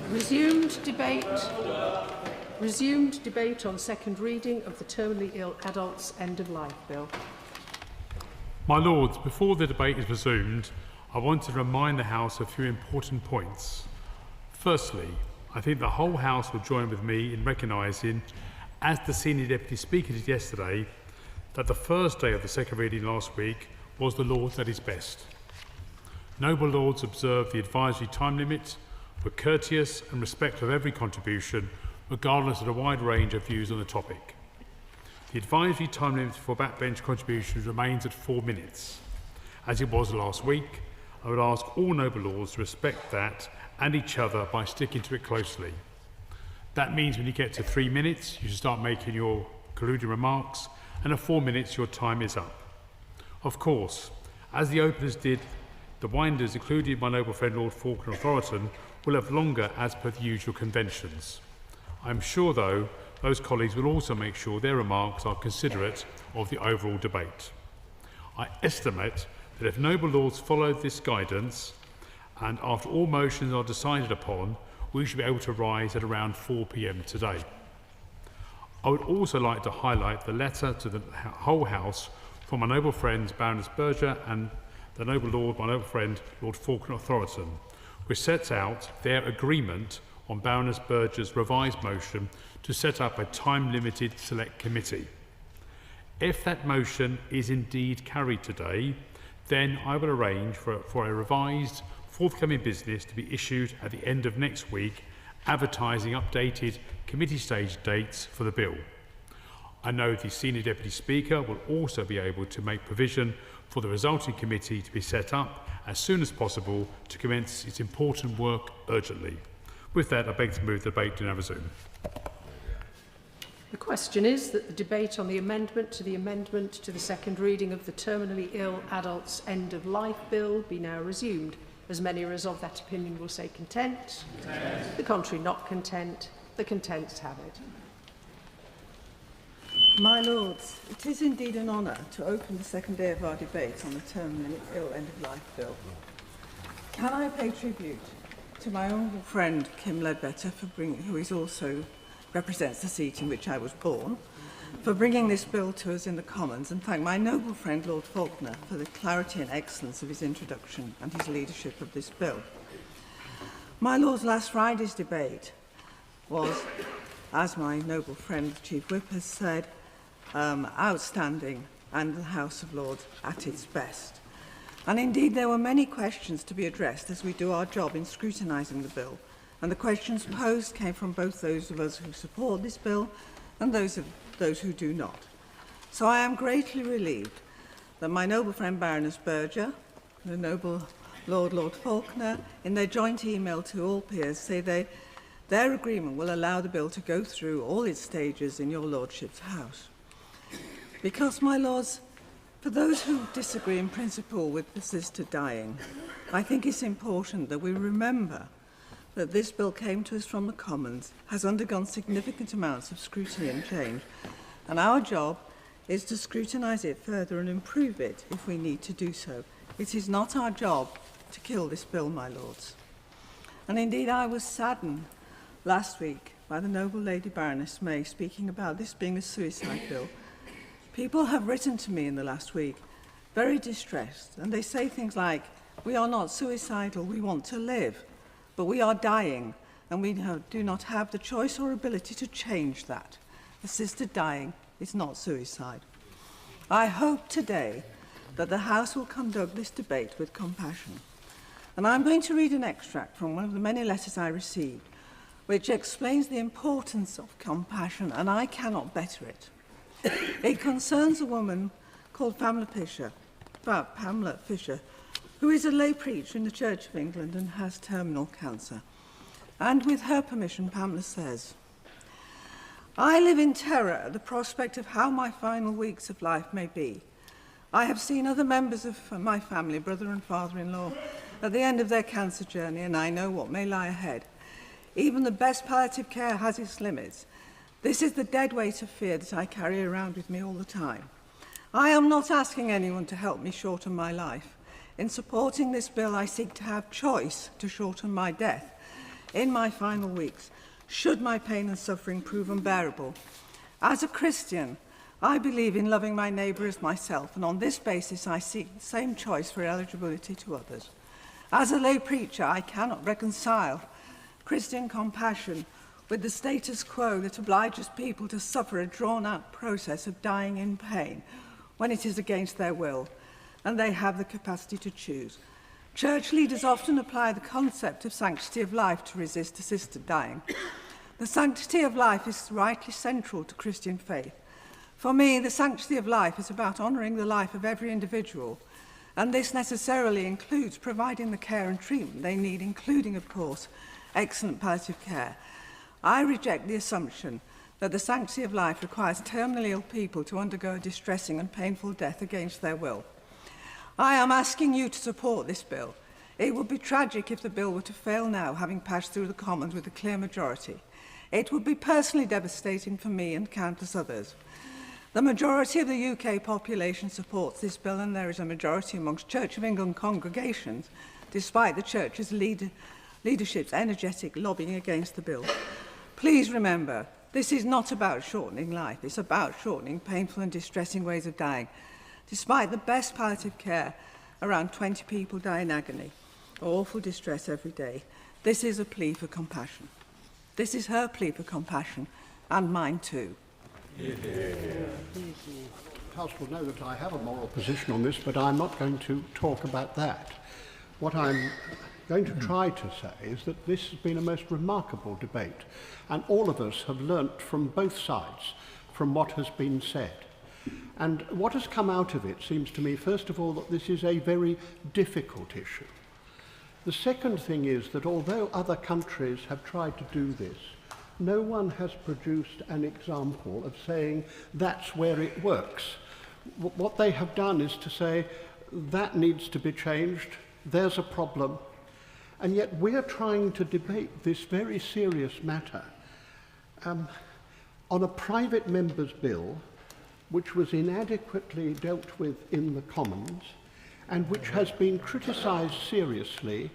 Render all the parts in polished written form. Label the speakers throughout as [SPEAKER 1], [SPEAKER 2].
[SPEAKER 1] Resumed debate on second reading of the Terminally Ill Adults End of Life Bill.
[SPEAKER 2] My Lords, before the debate is resumed, I want to remind the House of a few important points. Firstly, I think the whole House will join with me in recognising, as the Senior Deputy Speaker did yesterday, that the first day of the second reading last week was the Lord's at its best. Noble Lords observed the advisory time limit, were courteous and respectful of every contribution, regardless of the wide range of views on the topic. The advisory time limit for backbench contributions remains at 4 minutes. As it was last week, I would ask all Noble Lords to respect that and each other by sticking to it closely. That means when you get to 3 minutes, you should start making your concluding remarks, and at 4 minutes, your time is up. Of course, as the openers did, the winders, including my noble friend Lord Falkner of Thoroton, will have longer as per the usual conventions. I'm sure, though, those colleagues will also make sure their remarks are considerate of the overall debate. I estimate that if Noble Lords follow this guidance, and after all motions are decided upon, we should be able to rise at around 4 p.m. today. I would also like to highlight the letter to the whole House from my noble friends Baroness Berger and the noble Lord, my noble friend Lord Falkner of Thoroton, which sets out their agreement on Baroness Berger's revised motion to set up a time-limited select committee. If that motion is indeed carried today, then I will arrange for a revised forthcoming business to be issued at the end of next week, advertising updated committee stage dates for the bill. I know the Senior Deputy Speaker will also be able to make provision for the resulting committee to be set up as soon as possible to commence its important work urgently. With that, I beg to move the debate to now resume.
[SPEAKER 1] The question is that the debate on the amendment to the second reading of the Terminally Ill Adults End of Life Bill be now resumed. As many as of that opinion will say content. Content. The contrary not content. The contents have it.
[SPEAKER 3] My Lords, it is indeed an honour to open the second day of our debate on the Terminally Ill End of Life Bill. Can I pay tribute to my honourable friend Kim Ledbetter, who is also represents the seat in which I was born, for bringing this bill to us in the Commons, and thank my noble friend Lord Falkner for the clarity and excellence of his introduction and his leadership of this bill. My Lords, last Friday's debate was, as my noble friend the Chief Whip has said, outstanding, and the House of Lords at its best. And indeed there were many questions to be addressed as we do our job in scrutinising the bill, and the questions posed came from both those of us who support this bill and those who do not. So I am greatly relieved that my noble friend Baroness Berger, the noble Lord Falkner, in their joint email to all peers, say their agreement will allow the bill to go through all its stages in your Lordship's House. Because, my Lords, for those who disagree in principle with assisted dying, I think it's important that we remember that this bill came to us from the Commons, has undergone significant amounts of scrutiny and change, and our job is to scrutinise it further and improve it if we need to do so. It is not our job to kill this bill, my Lords. And indeed I was saddened last week by the noble Lady Baroness May speaking about this being a suicide bill. People have written to me in the last week, very distressed, and they say things like, we are not suicidal, we want to live. But we are dying, and we do not have the choice or ability to change that. Assisted dying is not suicide. I hope today that the House will conduct this debate with compassion. And I'm going to read an extract from one of the many letters I received, which explains the importance of compassion, and I cannot better it. It concerns a woman called Pamela Fisher, who is a lay preacher in the Church of England and has terminal cancer. And with her permission, Pamela says, I live in terror at the prospect of how my final weeks of life may be. I have seen other members of my family, brother and father-in-law, at the end of their cancer journey, and I know what may lie ahead. Even the best palliative care has its limits. This is the dead weight of fear that I carry around with me all the time. I am not asking anyone to help me shorten my life. In supporting this bill, I seek to have choice to shorten my death. in my final weeks, should my pain and suffering prove unbearable. As a Christian, I believe in loving my neighbour as myself, and on this basis I seek the same choice for eligibility to others. As a lay preacher, I cannot reconcile Christian compassion with the status quo that obliges people to suffer a drawn-out process of dying in pain when it is against their will, and they have the capacity to choose. Church leaders often apply the concept of sanctity of life to resist assisted dying. The sanctity of life is rightly central to Christian faith. For me, the sanctity of life is about honouring the life of every individual, and this necessarily includes providing the care and treatment they need, including, of course, excellent palliative care. I reject the assumption that the sanctity of life requires terminally ill people to undergo a distressing and painful death against their will. I am asking you to support this bill. It would be tragic if the bill were to fail now, having passed through the Commons with a clear majority. It would be personally devastating for me and countless others. The majority of the UK population supports this bill, and there is a majority amongst Church of England congregations, despite the Church's leadership's energetic lobbying against the bill. Please remember, this is not about shortening life. It's about shortening painful and distressing ways of dying. Despite the best palliative care, around 20 people die in agony or awful distress every day. This is a plea for compassion. This is her plea for compassion, and mine too.
[SPEAKER 4] House will know that I have a moral position on this, but I'm not going to talk about that. What I'm going to try to say is that this has been a most remarkable debate, and all of us have learnt from both sides from what has been said. And what has come out of it seems to me, first of all, that this is a very difficult issue. The second thing is that although other countries have tried to do this, no one has produced an example of saying that's where it works. What they have done is to say that needs to be changed, there's a problem, and yet we're trying to debate this very serious matter on a private member's bill which was inadequately dealt with in the Commons and which has been criticised seriously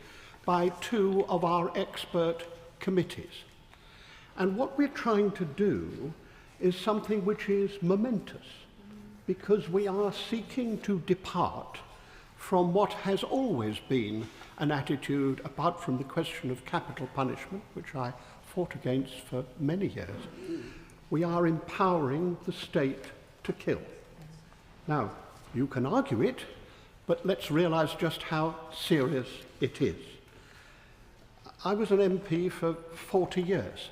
[SPEAKER 4] by two of our expert committees. And what we're trying to do is something which is momentous, because we are seeking to depart from what has always been an attitude, apart from the question of capital punishment, which I fought against for many years. We are empowering the state to kill. Now, you can argue it, but let's realise just how serious it is. I was an MP for 40 years,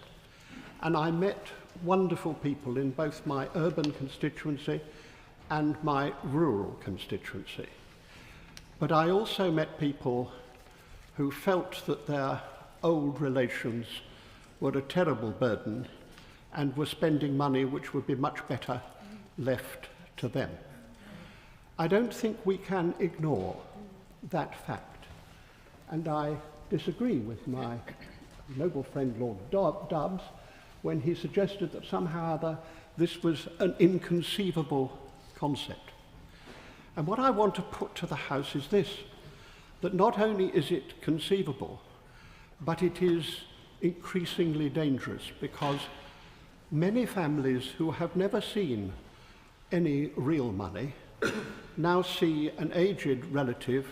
[SPEAKER 4] and I met wonderful people in both my urban constituency and my rural constituency. But I also met people who felt that their old relations were a terrible burden and were spending money which would be much better left to them. I don't think we can ignore that fact, and I disagree with my noble friend Lord Dobbs when he suggested that somehow or other this was an inconceivable concept. And what I want to put to the House is this, that not only is it conceivable, but it is increasingly dangerous, because many families who have never seen any real money now see an aged relative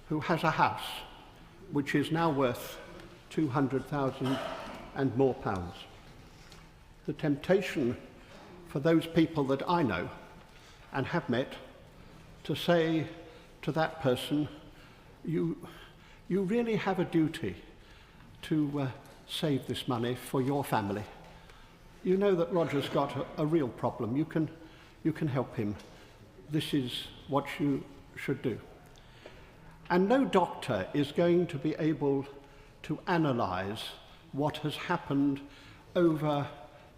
[SPEAKER 4] who has a house which is now worth 200,000 and more pounds. The temptation for those people that I know and have met to say to that person, you really have a duty to save this money for your family. You know that Roger's got a real problem. You can help him. This is what you should do. And no doctor is going to be able to analyse what has happened over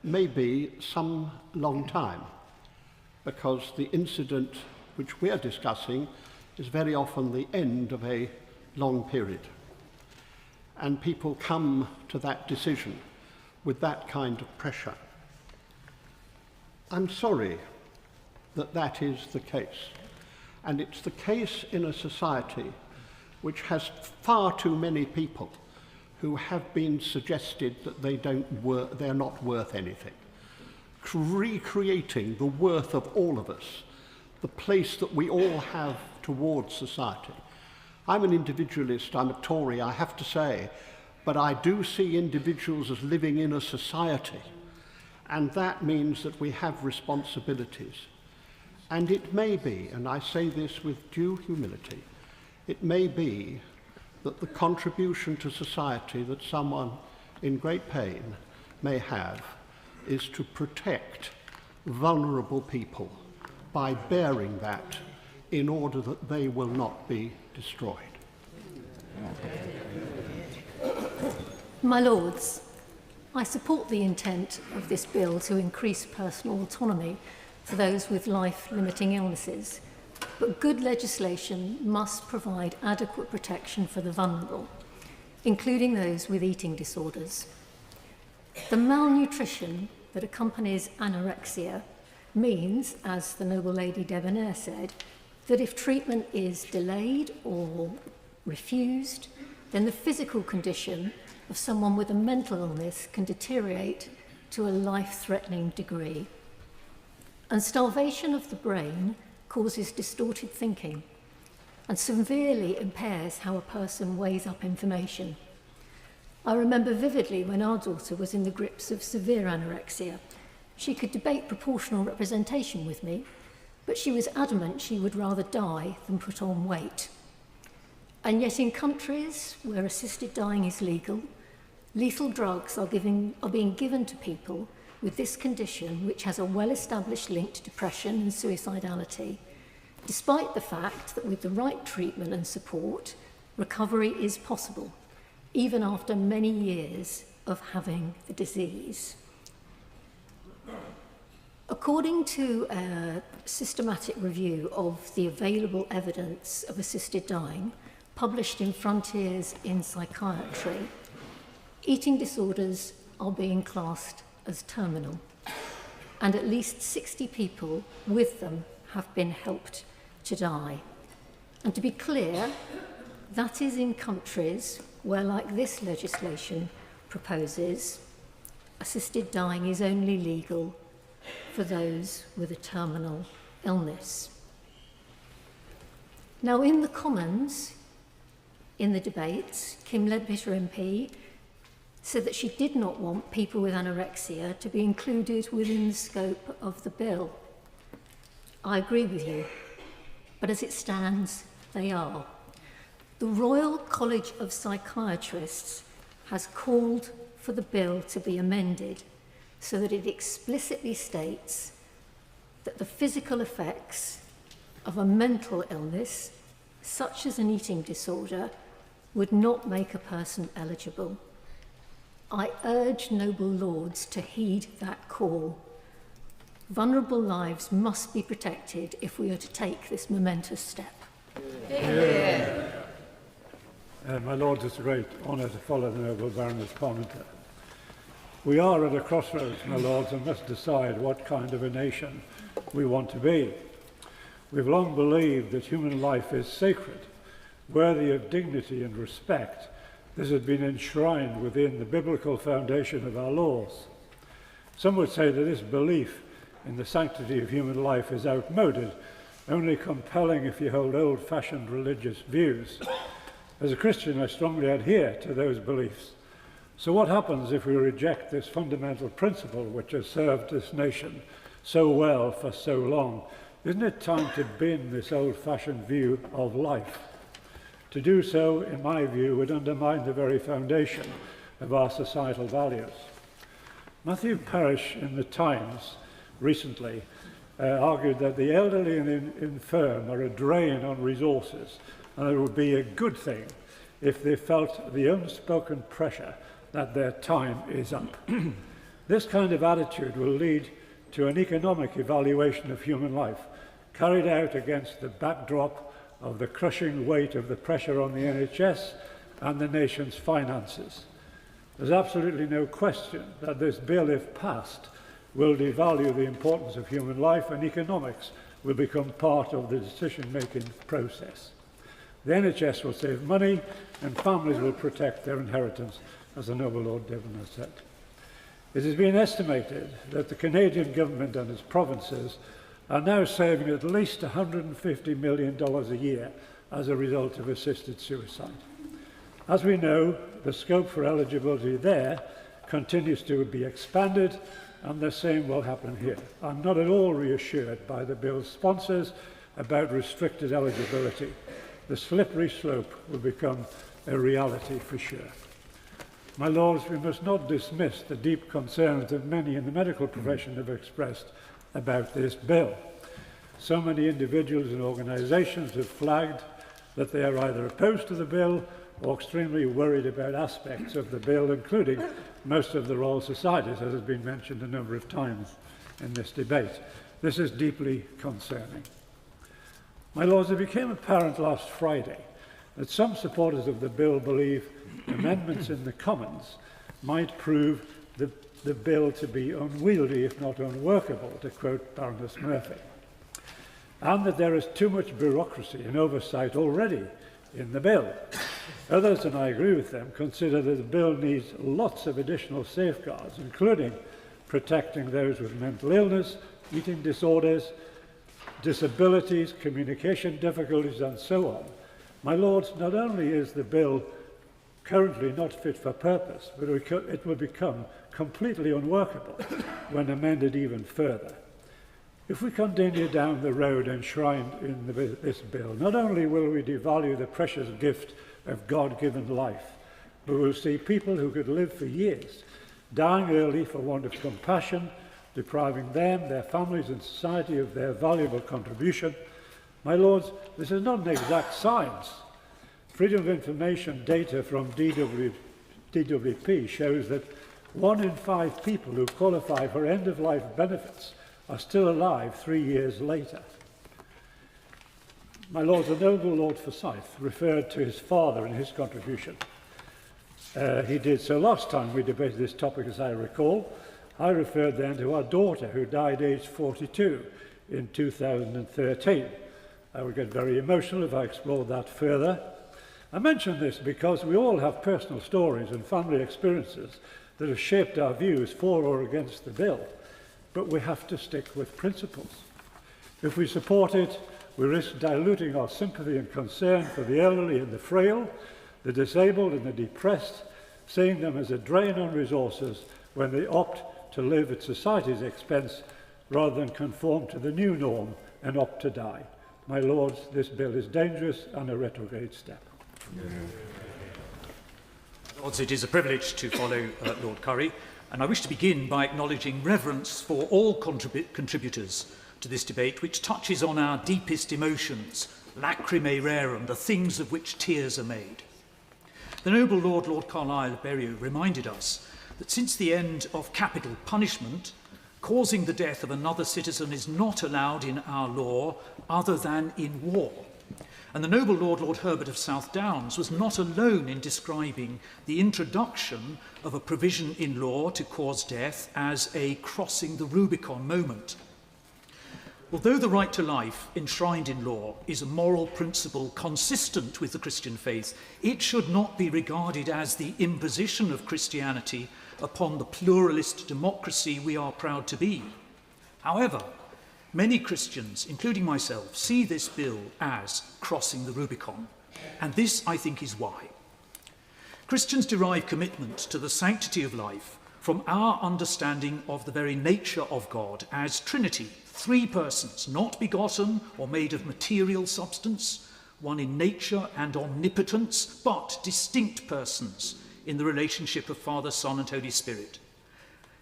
[SPEAKER 4] maybe some long time, because the incident which we are discussing is very often the end of a long period. And people come to that decision with that kind of pressure. I'm sorry that that is the case. And it's the case in a society which has far too many people who have been suggested that they're not worth anything. Recreating the worth of all of us, the place that we all have towards society. I'm an individualist, I'm a Tory, I have to say, but I do see individuals as living in a society, and that means that we have responsibilities. And it may be, and I say this with due humility, it may be that the contribution to society that someone in great pain may have is to protect vulnerable people by bearing that in order that they will not be destroyed.
[SPEAKER 5] My Lords, I support the intent of this bill to increase personal autonomy for those with life-limiting illnesses, but good legislation must provide adequate protection for the vulnerable, including those with eating disorders. The malnutrition that accompanies anorexia means, as the noble Lady Debonair said, that if treatment is delayed or refused, then the physical condition of someone with a mental illness can deteriorate to a life-threatening degree. And starvation of the brain causes distorted thinking and severely impairs how a person weighs up information. I remember vividly when our daughter was in the grips of severe anorexia. She could debate proportional representation with me, but she was adamant she would rather die than put on weight. And yet in countries where assisted dying is legal, lethal drugs are being given to people with this condition, which has a well-established link to depression and suicidality, despite the fact that with the right treatment and support, recovery is possible, even after many years of having the disease. According to a systematic review of the available evidence of assisted dying, published in Frontiers in Psychiatry, eating disorders are being classed as terminal, and at least 60 people with them have been helped to die. And to be clear, that is in countries where, like this legislation proposes, assisted dying is only legal for those with a terminal illness. Now, in the Commons, in the debates, Kim Leadbitter MP said that she did not want people with anorexia to be included within the scope of the bill. I agree with you, but as it stands, they are. The Royal College of Psychiatrists has called for the bill to be amended so that it explicitly states that the physical effects of a mental illness, such as an eating disorder, would not make a person eligible. I urge noble lords to heed that call. Vulnerable lives must be protected if we are to take this momentous step.
[SPEAKER 6] Yeah. My Lords, it's a great honour to follow the noble Baroness Parmenter. We are at a crossroads, my Lords, and must decide what kind of a nation we want to be. We've long believed that human life is sacred, worthy of dignity and respect. This has been enshrined within the biblical foundation of our laws. Some would say that this belief in the sanctity of human life is outmoded, only compelling if you hold old-fashioned religious views. As a Christian, I strongly adhere to those beliefs. So what happens if we reject this fundamental principle which has served this nation so well for so long? Isn't it time to bin this old-fashioned view of life? To do so, in my view, would undermine the very foundation of our societal values. Matthew Parrish in the Times recently argued that the elderly and infirm are a drain on resources, and it would be a good thing if they felt the unspoken pressure that their time is up. This kind of attitude will lead to an economic evaluation of human life, carried out against the backdrop of the crushing weight of the pressure on the NHS and the nation's finances. There's absolutely no question that this bill, if passed, will devalue the importance of human life, and economics will become part of the decision-making process. The NHS will save money and families will protect their inheritance, as the noble Lord Devon has said. It has been estimated that the Canadian government and its provinces are now saving at least $150 million a year as a result of assisted suicide. As we know, the scope for eligibility there continues to be expanded, and the same will happen here. I'm not at all reassured by the bill's sponsors about restricted eligibility. The slippery slope will become a reality for sure. My Lords, we must not dismiss the deep concerns that many in the medical profession have expressed about this bill. So many individuals and organisations have flagged that they are either opposed to the bill or extremely worried about aspects of the bill, including most of the Royal Societies, as has been mentioned a number of times in this debate. This is deeply concerning. My Lords, it became apparent last Friday that some supporters of the bill believe amendments in the Commons might prove the bill to be unwieldy, if not unworkable, to quote Baroness Murphy, and that there is too much bureaucracy and oversight already in the bill. Others, and I agree with them, consider that the bill needs lots of additional safeguards, including protecting those with mental illness, eating disorders, disabilities, communication difficulties, and so on. My Lords, not only is the bill currently not fit for purpose, but it will become completely unworkable when amended even further. If we continue down the road enshrined in this bill, not only will we devalue the precious gift of God-given life, but we'll see people who could live for years dying early for want of compassion, depriving them, their families and society of their valuable contribution. My Lords, this is not an exact science. Freedom of information data from DWP shows that 1 in 5 people who qualify for end-of-life benefits are still alive 3 years later. My Lords, the noble Lord Forsyth referred to his father in his contribution. He did so last time we debated this topic, as I recall. I referred then to our daughter, who died aged 42 in 2013. I would get very emotional if I explored that further. I mention this because we all have personal stories and family experiences that have shaped our views for or against the bill, but we have to stick with principles. If we support it, we risk diluting our sympathy and concern for the elderly and the frail, the disabled and the depressed, seeing them as a drain on resources when they opt to live at society's expense rather than conform to the new norm and opt to die. My Lords, this bill is dangerous and a retrograde step.
[SPEAKER 7] Lords, it is a privilege to follow Lord Currie, and I wish to begin by acknowledging reverence for all contributors to this debate, which touches on our deepest emotions, lacrimae rerum, the things of which tears are made. The noble Lord Carlisle of Berriew reminded us that since the end of capital punishment, causing the death of another citizen is not allowed in our law other than in war. And the noble Lord Herbert of South Downs was not alone in describing the introduction of a provision in law to cause death as a crossing the Rubicon moment. Although the right to life enshrined in law is a moral principle consistent with the Christian faith, it should not be regarded as the imposition of Christianity upon the pluralist democracy we are proud to be. However, many Christians, including myself, see this bill as crossing the Rubicon, and this, I think, is why. Christians derive commitment to the sanctity of life from our understanding of the very nature of God as Trinity, 3 persons, not begotten or made of material substance, one in nature and omnipotence, but distinct persons in the relationship of Father, Son, and Holy Spirit.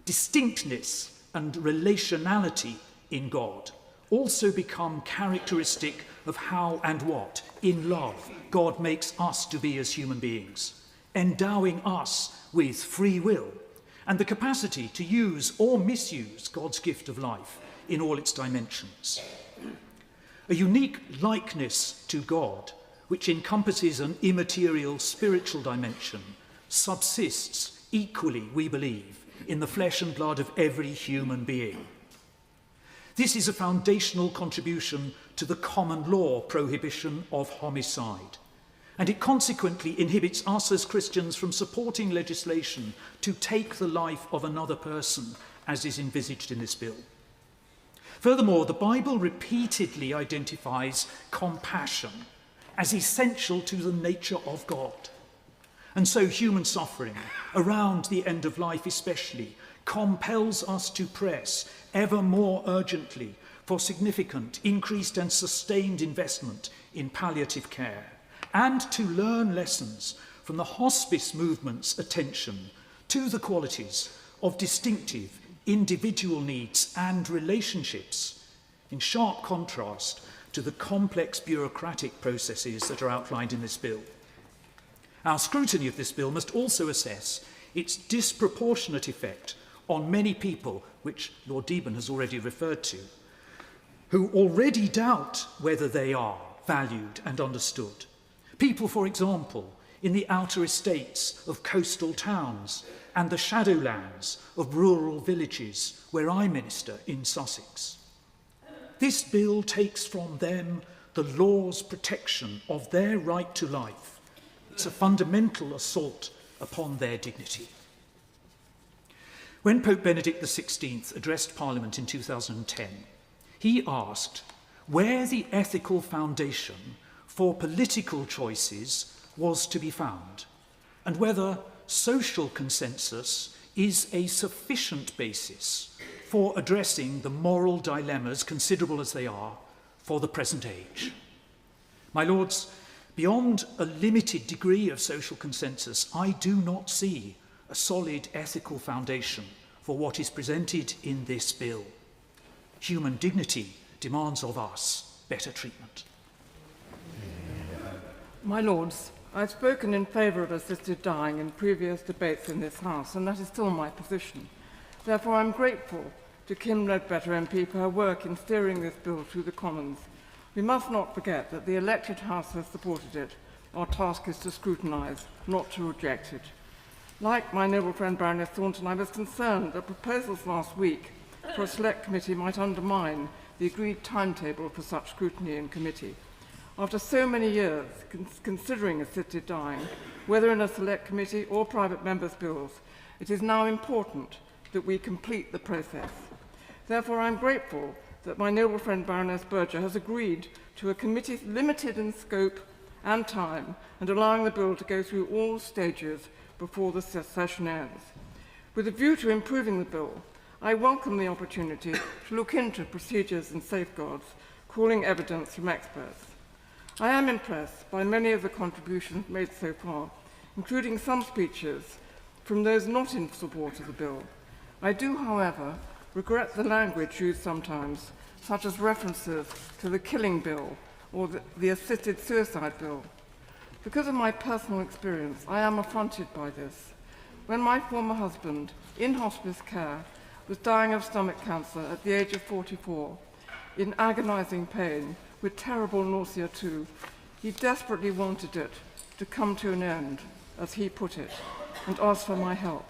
[SPEAKER 7] Distinctness and relationality in God also become characteristic of how and what, in love, God makes us to be as human beings, endowing us with free will and the capacity to use or misuse God's gift of life in all its dimensions. A unique likeness to God, which encompasses an immaterial spiritual dimension, subsists equally, we believe, in the flesh and blood of every human being. This is a foundational contribution to the common law prohibition of homicide, and it consequently inhibits us as Christians from supporting legislation to take the life of another person, as is envisaged in this bill. Furthermore, the Bible repeatedly identifies compassion as essential to the nature of God. And so human suffering, around the end of life especially, compels us to press ever more urgently for significant, increased and sustained investment in palliative care, and to learn lessons from the hospice movement's attention to the qualities of distinctive individual needs and relationships, in sharp contrast to the complex bureaucratic processes that are outlined in this bill. Our scrutiny of this bill must also assess its disproportionate effect on many people, which Lord Deben has already referred to, who already doubt whether they are valued and understood. People, for example, in the outer estates of coastal towns and the shadowlands of rural villages where I minister in Sussex. This bill takes from them the law's protection of their right to life. It's a fundamental assault upon their dignity. When Pope Benedict XVI addressed Parliament in 2010, he asked where the ethical foundation for political choices was to be found, and whether social consensus is a sufficient basis for addressing the moral dilemmas, considerable as they are, for the present age. My lords, beyond a limited degree of social consensus, I do not see a solid ethical foundation for what is presented in this bill. Human dignity demands of us better treatment.
[SPEAKER 3] My lords, I've spoken in favour of assisted dying in previous debates in this House, and that is still my position. Therefore, I'm grateful to Kim Ledbetter MP for her work in steering this bill through the Commons. We must not forget that the elected House has supported it. Our task is to scrutinise, not to reject it. Like my noble friend Baroness Thornton, I was concerned that proposals last week for a select committee might undermine the agreed timetable for such scrutiny in committee. After so many years considering assisted dying, whether in a select committee or private members' bills, it is now important that we complete the process. Therefore, I'm grateful that my noble friend Baroness Berger has agreed to a committee limited in scope and time and allowing the bill to go through all stages before the session ends. With a view to improving the bill, I welcome the opportunity to look into procedures and safeguards, calling evidence from experts. I am impressed by many of the contributions made so far, including some speeches from those not in support of the bill. I do, however, regret the language used sometimes, such as references to the killing bill or the assisted suicide bill. Because of my personal experience, I am affronted by this. When my former husband, in hospice care, was dying of stomach cancer at the age of 44, in agonizing pain, with terrible nausea too, he desperately wanted it to come to an end, as he put it, and asked for my help.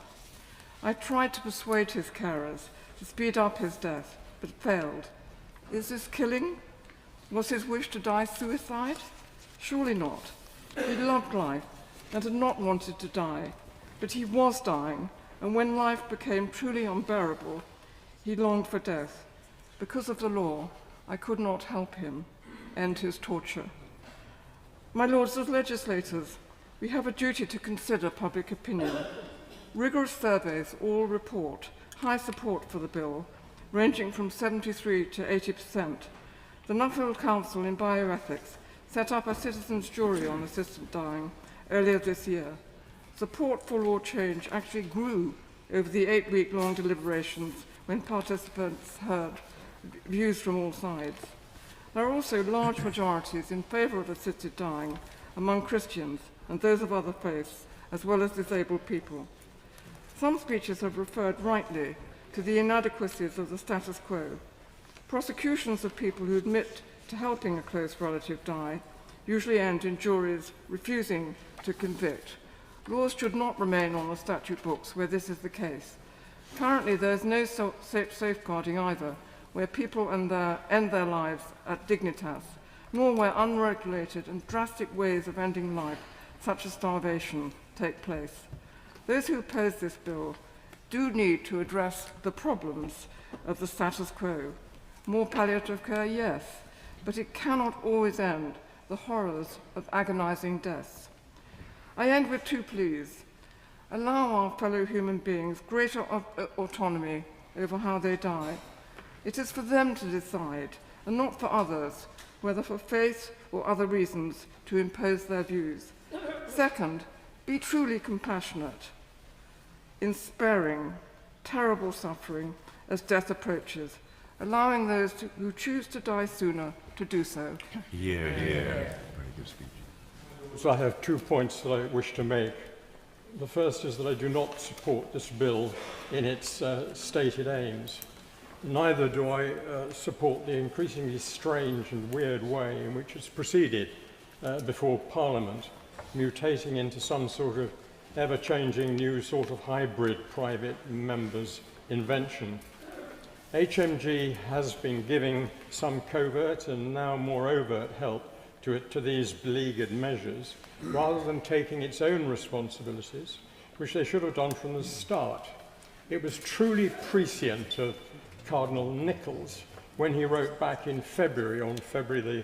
[SPEAKER 3] I tried to persuade his carers to speed up his death, but failed. Is this killing? Was his wish to die suicide? Surely not. He loved life and had not wanted to die, but he was dying, and when life became truly unbearable, he longed for death. Because of the law, I could not help him end his torture. My lords, as legislators, we have a duty to consider public opinion. Rigorous surveys all report high support for the bill, ranging from 73 to 80%. The Nuffield Council in Bioethics set up a citizens' jury on assisted dying earlier this year. Support for law change actually grew over the 8-week-long deliberations when participants heard views from all sides. There are also large majorities in favour of assisted dying among Christians and those of other faiths, as well as disabled people. Some speeches have referred rightly to the inadequacies of the status quo. Prosecutions of people who admit to helping a close relative die usually end in juries refusing to convict. Laws should not remain on the statute books where this is the case. Currently, there is no safeguarding either, where people end their lives at dignitas, nor where unregulated and drastic ways of ending life, such as starvation, take place. Those who oppose this bill do need to address the problems of the status quo. More palliative care, yes, but it cannot always end the horrors of agonizing deaths. I end with two pleas. Allow our fellow human beings greater autonomy over how they die. It is for them to decide, and not for others, whether for faith or other reasons, to impose their views. Second, be truly compassionate in sparing terrible suffering as death approaches, allowing those who choose to die sooner to do so.
[SPEAKER 8] Yeah. Very good speech.
[SPEAKER 9] So I have 2 points that I wish to make. The first is that I do not support this bill in its stated aims. Neither do I support the increasingly strange and weird way in which it's proceeded before Parliament, mutating into some sort of ever-changing new sort of hybrid private members' invention. HMG has been giving some covert and now more overt help to these beleaguered measures, rather than taking its own responsibilities, which they should have done from the start. It was truly prescient of Cardinal Nichols when he wrote back in February, on February the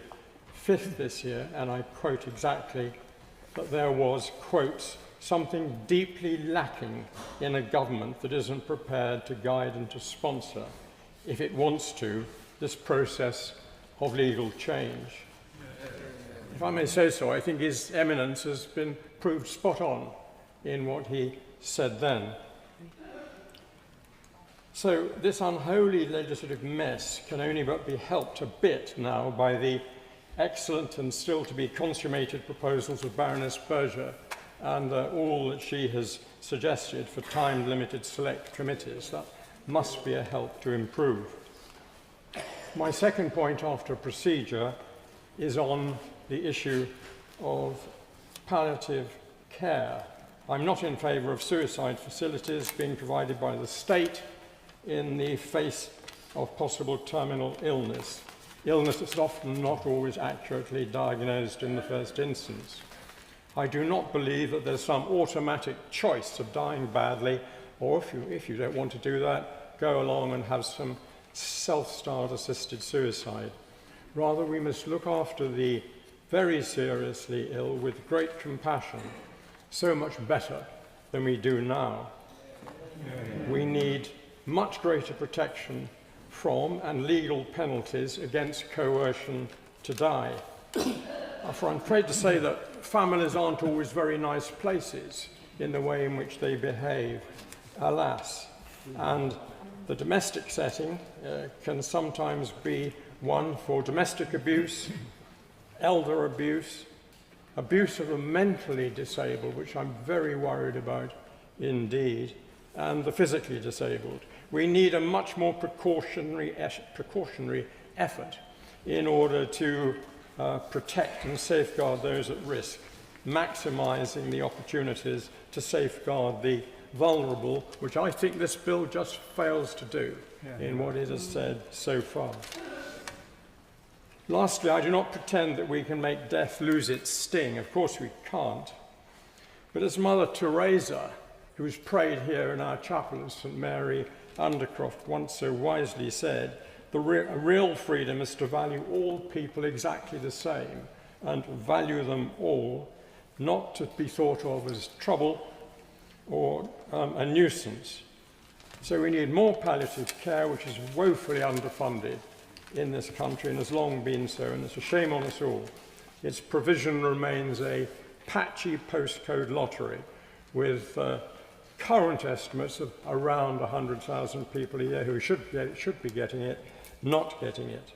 [SPEAKER 9] 5th this year, and I quote exactly, that there was, quote, something deeply lacking in a government that isn't prepared to guide and to sponsor, if it wants to, this process of legal change. If I may say so, I think His Eminence has been proved spot on in what he said then. So this unholy legislative mess can only but be helped a bit now by the excellent and still to be consummated proposals of Baroness Berger and all that she has suggested for time-limited select committees. That must be a help to improve. My second point after procedure is on the issue of palliative care. I'm not in favour of suicide facilities being provided by the state in the face of possible terminal illness. Illness that's often not always accurately diagnosed in the first instance. I do not believe that there's some automatic choice of dying badly, or if you don't want to do that, go along and have some self-styled assisted suicide. Rather, we must look after the very seriously ill with great compassion, so much better than we do now. We need much greater protection from and legal penalties against coercion to die. For I'm afraid to say that families aren't always very nice places in the way in which they behave, alas. And the domestic setting can sometimes be one for domestic abuse, elder abuse, abuse of the mentally disabled, which I'm very worried about indeed, and the physically disabled. We need a much more precautionary effort in order to protect and safeguard those at risk, maximising the opportunities to safeguard the vulnerable, which I think this bill just fails to do in what it has said so far. Lastly, I do not pretend that we can make death lose its sting. Of course we can't. But as Mother Teresa, who was prayed here in our chapel of St. Mary Undercroft, once so wisely said, real freedom is to value all people exactly the same and value them all, not to be thought of as trouble or a nuisance. So we need more palliative care, which is woefully underfunded in this country and has long been so, and it's a shame on us all. Its provision remains a patchy postcode lottery with current estimates of around 100,000 people a year who should be getting it, not getting it.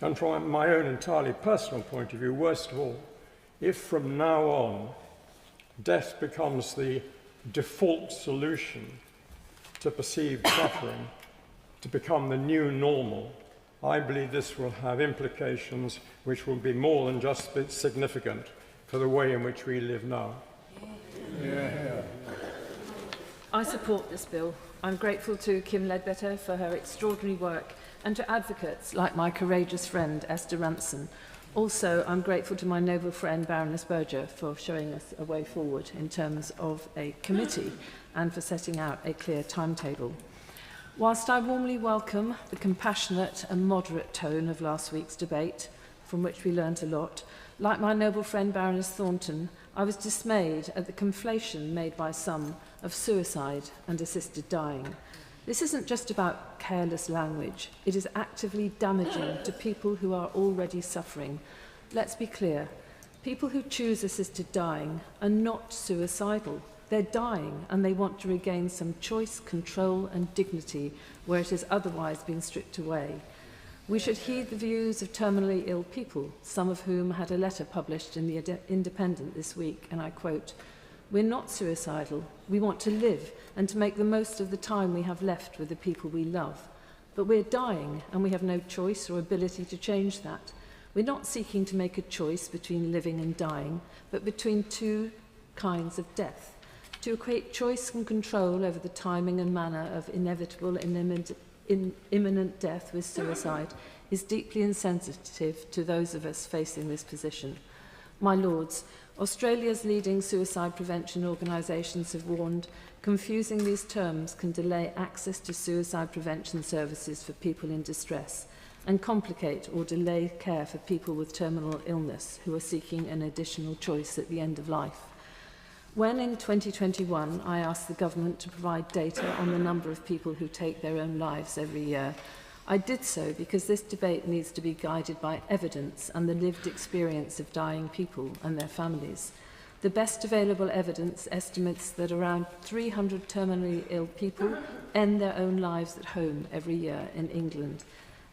[SPEAKER 9] And from my own entirely personal point of view, worst of all, if from now on death becomes the default solution to perceived suffering, to become the new normal, I believe this will have implications which will be more than just significant for the way in which we live now.
[SPEAKER 10] I support this bill. I'm grateful to Kim Ledbetter for her extraordinary work and to advocates like my courageous friend Esther Ranson. Also, I'm grateful to my noble friend Baroness Berger for showing us a way forward in terms of a committee and for setting out a clear timetable. Whilst I warmly welcome the compassionate and moderate tone of last week's debate, from which we learnt a lot, like my noble friend Baroness Thornton, I was dismayed at the conflation made by some of suicide and assisted dying. This isn't just about careless language. It is actively damaging to people who are already suffering. Let's be clear. People who choose assisted dying are not suicidal. They're dying and they want to regain some choice, control and dignity where it has otherwise been stripped away. We should heed the views of terminally ill people, some of whom had a letter published in the Independent this week, and I quote, "We're not suicidal. We want to live and to make the most of the time we have left with the people we love. But we're dying and we have no choice or ability to change that. We're not seeking to make a choice between living and dying, but between two kinds of death. To equate choice and control over the timing and manner of inevitable and imminent death with suicide is deeply insensitive to those of us facing this position. My Lords, Australia's leading suicide prevention organisations have warned confusing these terms can delay access to suicide prevention services for people in distress and complicate or delay care for people with terminal illness who are seeking an additional choice at the end of life. When in 2021 I asked the government to provide data on the number of people who take their own lives every year, I did so because this debate needs to be guided by evidence and the lived experience of dying people and their families. The best available evidence estimates that around 300 terminally ill people end their own lives at home every year in England.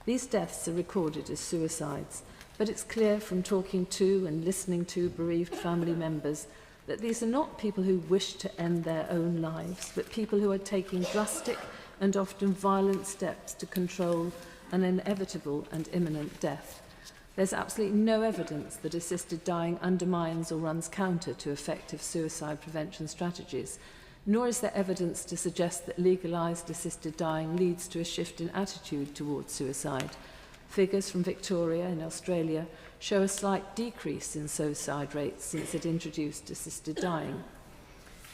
[SPEAKER 10] These deaths are recorded as suicides, but it's clear from talking to and listening to bereaved family members that these are not people who wish to end their own lives, but people who are taking drastic and often violent steps to control an inevitable and imminent death. There's absolutely no evidence that assisted dying undermines or runs counter to effective suicide prevention strategies, nor is there evidence to suggest that legalised assisted dying leads to a shift in attitude towards suicide. Figures from Victoria in Australia show a slight decrease in suicide rates since it introduced assisted dying.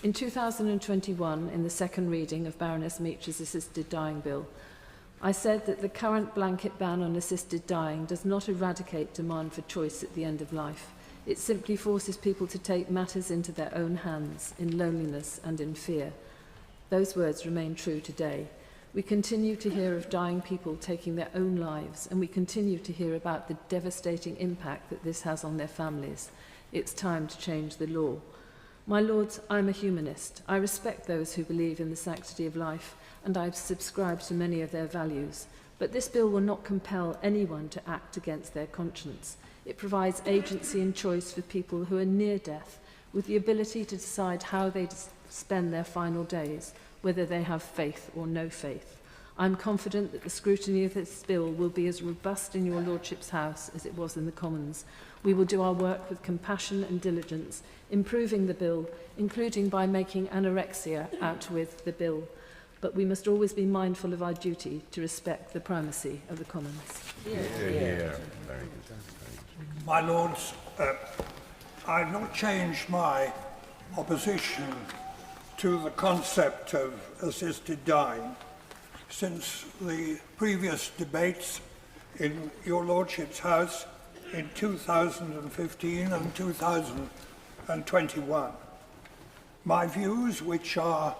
[SPEAKER 10] In 2021, in the second reading of Baroness Meach's assisted dying bill, I said that the current blanket ban on assisted dying does not eradicate demand for choice at the end of life. It simply forces people to take matters into their own hands in loneliness and in fear. Those words remain true today. We continue to hear of dying people taking their own lives, and we continue to hear about the devastating impact that this has on their families. It's time to change the law. My Lords, I'm a humanist. I respect those who believe in the sanctity of life, and I subscribe to many of their values. But this bill will not compel anyone to act against their conscience. It provides agency and choice for people who are near death, with the ability to decide how they spend their final days, whether they have faith or no faith. I'm confident that the scrutiny of this bill will be as robust in your Lordship's House as it was in the Commons. We will do our work with compassion and diligence, improving the bill, including by making anorexia out with the bill. But we must always be mindful of our duty to respect the primacy of the Commons.
[SPEAKER 11] My Lords, I've not changed my opposition to the concept of assisted dying since the previous debates in your Lordship's House in 2015 and 2021. My views, which are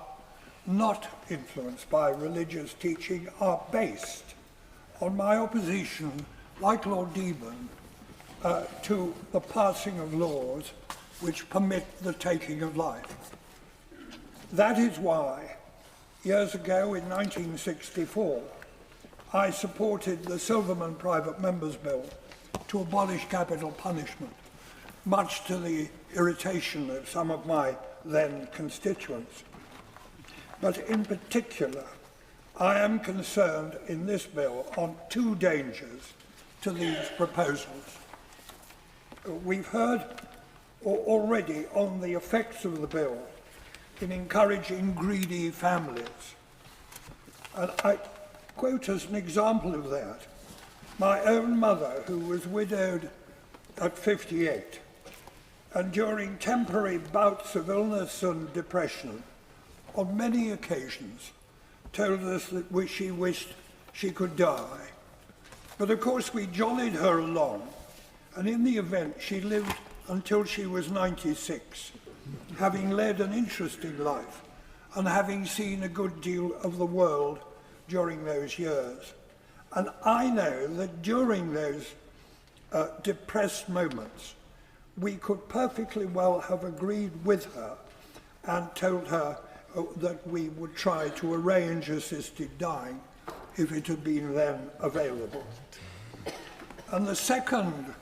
[SPEAKER 11] not influenced by religious teaching, are based on my opposition, like Lord Deben, to the passing of laws which permit the taking of life. That is why, years ago in 1964, I supported the Silverman Private Members Bill to abolish capital punishment, much to the irritation of some of my then constituents. But in particular, I am concerned in this bill on two dangers to these proposals. We've heard already on the effects of the bill in encouraging greedy families. And quote as an example of that my own mother, who was widowed at 58, and during temporary bouts of illness and depression, on many occasions, told us that she wished she could die. But of course we jollied her along, and in the event she lived until she was 96, having led an interesting life and having seen a good deal of the world during those years. And I know that during those depressed moments, we could perfectly well have agreed with her and told her that we would try to arrange assisted dying if it had been then available. And the second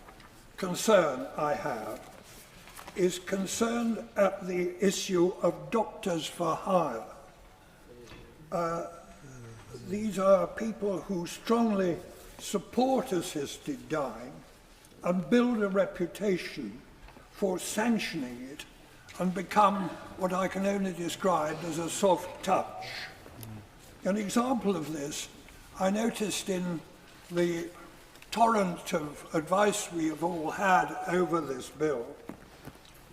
[SPEAKER 11] concern I have is concerned at the issue of doctors for hire. These are people who strongly support assisted dying and build a reputation for sanctioning it and become what I can only describe as a soft touch. An example of this I noticed in the torrent of advice we have all had over this bill,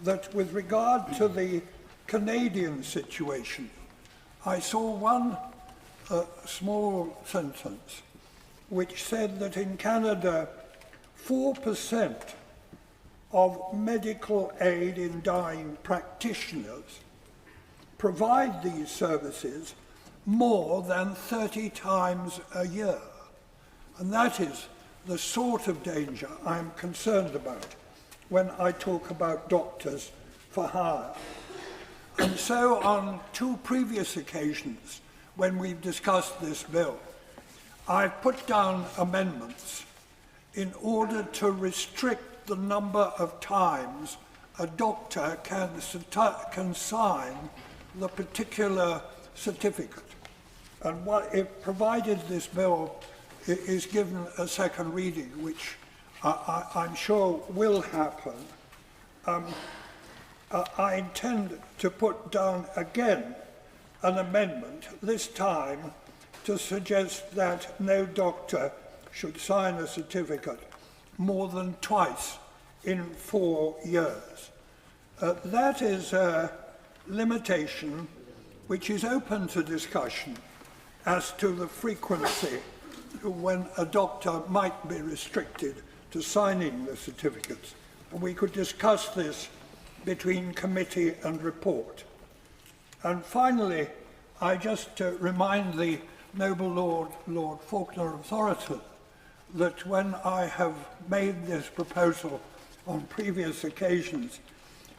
[SPEAKER 11] that with regard to the Canadian situation, I saw one small sentence which said that in Canada 4% of medical aid in dying practitioners provide these services more than 30 times a year. And that is the sort of danger I'm concerned about when I talk about doctors for hire. And so on two previous occasions when we've discussed this bill, I've put down amendments in order to restrict the number of times a doctor can sign the particular certificate. And if provided this bill is given a second reading, which I'm sure will happen, I intend to put down again an amendment, this time to suggest that no doctor should sign a certificate more than twice in 4 years. That is a limitation which is open to discussion as to the frequency when a doctor might be restricted to signing the certificates. And we could discuss this between committee and report. And finally, I just remind the noble Lord Faulkner of Thoroton that when I have made this proposal on previous occasions,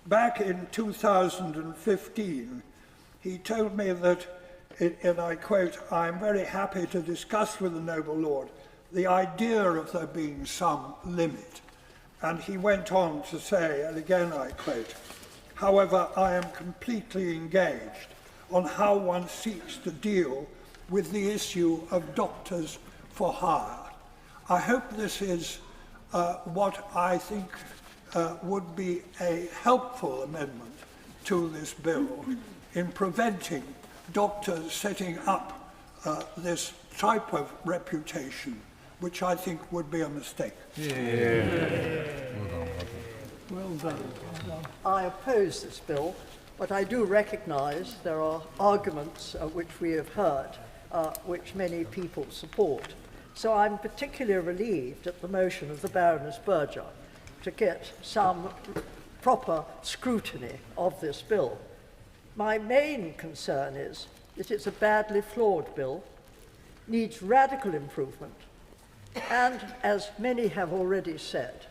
[SPEAKER 11] back in 2015, he told me that, and I quote, "I am very happy to discuss with the noble Lord the idea of there being some limit." And he went on to say, and again I quote, "However, I am completely engaged on how one seeks to deal with the issue of doctors for hire." I hope this is what I think would be a helpful amendment to this bill in preventing doctors setting up this type of reputation, which I think would be a mistake.
[SPEAKER 12] Well done. I oppose this bill, but I do recognise there are arguments which we have heard, which many people support. So I'm particularly relieved at the motion of the Baroness Berger to get some proper scrutiny of this bill. My main concern is that it's a badly flawed bill, needs radical improvement, and, as many have already said,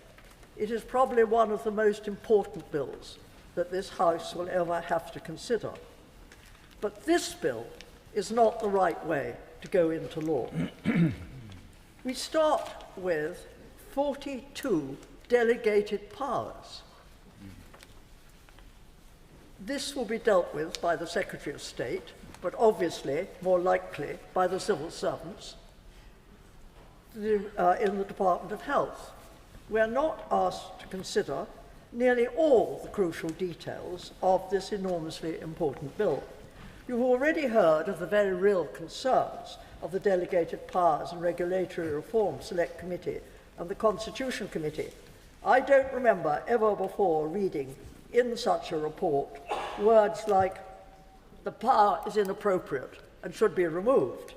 [SPEAKER 12] it is probably one of the most important bills that this House will ever have to consider. But this bill is not the right way to go into law. We start with 42 delegated powers. This will be dealt with by the Secretary of State, but obviously, more likely, by the civil servants in the Department of Health. We are not asked to consider nearly all the crucial details of this enormously important bill. You've already heard of the very real concerns of the Delegated Powers and Regulatory Reform Select Committee and the Constitution Committee. I don't remember ever before reading in such a report words like the power is inappropriate and should be removed,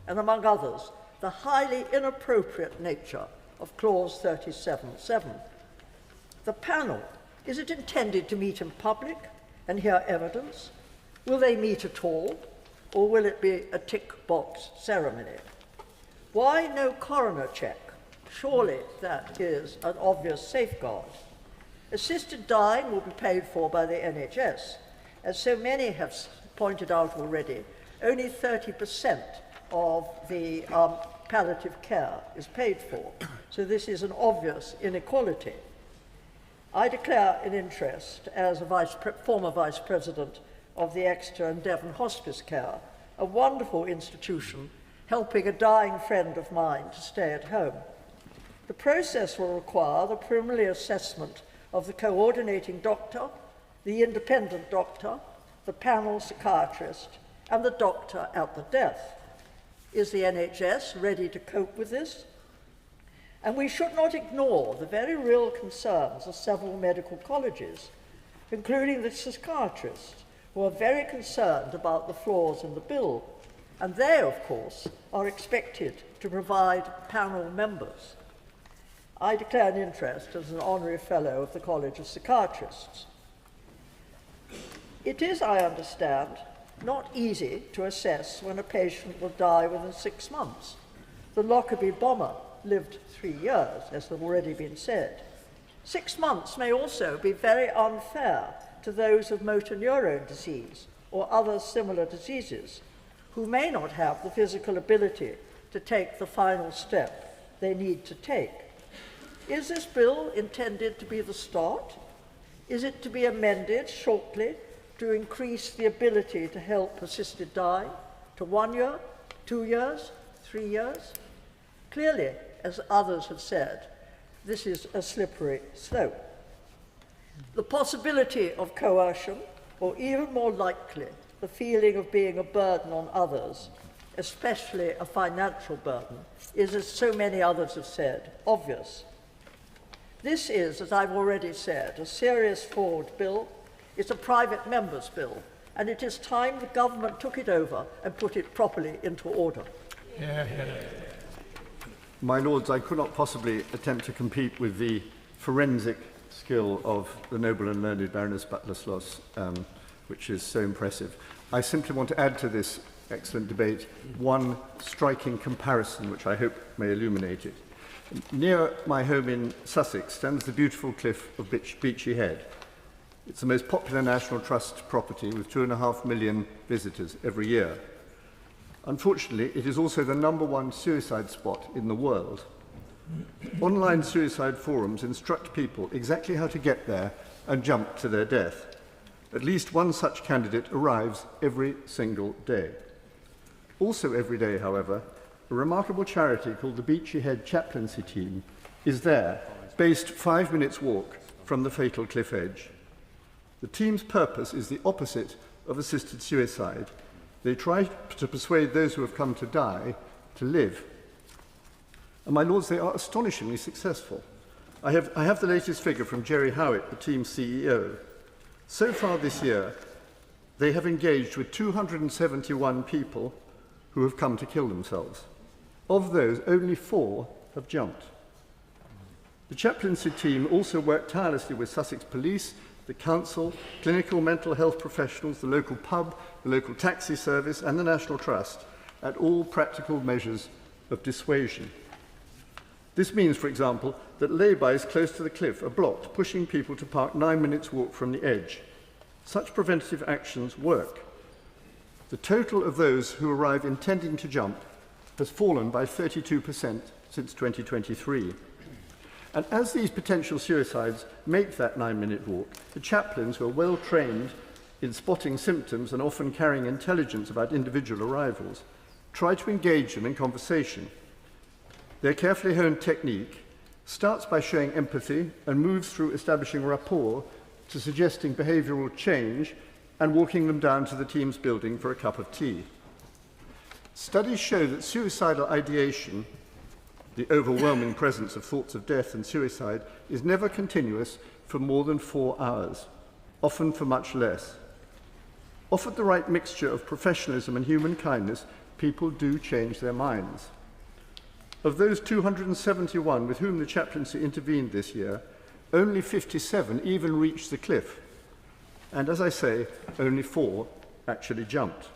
[SPEAKER 12] and among others, the highly inappropriate nature of Clause 37.7. The panel, is it intended to meet in public and hear evidence? Will they meet at all, or will it be a tick-box ceremony? Why no coroner check? Surely that is an obvious safeguard. Assisted dying will be paid for by the NHS. As so many have pointed out already, only 30% of the palliative care is paid for. So this is an obvious inequality. I declare an interest as a former Vice President of the Exeter and Devon Hospice Care, a wonderful institution helping a dying friend of mine to stay at home. The process will require the preliminary assessment of the coordinating doctor, the independent doctor, the panel psychiatrist, and the doctor at the death. Is the NHS ready to cope with this? And we should not ignore the very real concerns of several medical colleges, including the psychiatrists, who are very concerned about the flaws in the bill, and they, of course, are expected to provide panel members. I declare an interest as an honorary fellow of the College of Psychiatrists. It is, I understand, not easy to assess when a patient will die within 6 months. The Lockerbie bomber lived 3 years, as has already been said. 6 months may also be very unfair to those of motor neurone disease or other similar diseases who may not have the physical ability to take the final step they need to take. Is this bill intended to be the start? Is it to be amended shortly to increase the ability to help assisted dying to 1 year, 2 years, 3 years? Clearly, as others have said, this is a slippery slope. The possibility of coercion, or even more likely, the feeling of being a burden on others, especially a financial burden, is, as so many others have said, obvious. This is, as I've already said, a serious forward bill. It's a private member's bill, and it is time the government took it over and put it properly into order.
[SPEAKER 13] My Lords, I could not possibly attempt to compete with the forensic skill of the noble and learned Baroness Butler-Sloss, which is so impressive. I simply want to add to this excellent debate one striking comparison, which I hope may illuminate it. Near my home in Sussex stands the beautiful cliff of Beachy Head. It's the most popular National Trust property with 2.5 million visitors every year. Unfortunately, it is also the #1 suicide spot in the world. Online suicide forums instruct people exactly how to get there and jump to their death. At least one such candidate arrives every single day. Also every day, however, a remarkable charity called the Beachy Head Chaplaincy Team is there, based 5 minutes' walk from the fatal cliff edge. The team's purpose is the opposite of assisted suicide. They try to persuade those who have come to die to live. And my lords, they are astonishingly successful. I have the latest figure from Jerry Howitt, the team's CEO. So far this year, they have engaged with 271 people who have come to kill themselves. Of those, only 4 have jumped. The chaplaincy team also worked tirelessly with Sussex Police, the council, clinical mental health professionals, the local pub, the local taxi service, and the National Trust at all practical measures of dissuasion. This means, for example, that lay-bys close to the cliff are blocked, pushing people to park 9 minutes' walk from the edge. Such preventative actions work. The total of those who arrive intending to jump has fallen by 32% since 2023. And as these potential suicides make that 9-minute walk, the chaplains, who are well trained in spotting symptoms and often carrying intelligence about individual arrivals, try to engage them in conversation. Their carefully honed technique starts by showing empathy and moves through establishing rapport to suggesting behavioural change and walking them down to the team's building for a cup of tea. Studies show that suicidal ideation, the overwhelming presence of thoughts of death and suicide, is never continuous for more than 4 hours, often for much less. Offered the right mixture of professionalism and human kindness, people do change their minds. Of those 271 with whom the chaplaincy intervened this year, only 57 even reached the cliff. And as I say, only 4 actually jumped.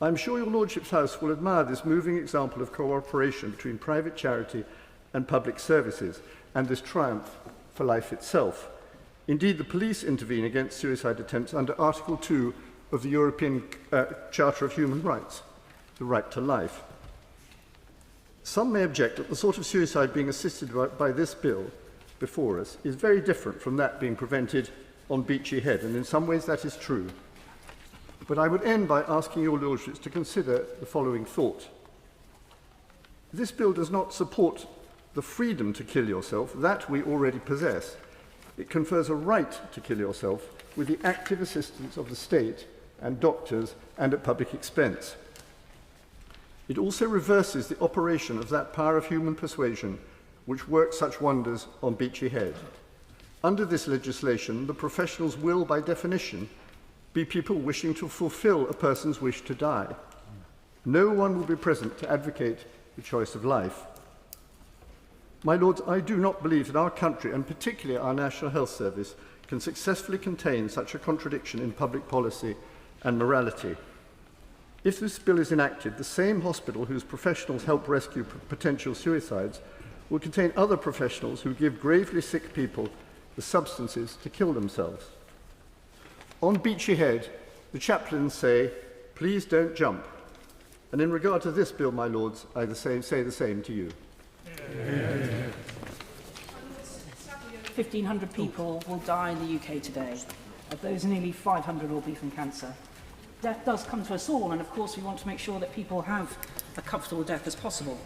[SPEAKER 13] I'm sure your Lordship's House will admire this moving example of cooperation between private charity and public services, and this triumph for life itself. Indeed, the police intervene against suicide attempts under Article 2 of the European Charter of Human Rights, the right to life. Some may object that the sort of suicide being assisted by this bill before us is very different from that being prevented on Beachy Head, and in some ways that is true. But I would end by asking your Lordships to consider the following thought. This bill does not support the freedom to kill yourself, that we already possess. It confers a right to kill yourself with the active assistance of the state and doctors and at public expense. It also reverses the operation of that power of human persuasion which worked such wonders on Beachy Head. Under this legislation, the professionals will, by definition, be people wishing to fulfill a person's wish to die. No one will be present to advocate the choice of life. My Lords, I do not believe that our country, and particularly our National Health Service, can successfully contain such a contradiction in public policy and morality. If this bill is enacted, the same hospital whose professionals help rescue potential suicides will contain other professionals who give gravely sick people the substances to kill themselves. On Beachy Head, the chaplains say, please don't jump. And in regard to this bill, my Lords, I say the same to you.
[SPEAKER 14] 1,500 people will die in the UK today. Of those, nearly 500 will be from cancer. Death does come to us all, and of course we want to make sure that people have a comfortable death as possible.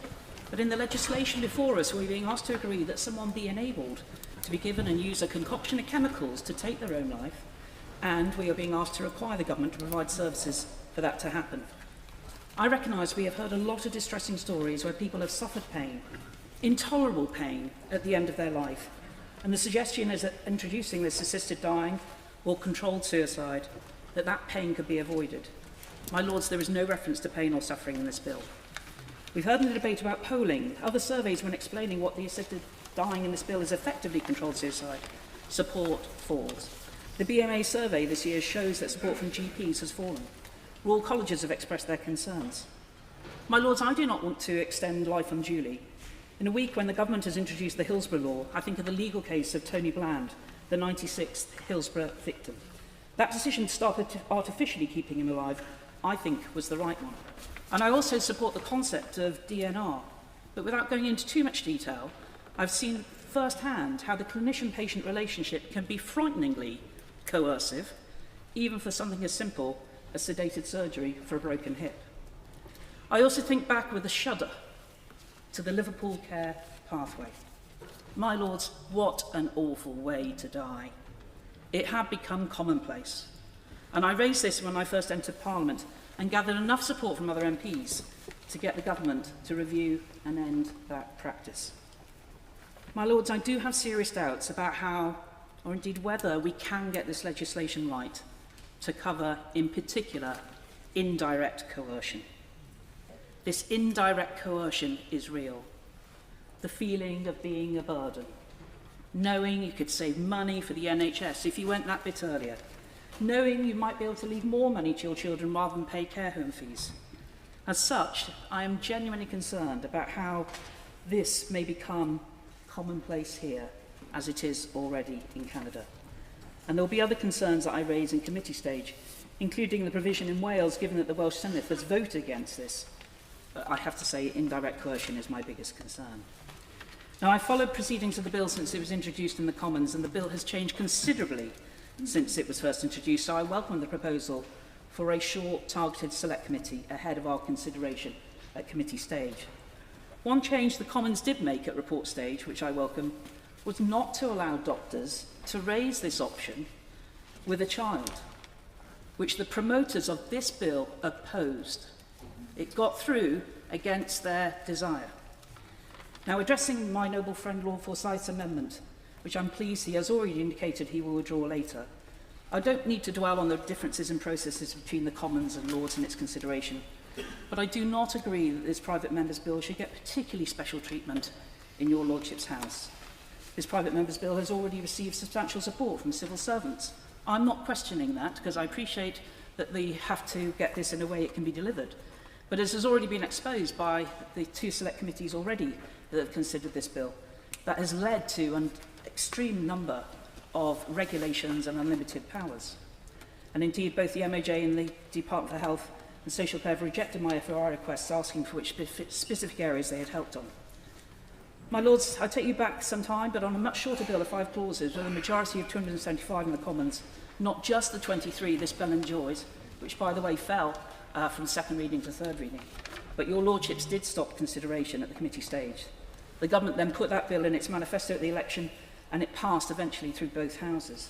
[SPEAKER 14] But in the legislation before us, we're being asked to agree that someone be enabled to be given and use a concoction of chemicals to take their own life, and we are being asked to require the government to provide services for that to happen. I recognise we have heard a lot of distressing stories where people have suffered pain, intolerable pain, at the end of their life, and the suggestion is that introducing this assisted dying or controlled suicide, that pain could be avoided. My Lords, there is no reference to pain or suffering in this bill. We've heard in the debate about polling, other surveys when explaining what the assisted dying in this bill is effectively controlled suicide. Support falls. The BMA survey this year shows that support from GPs has fallen. Royal colleges have expressed their concerns. My Lords, I do not want to extend life unduly. In a week when the government has introduced the Hillsborough law, I think of the legal case of Tony Bland, the 96th Hillsborough victim. That decision to start artificially keeping him alive, I think, was the right one. And I also support the concept of DNR. But without going into too much detail, I've seen firsthand how the clinician-patient relationship can be frighteningly coercive, even for something as simple as sedated surgery for a broken hip. I also think back with a shudder to the Liverpool care pathway. My Lords, what an awful way to die. It had become commonplace. And I raised this when I first entered Parliament and gathered enough support from other MPs to get the government to review and end that practice. My Lords, I do have serious doubts about how, or indeed whether, we can get this legislation right to cover, in particular, indirect coercion. This indirect coercion is real. The feeling of being a burden. Knowing you could save money for the NHS if you went that bit earlier. Knowing you might be able to leave more money to your children rather than pay care home fees. As such, I am genuinely concerned about how this may become commonplace here, as it is already in Canada. And there will be other concerns that I raise in committee stage, including the provision in Wales, given that the Welsh Senedd has voted against this. But I have to say indirect coercion is my biggest concern. Now, I followed proceedings of the bill since it was introduced in the Commons, and the bill has changed considerably since it was first introduced, so I welcome the proposal for a short, targeted select committee ahead of our consideration at committee stage. One change the Commons did make at report stage, which I welcome, was not to allow doctors to raise this option with a child, which the promoters of this bill opposed. It got through against their desire. Now, addressing my noble friend Lord Forsyth's amendment, which I'm pleased he has already indicated he will withdraw later, I don't need to dwell on the differences in processes between the Commons and Lords in its consideration, but I do not agree that this private member's bill should get particularly special treatment in your Lordship's House. This private member's bill has already received substantial support from civil servants. I'm not questioning that, because I appreciate that they have to get this in a way it can be delivered. But as has already been exposed by the 2 select committees already that have considered this bill, that has led to an extreme number of regulations and unlimited powers. And indeed, both the MOJ and the Department for Health and Social Care have rejected my FOR requests, asking for which specific areas they had helped on. My Lords, I take you back some time, but on a much shorter bill of 5 clauses, with a majority of 275 in the Commons, not just the 23 this bill enjoys, which, by the way, fell from second reading to third reading, but your Lordships did stop consideration at the committee stage. The government then put that bill in its manifesto at the election, and it passed eventually through both houses.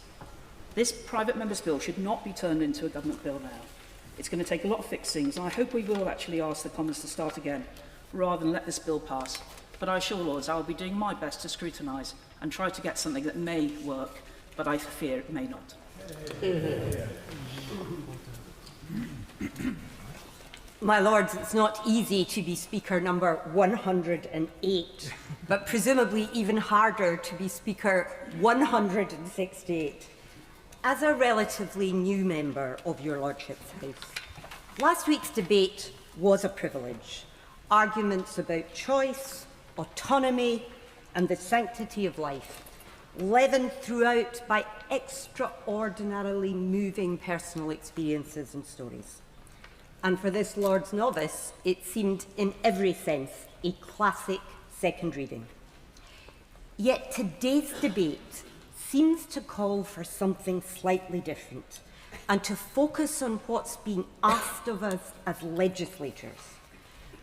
[SPEAKER 14] This private member's bill should not be turned into a government bill now. It's going to take a lot of fixings, and I hope we will actually ask the Commons to start again, rather than let this bill pass. But I assure Lords, I will be doing my best to scrutinise and try to get something that may work, but I fear it may not.
[SPEAKER 15] My Lords, it's not easy to be Speaker number 108, but presumably even harder to be Speaker 168. As a relatively new member of your Lordship's House, last week's debate was a privilege. Arguments about choice, autonomy, and the sanctity of life, leavened throughout by extraordinarily moving personal experiences and stories. And for this Lord's novice, it seemed in every sense a classic second reading. Yet today's debate seems to call for something slightly different and to focus on what's being asked of us as legislators.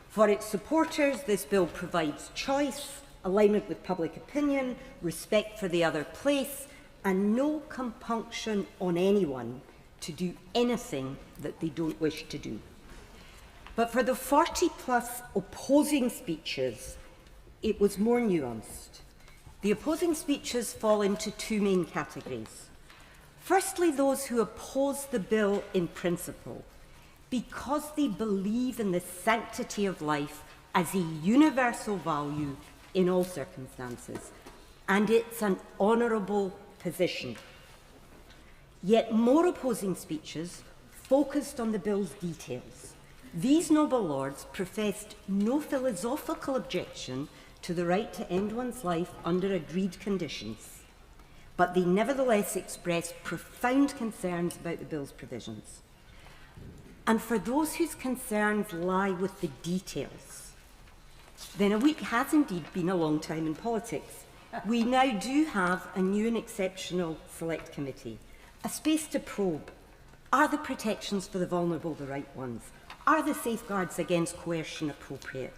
[SPEAKER 15] For its supporters, this bill provides choice, alignment with public opinion, respect for the other place, and no compunction on anyone to do anything that they don't wish to do. But for the 40-plus opposing speeches, it was more nuanced. The opposing speeches fall into 2 main categories. Firstly, those who oppose the bill in principle, because they believe in the sanctity of life as a universal value in all circumstances, and it's an honourable position. Yet more opposing speeches focused on the bill's details. These noble lords professed no philosophical objection to the right to end one's life under agreed conditions, but they nevertheless expressed profound concerns about the bill's provisions. And for those whose concerns lie with the details, then a week has indeed been a long time in politics. We now do have a new and exceptional select committee, a space to probe. Are the protections for the vulnerable the right ones? Are the safeguards against coercion appropriate?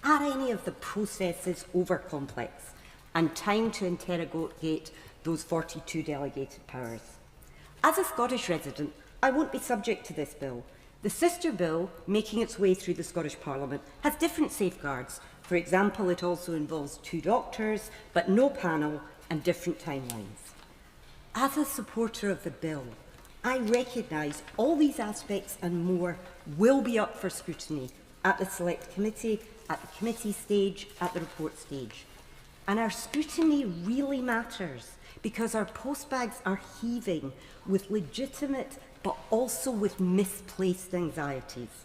[SPEAKER 15] Are any of the processes over-complex? And time to interrogate those 42 delegated powers. As a Scottish resident, I won't be subject to this bill. The sister bill, making its way through the Scottish Parliament, has different safeguards. For example, it also involves 2 doctors, but no panel and different timelines. As a supporter of the bill, I recognise all these aspects and more will be up for scrutiny at the Select Committee, at the committee stage, at the report stage. And our scrutiny really matters because our postbags are heaving with legitimate but also with misplaced anxieties.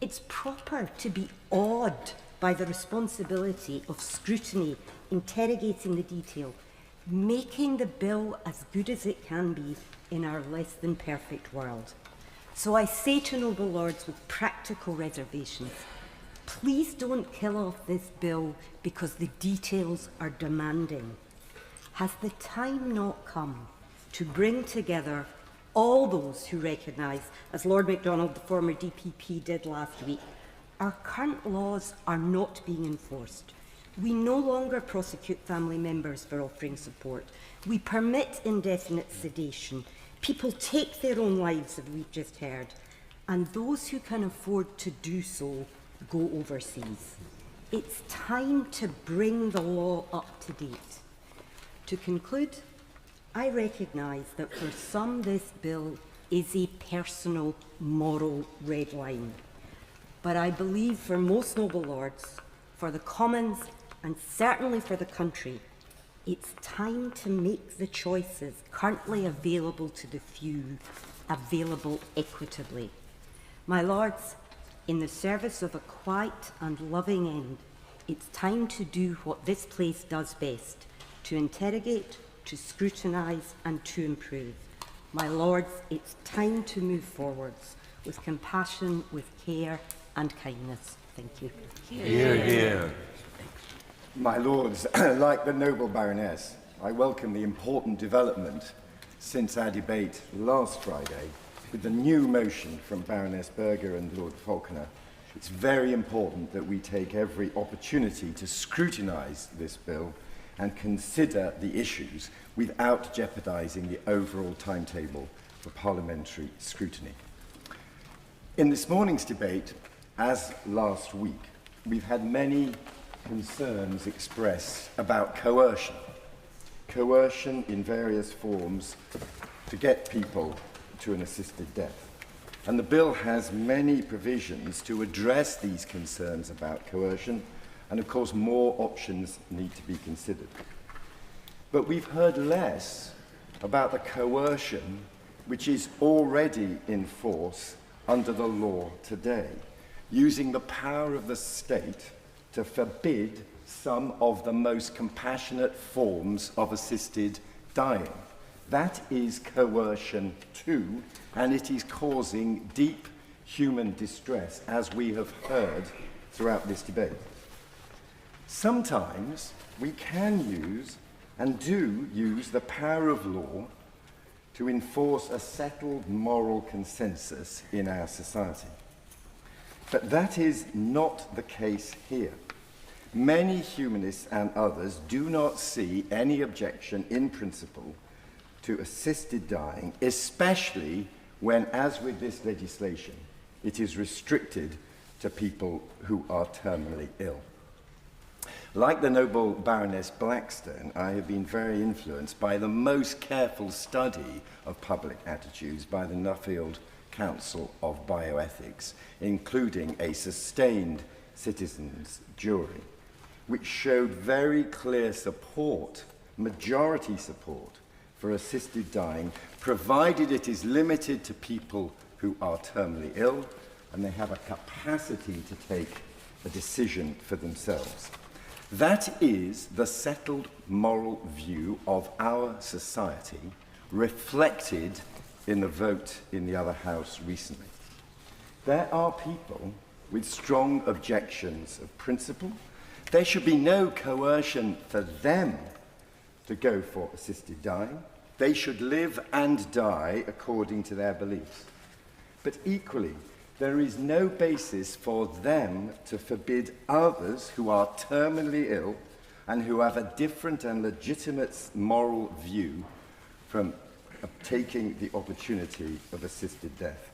[SPEAKER 15] It's proper to be awed by the responsibility of scrutiny, interrogating the detail, making the bill as good as it can be in our less than perfect world. So I say to noble lords with practical reservations, please don't kill off this bill because the details are demanding. Has the time not come to bring together all those who recognise, as Lord MacDonald, the former DPP, did last week, our current laws are not being enforced. We no longer prosecute family members for offering support. We permit indefinite sedation. People take their own lives, as we've just heard, and those who can afford to do so go overseas. It's time to bring the law up to date. To conclude, I recognise that for some this bill is a personal moral red line. But I believe for most noble lords, for the Commons, and certainly for the country, it's time to make the choices currently available to the few available equitably. My lords, in the service of a quiet and loving end, it's time to do what this place does best, to interrogate, to scrutinise and to improve. My lords, it's time to move forwards with compassion, with care and kindness. Thank you.
[SPEAKER 8] Hear, hear.
[SPEAKER 16] My lords, like the noble Baroness, I welcome the important development since our debate last Friday with the new motion from Baroness Berger and Lord Falconer. It's very important that we take every opportunity to scrutinise this bill and consider the issues without jeopardising the overall timetable for parliamentary scrutiny. In this morning's debate, as last week, we've had many concerns expressed about coercion. Coercion in various forms to get people to an assisted death. And the bill has many provisions to address these concerns about coercion, and of course more options need to be considered. But we've heard less about the coercion which is already in force under the law today, using the power of the state to forbid some of the most compassionate forms of assisted dying. That is coercion too, and it is causing deep human distress, as we have heard throughout this debate. Sometimes we can use and do use the power of law to enforce a settled moral consensus in our society. But that is not the case here. Many humanists and others do not see any objection in principle to assisted dying, especially when, as with this legislation, it is restricted to people who are terminally ill. Like the noble Baroness Blackstone, I have been very influenced by the most careful study of public attitudes by the Nuffield Council of Bioethics, including a sustained citizens' jury, which showed very clear support, majority support, for assisted dying, provided it is limited to people who are terminally ill and they have a capacity to take a decision for themselves. That is the settled moral view of our society, reflected in the vote in the other house recently. There are people with strong objections of principle. There should be no coercion for them to go for assisted dying. They should live and die according to their beliefs. But equally, there is no basis for them to forbid others who are terminally ill and who have a different and legitimate moral view from taking the opportunity of assisted death.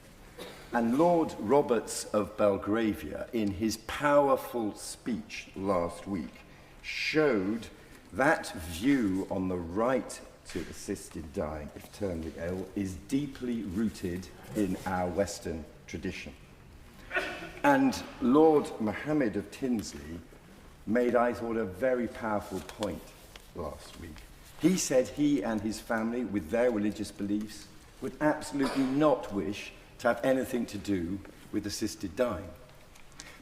[SPEAKER 16] And Lord Roberts of Belgravia, in his powerful speech last week, showed that view on the right to assisted dying if terminally ill is deeply rooted in our Western tradition. And Lord Mohammed of Tinsley made, I thought, a very powerful point last week. He said he and his family, with their religious beliefs, would absolutely not wish to have anything to do with assisted dying.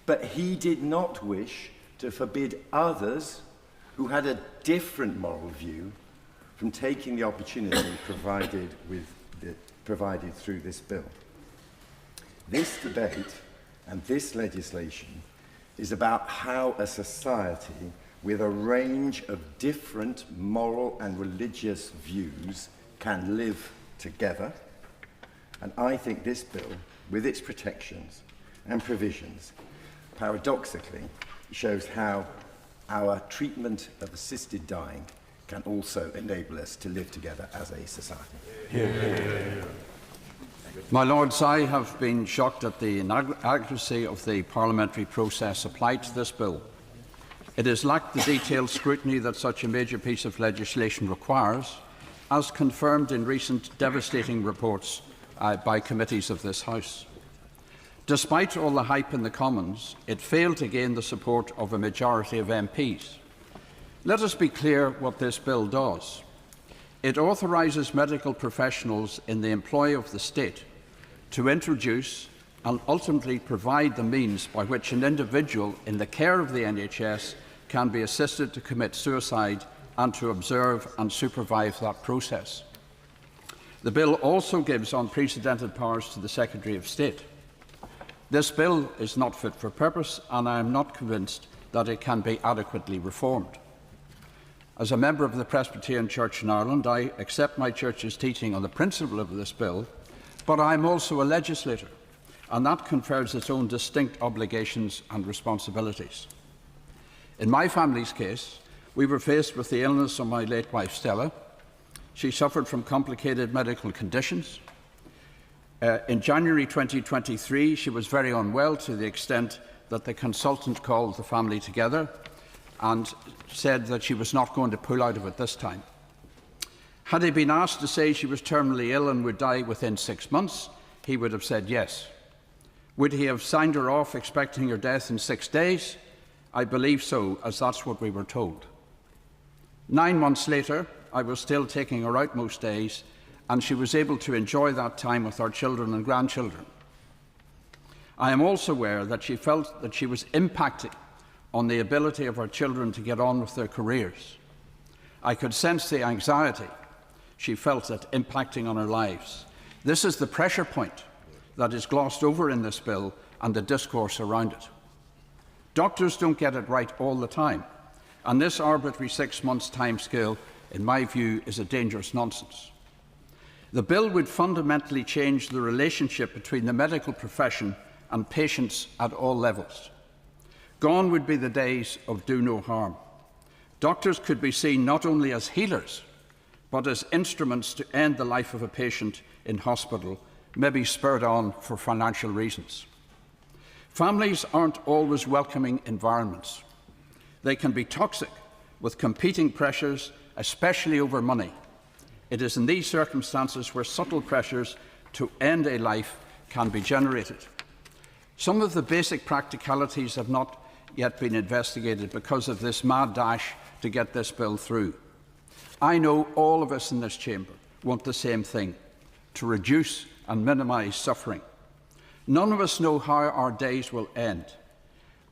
[SPEAKER 16] But he did not wish to forbid others who had a different moral view from taking the opportunity provided through this bill. This debate and this legislation is about how a society with a range of different moral and religious views can live together. And I think this bill, with its protections and provisions, paradoxically shows how our treatment of assisted dying can also enable us to live together as a society.
[SPEAKER 17] My Lords, I have been shocked at the inadequacy of the parliamentary process applied to this bill. It has lacked the detailed scrutiny that such a major piece of legislation requires, as confirmed in recent devastating reports by committees of this House. Despite all the hype in the Commons, it failed to gain the support of a majority of MPs. Let us be clear what this bill does. It authorises medical professionals in the employ of the state to introduce and ultimately provide the means by which an individual in the care of the NHS can be assisted to commit suicide and to observe and supervise that process. The bill also gives unprecedented powers to the Secretary of State. This bill is not fit for purpose, and I am not convinced that it can be adequately reformed. As a member of the Presbyterian Church in Ireland, I accept my church's teaching on the principle of this bill, but I am also a legislator, and that confers its own distinct obligations and responsibilities. In my family's case, we were faced with the illness of my late wife Stella. She suffered from complicated medical conditions. In January 2023, she was very unwell to the extent that the consultant called the family together and said that she was not going to pull out of it this time. Had he been asked to say she was terminally ill and would die within 6 months, he would have said yes. Would he have signed her off expecting her death in 6 days? I believe so, as that's what we were told. 9 months later, I was still taking her out most days, and she was able to enjoy that time with our children and grandchildren. I am also aware that she felt that she was impacting on the ability of our children to get on with their careers. I could sense the anxiety she felt at impacting on her lives. This is the pressure point that is glossed over in this bill and the discourse around it. Doctors don't get it right all the time, and this arbitrary 6 months timescale, in my view, is a dangerous nonsense. The bill would fundamentally change the relationship between the medical profession and patients at all levels. Gone would be the days of do no harm. Doctors could be seen not only as healers, but as instruments to end the life of a patient in hospital, maybe spurred on for financial reasons. Families aren't always welcoming environments. They can be toxic, with competing pressures, especially over money. It is in these circumstances where subtle pressures to end a life can be generated. Some of the basic practicalities have not yet been investigated because of this mad dash to get this bill through. I know all of us in this chamber want the same thing, to reduce and minimise suffering. None of us know how our days will end,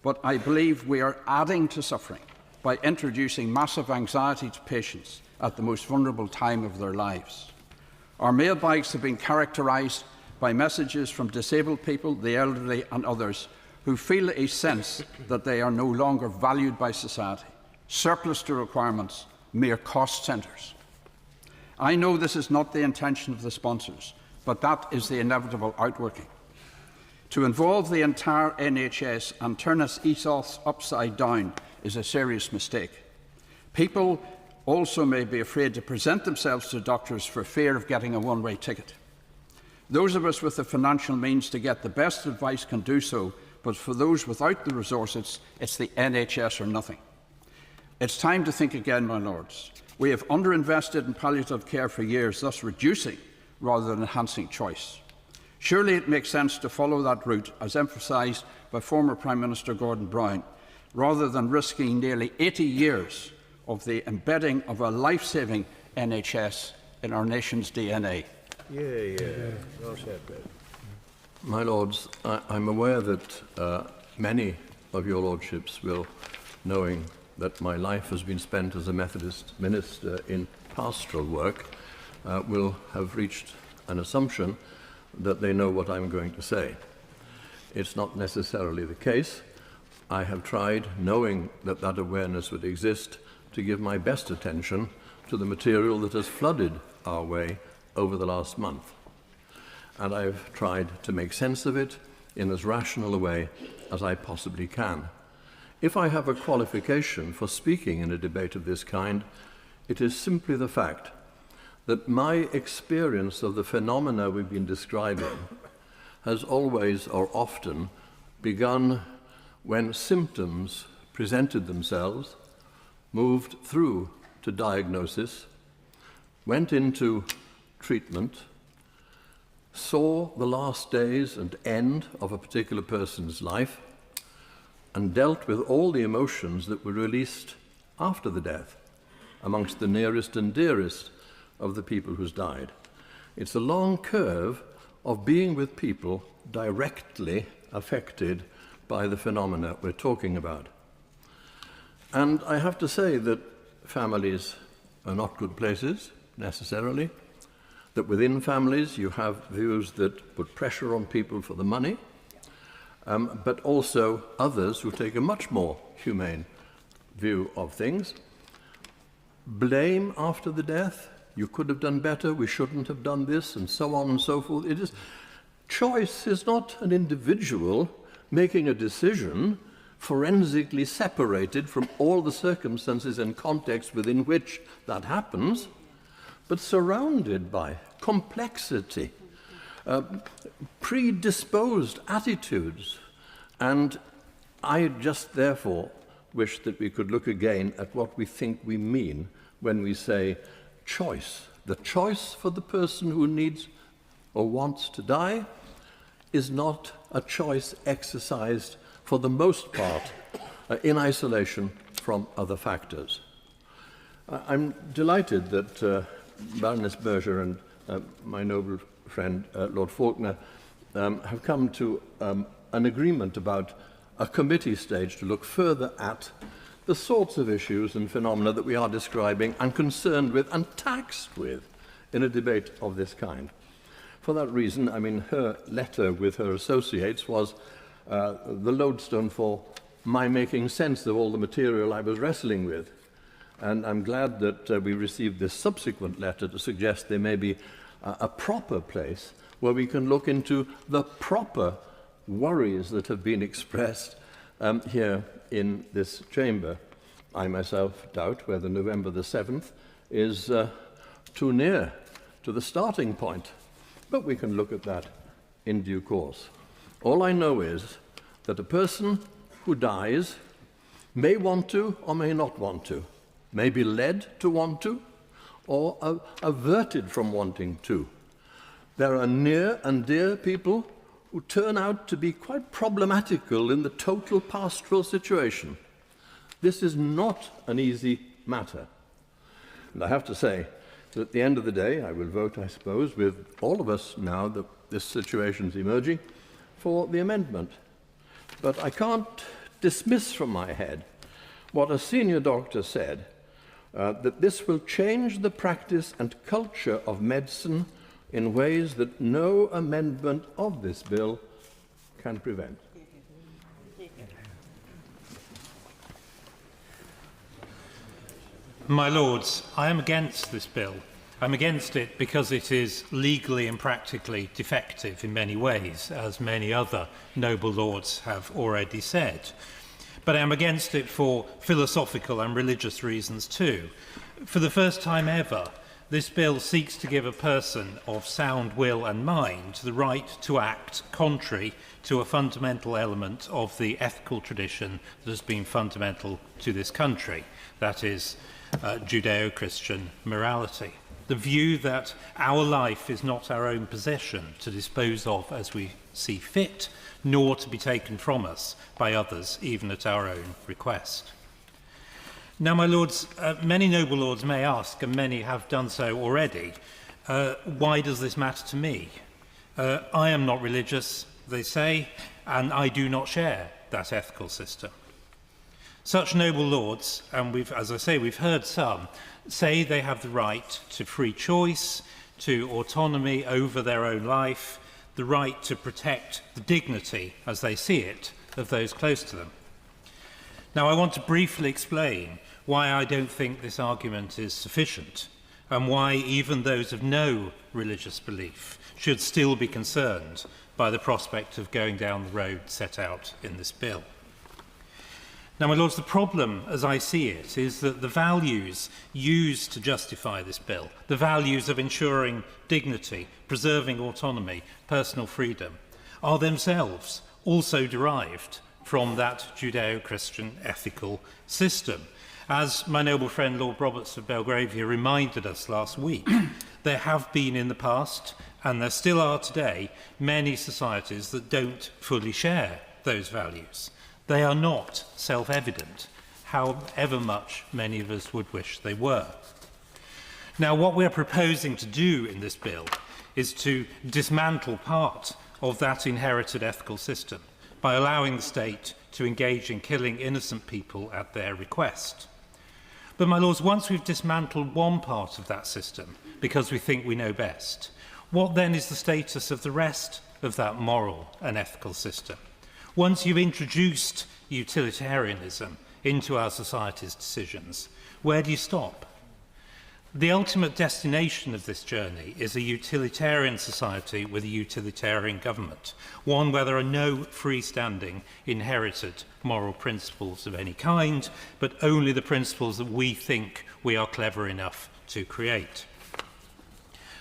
[SPEAKER 17] but I believe we are adding to suffering by introducing massive anxiety to patients at the most vulnerable time of their lives. Our mailbags have been characterised by messages from disabled people, the elderly and others who feel a sense that they are no longer valued by society, surplus to requirements, mere cost centres. I know this is not the intention of the sponsors, but that is the inevitable outworking. To involve the entire NHS and turn its ethos upside down is a serious mistake. People also may be afraid to present themselves to doctors for fear of getting a one-way ticket. Those of us with the financial means to get the best advice can do so, but for those without the resources, it's the NHS or nothing. It's time to think again, my Lords. We have underinvested in palliative care for years, thus reducing rather than enhancing choice. Surely it makes sense to follow that route, as emphasised by former Prime Minister Gordon Brown, rather than risking nearly 80 years of the embedding of a life-saving NHS in our nation's DNA.
[SPEAKER 18] Well said, Ben.
[SPEAKER 19] My Lords, I'm aware that many of your Lordships will, knowing that my life has been spent as a Methodist minister in pastoral work, will have reached an assumption that they know what I'm going to say. It's not necessarily the case. I have tried, knowing that that awareness would exist, to give my best attention to the material that has flooded our way over the last month. And I've tried to make sense of it in as rational a way as I possibly can. If I have a qualification for speaking in a debate of this kind, It is simply the fact that my experience of the phenomena we've been describing has always or often begun when symptoms presented themselves, moved through to diagnosis, went into treatment, saw the last days and end of a particular person's life, and dealt with all the emotions that were released after the death amongst the nearest and dearest of the people who's died. It's a long curve of being with people directly affected by the phenomena we're talking about. And I have to say that families are not good places, necessarily, that within families you have views that put pressure on people for the money, but also others who take a much more humane view of things. Blame after the death, you could have done better, we shouldn't have done this, and so on and so forth. Choice is not an individual making a decision forensically separated from all the circumstances and contexts within which that happens, but surrounded by complexity, predisposed attitudes. And I just therefore wish that we could look again at what we think we mean when we say choice. The choice for the person who needs or wants to die is not a choice exercised for the most part in isolation from other factors. I'm delighted that Baroness Berger and my noble friend Lord Faulkner have come to an agreement about a committee stage to look further at the sorts of issues and phenomena that we are describing and concerned with and taxed with in a debate of this kind. For that reason, I mean, her letter with her associates was the lodestone for my making sense of all the material I was wrestling with. And I'm glad that we received this subsequent letter to suggest there may be a proper place where we can look into the proper worries that have been expressed here in this chamber. I myself doubt whether November the 7th is too near to the starting point, but we can look at that in due course. All I know is that a person who dies may want to or may not want to, may be led to want to, or averted from wanting to. There are near and dear people who turn out to be quite problematical in the total pastoral situation. This is not an easy matter. And I have to say that at the end of the day, I will vote, I suppose, with all of us now that this situation is emerging, for the amendment. But I can't dismiss from my head what a senior doctor said, that this will change the practice and culture of medicine in ways that no amendment of this bill can prevent.
[SPEAKER 20] My Lords, I am against this bill. I'm against it because it is legally and practically defective in many ways, as many other noble lords have already said. But I am against it for philosophical and religious reasons too. For the first time ever, this bill seeks to give a person of sound will and mind the right to act contrary to a fundamental element of the ethical tradition that has been fundamental to this country, that is, Judeo-Christian morality. The view that our life is not our own possession to dispose of as we see fit, nor to be taken from us by others, even at our own request. Now, my lords, many noble lords may ask, and many have done so already, why does this matter to me? I am not religious, they say, and I do not share that ethical system. Such noble lords, and as I say, we've heard some, say they have the right to free choice, to autonomy over their own life, the right to protect the dignity, as they see it, of those close to them. Now, I want to briefly explain why I don't think this argument is sufficient, and why even those of no religious belief should still be concerned by the prospect of going down the road set out in this bill. Now, my lords, the problem, as I see it, is that the values used to justify this bill, the values of ensuring dignity, preserving autonomy, personal freedom, are themselves also derived from that Judeo-Christian ethical system. As my noble friend Lord Roberts of Belgravia reminded us last week, there have been in the past, and there still are today, many societies that don't fully share those values. They are not self-evident, however much many of us would wish they were. Now, what we're proposing to do in this bill is to dismantle part of that inherited ethical system by allowing the state to engage in killing innocent people at their request. But, my lords, once we've dismantled one part of that system because we think we know best, what then is the status of the rest of that moral and ethical system? Once you've introduced utilitarianism into our society's decisions, where do you stop? The ultimate destination of this journey is a utilitarian society with a utilitarian government, one where there are no freestanding inherited moral principles of any kind, but only the principles that we think we are clever enough to create.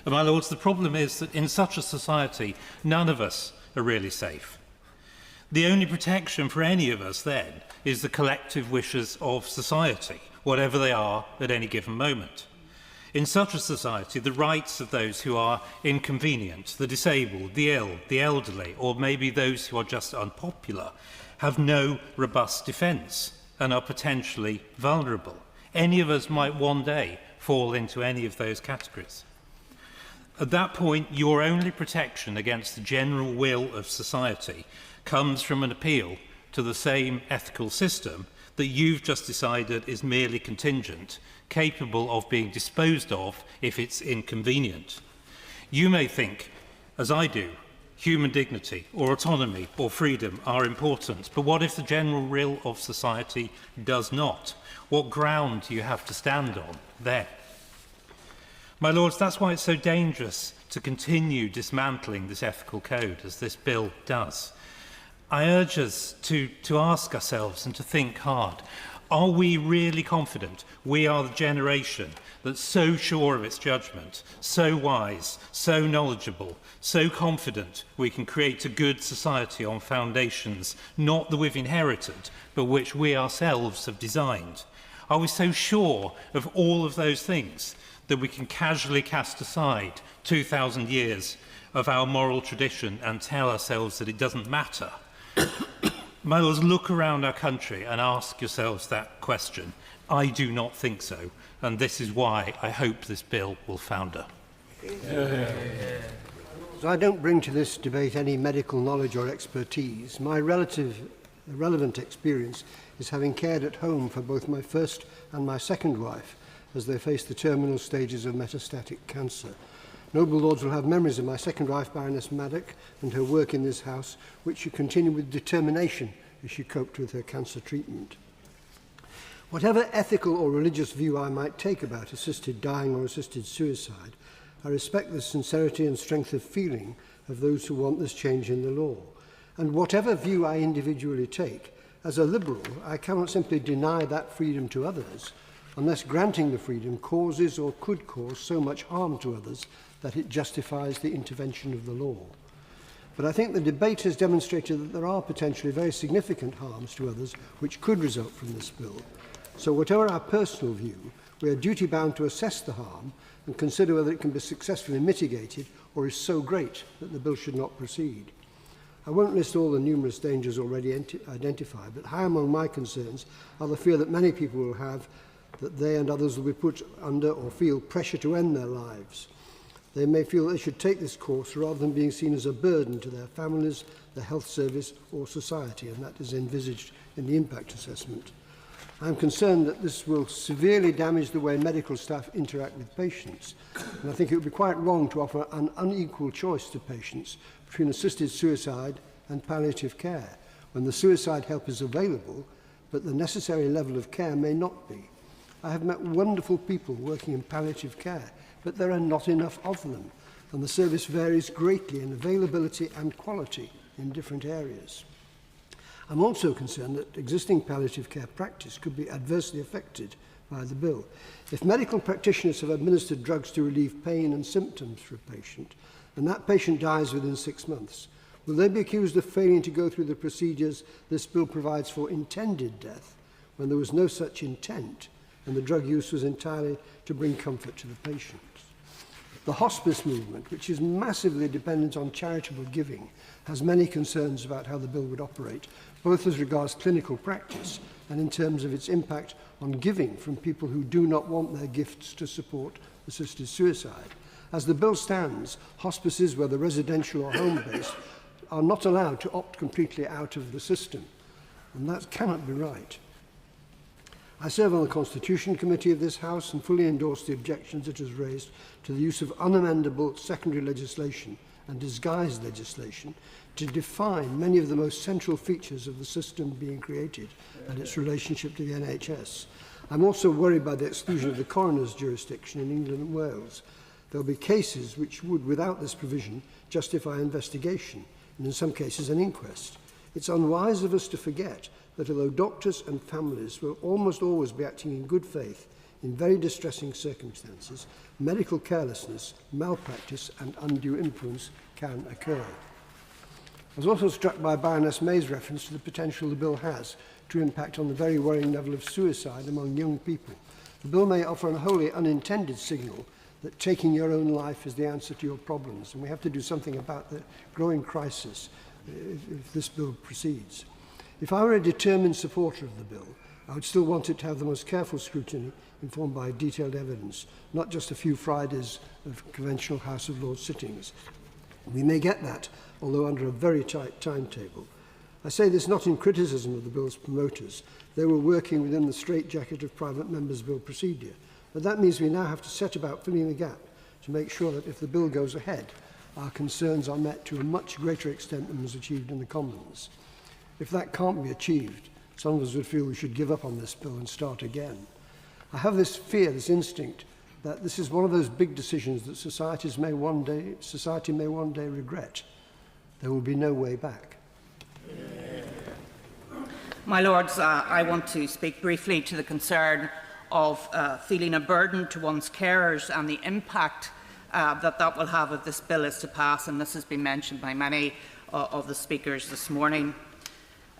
[SPEAKER 20] And my lords, the problem is that in such a society, none of us are really safe. The only protection for any of us then is the collective wishes of society, whatever they are at any given moment. In such a society, the rights of those who are inconvenient, the disabled, the ill, the elderly, or maybe those who are just unpopular, have no robust defence and are potentially vulnerable. Any of us might one day fall into any of those categories. At that point, your only protection against the general will of society comes from an appeal to the same ethical system that you've just decided is merely contingent, capable of being disposed of if it's inconvenient. You may think, as I do, human dignity or autonomy or freedom are important, but what if the general will of society does not? What ground do you have to stand on then? My lords, that's why it's so dangerous to continue dismantling this ethical code as this bill does. I urge us to ask ourselves and to think hard. Are we really confident we are the generation that's so sure of its judgment, so wise, so knowledgeable, so confident we can create a good society on foundations not that we've inherited, but which we ourselves have designed? Are we so sure of all of those things that we can casually cast aside 2,000 years of our moral tradition and tell ourselves that it doesn't matter? My lords, look around our country and ask yourselves that question. I do not think so, and this is why I hope this bill will founder.
[SPEAKER 21] So I don't bring to this debate any medical knowledge or expertise. My relevant experience is having cared at home for both my first and my second wife as they faced the terminal stages of metastatic cancer. Noble Lords will have memories of my second wife, Baroness Maddock, and her work in this house, which she continued with determination as she coped with her cancer treatment. Whatever ethical or religious view I might take about assisted dying or assisted suicide, I respect the sincerity and strength of feeling of those who want this change in the law. And whatever view I individually take, as a liberal, I cannot simply deny that freedom to others, unless granting the freedom causes or could cause so much harm to others that it justifies the intervention of the law. But I think the debate has demonstrated that there are potentially very significant harms to others which could result from this bill. So whatever our personal view, we are duty-bound to assess the harm and consider whether it can be successfully mitigated or is so great that the bill should not proceed. I won't list all the numerous dangers already identified, but high among my concerns are the fear that many people will have that they and others will be put under or feel pressure to end their lives. They may feel they should take this course rather than being seen as a burden to their families, the health service or society, and that is envisaged in the impact assessment. I am concerned that this will severely damage the way medical staff interact with patients, and I think it would be quite wrong to offer an unequal choice to patients between assisted suicide and palliative care, when the suicide help is available, but the necessary level of care may not be. I have met wonderful people working in palliative care, but there are not enough of them, and the service varies greatly in availability and quality in different areas. I'm also concerned that existing palliative care practice could be adversely affected by the bill. If medical practitioners have administered drugs to relieve pain and symptoms for a patient, and that patient dies within 6 months, will they be accused of failing to go through the procedures this bill provides for intended death, when there was no such intent and the drug use was entirely to bring comfort to the patient? The hospice movement, which is massively dependent on charitable giving, has many concerns about how the bill would operate, both as regards clinical practice and in terms of its impact on giving from people who do not want their gifts to support assisted suicide. As the bill stands, hospices, whether residential or home-based, are not allowed to opt completely out of the system, and that cannot be right. I serve on the Constitution Committee of this House and fully endorse the objections it has raised to the use of unamendable secondary legislation and disguised legislation to define many of the most central features of the system being created and its relationship to the NHS. I'm also worried by the exclusion of the coroner's jurisdiction in England and Wales. There will be cases which would, without this provision, justify investigation, and in some cases an inquest. It's unwise of us to forget that although doctors and families will almost always be acting in good faith in very distressing circumstances, medical carelessness, malpractice and undue influence can occur. I was also struck by Baroness May's reference to the potential the bill has to impact on the very worrying level of suicide among young people. The bill may offer a wholly unintended signal that taking your own life is the answer to your problems, and we have to do something about the growing crisis if this bill proceeds. If I were a determined supporter of the bill, I would still want it to have the most careful scrutiny informed by detailed evidence, not just a few Fridays of conventional House of Lords sittings. We may get that, although under a very tight timetable. I say this not in criticism of the bill's promoters. They were working within the straitjacket of private members' bill procedure. But that means we now have to set about filling the gap to make sure that if the bill goes ahead, our concerns are met to a much greater extent than was achieved in the Commons. If that can't be achieved, some of us would feel we should give up on this bill and start again. I have this fear, this instinct, that this is one of those big decisions that society may one day regret. There will be no way back.
[SPEAKER 14] My Lords, I want to speak briefly to the concern of feeling a burden to one's carers and the impact that will have if this bill is to pass, and this has been mentioned by many of the speakers this morning.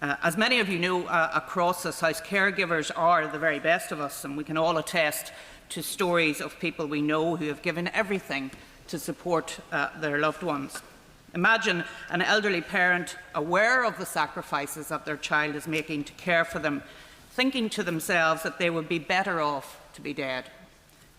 [SPEAKER 14] As many of you know, across this House, caregivers are the very best of us, and we can all attest to stories of people we know who have given everything to support their loved ones. Imagine an elderly parent aware of the sacrifices that their child is making to care for them, thinking to themselves that they would be better off to be dead.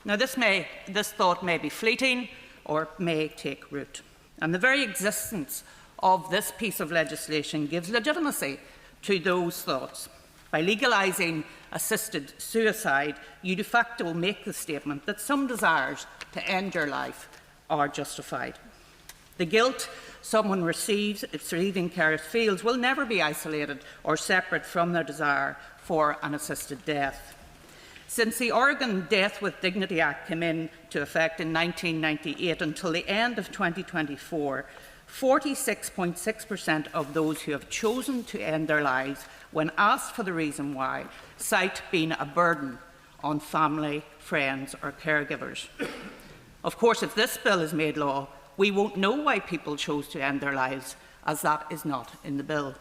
[SPEAKER 14] Now, this thought may be fleeting or may take root, and the very existence of this piece of legislation gives legitimacy to those thoughts. By legalising assisted suicide, you de facto make the statement that some desires to end your life are justified. The guilt someone receives, its receiving care feels, will never be isolated or separate from their desire for an assisted death. Since the Oregon Death with Dignity Act came into effect in 1998 until the end of 2024, 46.6% of those who have chosen to end their lives, when asked for the reason why, cite being a burden on family, friends or caregivers. Of course, if this bill is made law, we won't know why people chose to end their lives, as that is not in the bill.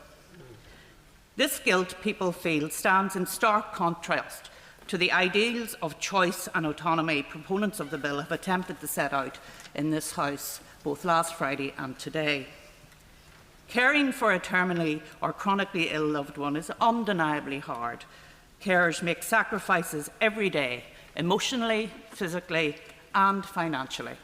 [SPEAKER 14] This guilt people feel stands in stark contrast to the ideals of choice and autonomy proponents of the bill have attempted to set out in this House, both last Friday and today. Caring for a terminally or chronically ill loved one is undeniably hard. Carers make sacrifices every day, emotionally, physically and financially.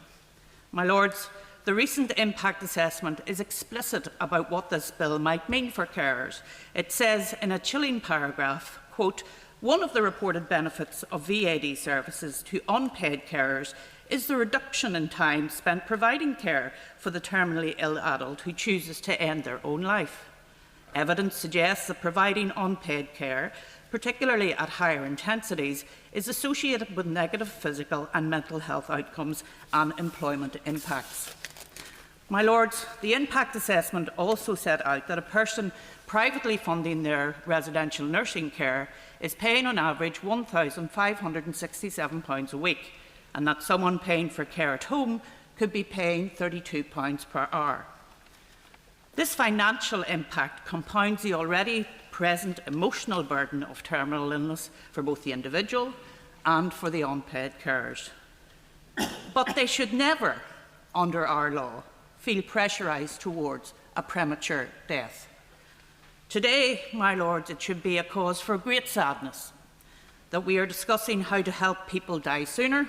[SPEAKER 14] My Lords, the recent impact assessment is explicit about what this bill might mean for carers. It says in a chilling paragraph, quote, "One of the reported benefits of VAD services to unpaid carers is the reduction in time spent providing care for the terminally ill adult who chooses to end their own life. Evidence suggests that providing unpaid care, particularly at higher intensities, is associated with negative physical and mental health outcomes and employment impacts."
[SPEAKER 2] My Lords, the impact assessment also set out that a person privately funding their residential nursing care is paying on average £1,567 a week, and that someone paying for care at home could be paying £32 per hour. This financial impact compounds the already present emotional burden of terminal illness for both the individual and for the unpaid carers. But they should never, under our law, feel pressurised towards a premature death. Today, my Lords, it should be a cause for great sadness that we are discussing how to help people die sooner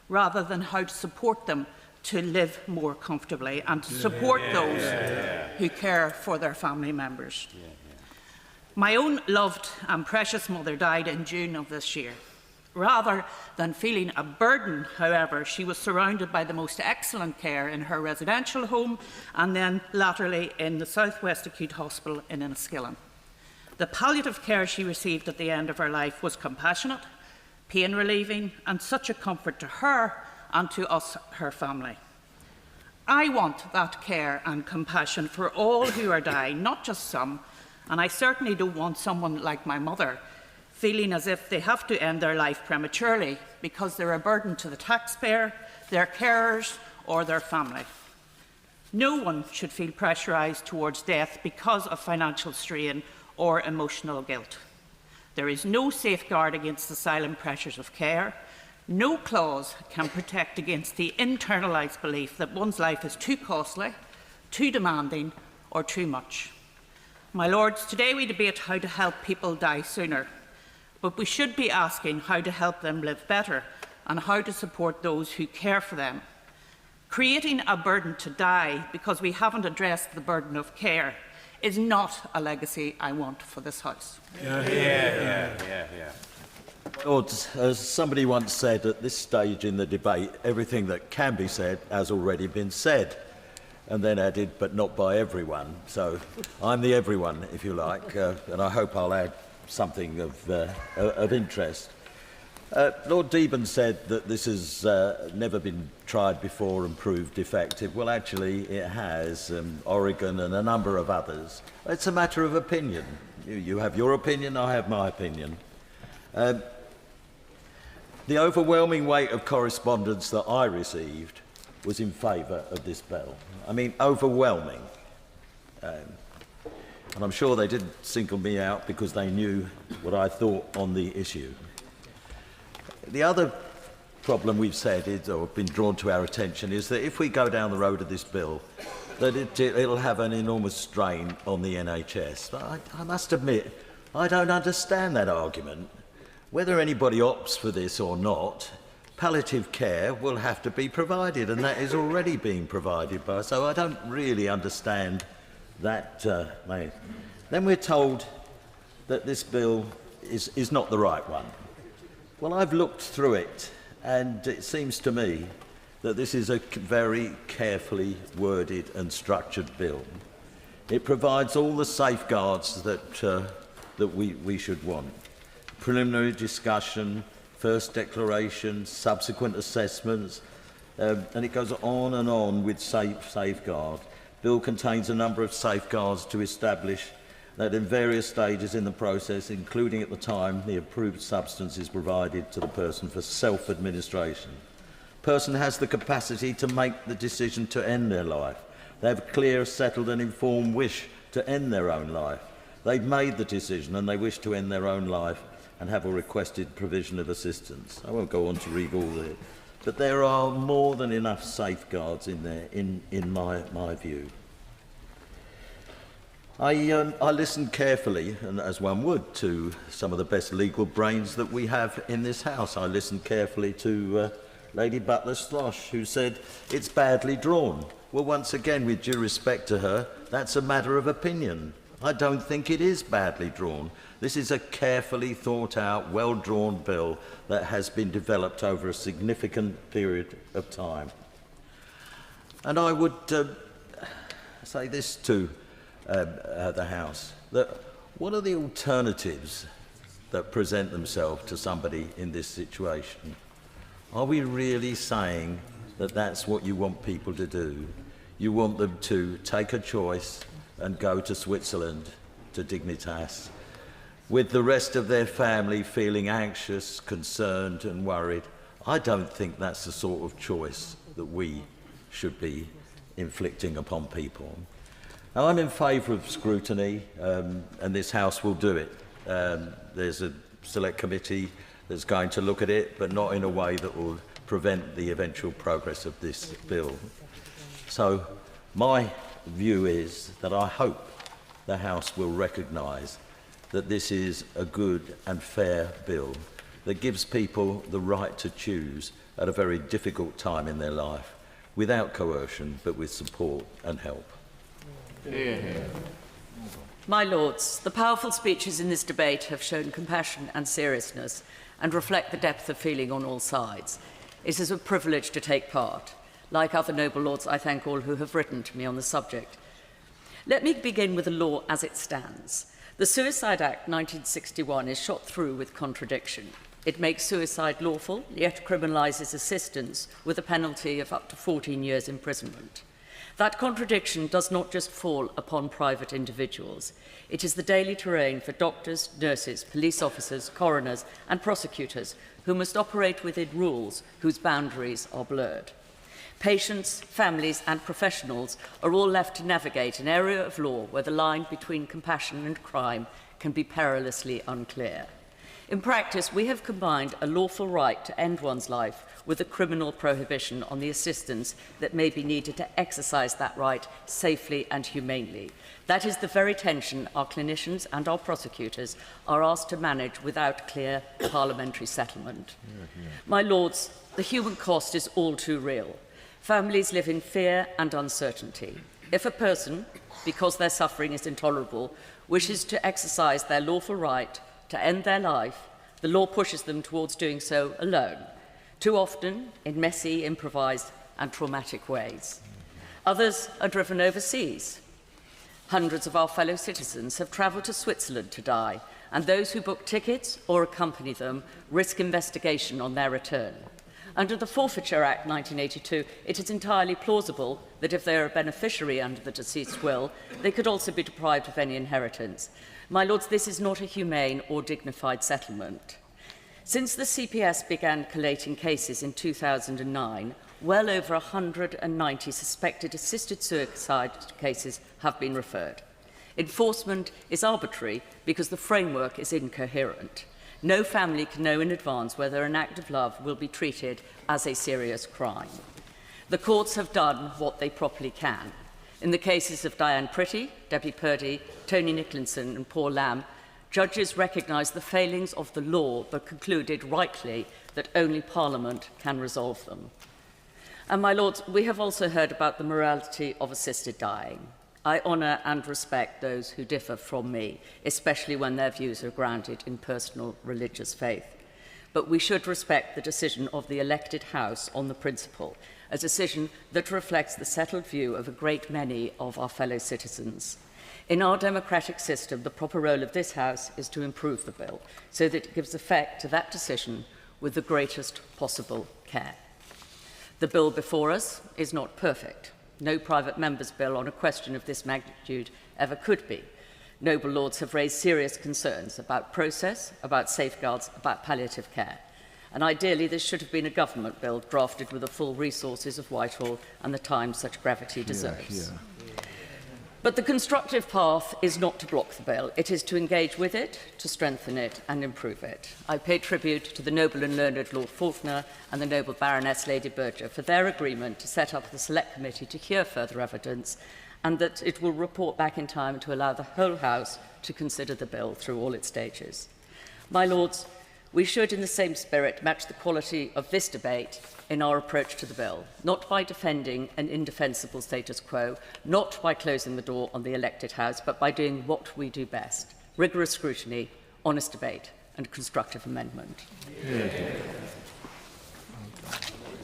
[SPEAKER 2] rather than how to support them to live more comfortably and to support those who care for their family members. My own loved and precious mother died in June of this year. Rather than feeling a burden, however, she was surrounded by the most excellent care in her residential home and then latterly in the South West Acute Hospital in Enniskillen. The palliative care she received at the end of her life was compassionate, pain relieving, and such a comfort to her and to us, her family. I want that care and compassion for all who are dying, not just some, and I certainly don't want someone like my mother feeling as if they have to end their life prematurely because they're a burden to the taxpayer, their carers, or their family. No one should feel pressurised towards death because of financial strain or emotional guilt. There is no safeguard against the silent pressures of care. No clause can protect against the internalised belief that one's life is too costly, too demanding, or too much. My Lords, today we debate how to help people die sooner, but we should be asking how to help them live better and how to support those who care for them. Creating a burden to die because we haven't addressed the burden of care is not a legacy I want for this House.
[SPEAKER 22] Lords, as somebody once said, at this stage in the debate, everything that can be said has already been said, and then added, but not by everyone. So I'm the everyone, if you like, and I hope I'll add something of interest. Lord Deben said that this has never been tried before and proved effective. Well, actually, it has. Oregon and a number of others. It's a matter of opinion. You have your opinion, I have my opinion. The overwhelming weight of correspondence that I received was in favour of this bill. I mean, overwhelming. And I'm sure they didn't single me out because they knew what I thought on the issue. The other problem we've said is, or been drawn to our attention, is that if we go down the road of this bill, that it'll have an enormous strain on the NHS. But I must admit, I don't understand that argument. Whether anybody opts for this or not, palliative care will have to be provided, and that is already being provided by. So I don't really understand that. Then we're told that this bill is not the right one. Well, I've looked through it, and it seems to me that this is a very carefully worded and structured bill. It provides all the safeguards that we should want. Preliminary discussion, first declaration, subsequent assessments, and it goes on with safeguards. Bill contains a number of safeguards to establish that in various stages in the process, including at the time the approved substance is provided to the person for self-administration. The person has the capacity to make the decision to end their life. They have a clear, settled and informed wish to end their own life. They've made the decision and they wish to end their own life and have a requested provision of assistance. I won't go on to read all of it, but there are more than enough safeguards in there, in my view. I listened carefully, and as one would, to some of the best legal brains that we have in this House. I listened carefully to Lady Butler-Slosh, who said it's badly drawn. Well, once again, with due respect to her, that's a matter of opinion. I don't think it is badly drawn. This is a carefully thought out, well-drawn bill that has been developed over a significant period of time. And I would say this to the House, that what are the alternatives that present themselves to somebody in this situation? Are we really saying that that's what you want people to do? you want them to take a choice and go to Switzerland, to Dignitas, with the rest of their family feeling anxious, concerned and worried. I don't think that's the sort of choice that we should be inflicting upon people. Now, I'm in favour of scrutiny, and this House will do it. There's a select committee that's going to look at it, but not in a way that will prevent the eventual progress of this bill. So my view is that I hope the House will recognise that this is a good and fair bill that gives people the right to choose at a very difficult time in their life, without coercion, but with support and help.
[SPEAKER 1] My Lords, the powerful speeches in this debate have shown compassion and seriousness and reflect the depth of feeling on all sides. It is a privilege to take part. Like other noble lords, I thank all who have written to me on the subject. Let me begin with the law as it stands. The Suicide Act 1961 is shot through with contradiction. It makes suicide lawful, yet criminalises assistance with a penalty of up to 14 years imprisonment. That contradiction does not just fall upon private individuals. It is the daily terrain for doctors, nurses, police officers, coroners and prosecutors who must operate within rules whose boundaries are blurred. Patients, families and professionals are all left to navigate an area of law where the line between compassion and crime can be perilously unclear. In practice, we have combined a lawful right to end one's life with a criminal prohibition on the assistance that may be needed to exercise that right safely and humanely. That is the very tension our clinicians and our prosecutors are asked to manage without clear parliamentary settlement. My Lords, the human cost is all too real. Families live in fear and uncertainty. If a person, because their suffering is intolerable, wishes to exercise their lawful right to end their life, the law pushes them towards doing so alone, too often in messy, improvised and traumatic ways. Others are driven overseas. Hundreds of our fellow citizens have travelled to Switzerland to die, and those who book tickets or accompany them risk investigation on their return. Under the Forfeiture Act 1982, it is entirely plausible that if they are a beneficiary under the deceased's will, they could also be deprived of any inheritance. My Lords, this is not a humane or dignified settlement. Since the CPS began collating cases in 2009, well over 190 suspected assisted suicide cases have been referred. Enforcement is arbitrary because the framework is incoherent. No family can know in advance whether an act of love will be treated as a serious crime. The courts have done what they properly can. In the cases of Diane Pretty, Debbie Purdy, Tony Nicholson and Paul Lamb, judges recognised the failings of the law but concluded rightly that only Parliament can resolve them. And my Lords, we have also heard about the morality of assisted dying. I honour and respect those who differ from me, especially when their views are grounded in personal religious faith. But we should respect the decision of the elected House on the principle, a decision that reflects the settled view of a great many of our fellow citizens. In our democratic system, the proper role of this House is to improve the bill so that it gives effect to that decision with the greatest possible care. The bill before us is not perfect. No private member's bill on a question of this magnitude ever could be. Noble Lords have raised serious concerns about process, about safeguards, about palliative care. And ideally, this should have been a government bill drafted with the full resources of Whitehall and the time such gravity deserves. But the constructive path is not to block the bill. It is to engage with it, to strengthen it and improve it. I pay tribute to the noble and learned Lord Faulkner and the noble Baroness Lady Berger for their agreement to set up the Select Committee to hear further evidence, and that it will report back in time to allow the whole House to consider the bill through all its stages. My Lords, we should, in the same spirit, match the quality of this debate in our approach to the bill, not by defending an indefensible status quo, not by closing the door on the elected House, but by doing what we do best: rigorous scrutiny, honest debate and constructive amendment.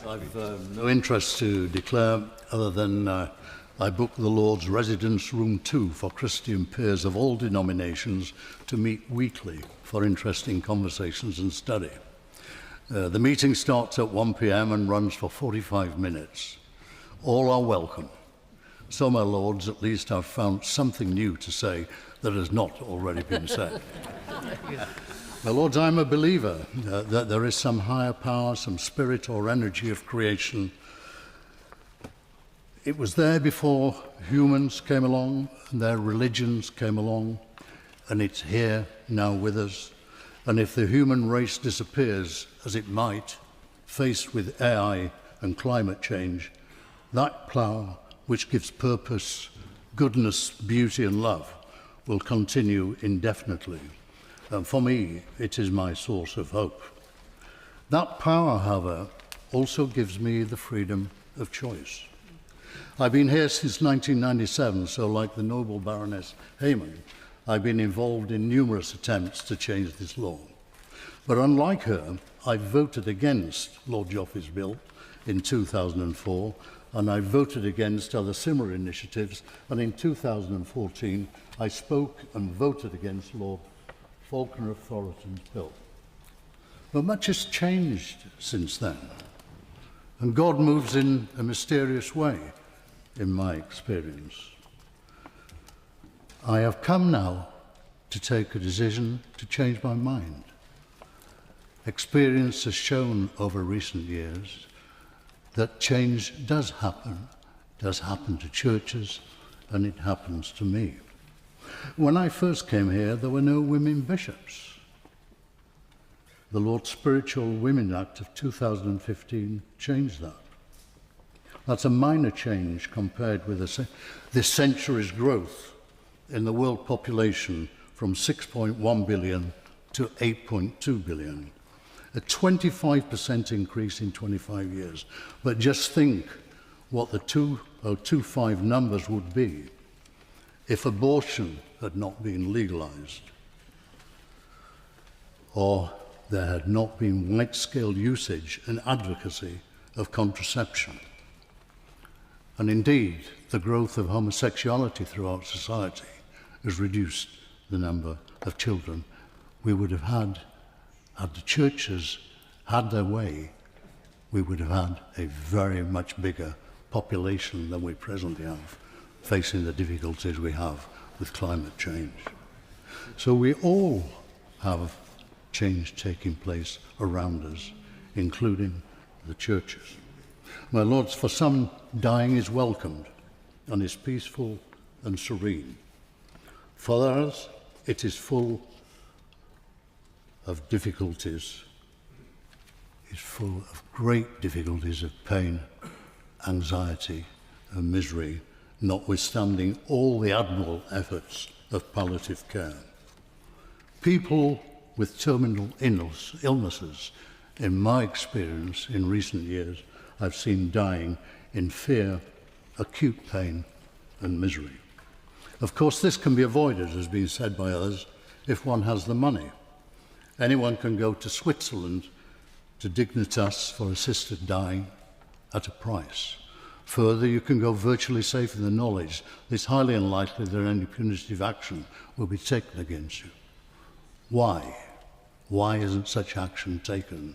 [SPEAKER 4] I've no interest to declare other than I booked the Lord's Residence Room 2 for Christian peers of all denominations to meet weekly for interesting conversations and study. The meeting starts at 1 p.m. and runs for 45 minutes. All are welcome. So, my lords, at least I've found something new to say that has not already been said. My lords, I'm a believer that there is some higher power, some spirit or energy of creation. It was there before humans came along and their religions came along, and it's here now with us. And if the human race disappears, as it might, faced with AI and climate change, that power which gives purpose, goodness, beauty and love will continue indefinitely. And for me, it is my source of hope. That power, however, also gives me the freedom of choice. I've been here since 1997, so like the noble Baroness Hayman, I've been involved in numerous attempts to change this law. But unlike her, I voted against Lord Joffe's bill in 2004, and I voted against other similar initiatives, and in 2014 I spoke and voted against Lord Falconer of Thoroton's bill. But much has changed since then, and God moves in a mysterious way, in my experience. I have come now to take a decision to change my mind. Experience has shown over recent years that change does happen to churches, and it happens to me. When I first came here, there were no women bishops. The Lord's Spiritual Women Act of 2015 changed that. That's a minor change compared with this century's growth in the world population from 6.1 billion to 8.2 billion. A 25% increase in 25 years. But just think what the 2025 numbers would be if abortion had not been legalized, or there had not been wide-scale usage and advocacy of contraception. And indeed, the growth of homosexuality throughout society has reduced the number of children we would have had the churches had their way. We would have had a very much bigger population than we presently have, facing the difficulties we have with climate change. So we all have change taking place around us, including the churches. My lords, for some, dying is welcomed and is peaceful and serene. For others, it is full of difficulties, is full of great difficulties of pain, anxiety and misery, notwithstanding all the admirable efforts of palliative care. People with terminal illnesses, in my experience in recent years, I've seen dying in fear, acute pain and misery. Of course, this can be avoided, as has been said by others, if one has the money. Anyone can go to Switzerland to Dignitas for assisted dying at a price. Further, you can go virtually safe in the knowledge that it's highly unlikely that any punitive action will be taken against you. Why? Why isn't such action taken?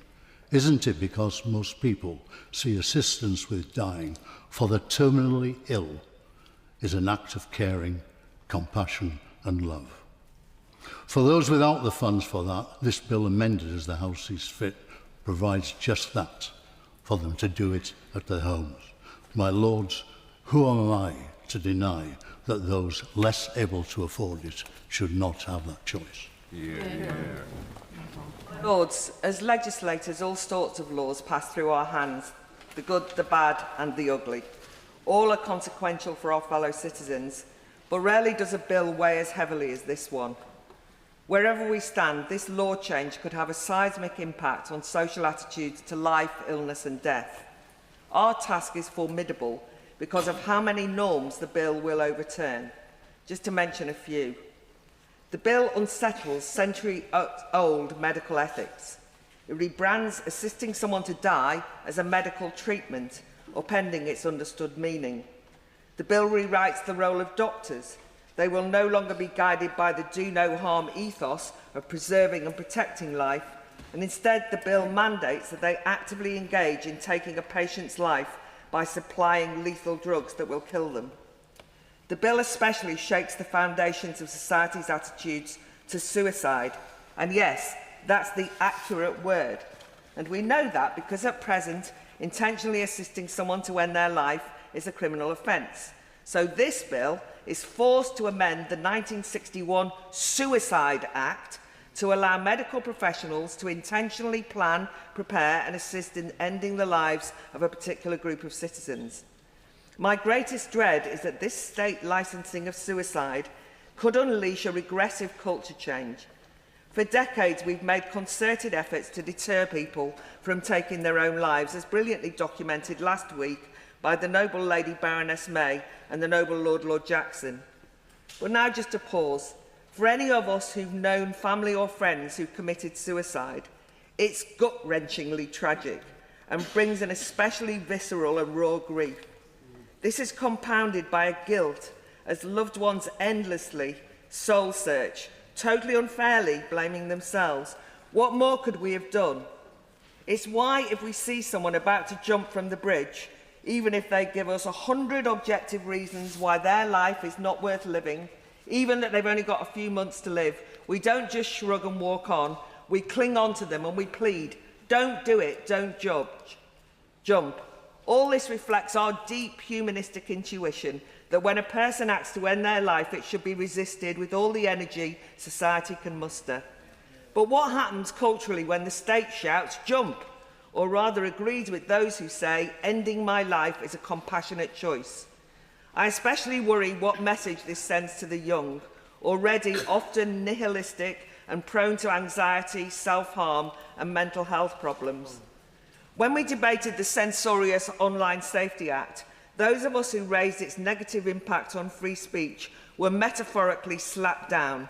[SPEAKER 4] Isn't it because most people see assistance with dying for the terminally ill is an act of caring, compassion and love? For those without the funds for that, this bill, amended as the House sees fit, provides just that, for them to do it at their homes. My lords, who am I to deny that those less able to afford it should not have that choice?
[SPEAKER 5] Lords, as legislators, all sorts of laws pass through our hands, the good, the bad and the ugly. All are consequential for our fellow citizens, but rarely does a bill weigh as heavily as this one. Wherever we stand, this law change could have a seismic impact on social attitudes to life, illness and death. Our task is formidable because of how many norms the bill will overturn. Just to mention a few. The bill unsettles century-old medical ethics. It rebrands assisting someone to die as a medical treatment, upending its understood meaning. The bill rewrites the role of doctors. They will no longer be guided by the do-no-harm ethos of preserving and protecting life, and instead the bill mandates that they actively engage in taking a patient's life by supplying lethal drugs that will kill them. The bill especially shakes the foundations of society's attitudes to suicide. And yes, that's the accurate word. And we know that because at present, intentionally assisting someone to end their life is a criminal offence. So this bill is forced to amend the 1961 Suicide Act to allow medical professionals to intentionally plan, prepare and assist in ending the lives of a particular group of citizens. My greatest dread is that this state licensing of suicide could unleash a regressive culture change. For decades, we've made concerted efforts to deter people from taking their own lives, as brilliantly documented last week by the Noble Lady Baroness May and the Noble Lord Jackson. But now just a pause. For any of us who've known family or friends who've committed suicide, it's gut-wrenchingly tragic and brings an especially visceral and raw grief. This is compounded by a guilt as loved ones endlessly soul search, totally unfairly blaming themselves. What more could we have done? It's why if we see someone about to jump from the bridge, even if they give us 100 objective reasons why their life is not worth living, even that they've only got a few months to live, we don't just shrug and walk on. We cling on to them and we plead, don't do it, don't jump. All this reflects our deep humanistic intuition that when a person acts to end their life, it should be resisted with all the energy society can muster. But what happens culturally when the state shouts, jump, or rather agrees with those who say, ending my life is a compassionate choice? I especially worry what message this sends to the young, already often nihilistic and prone to anxiety, self-harm and mental health problems. When we debated the censorious Online Safety Act, those of us who raised its negative impact on free speech were metaphorically slapped down,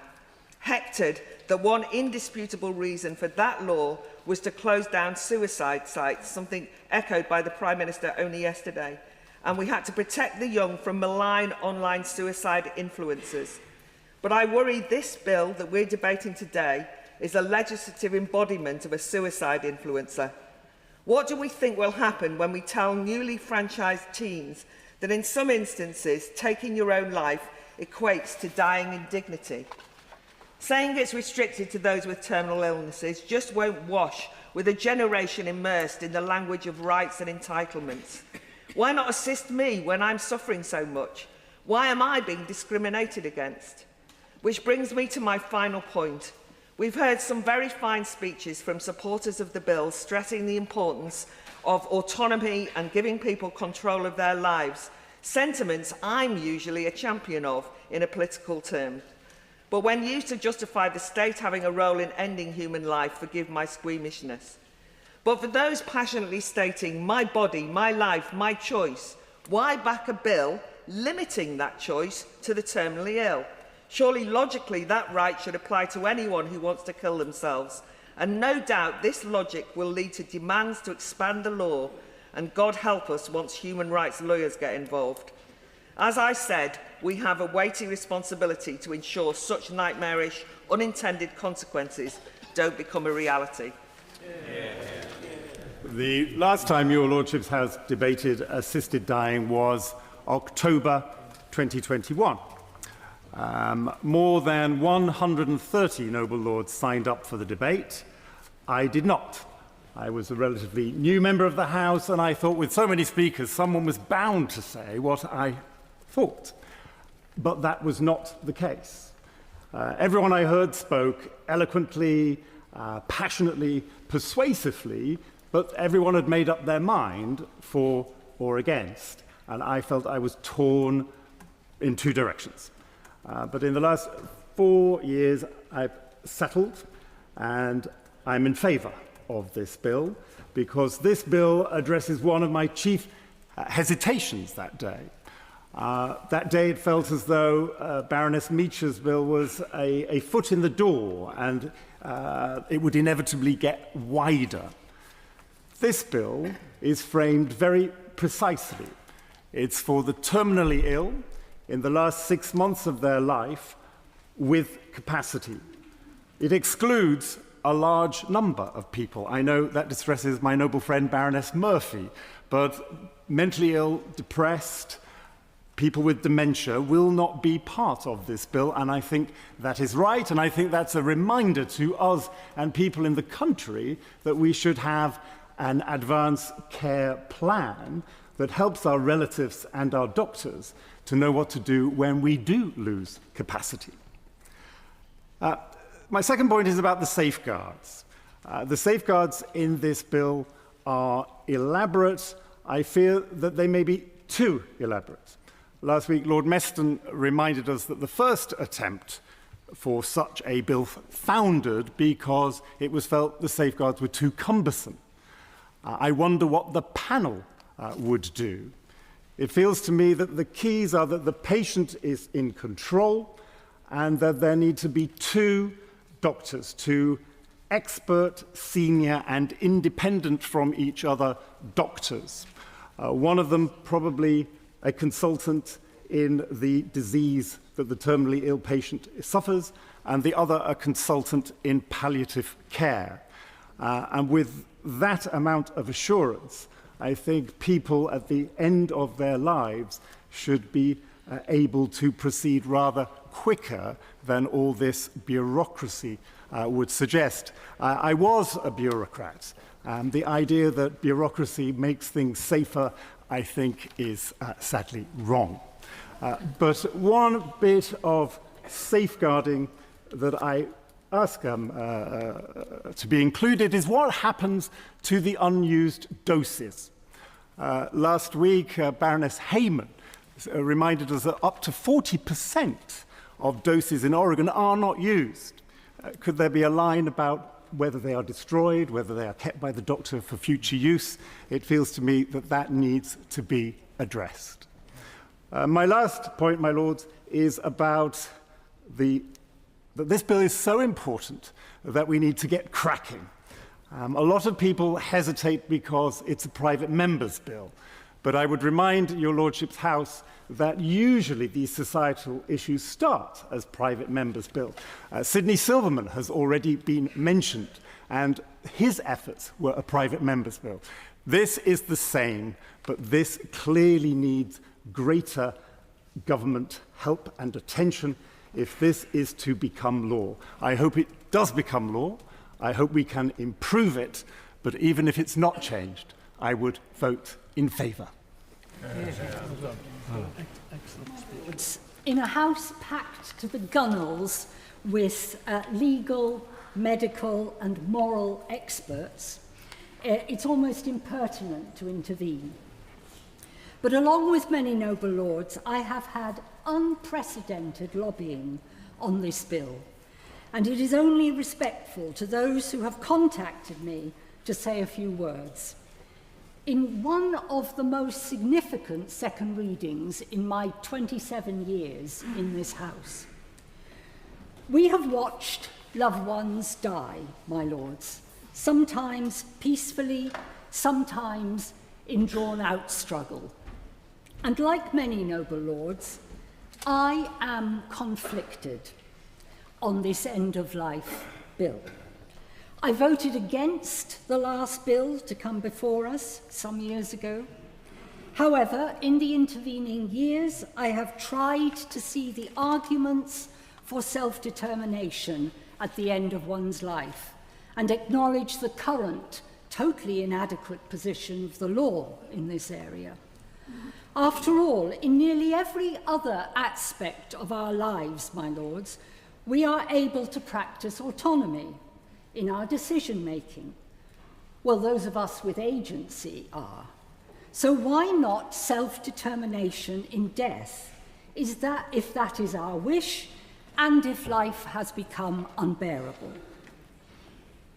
[SPEAKER 5] hectored that one indisputable reason for that law was to close down suicide sites, something echoed by the Prime Minister only yesterday. And we had to protect the young from malign online suicide influencers. But I worry this bill that we're debating today is a legislative embodiment of a suicide influencer. What do we think will happen when we tell newly franchised teens that in some instances taking your own life equates to dying in dignity? Saying it's restricted to those with terminal illnesses just won't wash with a generation immersed in the language of rights and entitlements. Why not assist me when I'm suffering so much? Why am I being discriminated against? Which brings me to my final point. We've heard some very fine speeches from supporters of the bill stressing the importance of autonomy and giving people control of their lives, sentiments I'm usually a champion of in a political term. But when used to justify the state having a role in ending human life, forgive my squeamishness. But for those passionately stating, my body, my life, my choice, why back a bill limiting that choice to the terminally ill? Surely, logically, that right should apply to anyone who wants to kill themselves. And no doubt this logic will lead to demands to expand the law, and God help us once human rights lawyers get involved. As I said, we have a weighty responsibility to ensure such nightmarish, unintended consequences don't become a reality.
[SPEAKER 6] The last time your Lordships has debated assisted dying was October 2021. More than 130 noble lords signed up for the debate. I did not. I was a relatively new member of the House, and I thought with so many speakers, someone was bound to say what I thought. But that was not the case. Everyone I heard spoke eloquently, passionately, persuasively, but everyone had made up their mind for or against, and I felt I was torn in two directions. But in the last 4 years, I've settled, and I'm in favour of this bill, because this bill addresses one of my chief hesitations that day. That day it felt as though Baroness Meach's bill was a foot in the door, and it would inevitably get wider. This bill is framed very precisely. It's for the terminally ill in the last 6 months of their life with capacity. It excludes a large number of people. I know that distresses my noble friend Baroness Murphy, but mentally ill, depressed, people with dementia will not be part of this bill, and I think that is right, and I think that's a reminder to us and people in the country that we should have an advance care plan that helps our relatives and our doctors to know what to do when we do lose capacity. My second point is about the safeguards. The safeguards in this bill are elaborate. I fear that they may be too elaborate. Last week, Lord Meston reminded us that the first attempt for such a bill foundered because it was felt the safeguards were too cumbersome. I wonder what the panel would do. It feels to me that the keys are that the patient is in control and that there need to be two doctors, two expert, senior, and independent from each other doctors. One of them probably a consultant in the disease that the terminally ill patient suffers, and the other a consultant in palliative care. And with that amount of assurance, I think people at the end of their lives should be able to proceed rather quicker than all this bureaucracy would suggest. I was a bureaucrat. The idea that bureaucracy makes things safer, I think, is sadly wrong. But one bit of safeguarding that I ask to be included is what happens to the unused doses. Last week, Baroness Heyman reminded us that up to 40% of doses in Oregon are not used. Could there be a line about whether they are destroyed, whether they are kept by the doctor for future use? It feels to me that that needs to be addressed. My last point, my lords, is about that this bill is so important that we need to get cracking. A lot of people hesitate because it's a private member's bill, but I would remind your lordship's house that usually these societal issues start as private members' bill. Sidney Silverman has already been mentioned, and his efforts were a private members' bill. This is the same, but this clearly needs greater government help and attention if this is to become law. I hope it does become law. I hope we can improve it, but even if it's not changed, I would vote in favour.
[SPEAKER 3] In a house packed to the gunwales with legal, medical and moral experts, it's almost impertinent to intervene. But along with many noble lords, I have had unprecedented lobbying on this bill, and it is only respectful to those who have contacted me to say a few words. In one of the most significant second readings in my 27 years in this House, we have watched loved ones die, my lords, sometimes peacefully, sometimes in drawn-out struggle. And like many noble lords, I am conflicted on this end-of-life bill. I voted against the last bill to come before us some years ago. However, in the intervening years, I have tried to see the arguments for self-determination at the end of one's life and acknowledge the current, totally inadequate position of the law in this area. After all, in nearly every other aspect of our lives, my lords, we are able to practice autonomy in our decision-making. Well, those of us with agency are. So why not self-determination in death? If that is our wish, and if life has become unbearable.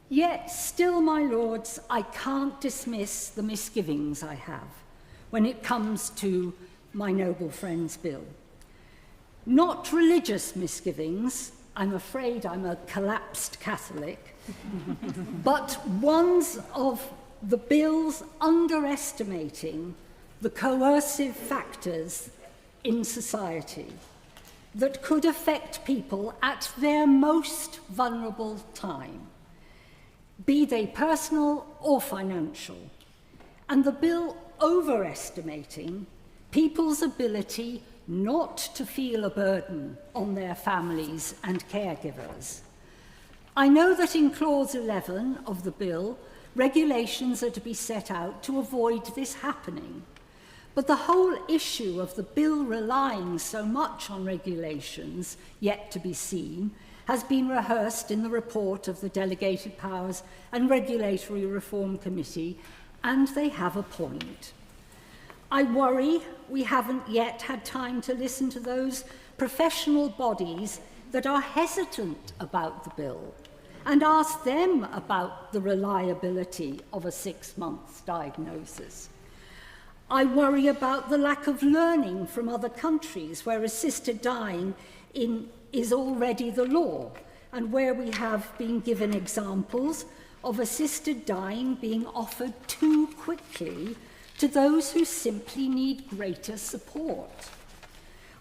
[SPEAKER 3] Yet still, my lords, I can't dismiss the misgivings I have when it comes to my noble friend's bill. Not religious misgivings, I'm afraid I'm a collapsed Catholic, but ones of the bill's underestimating the coercive factors in society that could affect people at their most vulnerable time, be they personal or financial, and the bill overestimating people's ability not to feel a burden on their families and caregivers. I know that in Clause 11 of the bill, regulations are to be set out to avoid this happening. But the whole issue of the bill relying so much on regulations yet to be seen has been rehearsed in the report of the Delegated Powers and Regulatory Reform Committee, and they have a point. I worry we haven't yet had time to listen to those professional bodies that are hesitant about the bill and ask them about the reliability of a 6-month diagnosis. I worry about the lack of learning from other countries where assisted dying is already the law, and where we have been given examples of assisted dying being offered too quickly to those who simply need greater support.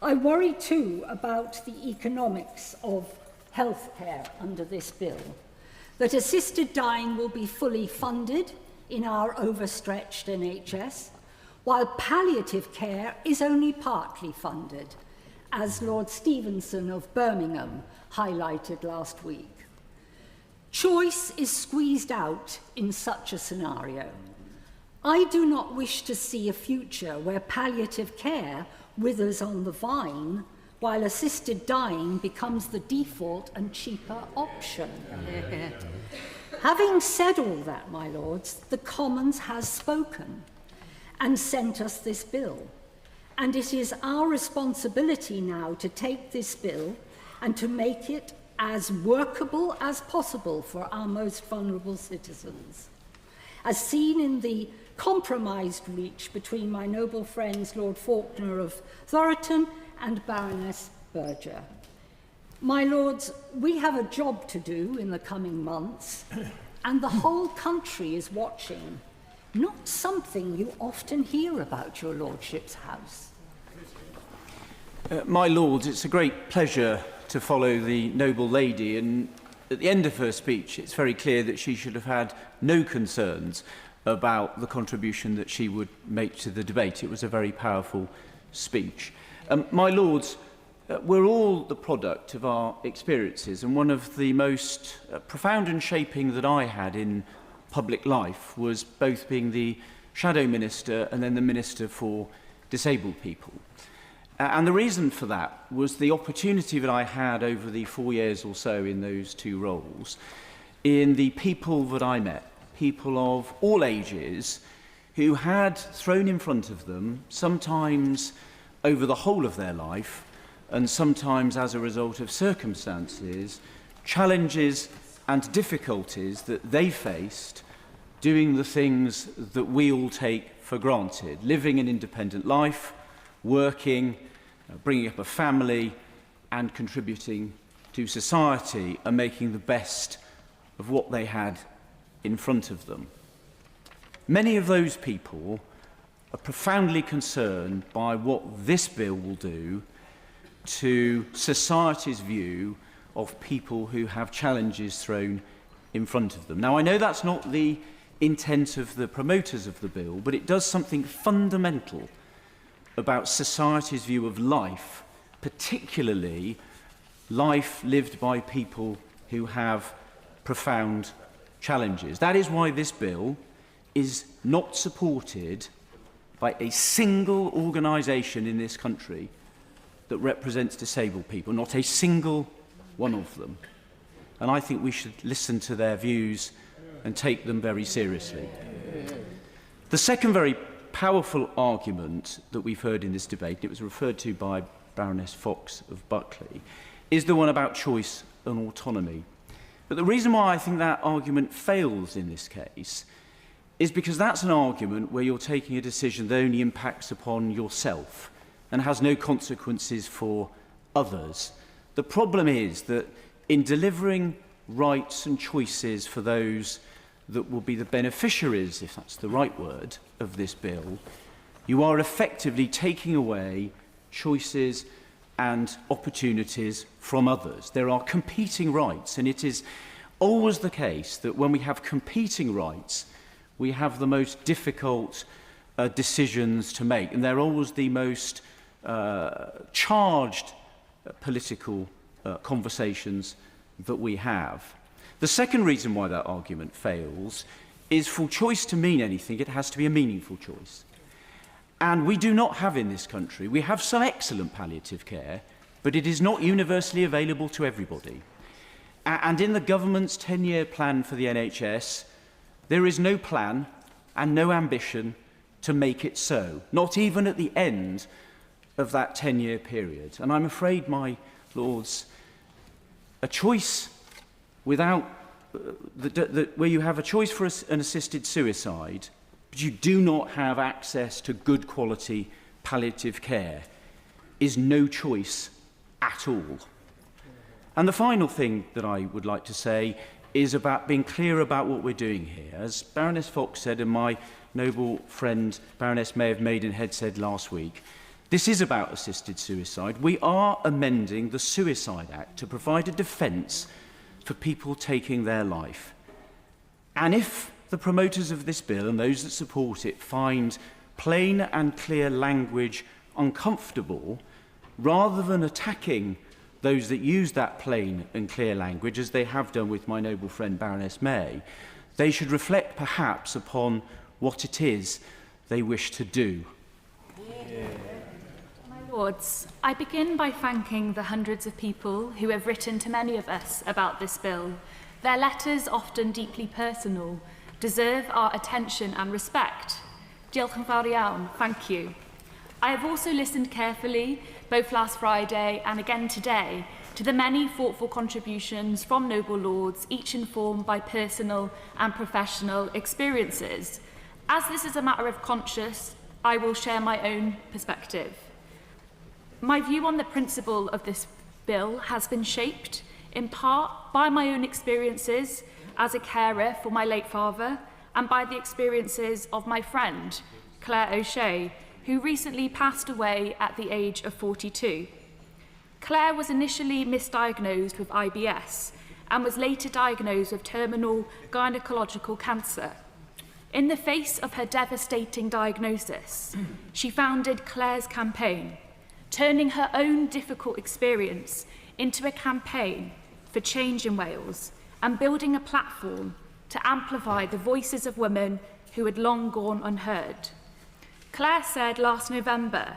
[SPEAKER 3] I worry too about the economics of healthcare under this bill, that assisted dying will be fully funded in our overstretched NHS, while palliative care is only partly funded, as Lord Stevenson of Birmingham highlighted last week. Choice is squeezed out in such a scenario. I do not wish to see a future where palliative care withers on the vine, while assisted dying becomes the default and cheaper option. Having said all that, my lords, the Commons has spoken and sent us this bill. And it is our responsibility now to take this bill and to make it as workable as possible for our most vulnerable citizens. As seen in the compromised reach between my noble friends Lord Faulkner of Thoroton and Baroness Berger. My lords, we have a job to do in the coming months, and the whole country is watching. Not something you often hear about your lordship's house.
[SPEAKER 7] My lords, it's a great pleasure to follow the noble lady, and at the end of her speech it's very clear that she should have had no concerns about the contribution that she would make to the debate. It was a very powerful speech. My lords, we're all the product of our experiences, and one of the most profound and shaping that I had in public life was both being the Shadow Minister and then the Minister for Disabled People. And the reason for that was the opportunity that I had over the 4 years or so in those two roles, in the people that I met, people of all ages who had thrown in front of them, sometimes over the whole of their life, and sometimes as a result of circumstances, challenges and difficulties that they faced doing the things that we all take for granted, living an independent life, working, bringing up a family, and contributing to society and making the best of what they had in front of them. Many of those people are profoundly concerned by what this bill will do to society's view of people who have challenges thrown in front of them. Now, I know that's not the intent of the promoters of the bill, but it does something fundamental about society's view of life, particularly life lived by people who have profound challenges. That is why this bill is not supported by a single organisation in this country that represents disabled people, not a single one of them. And I think we should listen to their views and take them very seriously. The second very powerful argument that we've heard in this debate, it was referred to by Baroness Fox of Buckley, is the one about choice and autonomy. But the reason why I think that argument fails in this case is because that's an argument where you're taking a decision that only impacts upon yourself and has no consequences for others. The problem is that in delivering rights and choices for those that will be the beneficiaries, if that's the right word, of this bill, you are effectively taking away choices and opportunities from others. There are competing rights, and it is always the case that when we have competing rights, we have the most difficult decisions to make, and they're always the most charged political conversations that we have. The second reason why that argument fails is for choice to mean anything, it has to be a meaningful choice. And we do not have in this country, we have some excellent palliative care, but it is not universally available to everybody. And in the government's 10-year plan for the NHS, there is no plan and no ambition to make it so, not even at the end of that 10-year period. And I'm afraid, my lords, a choice without, where you have a choice for an assisted suicide, but you do not have access to good quality palliative care, is no choice at all. And the final thing that I would like to say is about being clear about what we're doing here. As Baroness Fox said, and my noble friend Baroness May of Maidenhead said last week, this is about assisted suicide. We are amending the Suicide Act to provide a defence for people taking their life. And if the promoters of this bill and those that support it find plain and clear language uncomfortable, rather than attacking those that use that plain and clear language, as they have done with my noble friend Baroness May, they should reflect perhaps upon what it is they wish to do.
[SPEAKER 9] My Lords, I begin by thanking the hundreds of people who have written to many of us about this bill. Their letters, often deeply personal, deserve our attention and respect. Diolch yn fawr iawn, thank you. I have also listened carefully, both last Friday and again today, to the many thoughtful contributions from noble lords, each informed by personal and professional experiences. As this is a matter of conscience, I will share my own perspective. My view on the principle of this bill has been shaped, in part, by my own experiences as a carer for my late father and by the experiences of my friend, Claire O'Shea, who recently passed away at the age of 42. Claire was initially misdiagnosed with IBS and was later diagnosed with terminal gynecological cancer. In the face of her devastating diagnosis, she founded Claire's Campaign, turning her own difficult experience into a campaign for change in Wales and building a platform to amplify the voices of women who had long gone unheard. Claire said last November,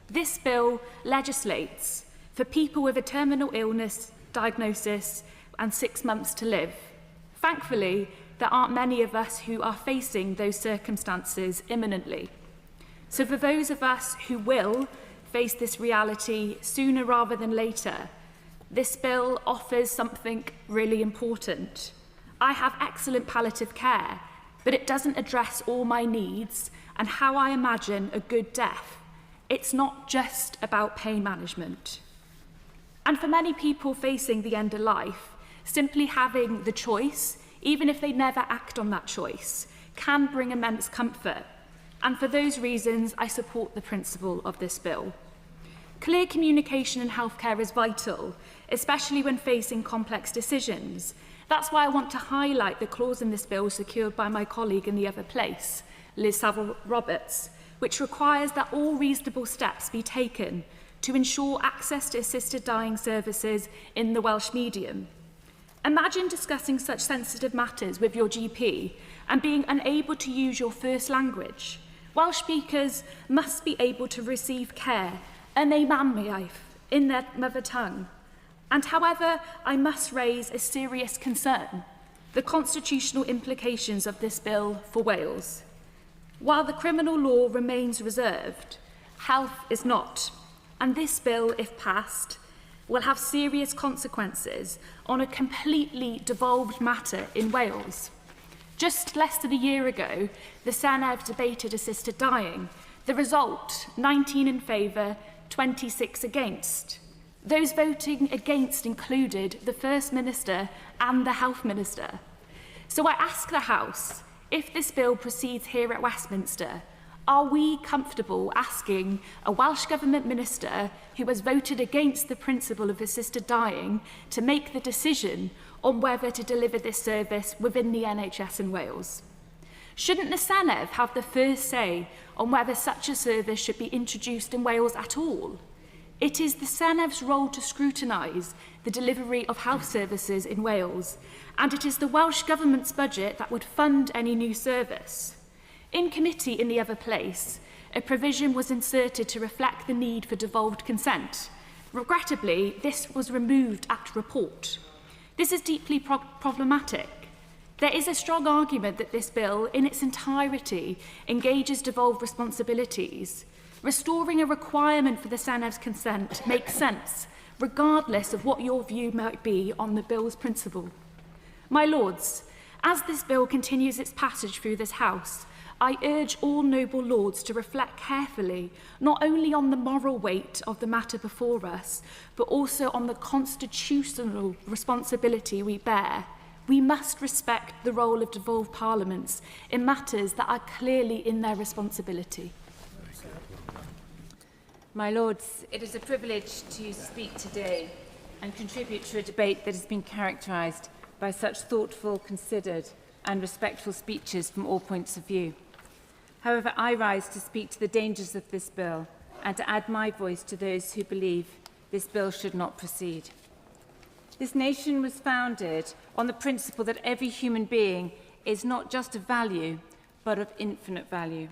[SPEAKER 9] this bill legislates for people with a terminal illness diagnosis and 6 months to live. Thankfully, there aren't many of us who are facing those circumstances imminently. So for those of us who will face this reality sooner rather than later, this bill offers something really important. I have excellent palliative care, but it doesn't address all my needs and how I imagine a good death. It's not just about pain management. And for many people facing the end of life, simply having the choice, even if they never act on that choice, can bring immense comfort. And for those reasons, I support the principle of this bill. Clear communication in healthcare is vital, especially when facing complex decisions. That's why I want to highlight the clause in this bill secured by my colleague in the other place, Liz Saville-Roberts, which requires that all reasonable steps be taken to ensure access to assisted dying services in the Welsh medium. Imagine discussing such sensitive matters with your GP and being unable to use your first language. Welsh speakers must be able to receive care yn eu mamiaith, in their mother tongue. And however, I must raise a serious concern, the constitutional implications of this bill for Wales. While the criminal law remains reserved, health is not, and this bill, if passed, will have serious consequences on a completely devolved matter in Wales. Just less than a year ago, the Senedd debated assisted dying. The result, 19 in favour, 26 against. Those voting against included the First Minister and the Health Minister. So I ask the House, if this bill proceeds here at Westminster, are we comfortable asking a Welsh Government Minister who has voted against the principle of assisted dying to make the decision on whether to deliver this service within the NHS in Wales? Shouldn't the Senedd have the first say on whether such a service should be introduced in Wales at all? It is the Senedd's role to scrutinise the delivery of health services in Wales, and it is the Welsh Government's budget that would fund any new service. In committee in the other place, a provision was inserted to reflect the need for devolved consent. Regrettably, this was removed at report. This is deeply problematic. There is a strong argument that this bill, in its entirety, engages devolved responsibilities. Restoring a requirement for the Senedd's consent makes sense, regardless of what your view might be on the bill's principle. My Lords, as this bill continues its passage through this House, I urge all noble lords to reflect carefully not only on the moral weight of the matter before us, but also on the constitutional responsibility we bear. We must respect the role of devolved parliaments in matters that are clearly in their responsibility.
[SPEAKER 10] My Lords, it is a privilege to speak today and contribute to a debate that has been characterised by such thoughtful, considered and respectful speeches from all points of view. However, I rise to speak to the dangers of this bill and to add my voice to those who believe this bill should not proceed. This nation was founded on the principle that every human being is not just of value, but of infinite value.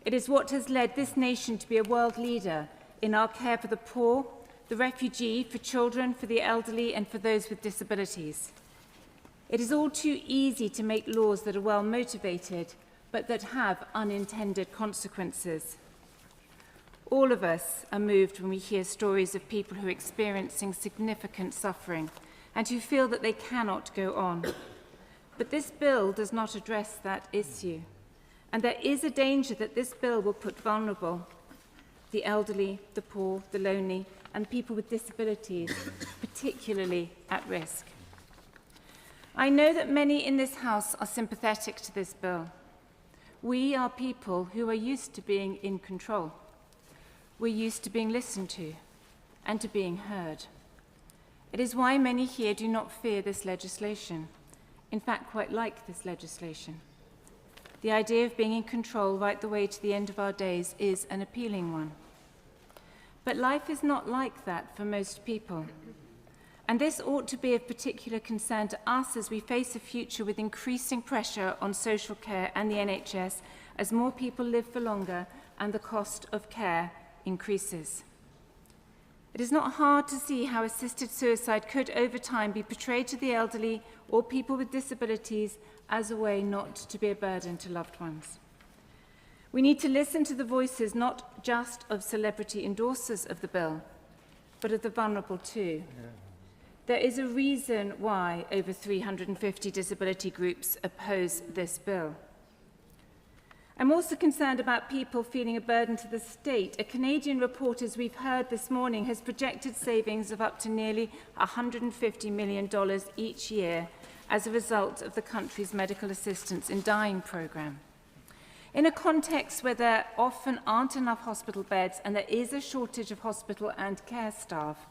[SPEAKER 10] It is what has led this nation to be a world leader in our care for the poor, the refugee, for children, for the elderly, and for those with disabilities. It is all too easy to make laws that are well motivated, but that have unintended consequences. All of us are moved when we hear stories of people who are experiencing significant suffering and who feel that they cannot go on. But this bill does not address that issue. And there is a danger that this bill will put vulnerable, the elderly, the poor, the lonely, and people with disabilities, particularly at risk. I know that many in this House are sympathetic to this bill. We are people who are used to being in control. We're used to being listened to and to being heard. It is why many here do not fear this legislation, in fact, quite like this legislation. The idea of being in control right the way to the end of our days is an appealing one. But life is not like that for most people. And this ought to be of particular concern to us as we face a future with increasing pressure on social care and the NHS as more people live for longer and the cost of care increases. It is not hard to see how assisted suicide could over time be portrayed to the elderly or people with disabilities as a way not to be a burden to loved ones. We need to listen to the voices not just of celebrity endorsers of the bill, but of the vulnerable too. There is a reason why over 350 disability groups oppose this bill. I'm also concerned about people feeling a burden to the state. A Canadian report, as we've heard this morning, has projected savings of up to nearly $150 million each year as a result of the country's medical assistance in dying programme. In a context where there often aren't enough hospital beds and there is a shortage of hospital and care staff,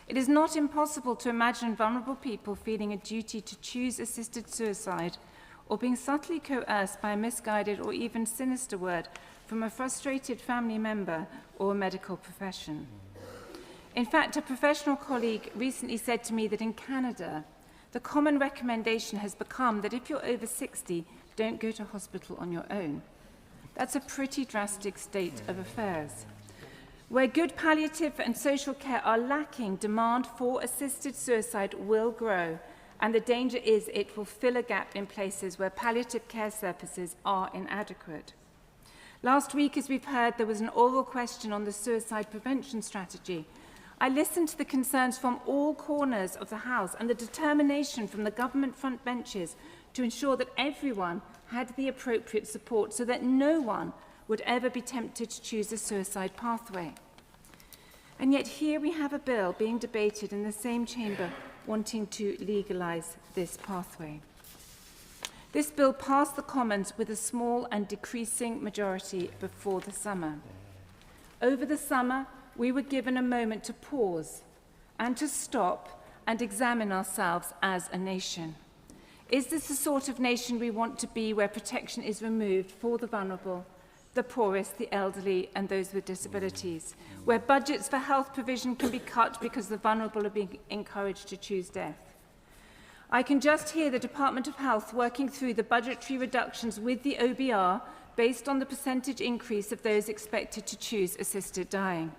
[SPEAKER 10] it is not impossible to imagine vulnerable people feeling a duty to choose assisted suicide or being subtly coerced by a misguided or even sinister word from a frustrated family member or a medical profession. In fact, a professional colleague recently said to me that in Canada, the common recommendation has become that if you're over 60, don't go to hospital on your own. That's a pretty drastic state of affairs. Where good palliative and social care are lacking, demand for assisted suicide will grow, and the danger is it will fill a gap in places where palliative care services are inadequate. Last week, as we've heard, there was an oral question on the suicide prevention strategy. I listened to the concerns from all corners of the House and the determination from the government front benches to ensure that everyone had the appropriate support so that no one would ever be tempted to choose a suicide pathway. And yet here we have a bill being debated in the same chamber wanting to legalise this pathway. This bill passed the Commons with a small and decreasing majority before the summer. Over the summer, we were given a moment to pause and to stop and examine ourselves as a nation. Is this the sort of nation we want to be, where protection is removed for the vulnerable, the poorest, the elderly, and those with disabilities, where budgets for health provision can be cut because the vulnerable are being encouraged to choose death? I can just hear the Department of Health working through the budgetary reductions with the OBR based on the percentage increase of those expected to choose assisted dying.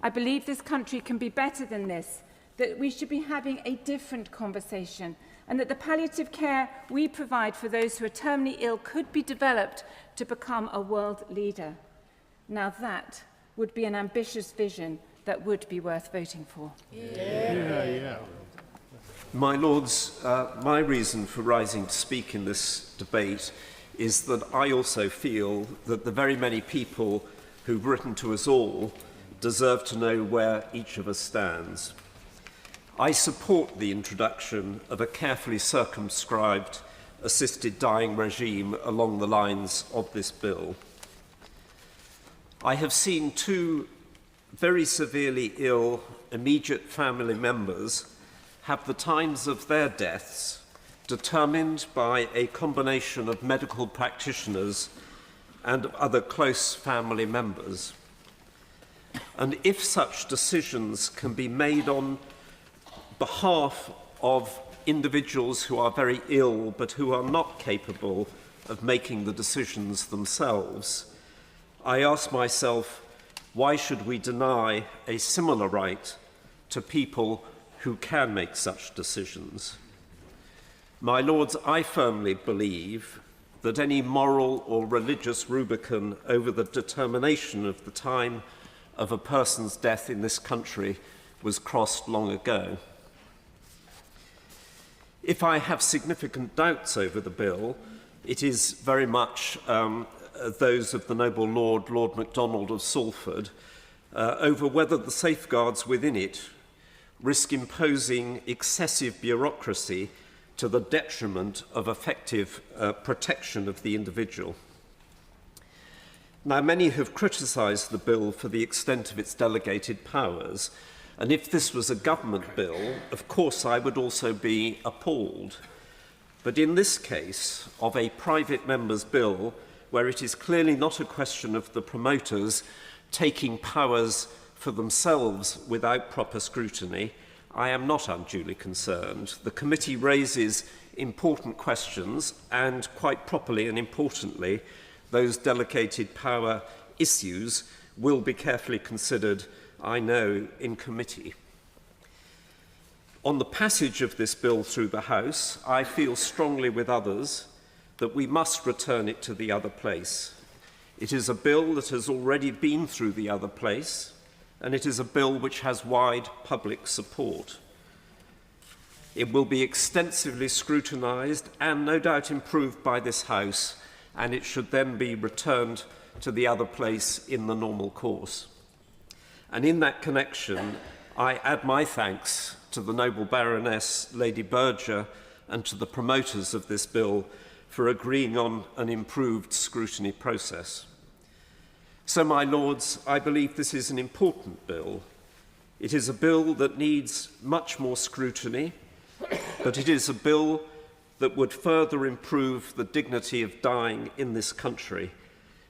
[SPEAKER 10] I believe this country can be better than this, that we should be having a different conversation, and that the palliative care we provide for those who are terminally ill could be developed to become a world leader. Now that would be an ambitious vision that would be worth voting for.
[SPEAKER 11] My Lords, my reason for rising to speak in this debate is that I also feel that the very many people who've written to us all deserve to know where each of us stands. I support the introduction of a carefully circumscribed assisted dying regime along the lines of this bill. I have seen two very severely ill immediate family members have the times of their deaths determined by a combination of medical practitioners and other close family members. And if such decisions can be made on behalf of individuals who are very ill but who are not capable of making the decisions themselves, I ask myself, why should we deny a similar right to people who can make such decisions? My Lords, I firmly believe that any moral or religious Rubicon over the determination of the time of a person's death in this country was crossed long ago. If I have significant doubts over the bill, it is very much those of the noble Lord MacDonald of Salford, over whether the safeguards within it risk imposing excessive bureaucracy to the detriment of effective protection of the individual. Now, many have criticised the bill for the extent of its delegated powers, and if this was a government bill, of course I would also be appalled. But in this case, of a private member's bill, where it is clearly not a question of the promoters taking powers for themselves without proper scrutiny, I am not unduly concerned. The committee raises important questions, and quite properly and importantly, those delegated power issues will be carefully considered, I know, in committee. On the passage of this bill through the House, I feel strongly with others that we must return it to the other place. It is a bill that has already been through the other place, and it is a bill which has wide public support. It will be extensively scrutinised and no doubt improved by this House, and it should then be returned to the other place in the normal course. And in that connection, I add my thanks to the noble Baroness Lady Berger and to the promoters of this bill for agreeing on an improved scrutiny process. So, my Lords, I believe this is an important bill. It is a bill that needs much more scrutiny, but it is a bill that would further improve the dignity of dying in this country,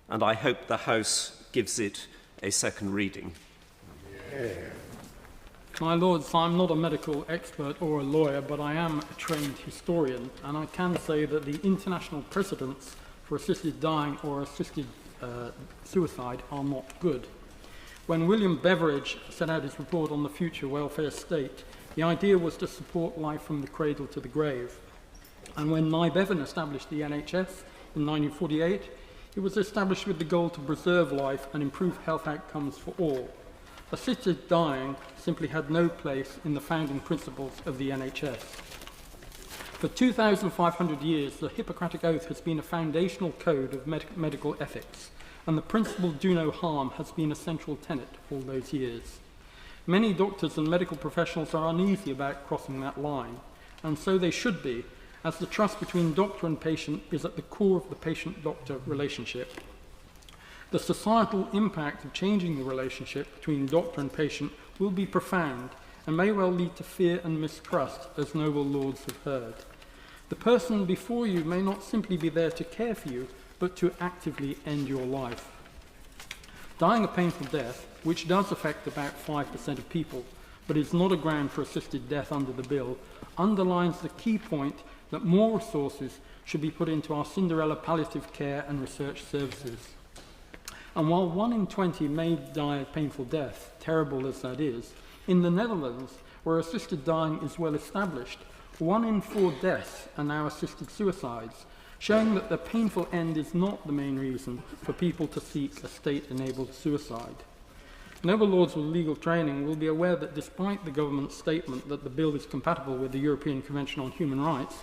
[SPEAKER 11] and I hope the House gives it a second reading.
[SPEAKER 12] My Lords, I'm not a medical expert or a lawyer, but I am a trained historian, and I can say that the international precedents for assisted dying or assisted suicide are not good. When William Beveridge set out his report on the future welfare state, the idea was to support life from the cradle to the grave. And when Nye Bevan established the NHS in 1948, it was established with the goal to preserve life and improve health outcomes for all. Assisted dying simply had no place in the founding principles of the NHS. For 2,500 years, the Hippocratic Oath has been a foundational code of medical ethics, and the principle do no harm has been a central tenet all those years. Many doctors and medical professionals are uneasy about crossing that line, and so they should be, as the trust between doctor and patient is at the core of the patient-doctor relationship. The societal impact of changing the relationship between doctor and patient will be profound and may well lead to fear and mistrust, as noble lords have heard. The person before you may not simply be there to care for you, but to actively end your life. Dying a painful death, which does affect about 5% of people, but is not a ground for assisted death under the bill, underlines the key point that more resources should be put into our Cinderella palliative care and research services. And while 1 in 20 may die a painful death, terrible as that is, in the Netherlands, where assisted dying is well established, 1 in 4 deaths are now assisted suicides, showing that the painful end is not the main reason for people to seek a state-enabled suicide. Noble Lords with legal training will be aware that despite the government's statement that the bill is compatible with the European Convention on Human Rights,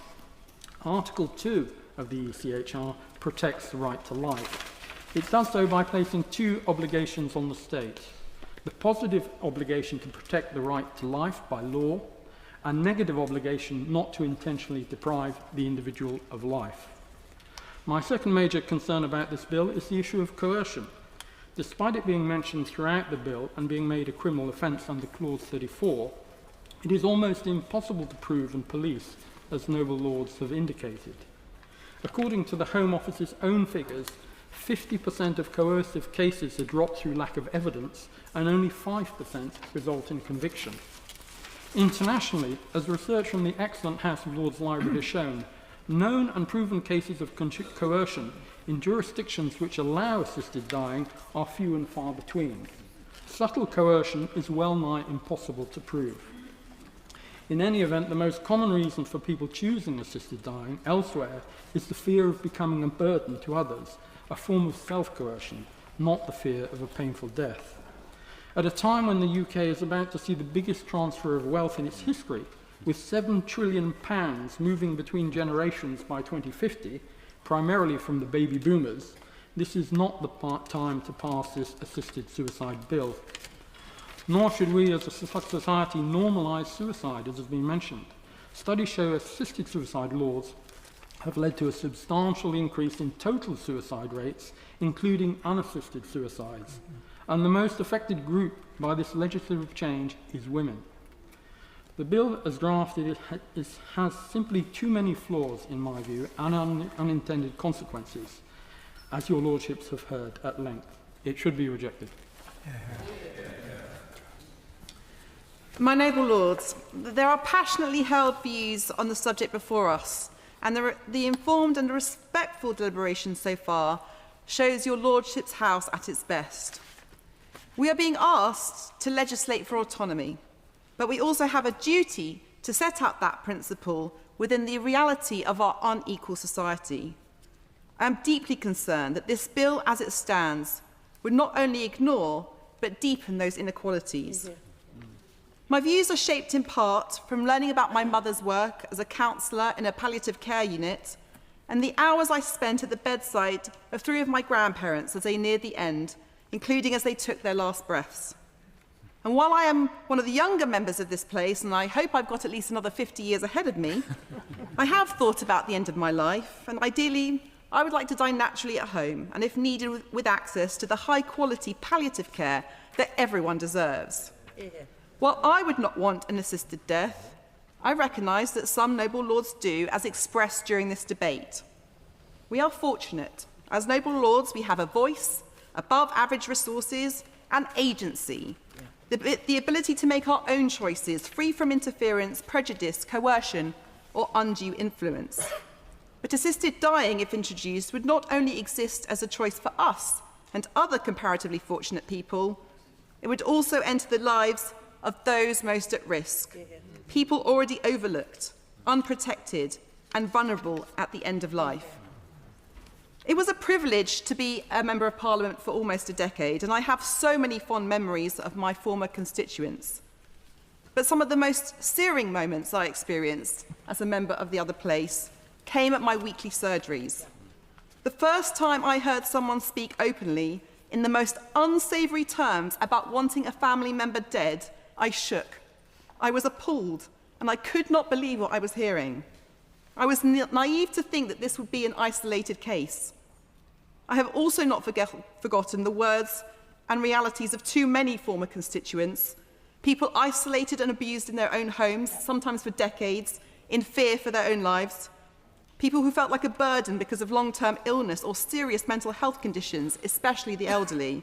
[SPEAKER 12] Article 2 of the ECHR protects the right to life. It does so by placing 2 obligations on the state. The positive obligation to protect the right to life by law, a negative obligation not to intentionally deprive the individual of life. My second major concern about this bill is the issue of coercion. Despite it being mentioned throughout the bill and being made a criminal offence under Clause 34, it is almost impossible to prove and police, as Noble Lords have indicated. According to the Home Office's own figures, 50% of coercive cases are dropped through lack of evidence, and only 5% result in conviction. Internationally, as research from the excellent House of Lords Library has shown, known and proven cases of coercion in jurisdictions which allow assisted dying are few and far between. Subtle coercion is well nigh impossible to prove. In any event, the most common reason for people choosing assisted dying elsewhere is the fear of becoming a burden to others, a form of self-coercion, not the fear of a painful death. At a time when the UK is about to see the biggest transfer of wealth in its history, with £7 trillion moving between generations by 2050, primarily from the baby boomers, this is not the time to pass this assisted suicide bill. Nor should we as a society normalise suicide, as has been mentioned. Studies show assisted suicide laws have led to a substantial increase in total suicide rates, including unassisted suicides. And the most affected group by this legislative change is women. The bill, as drafted, has simply too many flaws, in my view, and unintended consequences, as your lordships have heard at length. It should be rejected.
[SPEAKER 13] My noble lords, there are passionately held views on the subject before us, and the informed and respectful deliberation so far shows your lordship's house at its best. We are being asked to legislate for autonomy, but we also have a duty to set out that principle within the reality of our unequal society. I am deeply concerned that this bill, as it stands, would not only ignore, but deepen those inequalities. My views are shaped in part from learning about my mother's work as a counsellor in a palliative care unit and the hours I spent at the bedside of 3 of my grandparents as they neared the end, including as they took their last breaths. And while I am one of the younger members of this place, and I hope I've got at least another 50 years ahead of me, I have thought about the end of my life, and ideally, I would like to die naturally at home, and if needed, with access to the high-quality palliative care that everyone deserves. While I would not want an assisted death, I recognise that some noble lords do, as expressed during this debate. We are fortunate. As noble lords, we have a voice, above-average resources, and agency. The ability to make our own choices, free from interference, prejudice, coercion, or undue influence. But assisted dying, if introduced, would not only exist as a choice for us and other comparatively fortunate people, it would also enter the lives of those most at risk, people already overlooked, unprotected, and vulnerable at the end of life. It was a privilege to be a Member of Parliament for almost a decade, and I have so many fond memories of my former constituents. But some of the most searing moments I experienced as a member of the other place came at my weekly surgeries. The first time I heard someone speak openly in the most unsavoury terms about wanting a family member dead, I shook. I was appalled, and I could not believe what I was hearing. I was naive to think that this would be an isolated case. I have also not forgotten the words and realities of too many former constituents, people isolated and abused in their own homes, sometimes for decades, in fear for their own lives, people who felt like a burden because of long-term illness or serious mental health conditions, especially the elderly,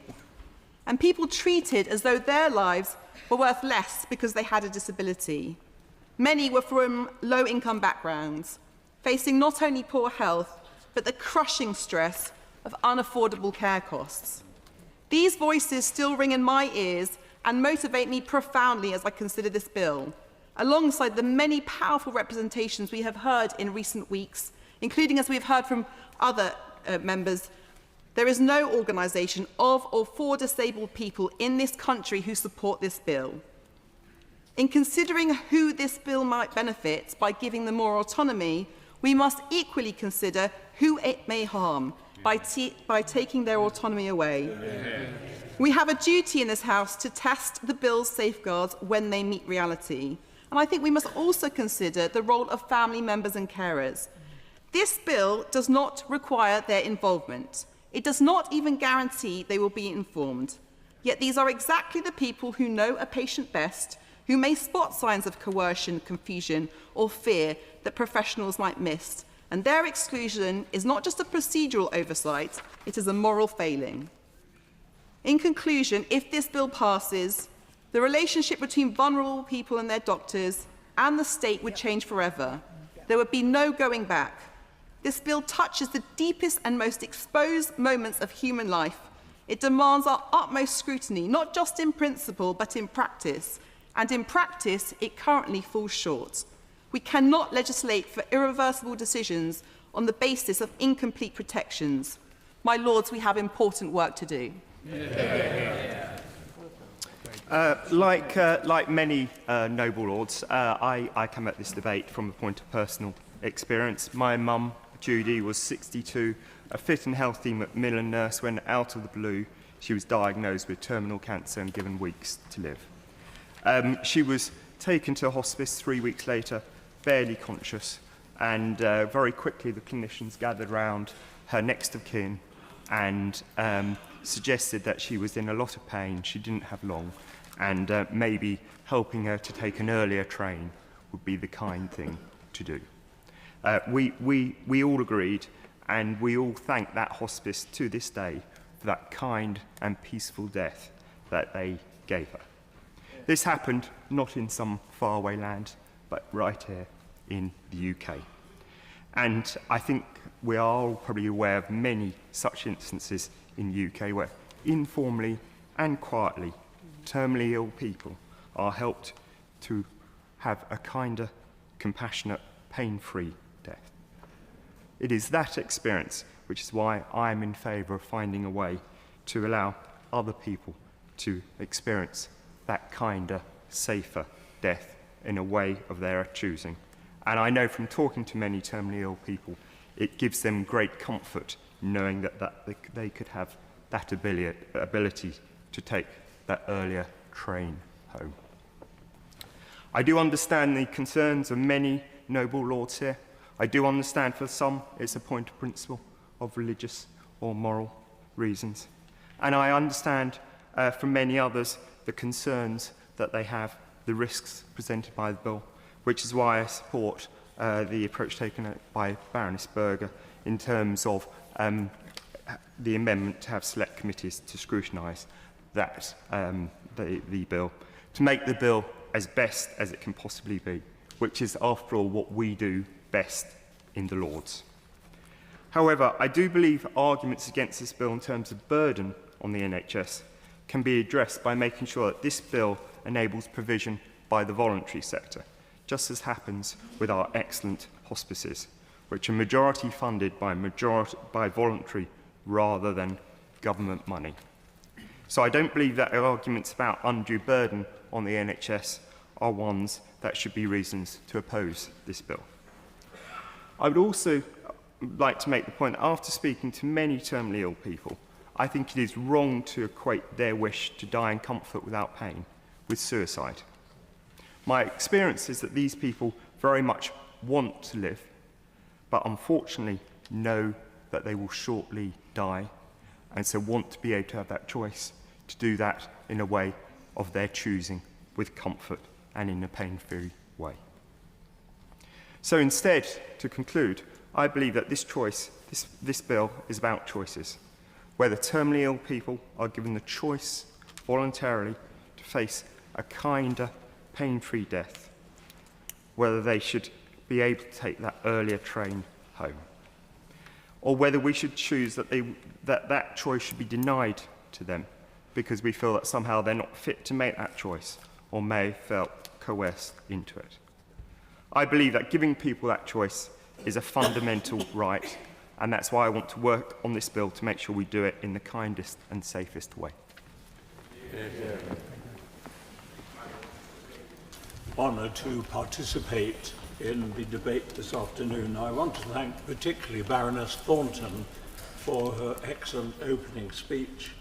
[SPEAKER 13] and people treated as though their lives were worth less because they had a disability. Many were from low-income backgrounds, facing not only poor health, but the crushing stress of unaffordable care costs. These voices still ring in my ears and motivate me profoundly as I consider this bill, alongside the many powerful representations we have heard in recent weeks, including, as we have heard from other members, there is no organisation of or for disabled people in this country who support this bill. In considering who this bill might benefit by giving them more autonomy, we must equally consider who it may harm by taking their autonomy away. Yeah. We have a duty in this House to test the bill's safeguards when they meet reality. And I think we must also consider the role of family members and carers. This bill does not require their involvement. It does not even guarantee they will be informed. Yet these are exactly the people who know a patient best, who may spot signs of coercion, confusion, or fear that professionals might miss. And their exclusion is not just a procedural oversight, it is a moral failing. In conclusion, if this bill passes, the relationship between vulnerable people and their doctors and the state would change forever. There would be no going back. This bill touches the deepest and most exposed moments of human life. It demands our utmost scrutiny, not just in principle, but in practice. And in practice, it currently falls short. We cannot legislate for irreversible decisions on the basis of incomplete protections. My lords, we have important work to do.
[SPEAKER 8] Like many noble lords, I come at this debate from a point of personal experience. My mum, Judy, was 62, a fit and healthy Macmillan nurse when, out of the blue, she was diagnosed with terminal cancer and given weeks to live. She was taken to hospice 3 weeks later, barely conscious, and very quickly the clinicians gathered round her next of kin and suggested that she was in a lot of pain, she didn't have long, and maybe helping her to take an earlier train would be the kind thing to do. We all agreed, and we all thank that hospice to this day for that kind and peaceful death that they gave her. This happened not in some faraway land, but right here in the UK. And I think we are all probably aware of many such instances in the UK where informally and quietly terminally ill people are helped to have a kinder, compassionate, pain-free death. It is that experience which is why I am in favour of finding a way to allow other people to experience that kinder, safer death in a way of their choosing. And I know from talking to many terminally ill people, it gives them great comfort knowing that they could have that ability to take that earlier train home. I do understand the concerns of many noble lords here. I do understand for some it's a point of principle of religious or moral reasons. And I understand from many others the concerns that they have, the risks presented by the bill, which is why I support the approach taken by Baroness Berger in terms of the amendment to have select committees to scrutinise that the bill, to make the bill as best as it can possibly be, which is, after all, what we do best in the Lords. However, I do believe arguments against this bill in terms of burden on the NHS can be addressed by making sure that this bill enables provision by the voluntary sector, just as happens with our excellent hospices, which are majority funded by voluntary rather than government money. So I don't believe that arguments about undue burden on the NHS are ones that should be reasons to oppose this bill. I would also like to make the point that after speaking to many terminally ill people, I think it is wrong to equate their wish to die in comfort without pain with suicide. My experience is that these people very much want to live, but unfortunately know that they will shortly die, and so want to be able to have that choice to do that in a way of their choosing, with comfort and in a pain-free way. So instead, to conclude, I believe that this bill is about choices, whether terminally ill people are given the choice voluntarily to face a kinder, pain-free death, whether they should be able to take that earlier train home, or whether we should choose that choice should be denied to them because we feel that somehow they're not fit to make that choice or may have felt coerced into it. I believe that giving people that choice is a fundamental right, and that's why I want to work on this bill to make sure we do it in the kindest and safest way.
[SPEAKER 15] Honour to participate in the debate this afternoon. I want to thank particularly Baroness Thornton for her excellent opening speech.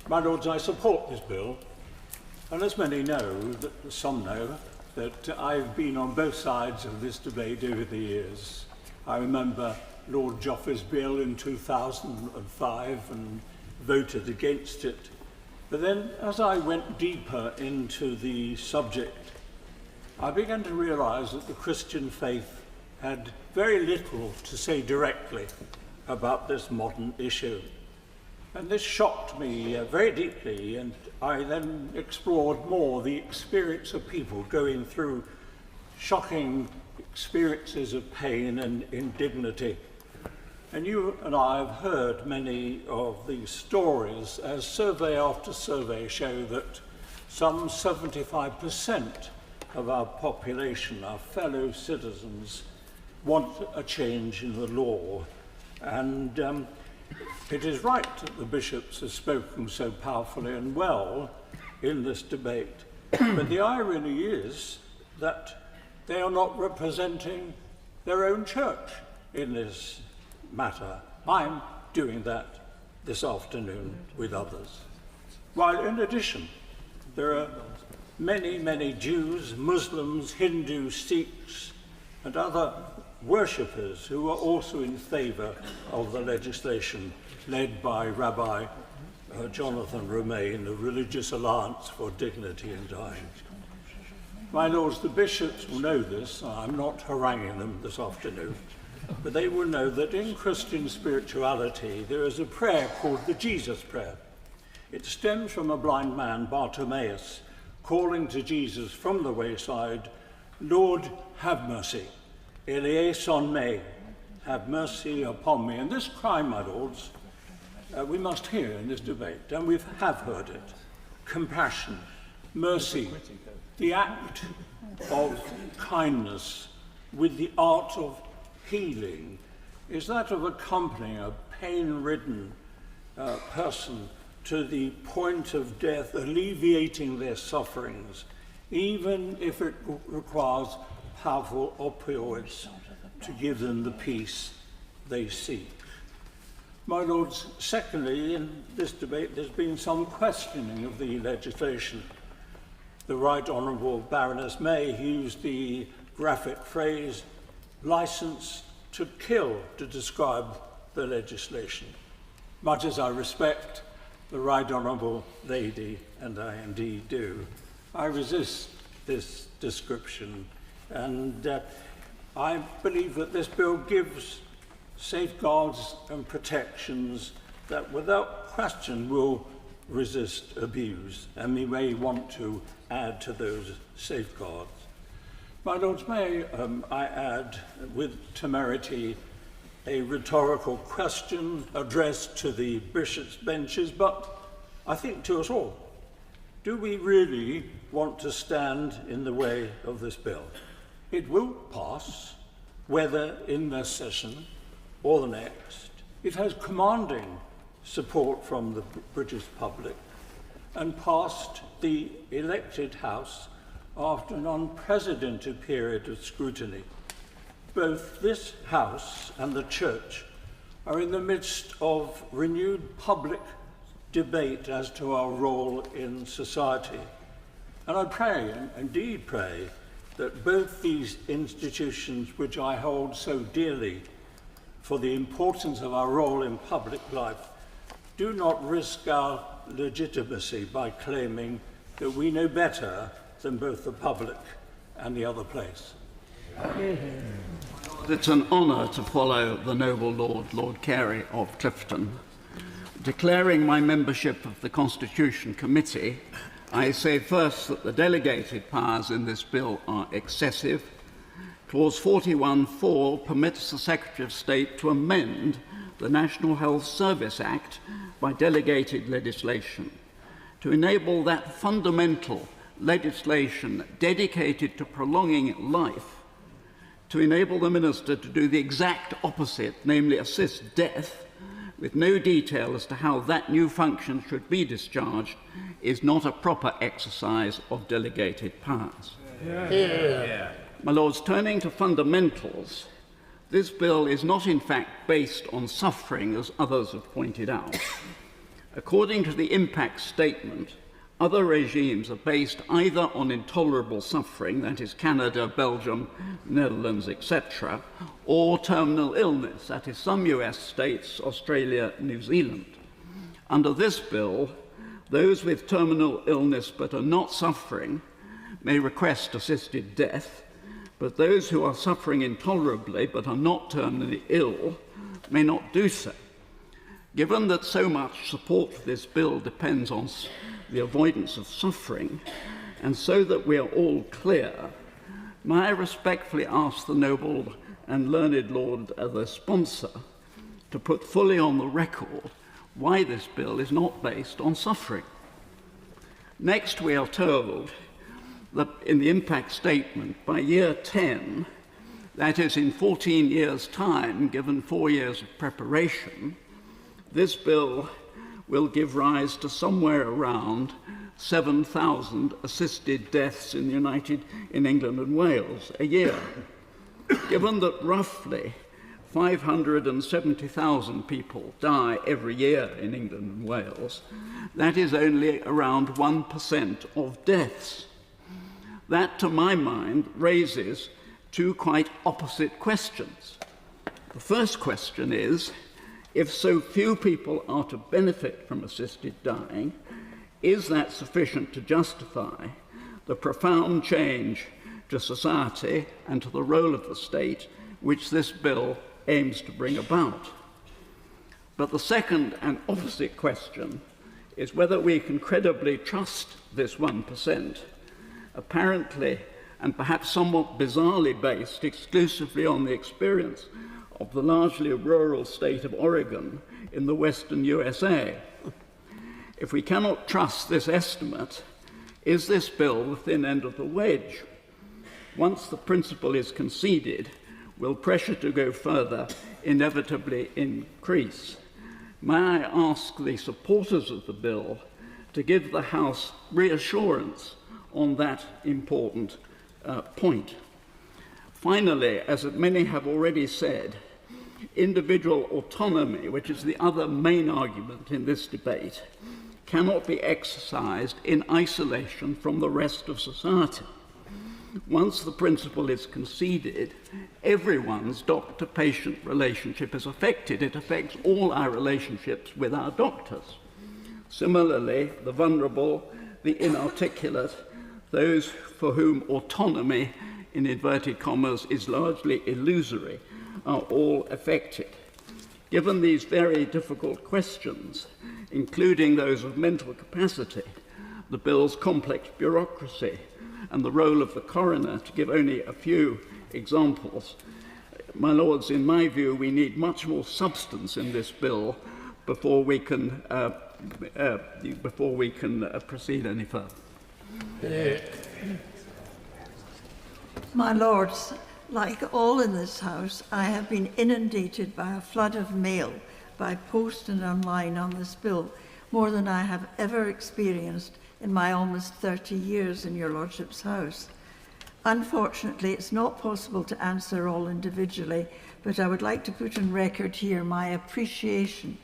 [SPEAKER 15] My Lords, I support this bill, and as many know, some know, that I've been on both sides of this debate over the years. I remember Lord Joffre's bill in 2005 and voted against it. But then, as I went deeper into the subject, I began to realise that the Christian faith had very little to say directly about this modern issue. And this shocked me very deeply, and I then explored more the experience of people going through shocking experiences of pain and indignity. And you and I have heard many of these stories as survey after survey show that some 75% of our population, our fellow citizens, want a change in the law. And it is right that the bishops have spoken so powerfully and well in this debate. But the irony is that they are not representing their own church in this matter. I'm doing that this afternoon with others. While in addition, there are many, many Jews, Muslims, Hindus, Sikhs, and other worshippers who are also in favour of the legislation led by Rabbi Jonathan Romain, the Religious Alliance for Dignity in Dying. My Lords, the bishops will know this. I'm not haranguing them this afternoon, but they will know that in Christian spirituality there is a prayer called the Jesus Prayer. It stems from a blind man, Bartimaeus, calling to Jesus from the wayside, "Lord, have mercy. Eleison me, have mercy upon me." And this cry, my Lords, we must hear in this debate, and we have heard it. Compassion, mercy, the act of kindness with the art of healing is that of accompanying a pain-ridden person to the point of death, alleviating their sufferings, even if it requires powerful opioids to give them the peace they seek. My Lords, secondly, in this debate there's been some questioning of the legislation. The Right Honourable Baroness May used the graphic phrase "licence to kill" to describe the legislation. Much as I respect the Right Honourable Lady, and I indeed do, I resist this description, and I believe that this bill gives safeguards and protections that without question will resist abuse, and we may want to add to those safeguards. My Lords, may I add with temerity a rhetorical question addressed to the bishops' benches, but I think to us all. Do we really want to stand in the way of this bill? It will pass, whether in this session or the next. It has commanding support from the British public and passed the elected House after an unprecedented period of scrutiny. Both this House and the Church are in the midst of renewed public debate as to our role in society. And I pray, and indeed pray, that both these institutions, which I hold so dearly for the importance of our role in public life, do not risk our legitimacy by claiming that we know better than both the public and the other place.
[SPEAKER 16] It's an honour to follow the noble Lord, Lord Carey of Clifton. Declaring my membership of the Constitution Committee, I say first that the delegated powers in this bill are excessive. Clause 41(4) permits the Secretary of State to amend the National Health Service Act by delegated legislation to enable that fundamental legislation dedicated to prolonging life, to enable the minister to do the exact opposite, namely assist death, with no detail as to how that new function should be discharged, is not a proper exercise of delegated powers.
[SPEAKER 15] Yeah.
[SPEAKER 16] My Lords, turning to fundamentals, this bill is not in fact based on suffering, as others have pointed out. According to the impact statement, other regimes are based either on intolerable suffering, that is Canada, Belgium, Netherlands, etc., or terminal illness, that is some US states, Australia, New Zealand. Under this bill, those with terminal illness but are not suffering may request assisted death, but those who are suffering intolerably but are not terminally ill may not do so. Given that so much support for this bill depends on the avoidance of suffering, and so that we are all clear, may I respectfully ask the noble and learned Lord as a sponsor to put fully on the record why this bill is not based on suffering. Next, we are told that in the impact statement, by year 10, that is in 14 years' time, given 4 years of preparation, this bill will give rise to somewhere around 7,000 assisted deaths in England and Wales a year. Given that roughly 570,000 people die every year in England and Wales, that is only around 1% of deaths. That, to my mind, raises two quite opposite questions. The first question is, if so few people are to benefit from assisted dying, is that sufficient to justify the profound change to society and to the role of the state which this bill aims to bring about? But the second and opposite question is whether we can credibly trust this 1%, apparently and perhaps somewhat bizarrely based exclusively on the experience of the largely rural state of Oregon in the western USA. If we cannot trust this estimate, is this bill the thin end of the wedge? Once the principle is conceded, will pressure to go further inevitably increase? May I ask the supporters of the bill to give the House reassurance on that important point? Finally, as many have already said, individual autonomy, which is the other main argument in this debate, cannot be exercised in isolation from the rest of society. Once the principle is conceded, everyone's doctor-patient relationship is affected. It affects all our relationships with our doctors. Similarly, the vulnerable, the inarticulate, those for whom autonomy, in inverted commas, is largely illusory, are all affected. Given these very difficult questions, including those of mental capacity, the bill's complex bureaucracy, and the role of the coroner, to give only a few examples, my Lords, in my view, we need much more substance in this bill before we can proceed any further.
[SPEAKER 17] My Lords, like all in this House, I have been inundated by a flood of mail by post and online on this bill, more than I have ever experienced in my almost 30 years in your Lordship's House. Unfortunately, it's not possible to answer all individually, but I would like to put on record here my appreciation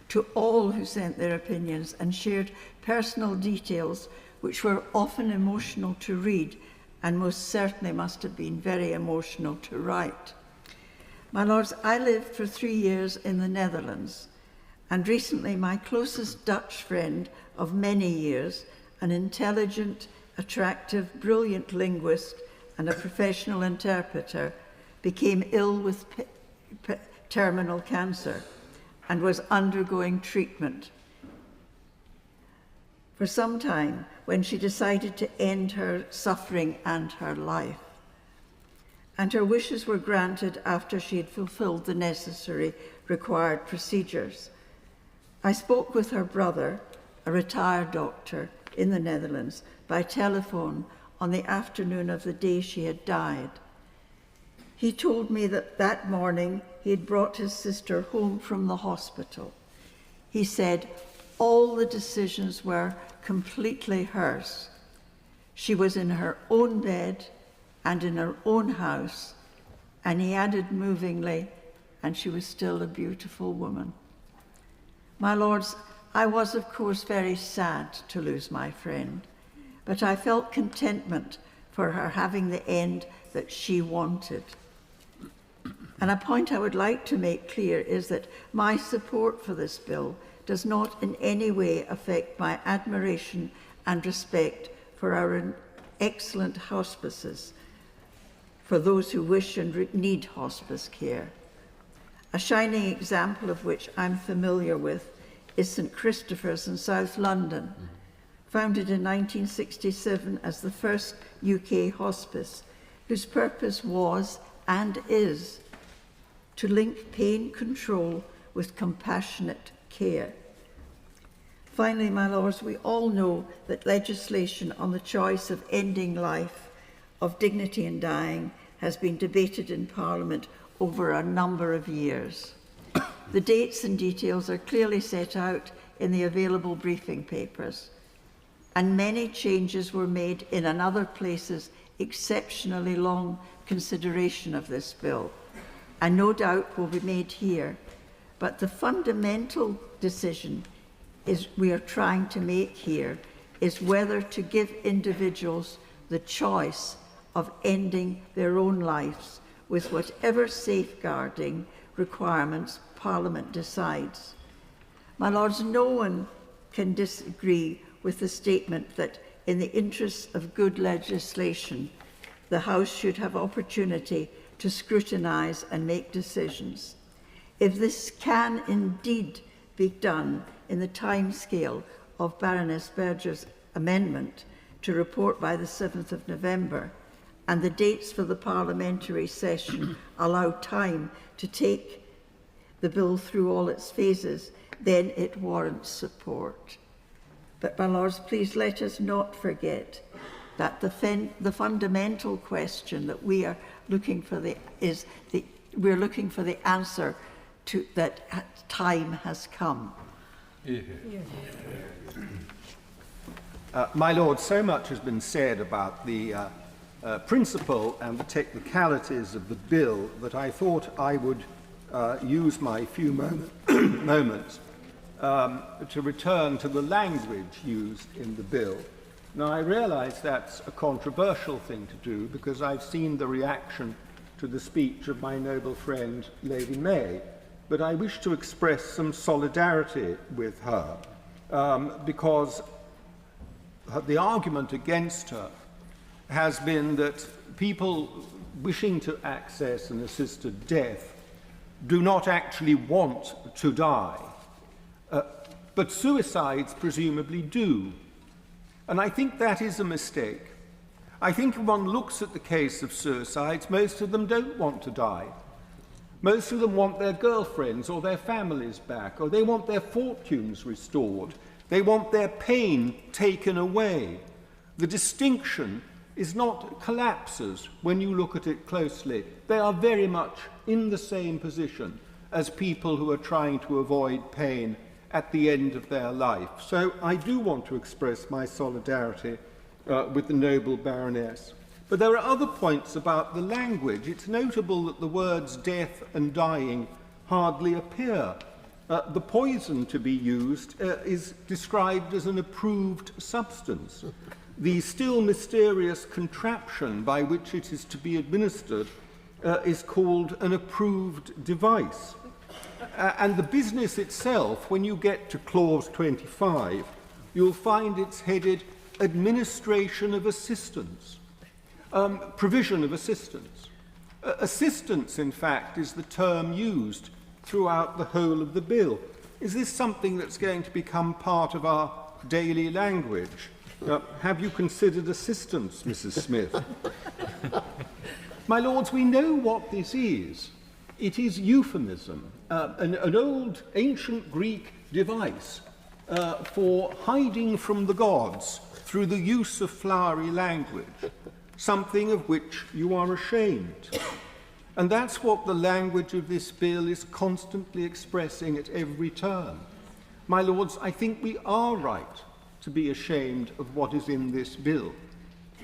[SPEAKER 17] to all who sent their opinions and shared personal details which were often emotional to read and most certainly must have been very emotional to write. My Lords, I lived for 3 years in the Netherlands, and recently my closest Dutch friend of many years, an intelligent, attractive, brilliant linguist and a professional interpreter, became ill with terminal cancer and was undergoing treatment. For some time, when she decided to end her suffering and her life. And her wishes were granted after she had fulfilled the necessary required procedures. I spoke with her brother, a retired doctor in the Netherlands, by telephone on the afternoon of the day she had died. He told me that that morning he had brought his sister home from the hospital. He said all the decisions were completely hers. She was in her own bed and in her own house, and he added movingly, and she was still a beautiful woman. My lords, I was of course very sad to lose my friend, but I felt contentment for her having the end that she wanted. And a point I would like to make clear is that my support for this bill does not in any way affect my admiration and respect for our excellent hospices, for those who wish and need hospice care. A shining example of which I'm familiar with is St Christopher's in South London, founded in 1967 as the first UK hospice, whose purpose was and is to link pain control with compassionate care. Finally, my lords, we all know that legislation on the choice of ending life, of dignity in dying, has been debated in Parliament over a number of years. The dates and details are clearly set out in the available briefing papers, and many changes were made in other places exceptionally long consideration of this bill, and no doubt will be made here. But the fundamental decision we are trying to make here is whether to give individuals the choice of ending their own lives with whatever safeguarding requirements Parliament decides. My lords, no one can disagree with the statement that in the interests of good legislation, the House should have opportunity to scrutinise and make decisions. If this can indeed be done in the timescale of Baroness Berger's amendment to report by the 7th of November, and the dates for the parliamentary session allow time to take the bill through all its phases, then it warrants support. But, my lords, please let us not forget that the fundamental question that we are looking for we're looking for the answer to, that time has come.
[SPEAKER 18] My lord, so much has been said about the principle and the technicalities of the bill that I thought I would use my few moments to return to the language used in the bill. Now, I realise that's a controversial thing to do because I've seen the reaction to the speech of my noble friend, Lady May, but I wish to express some solidarity with her because the argument against her has been that people wishing to access an assisted death do not actually want to die, but suicides presumably do. And I think that is a mistake. I think if one looks at the case of suicides, most of them don't want to die. Most of them want their girlfriends or their families back, or they want their fortunes restored. They want their pain taken away. The distinction is not collapses when you look at it closely. They are very much in the same position as people who are trying to avoid pain at the end of their life. So I do want to express my solidarity with the noble Baroness. But there are other points about the language. It's notable that the words death and dying hardly appear. The poison to be used is described as an approved substance. The still mysterious contraption by which it is to be administered is called an approved device. And the business itself, when you get to clause 25, you'll find it's headed administration of assistance, provision of assistance. Assistance, in fact, is the term used throughout the whole of the bill. Is this something that's going to become part of our daily language? Have you considered assistance, Mrs. Smith? My lords, we know what this is. It is euphemism, an old ancient Greek device for hiding from the gods through the use of flowery language, something of which you are ashamed. And that's what the language of this bill is constantly expressing at every turn. My lords, I think we are right to be ashamed of what is in this bill.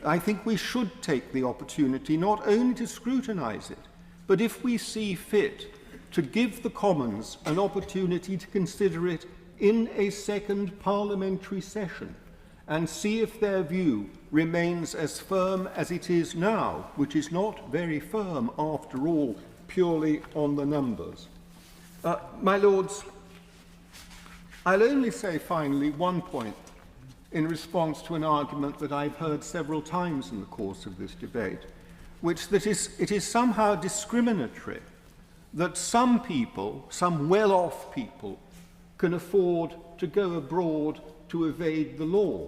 [SPEAKER 18] I think we should take the opportunity not only to scrutinise it, but if we see fit, to give the Commons an opportunity to consider it in a second parliamentary session and see if their view remains as firm as it is now, which is not very firm after all, purely on the numbers. My lords, I'll only say finally one point in response to an argument that I've heard several times in the course of this debate, it is somehow discriminatory that some people, some well-off people, can afford to go abroad to evade the law,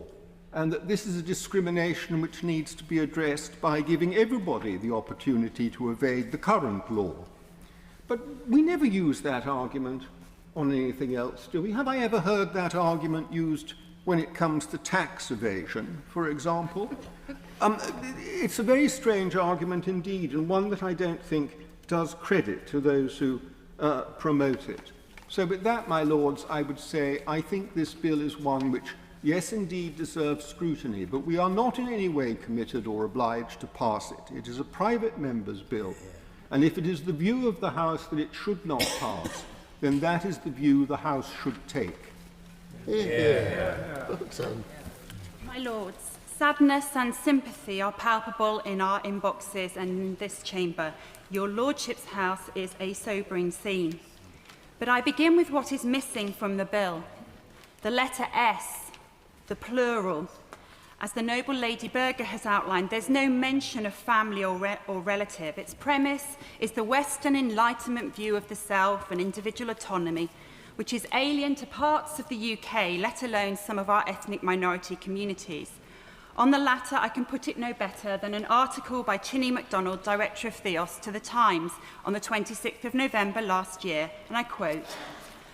[SPEAKER 18] and that this is a discrimination which needs to be addressed by giving everybody the opportunity to evade the current law. But we never use that argument on anything else, do we? Have I ever heard that argument used when it comes to tax evasion, for example? It's a very strange argument indeed, and one that I don't think does credit to those who promote it. So with that, my lords, I would say I think this bill is one which, yes, indeed, deserves scrutiny, but we are not in any way committed or obliged to pass it. It is a private member's bill, and if it is the view of the House that it should not pass, then that is the view the House should take.
[SPEAKER 19] My lords, sadness and sympathy are palpable in our inboxes and in this chamber. Your lordship's house is a sobering scene. But I begin with what is missing from the bill. The letter S, the plural. As the noble Lady Berger has outlined, there's no mention of family or relative. Its premise is the Western Enlightenment view of the self and individual autonomy, which is alien to parts of the UK, let alone some of our ethnic minority communities. On the latter, I can put it no better than an article by Chinny MacDonald, Director of Theos, to The Times on the 26th of November last year, and I quote,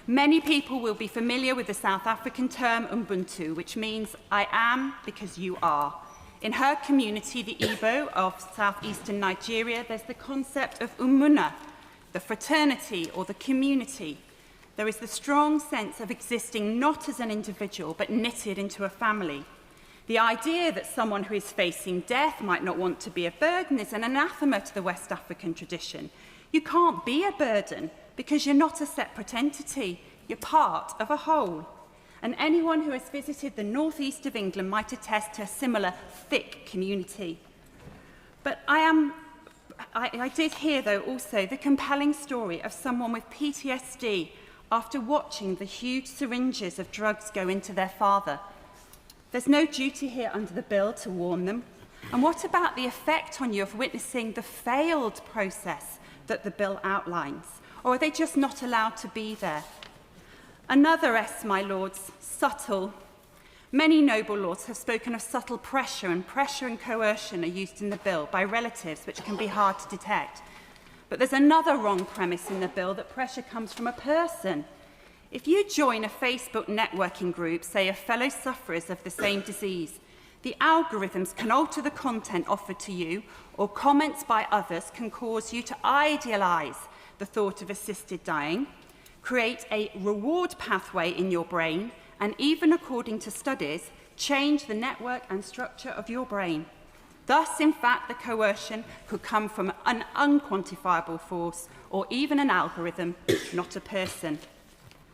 [SPEAKER 19] "Many people will be familiar with the South African term Ubuntu, which means I am because you are. In her community, the Igbo of southeastern Nigeria, there's the concept of umuna, the fraternity or the community. There is the strong sense of existing not as an individual, but knitted into a family. The idea that someone who is facing death might not want to be a burden is an anathema to the West African tradition. You can't be a burden because you're not a separate entity. You're part of a whole. And anyone who has visited the northeast of England might attest to a similar thick community. But I did hear, though, also the compelling story of someone with PTSD after watching the huge syringes of drugs go into their father. There's no duty here under the bill to warn them. And what about the effect on you of witnessing the failed process that the bill outlines? Or are they just not allowed to be there? Another S, my lords, subtle. Many noble lords have spoken of subtle pressure and coercion are used in the bill by relatives, which can be hard to detect. But there's another wrong premise in the bill, that pressure comes from a person. If you join a Facebook networking group, say of fellow sufferers of the same disease, the algorithms can alter the content offered to you, or comments by others can cause you to idealise the thought of assisted dying, create a reward pathway in your brain, and even, according to studies, change the network and structure of your brain. Thus, in fact, the coercion could come from an unquantifiable force or even an algorithm, not a person.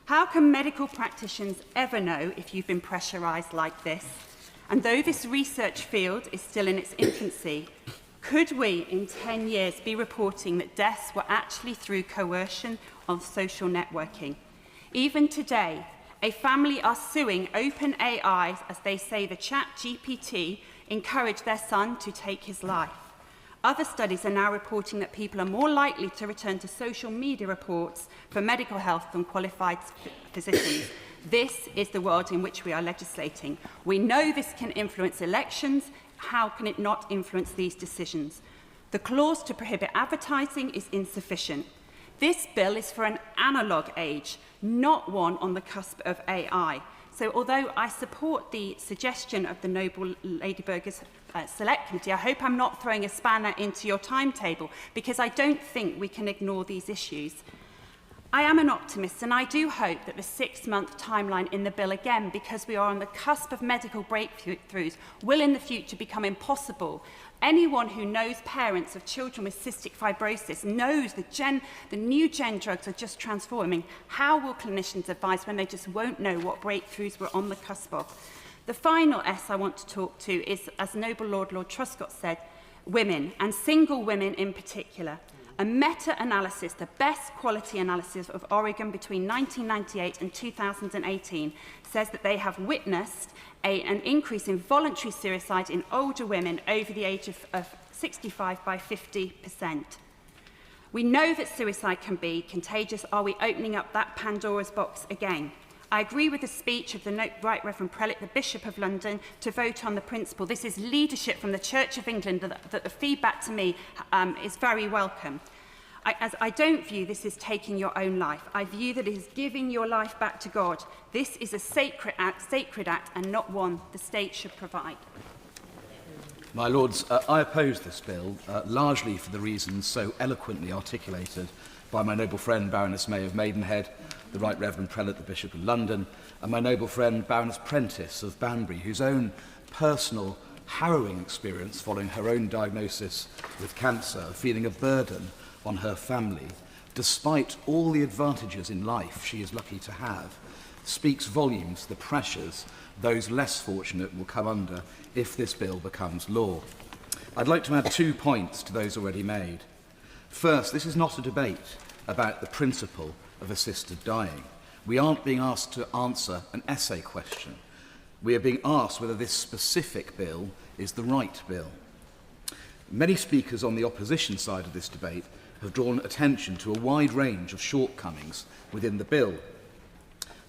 [SPEAKER 19] How can medical practitioners ever know if you've been pressurised like this? And though this research field is still in its infancy, could we, in 10 years, be reporting that deaths were actually through coercion on social networking? Even today, a family are suing OpenAI as they say the ChatGPT encouraged their son to take his life. Other studies are now reporting that people are more likely to return to social media reports for medical health than qualified physicians. This is the world in which we are legislating. We know this can influence elections. How can it not influence these decisions? The clause to prohibit advertising is insufficient. This bill is for an analogue age, not one on the cusp of AI. So although I support the suggestion of the Noble Lady Burgess Select Committee, I hope I'm not throwing a spanner into your timetable, because I don't think we can ignore these issues. I am an optimist, and I do hope that the 6-month timeline in the bill, again, because we are on the cusp of medical breakthroughs, will in the future become impossible. Anyone who knows parents of children with cystic fibrosis knows the new gen drugs are just transforming. How will clinicians advise when they just won't know what breakthroughs we're on the cusp of? The final S I want to talk to is, as Noble Lord Truscott said, women, and single women in particular. A meta-analysis, the best quality analysis of Oregon between 1998 and 2018, says that they have witnessed an increase in voluntary suicide in older women over the age of 65 by 50%. We know that suicide can be contagious. Are we opening up that Pandora's box again? I agree with the speech of the Right Reverend Prelate, the Bishop of London, to vote on the principle. This is leadership from the Church of England that the feedback to me is very welcome. I don't view this as taking your own life. I view that it is giving your life back to God. This is a sacred act and not one the state should provide.
[SPEAKER 20] My Lords, I oppose this bill, largely for the reasons so eloquently articulated by my noble friend Baroness May of Maidenhead, the Right Reverend Prelate, the Bishop of London, and my noble friend Baroness Prentice of Banbury, whose own personal, harrowing experience following her own diagnosis with cancer, feeling a burden on her family, despite all the advantages in life she is lucky to have, speaks volumes to the pressures those less fortunate will come under if this bill becomes law. I'd like to add 2 points to those already made. First, this is not a debate about the principle of assisted dying. We aren't being asked to answer an essay question. We are being asked whether this specific bill is the right bill. Many speakers on the opposition side of this debate have drawn attention to a wide range of shortcomings within the bill.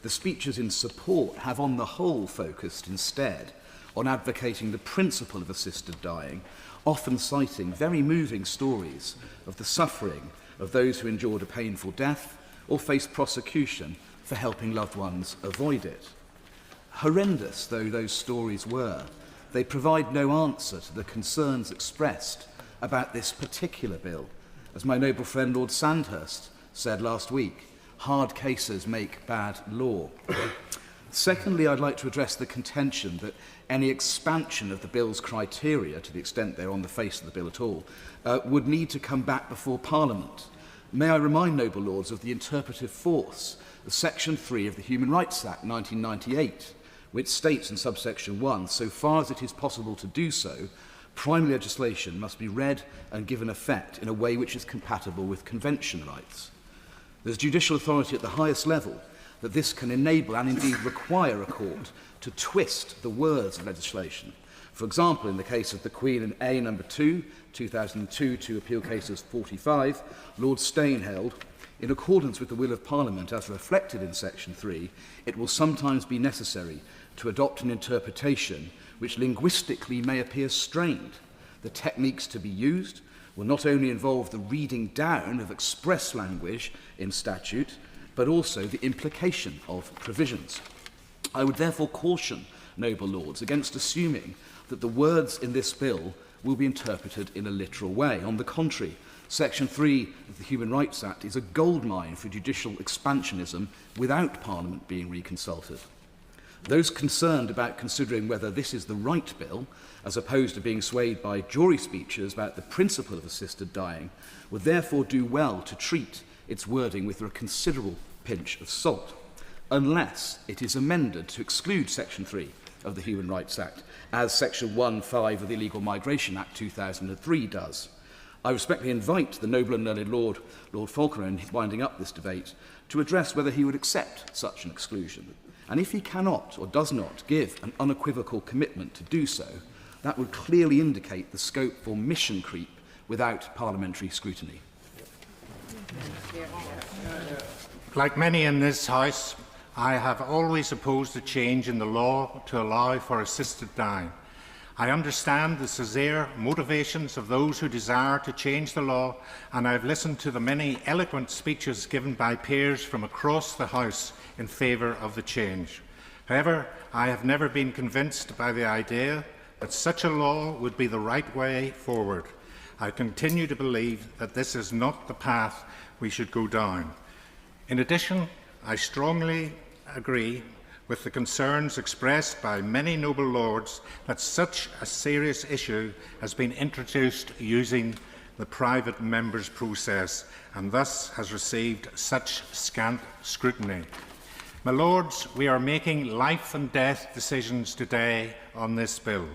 [SPEAKER 20] The speeches in support have on the whole focused instead on advocating the principle of assisted dying, often citing very moving stories of the suffering of those who endured a painful death or faced prosecution for helping loved ones avoid it. Horrendous though those stories were, they provide no answer to the concerns expressed about this particular bill. As my noble friend Lord Sandhurst said last week, hard cases make bad law. Secondly, I'd like to address the contention that any expansion of the bill's criteria, to the extent they're on the face of the bill at all, would need to come back before Parliament. May I remind noble lords of the interpretive force of Section 3 of the Human Rights Act 1998, which states in subsection 1, so far as it is possible to do so, primary legislation must be read and given effect in a way which is compatible with convention rights. There's judicial authority at the highest level that this can enable and indeed require a court to twist the words of legislation. For example, in the case of the Queen in A No. 2, 2002 to Appeal Cases 45, Lord Steyn held, in accordance with the will of Parliament as reflected in Section 3, it will sometimes be necessary to adopt an interpretation which linguistically may appear strained. The techniques to be used will not only involve the reading down of express language in statute, but also the implication of provisions. I would therefore caution noble lords against assuming that the words in this bill will be interpreted in a literal way. On the contrary, Section 3 of the Human Rights Act is a goldmine for judicial expansionism without Parliament being reconsulted. Those concerned about considering whether this is the right bill, as opposed to being swayed by jury speeches about the principle of assisted dying, would therefore do well to treat its wording with a considerable pinch of salt, unless it is amended to exclude Section 3 of the Human Rights Act, as Section 1.5 of the Illegal Migration Act 2003 does. I respectfully invite the noble and learned Lord Falconer, in winding up this debate, to address whether he would accept such an exclusion. And if he cannot or does not give an unequivocal commitment to do so, that would clearly indicate the scope for mission creep without parliamentary scrutiny.
[SPEAKER 14] Like many in this House, I have always opposed a change in the law to allow for assisted dying. I understand the sincere motivations of those who desire to change the law, and I have listened to the many eloquent speeches given by peers from across the House in favour of the change. However, I have never been convinced by the idea that such a law would be the right way forward. I continue to believe that this is not the path we should go down. In addition, I strongly agree with the concerns expressed by many noble lords that such a serious issue has been introduced using the private members' process and thus has received such scant scrutiny. My lords, we are making life and death decisions today on this bill.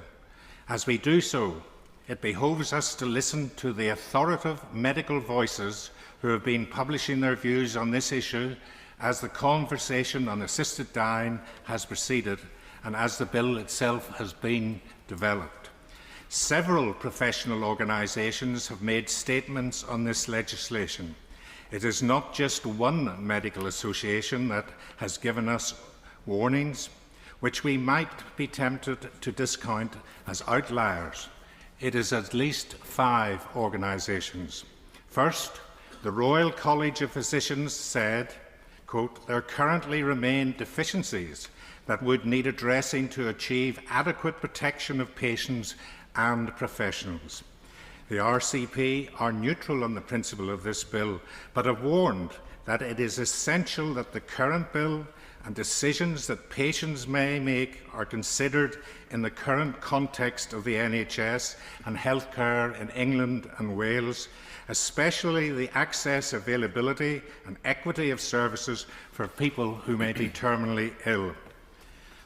[SPEAKER 14] As we do so, it behoves us to listen to the authoritative medical voices who have been publishing their views on this issue as the conversation on assisted dying has proceeded and as the bill itself has been developed. Several professional organisations have made statements on this legislation. It is not just one medical association that has given us warnings, which we might be tempted to discount as outliers. It is at least 5 organisations. First, the Royal College of Physicians said, quote, "There currently remain deficiencies that would need addressing to achieve adequate protection of patients and professionals." The RCP are neutral on the principle of this bill, but have warned that it is essential that the current bill and decisions that patients may make are considered in the current context of the NHS and healthcare in England and Wales, especially the access, availability and equity of services for people who may be terminally ill.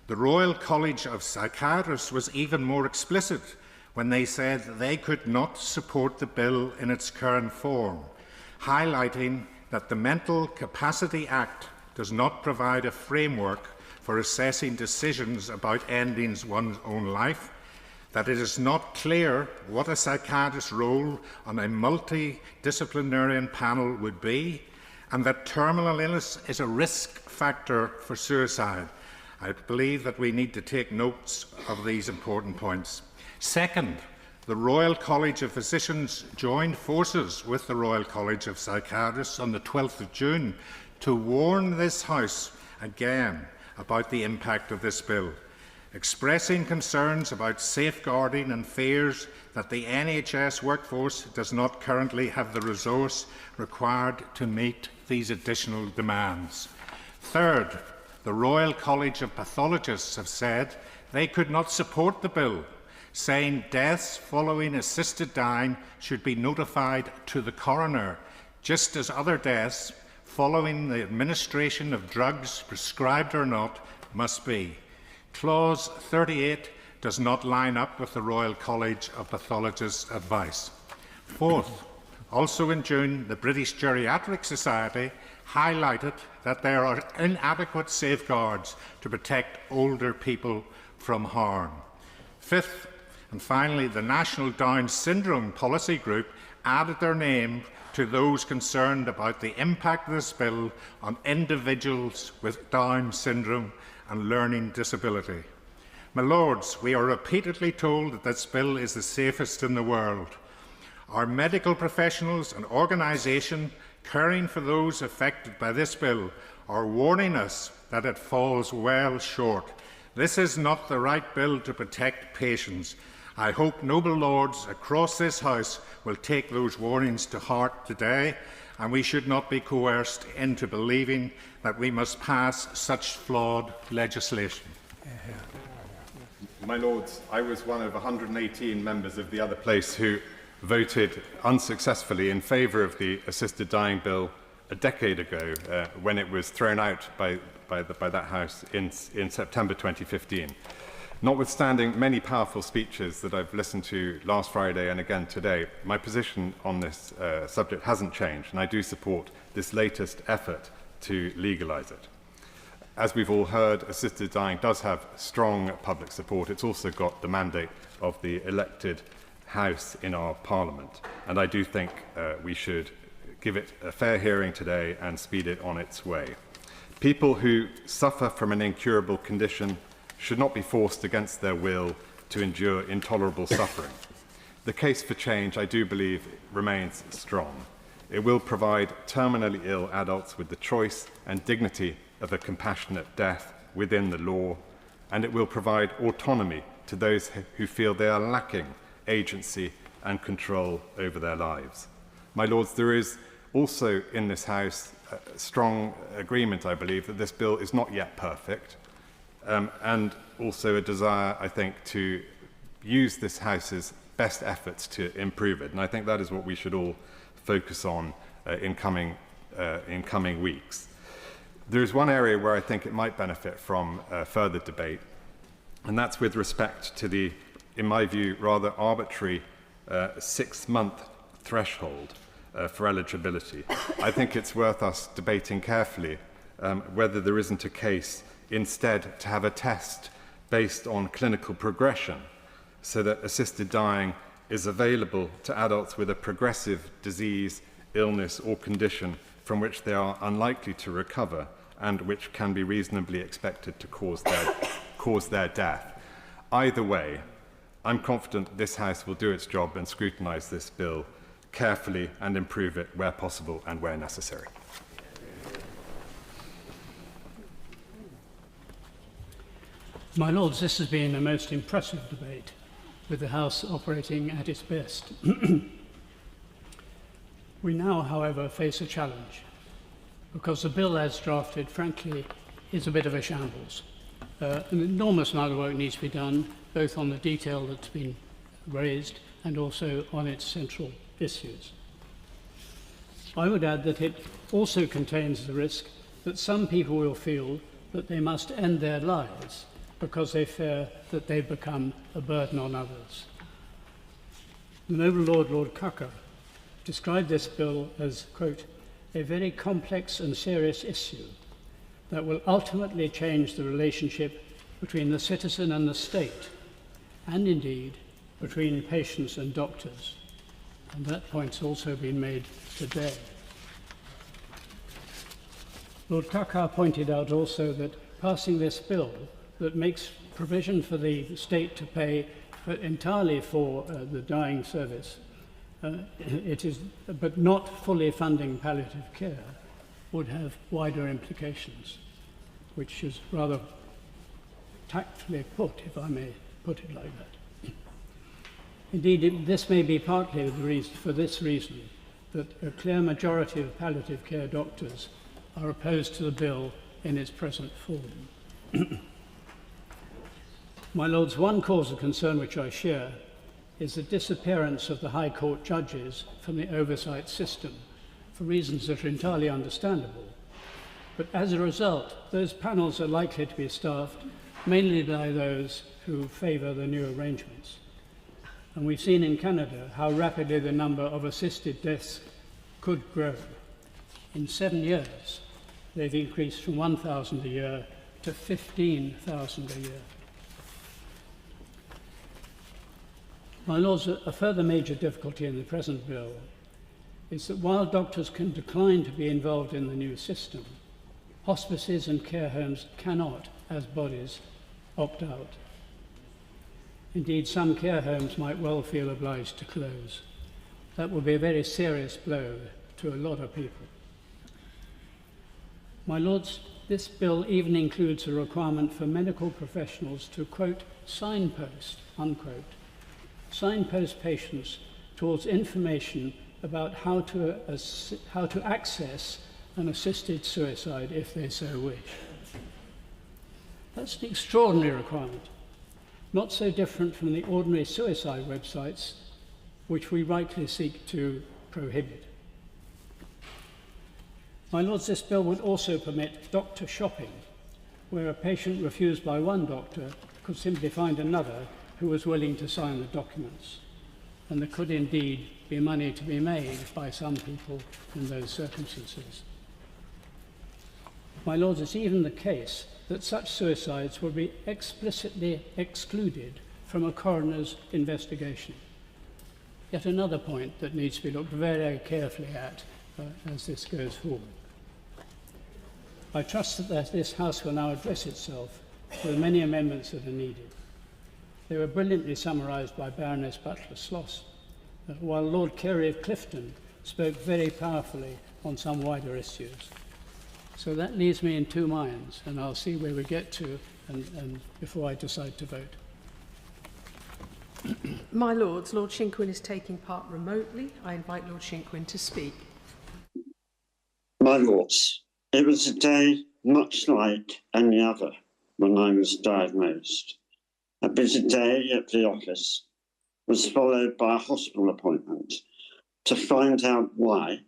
[SPEAKER 14] The Royal College of Psychiatrists was even more explicit when they said that they could not support the bill in its current form, highlighting that the Mental Capacity Act does not provide a framework for assessing decisions about ending one's own life, that it is not clear what a psychiatrist's role on a multidisciplinary panel would be, and that terminal illness is a risk factor for suicide. I believe that we need to take notes of these important points. Second, the Royal College of Physicians joined forces with the Royal College of Psychiatrists on the 12th of June to warn this House again about the impact of this bill, expressing concerns about safeguarding and fears that the NHS workforce does not currently have the resource required to meet these additional demands. Third, the Royal College of Pathologists have said they could not support the bill, saying deaths following assisted dying should be notified to the coroner, just as other deaths following the administration of drugs, prescribed or not, must be. Clause 38 does not line up with the Royal College of Pathologists' advice. Fourth, also in June, the British Geriatric Society highlighted that there are inadequate safeguards to protect older people from harm. Fifth, and finally, the National Down Syndrome Policy Group added their name to those concerned about the impact of this bill on individuals with Down syndrome and learning disability. My lords, we are repeatedly told that this bill is the safest in the world. Our medical professionals and organisations caring for those affected by this bill are warning us that it falls well short. This is not the right bill to protect patients. I hope noble lords across this House will take those warnings to heart today, and we should not be coerced into believing that we must pass such flawed legislation.
[SPEAKER 6] My Lords, I was one of 118 members of the other place who voted unsuccessfully in favour of the assisted dying bill a decade ago when it was thrown out by that House in September 2015. Notwithstanding many powerful speeches that I've listened to last Friday and again today, my position on this subject hasn't changed, and I do support this latest effort to legalise it. As we've all heard, assisted dying does have strong public support. It's also got the mandate of the elected house in our parliament. And I do think we should give it a fair hearing today and speed it on its way. People who suffer from an incurable condition should not be forced against their will to endure intolerable suffering. The case for change, I do believe, remains strong. It will provide terminally ill adults with the choice and dignity of a compassionate death within the law, and it will provide autonomy to those who feel they are lacking agency and control over their lives. My Lords, there is also in this House a strong agreement, I believe, that this bill is not yet perfect, and also a desire, I think, to use this House's best efforts to improve it. And I think that is what we should all focus on in coming weeks. There is one area where I think it might benefit from further debate, and that's with respect to the, in my view, rather arbitrary 6-month threshold for eligibility. I think it's worth us debating carefully whether there isn't a case instead to have a test based on clinical progression, so that assisted dying is available to adults with a progressive disease, illness or condition from which they are unlikely to recover and which can be reasonably expected to cause their death. Either way, I'm confident this House will do its job and scrutinise this bill carefully and improve it where possible and where necessary.
[SPEAKER 2] My Lords, this has been a most impressive debate, with the House operating at its best. We now, however, face a challenge, because the bill as drafted, frankly, is a bit of a shambles. An enormous amount of work needs to be done, both on the detail that's been raised and also on its central issues. I would add that it also contains the risk that some people will feel that they must end their lives because they fear that they've become a burden on others. The noble Lord, Lord Cucker, described this bill as, quote, a very complex and serious issue that will ultimately change the relationship between the citizen and the state, and indeed between patients and doctors. And that point's also been made today. Lord Cucker pointed out also that passing this bill that makes provision for the state to pay entirely for the dying service, but not fully funding palliative care, would have wider implications, which is rather tactfully put, if I may put it like that. Indeed, this may be partly the reason, for this reason, that a clear majority of palliative care doctors are opposed to the bill in its present form. My Lords, one cause of concern which I share is the disappearance of the High Court judges from the oversight system, for reasons that are entirely understandable. But as a result, those panels are likely to be staffed mainly by those who favour the new arrangements. And we've seen in Canada how rapidly the number of assisted deaths could grow. In 7 years, they've increased from 1,000 a year to 15,000 a year. My Lords, a further major difficulty in the present bill is that while doctors can decline to be involved in the new system, hospices and care homes cannot, as bodies, opt out. Indeed, some care homes might well feel obliged to close. That would be a very serious blow to a lot of people. My Lords, this bill even includes a requirement for medical professionals to, quote, signpost, unquote, signpost patients towards information about how to access an assisted suicide if they so wish. That's an extraordinary requirement, not so different from the ordinary suicide websites which we rightly seek to prohibit. My Lords, this bill would also permit doctor shopping, where a patient refused by one doctor could simply find another who was willing to sign the documents. And there could indeed be money to be made by some people in those circumstances. My Lords, it's even the case that such suicides will be explicitly excluded from a coroner's investigation. yet another point that needs to be looked very carefully at as this goes forward. I trust that this House will now address itself to the many amendments that are needed. They were brilliantly summarised by Baroness Butler-Sloss, while Lord Carey of Clifton spoke very powerfully on some wider issues. So that leaves me in two minds, and I'll see where we get to and before I decide to vote.
[SPEAKER 21] My Lords, Lord Shinkwin is taking part remotely. I invite Lord Shinkwin to speak.
[SPEAKER 22] My Lords, it was a day much like any other when I was diagnosed. A busy day at the office was followed by a hospital appointment to find out why,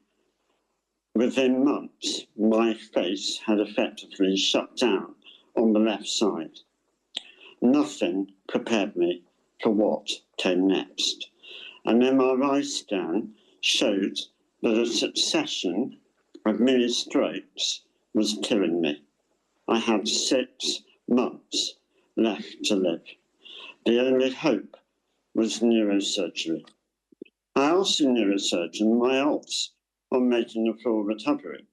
[SPEAKER 22] within months, my face had effectively shut down on the left side. Nothing prepared me for what came next. An MRI scan showed that a succession of mini strokes was killing me. I had 6 months left to live. The only hope was neurosurgery. I asked the neurosurgeon my odds on making a full recovery.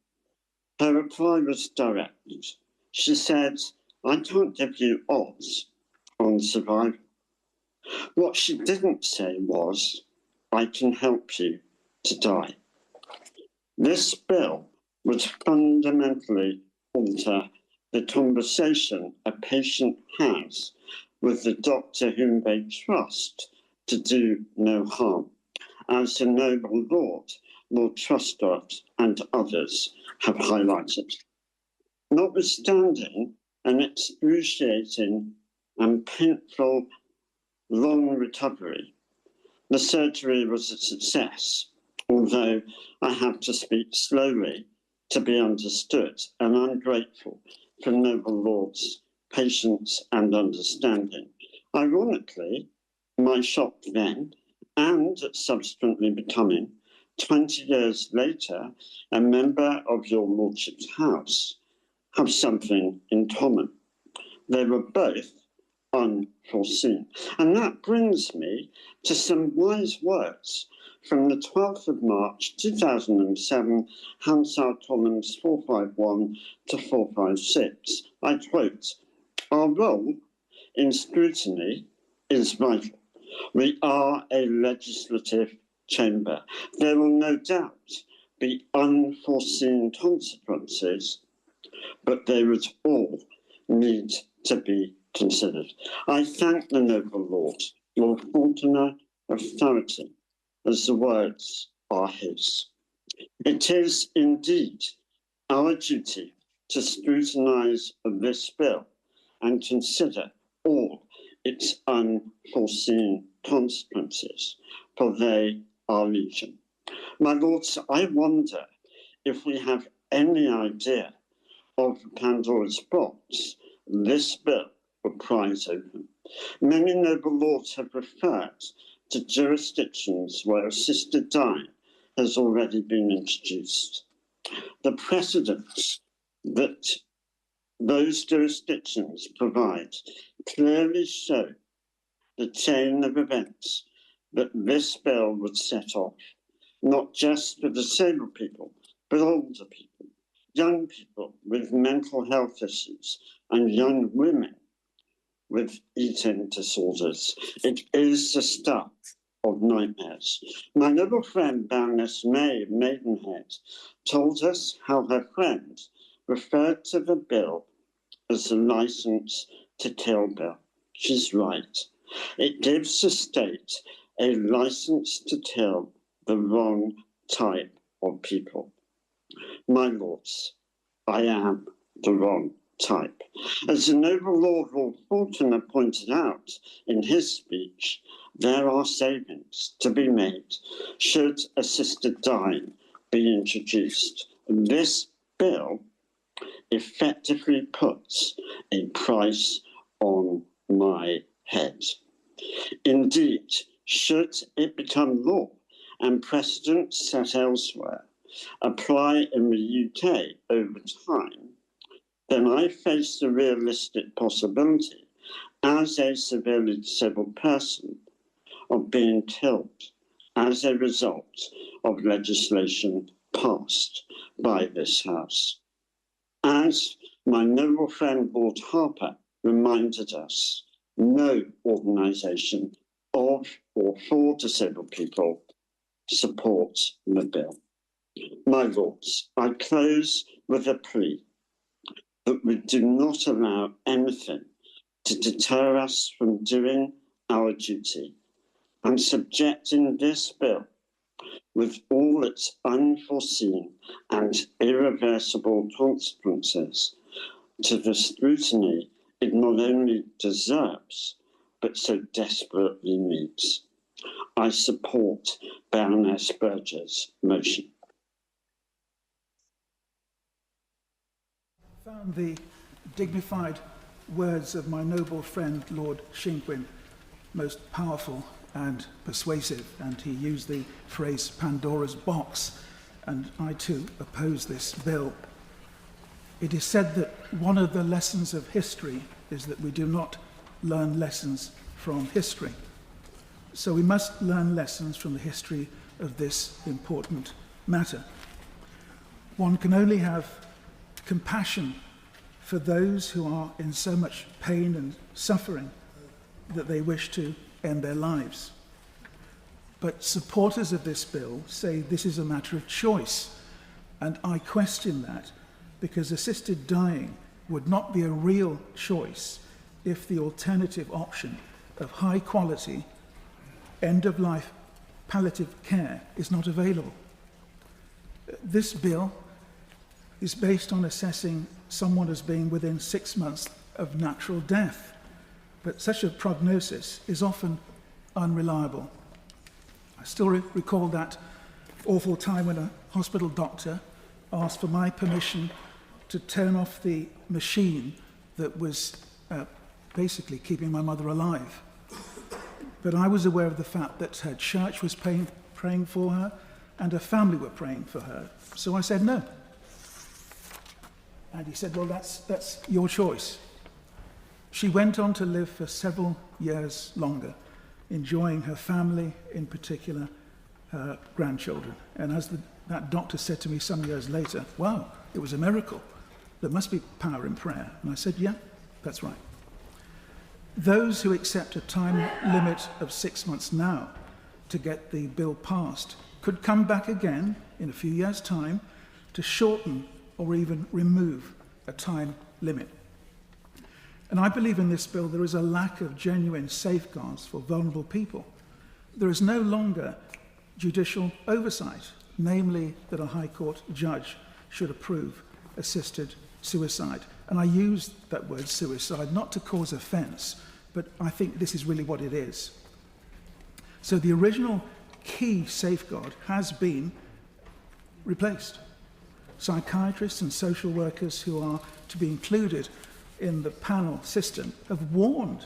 [SPEAKER 22] Her reply was direct. She said, "I can't give you odds on survival." What she didn't say was, "I can help you to die." This bill would fundamentally alter the conversation a patient has with the doctor whom they trust to do no harm, as the noble Lord, Lord Truscott and others have highlighted. Notwithstanding an excruciating and painful long recovery, the surgery was a success, although I have to speak slowly to be understood, and I'm grateful for noble Lord's patience and understanding. Ironically, my shock then, and subsequently becoming, 20 years later, a member of your Lordship's House, have something in common. They were both unforeseen. And that brings me to some wise words from the 12th of March 2007, Hansard columns 451 to 456. I quote, "Our role in scrutiny is vital. We are a legislative chamber. There will no doubt be unforeseen consequences, but they would all need to be considered." I thank the noble Lord, Lord Faulkner of Thoroton, as the words are his. It is indeed our duty to scrutinise this bill and consider all its unforeseen consequences, for they are legion. My Lords, I wonder if we have any idea of Pandora's box this bill would prise open. Many noble lords have referred to jurisdictions where assisted dying has already been introduced. The precedents that those jurisdictions provide clearly show the chain of events that this bill would set off, not just for disabled people, but older people, young people with mental health issues, and young women with eating disorders. It is the start of nightmares. My little friend Baroness May of Maidenhead told us how her friend referred to the bill as the license to kill bill. She's right. It gives the state a license to kill the wrong type of people. My lords, I am the wrong type. As the noble Lord Faulkner pointed out in his speech, there are savings to be made should assisted dying be introduced. This bill effectively puts a price on my head. Indeed, should it become law and precedents set elsewhere apply in the UK over time, then I face the realistic possibility as a severely disabled person of being killed as a result of legislation passed by this House. As my noble friend Lord Harper reminded us, no organisation of or for disabled people supports the bill. My Lords, I close with a plea that we do not allow anything to deter us from doing our duty and subjecting this bill, with all its unforeseen and irreversible consequences, to the scrutiny it not only deserves, but so desperately needs. I support Baroness Berger's motion.
[SPEAKER 1] Found the dignified words of my noble friend Lord Shinquin most powerful and persuasive, and he used the phrase Pandora's box, and I too oppose this bill. It is said that one of the lessons of history is that we do not learn lessons from history. So we must learn lessons from the history of this important matter. One can only have compassion for those who are in so much pain and suffering that they wish to end their lives. But supporters of this bill say this is a matter of choice, and I question that, because assisted dying would not be a real choice if the alternative option of high quality, end-of-life palliative care is not available. This bill is based on assessing someone as being within 6 months of natural death, but such a prognosis is often unreliable. I still recall that awful time when a hospital doctor asked for my permission to turn off the machine that was basically keeping my mother alive. But I was aware of the fact that her church was praying for her and her family were praying for her. So I said no. And he said, well, that's your choice. She went on to live for several years longer, enjoying her family, in particular, her grandchildren. And as that doctor said to me some years later, wow, it was a miracle. There must be power in prayer. And I said, yeah, that's right. Those who accept a time limit of 6 months now to get the bill passed could come back again in a few years' time to shorten or even remove a time limit. And I believe in this bill there is a lack of genuine safeguards for vulnerable people. There is no longer judicial oversight, namely that a High Court judge should approve assisted suicide. And I use that word suicide not to cause offence, but I think this is really what it is. So the original key safeguard has been replaced. Psychiatrists and social workers who are to be included in the panel system have warned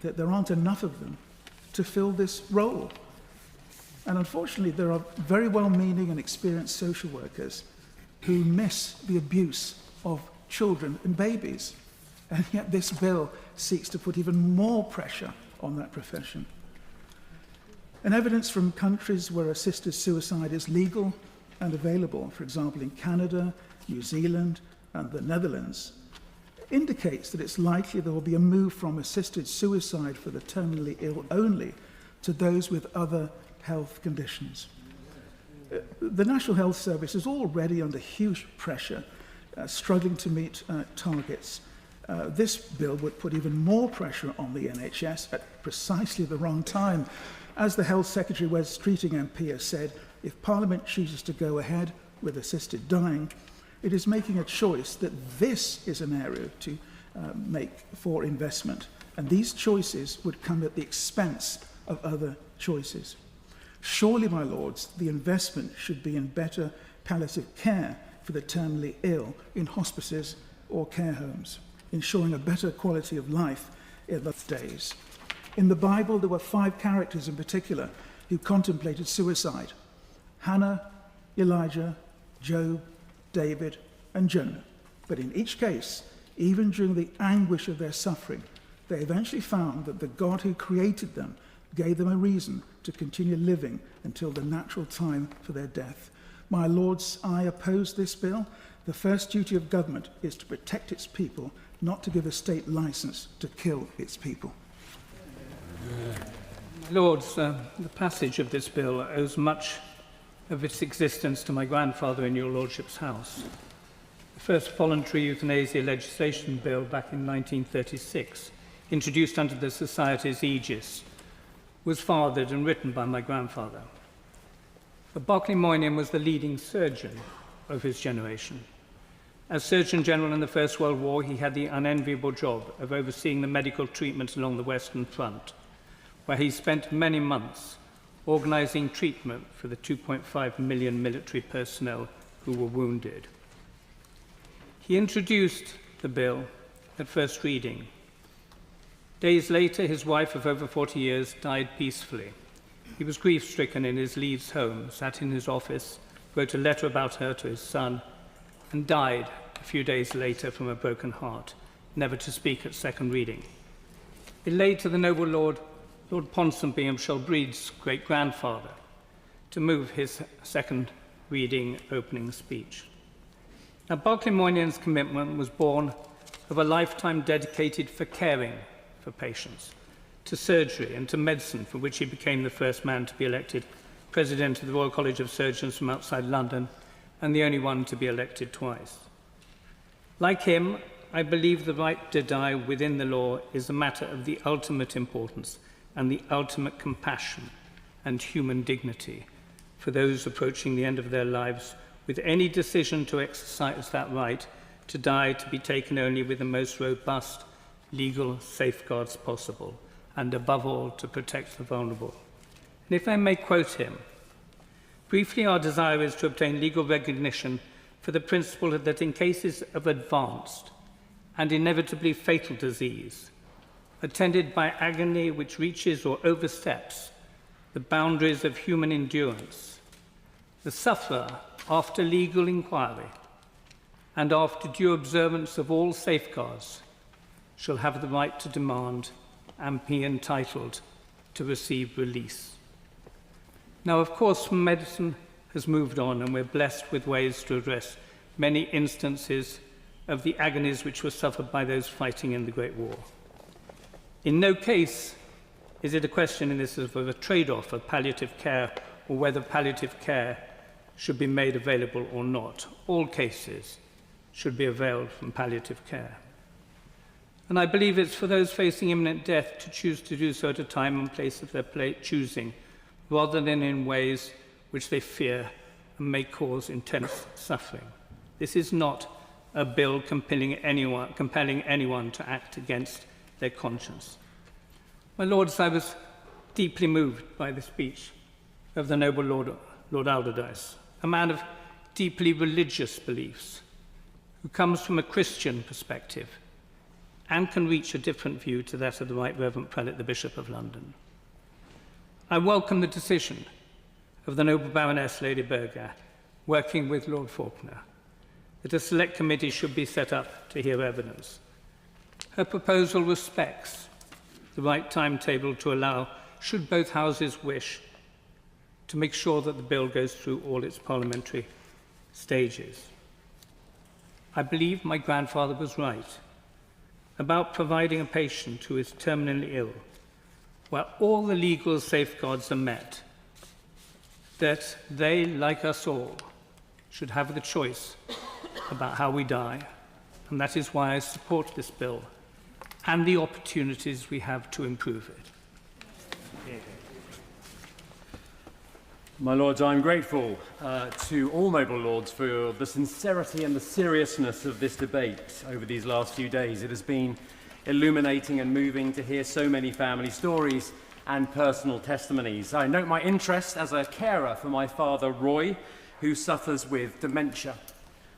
[SPEAKER 1] that there aren't enough of them to fill this role. And unfortunately, there are very well-meaning and experienced social workers who miss the abuse of children and babies. And yet this bill seeks to put even more pressure on that profession. And evidence from countries where assisted suicide is legal and available, for example in Canada, New Zealand, and the Netherlands, indicates that it's likely there will be a move from assisted suicide for the terminally ill only to those with other health conditions. The National Health Service is already under huge pressure, struggling to meet targets. This bill would put even more pressure on the NHS at precisely the wrong time. As the Health Secretary Wes Streeting MP has said, if Parliament chooses to go ahead with assisted dying, it is making a choice that this is an area to make for investment. And these choices would come at the expense of other choices. Surely, my lords, the investment should be in better palliative care for the terminally ill in hospices or care homes, ensuring a better quality of life in those days. In the Bible, there were 5 characters in particular who contemplated suicide: Hannah, Elijah, Job, David, and Jonah. But in each case, even during the anguish of their suffering, they eventually found that the God who created them gave them a reason to continue living until the natural time for their death. My lords, I oppose this bill. The first duty of government is to protect its people, not to give a state license to kill its people.
[SPEAKER 2] Lords, the passage of this bill owes much of its existence to my grandfather in your lordship's house. The first voluntary euthanasia legislation bill back in 1936, introduced under the Society's aegis, was fathered and written by my grandfather. But Berkeley Moynihan was the leading surgeon of his generation. As Surgeon General in the First World War, he had the unenviable job of overseeing the medical treatment along the Western Front, where he spent many months organising treatment for the 2.5 million military personnel who were wounded. He introduced the bill at first reading. Days later, his wife of over 40 years died peacefully. He was grief-stricken in his Leeds home, sat in his office, wrote a letter about her to his son, and died a few days later from a broken heart, never to speak at second reading. It lay to the noble Lord Ponsonby and Shelbreed's great-grandfather to move his second reading opening speech. Now, Berkeley Moynihan's commitment was born of a lifetime dedicated for caring for patients, to surgery and to medicine, for which he became the first man to be elected President of the Royal College of Surgeons from outside London and the only one to be elected twice. Like him, I believe the right to die within the law is a matter of the ultimate importance and the ultimate compassion and human dignity for those approaching the end of their lives, with any decision to exercise that right to die to be taken only with the most robust legal safeguards possible, and above all, to protect the vulnerable. And if I may quote him, briefly, our desire is to obtain legal recognition for the principle that in cases of advanced and inevitably fatal disease, attended by agony which reaches or oversteps the boundaries of human endurance, the sufferer, after legal inquiry and after due observance of all safeguards, shall have the right to demand and be entitled to receive release. Now, of course, medicine has moved on, and we're blessed with ways to address many instances of the agonies which were suffered by those fighting in the Great War. In no case is it a question in this of a trade-off of palliative care or whether palliative care should be made available or not. All cases should be availed from palliative care. And I believe it's for those facing imminent death to choose to do so at a time and place of their choosing, rather than in ways which they fear and may cause intense suffering. This is not a bill compelling anyone to act against their conscience. My lords, I was deeply moved by the speech of the noble Lord Alderdice, a man of deeply religious beliefs, who comes from a Christian perspective and can reach a different view to that of the Right Reverend Prelate, the Bishop of London. I welcome the decision of the noble Baroness Lady Berger, working with Lord Faulkner, that a select committee should be set up to hear evidence. Her proposal respects the right timetable to allow, should both houses wish, to make sure that the bill goes through all its parliamentary stages. I believe my grandfather was right about providing a patient who is terminally ill, where all the legal safeguards are met, that they, like us all, should have the choice about how we die, and that is why I support this bill and the opportunities we have to improve it.
[SPEAKER 4] My lords, I'm grateful to all noble lords for the sincerity and the seriousness of this debate over these last few days. It has been illuminating and moving to hear so many family stories and personal testimonies. I note my interest as a carer for my father, Roy, who suffers with dementia.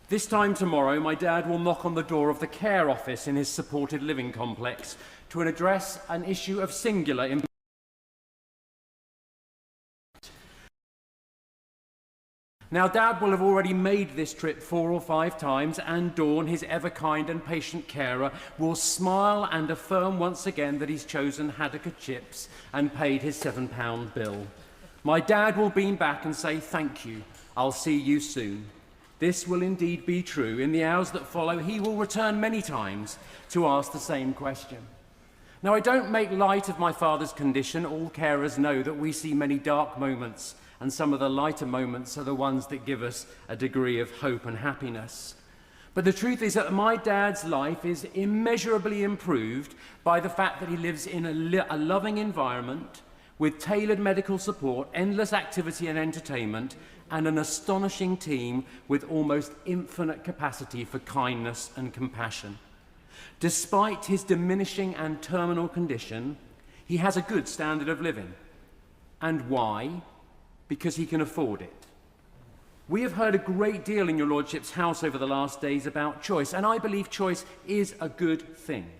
[SPEAKER 4] This time tomorrow, my dad will knock on the door of the care office in his supported living complex to address an issue of singular importance. Now, Dad will have already made this trip 4 or 5 times, and Dawn, his ever-kind and patient carer, will smile and affirm once again that he's chosen Haddock chips and paid his £7 bill. My dad will beam back and say, "Thank you, I'll see you soon." This will indeed be true. In the hours that follow, he will return many times to ask the same question. Now, I don't make light of my father's condition. All carers know that we see many dark moments, and some of the lighter moments are the ones that give us a degree of hope and happiness. But the truth is that my dad's life is immeasurably improved by the fact that he lives in a loving environment with tailored medical support, endless activity and entertainment, and an astonishing team with almost infinite capacity for kindness and compassion. Despite his diminishing and terminal condition, he has a good standard of living. And why? Because he can afford it. We have heard a great deal in your Lordship's house over the last days about choice, and I believe choice is a good thing.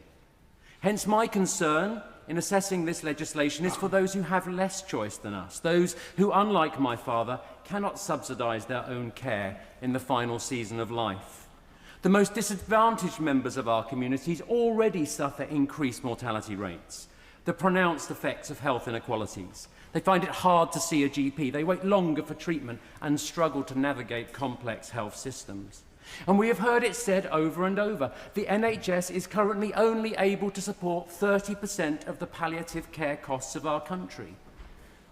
[SPEAKER 4] Hence my concern in assessing this legislation is for those who have less choice than us, those who, unlike my father, cannot subsidise their own care in the final season of life. The most disadvantaged members of our communities already suffer increased mortality rates, the pronounced effects of health inequalities. They find it hard to see a GP, they wait longer for treatment and struggle to navigate complex health systems. And we have heard it said over and over, the NHS is currently only able to support 30% of the palliative care costs of our country.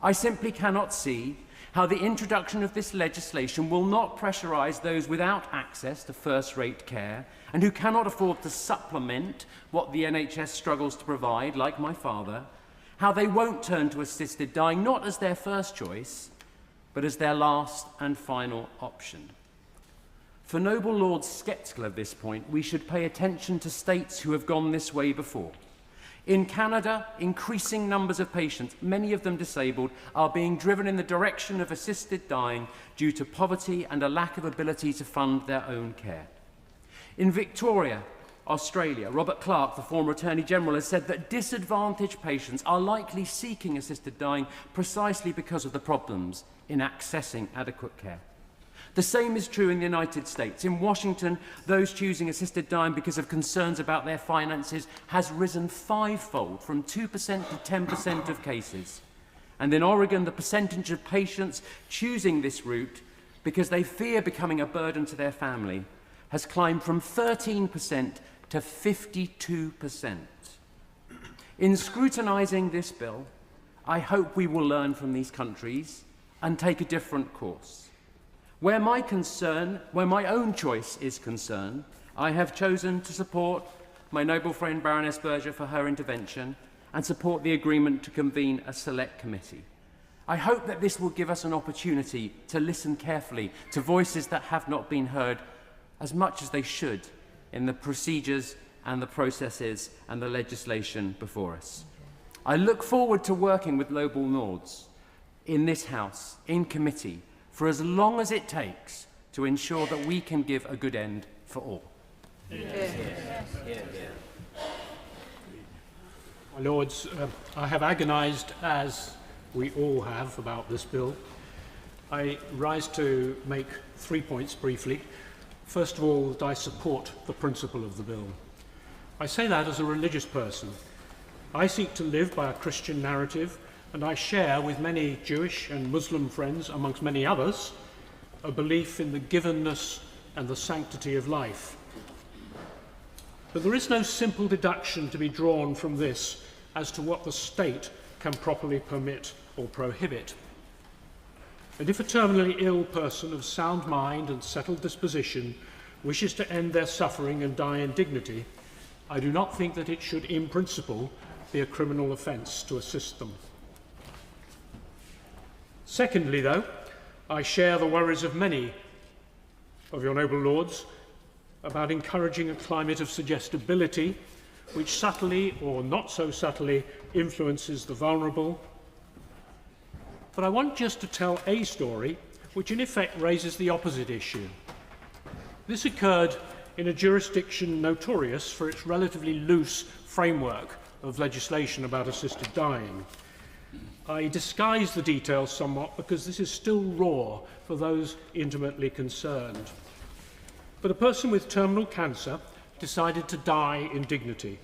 [SPEAKER 4] I simply cannot see how the introduction of this legislation will not pressurise those without access to first-rate care and who cannot afford to supplement what the NHS struggles to provide, like my father, how they won't turn to assisted dying not as their first choice, but as their last and final option. For noble lords sceptical of this point, we should pay attention to states who have gone this way before. In Canada, increasing numbers of patients, many of them disabled, are being driven in the direction of assisted dying due to poverty and a lack of ability to fund their own care. In Victoria, Australia, Robert Clark, the former Attorney General, has said that disadvantaged patients are likely seeking assisted dying precisely because of the problems in accessing adequate care. The same is true in the United States. In Washington, those choosing assisted dying because of concerns about their finances has risen 5-fold, from 2% to 10% of cases. And in Oregon, the percentage of patients choosing this route because they fear becoming a burden to their family has climbed from 13% to 52%. In scrutinising this bill, I hope we will learn from these countries and take a different course. Where my own choice is concerned, I have chosen to support my noble friend Baroness Berger for her intervention and support the agreement to convene a select committee. I hope that this will give us an opportunity to listen carefully to voices that have not been heard as much as they should in the procedures and the processes and the legislation before us. I look forward to working with noble lords in this House, in committee, for as long as it takes to ensure that we can give a good end for all.
[SPEAKER 12] My Lords, I have agonised, as we all have, about this bill. I rise to make 3 points briefly. First of all, that I support the principle of the bill. I say that as a religious person. I seek to live by a Christian narrative, and I share with many Jewish and Muslim friends, amongst many others, a belief in the givenness and the sanctity of life. But there is no simple deduction to be drawn from this as to what the state can properly permit or prohibit. And if a terminally ill person of sound mind and settled disposition wishes to end their suffering and die in dignity, I do not think that it should, in principle, be a criminal offence to assist them. Secondly, though, I share the worries of many of your noble lords about encouraging a climate of suggestibility which subtly or not so subtly influences the vulnerable. But I want just to tell a story which in effect raises the opposite issue. This occurred in a jurisdiction notorious for its relatively loose framework of legislation about assisted dying.
[SPEAKER 3] I disguise the details somewhat because this is still raw for those intimately concerned. But a person with terminal cancer decided to die in dignity.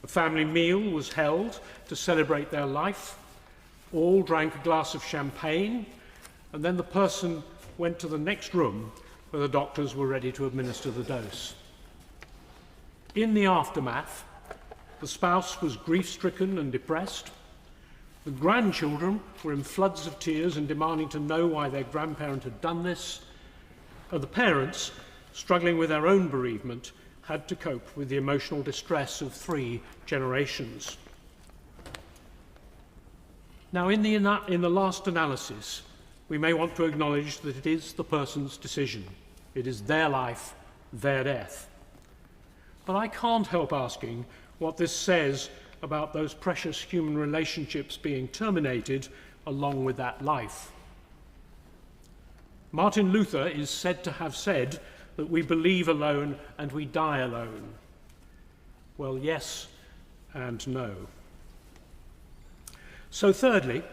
[SPEAKER 3] A family meal was held to celebrate their life. All drank a glass of champagne, and then the person went to the next room where the doctors were ready to administer the dose. In the aftermath, the spouse was grief-stricken and depressed. The grandchildren were in floods of tears and demanding to know why their grandparent had done this. And the parents, struggling with their own bereavement, had to cope with the emotional distress of 3 generations. Now, in the last analysis, we may want to acknowledge that it is the person's decision. It is their life, their death. But I can't help asking what this says about those precious human relationships being terminated along with that life. Martin Luther is said to have said that we believe alone and we die alone. Well, yes and no. So thirdly,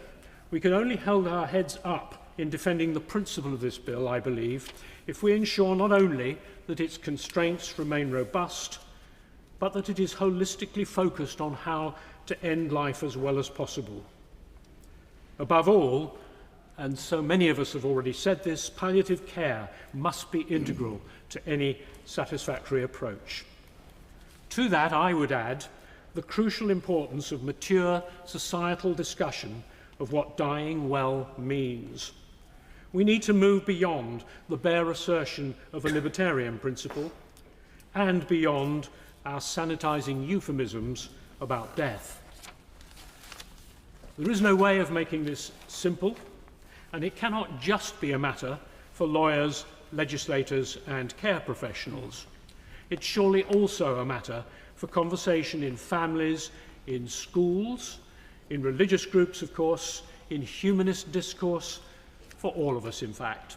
[SPEAKER 3] we can only hold our heads up in defending the principle of this bill, I believe, if we ensure not only that its constraints remain robust, but that it is holistically focused on how to end life as well as possible. Above all, and so many of us have already said this, palliative care must be integral to any satisfactory approach. To that, I would add the crucial importance of mature societal discussion of what dying well means. We need to move beyond the bare assertion of a libertarian principle and beyond our sanitizing euphemisms about death. There is no way of making this simple, and it cannot just be a matter for lawyers, legislators, and care professionals. It's surely also a matter for conversation in families, in schools, in religious groups, of course, in humanist discourse, for all of us, in fact.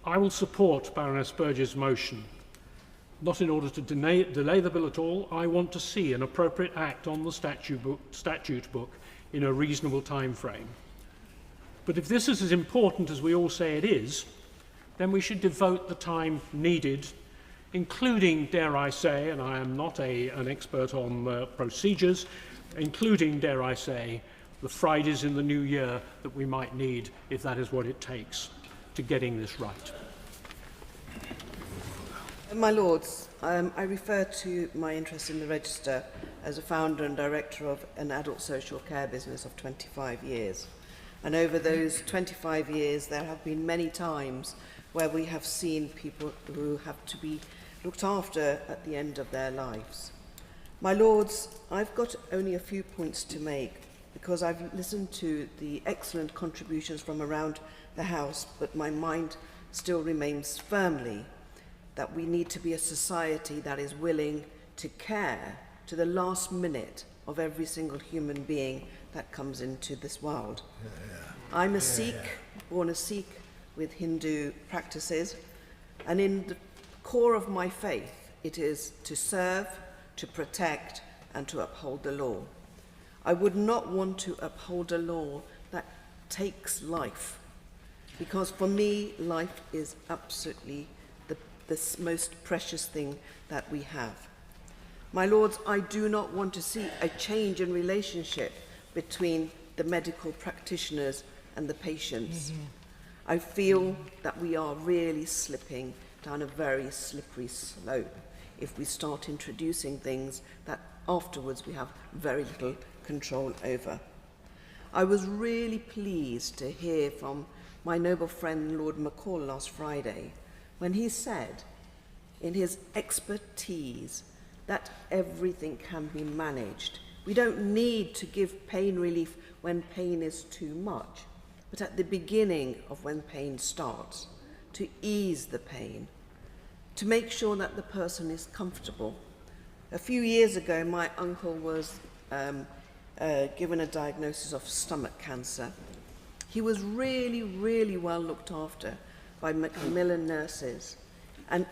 [SPEAKER 3] I will support Baroness Burge's motion, not in order to delay the bill at all. I want to see an appropriate act on the statute book in a reasonable time frame. But if this is as important as we all say it is, then we should devote the time needed, including, dare I say, and I am not an expert on procedures, including, dare I say, the Fridays in the new year that we might need, if that is what it takes, to getting this right.
[SPEAKER 5] My Lords, I refer to my interest in the Register as a founder and director of an adult social care business of 25 years. And over those 25 years, there have been many times where we have seen people who have to be looked after at the end of their lives. My Lords, I've got only a few points to make because I've listened to the excellent contributions from around the House, but my mind still remains firmly that we need to be a society that is willing to care to the last minute of every single human being that comes into this world. I'm a Sikh, born a Sikh with Hindu practices, and in the core of my faith, it is to serve, to protect, and to uphold the law. I would not want to uphold a law that takes life, because for me, life is absolutely the most precious thing that we have. My Lords, I do not want to see a change in relationship between the medical practitioners and the patients. I feel that we are really slipping down a very slippery slope if we start introducing things that afterwards we have very little control over. I was really pleased to hear from my noble friend Lord McCall last Friday when he said in his expertise that everything can be managed. We don't need to give pain relief when pain is too much, but at the beginning of when pain starts, to ease the pain, to make sure that the person is comfortable. A few years ago, my uncle was given a diagnosis of stomach cancer. He was really, really well looked after by Macmillan nurses and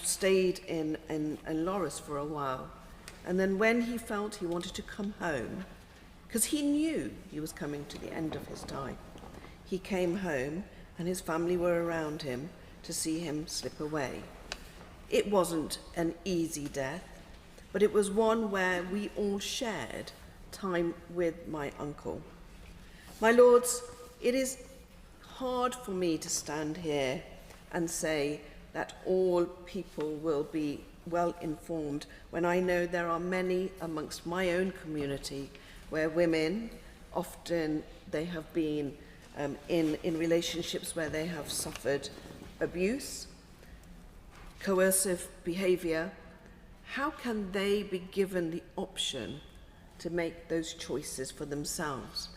[SPEAKER 5] stayed in Loris for a while. And then when he felt he wanted to come home, because he knew he was coming to the end of his time. He came home and his family were around him to see him slip away. It wasn't an easy death, but it was one where we all shared time with my uncle. My lords, it is hard for me to stand here and say that all people will be well informed when I know there are many amongst my own community where women, often they have been in relationships where they have suffered abuse, coercive behaviour. How can they be given the option to make those choices for themselves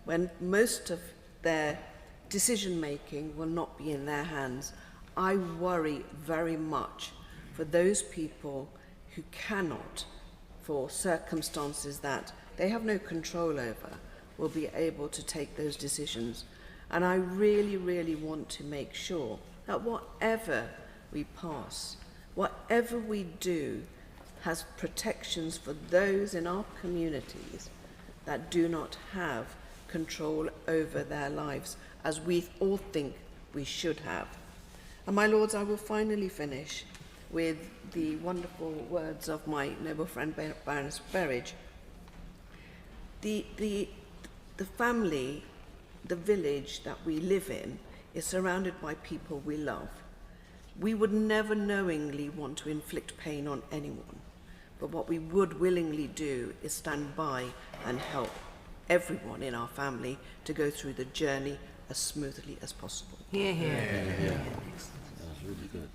[SPEAKER 5] when most of their decision making will not be in their hands? I worry very much for those people who cannot, for circumstances that they have no control over, will be able to take those decisions. And I really, really want to make sure that whatever we pass, whatever we do, has protections for those in our communities that do not have control over their lives, as we all think we should have. And my lords, I will finally finish with the wonderful words of my noble friend Baroness Berridge. The family, the village that we live in, is surrounded by people we love. We would never knowingly want to inflict pain on anyone, but what we would willingly do is stand by and help everyone in our family to go through the journey as smoothly as possible.
[SPEAKER 21] Yeah.
[SPEAKER 7] That's really good.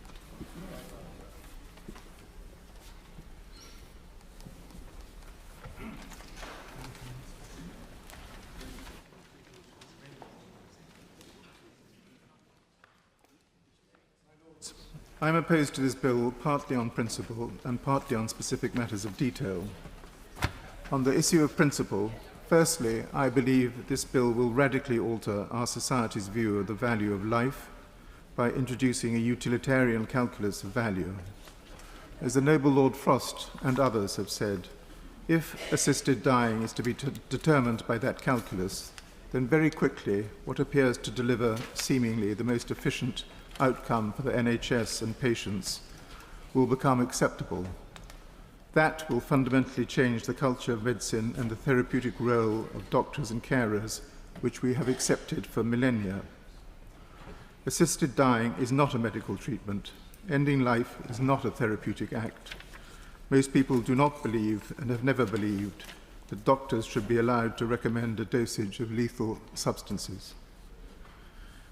[SPEAKER 9] I am opposed to this bill partly on principle and partly on specific matters of detail. On the issue of principle, firstly, I believe this bill will radically alter our society's view of the value of life by introducing a utilitarian calculus of value. As the noble Lord Frost and others have said, if assisted dying is to be determined by that calculus, then very quickly what appears to deliver seemingly the most efficient outcome for the NHS and patients will become acceptable. That will fundamentally change the culture of medicine and the therapeutic role of doctors and carers, which we have accepted for millennia. Assisted dying is not a medical treatment. Ending life is not a therapeutic act. Most people do not believe, and have never believed, that doctors should be allowed to recommend a dosage of lethal substances.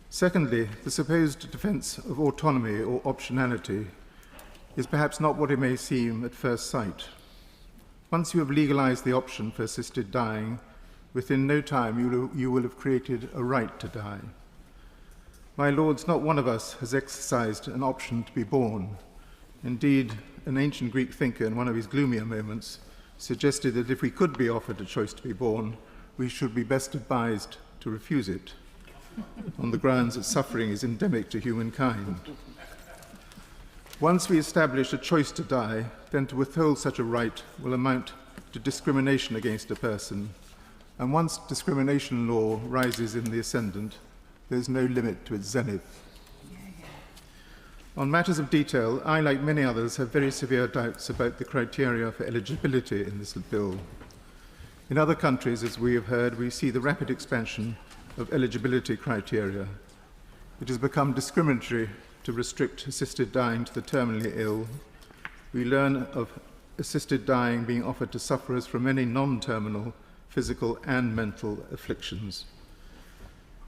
[SPEAKER 9] Secondly, the supposed defence of autonomy or optionality is perhaps not what it may seem at first sight. Once you have legalised the option for assisted dying, within no time you will have created a right to die. My lords, not one of us has exercised an option to be born. Indeed, an ancient Greek thinker in one of his gloomier moments suggested that if we could be offered a choice to be born, we should be best advised to refuse it, on the grounds that suffering is endemic to humankind. Once we establish a choice to die, then to withhold such a right will amount to discrimination against a person. And once discrimination law rises in the ascendant, there is no limit to its zenith. On matters of detail, I, like many others, have very severe doubts about the criteria for eligibility in this bill. In other countries, as we have heard, we see the rapid expansion of eligibility criteria. It has become discriminatory to restrict assisted dying to the terminally ill. We learn of assisted dying being offered to sufferers from many non-terminal physical and mental afflictions.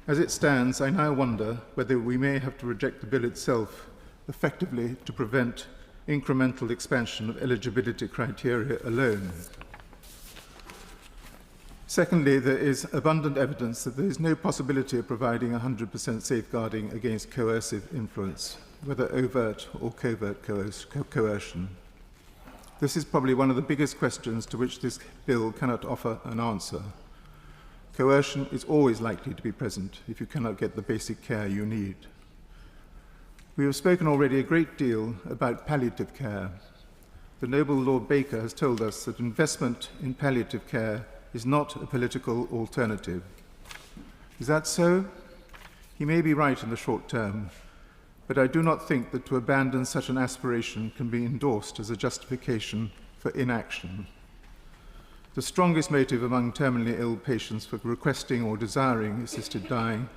[SPEAKER 9] As it stands, I now wonder whether we may have to reject the bill itself, effectively to prevent incremental expansion of eligibility criteria alone. Secondly, there is abundant evidence that there is no possibility of providing 100% safeguarding against coercive influence, whether overt or covert coercion. This is probably one of the biggest questions to which this bill cannot offer an answer. Coercion is always likely to be present if you cannot get the basic care you need. We have spoken already a great deal about palliative care. The noble Lord Baker has told us that investment in palliative care is not a political alternative. Is that so? He may be right in the short term, but I do not think that to abandon such an aspiration can be endorsed as a justification for inaction. The strongest motive among terminally ill patients for requesting or desiring assisted dying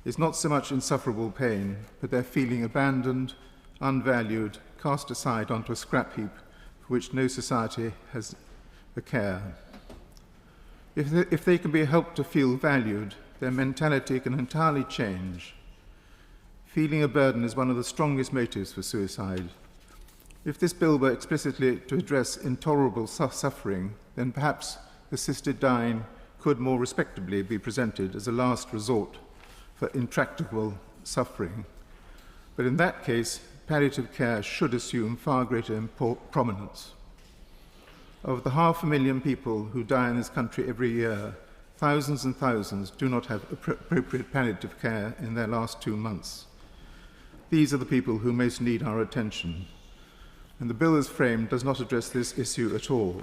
[SPEAKER 9] is not so much insufferable pain, but their feeling abandoned, unvalued, cast aside onto a scrap heap for which no society has a care. If they can be helped to feel valued, their mentality can entirely change. Feeling a burden is one of the strongest motives for suicide. If this bill were explicitly to address intolerable suffering, then perhaps assisted dying could more respectably be presented as a last resort for intractable suffering. But in that case, palliative care should assume far greater prominence. Of the 500,000 people who die in this country every year, thousands and thousands do not have appropriate palliative care in their last 2 months. These are the people who most need our attention, and the bill as framed does not address this issue at all.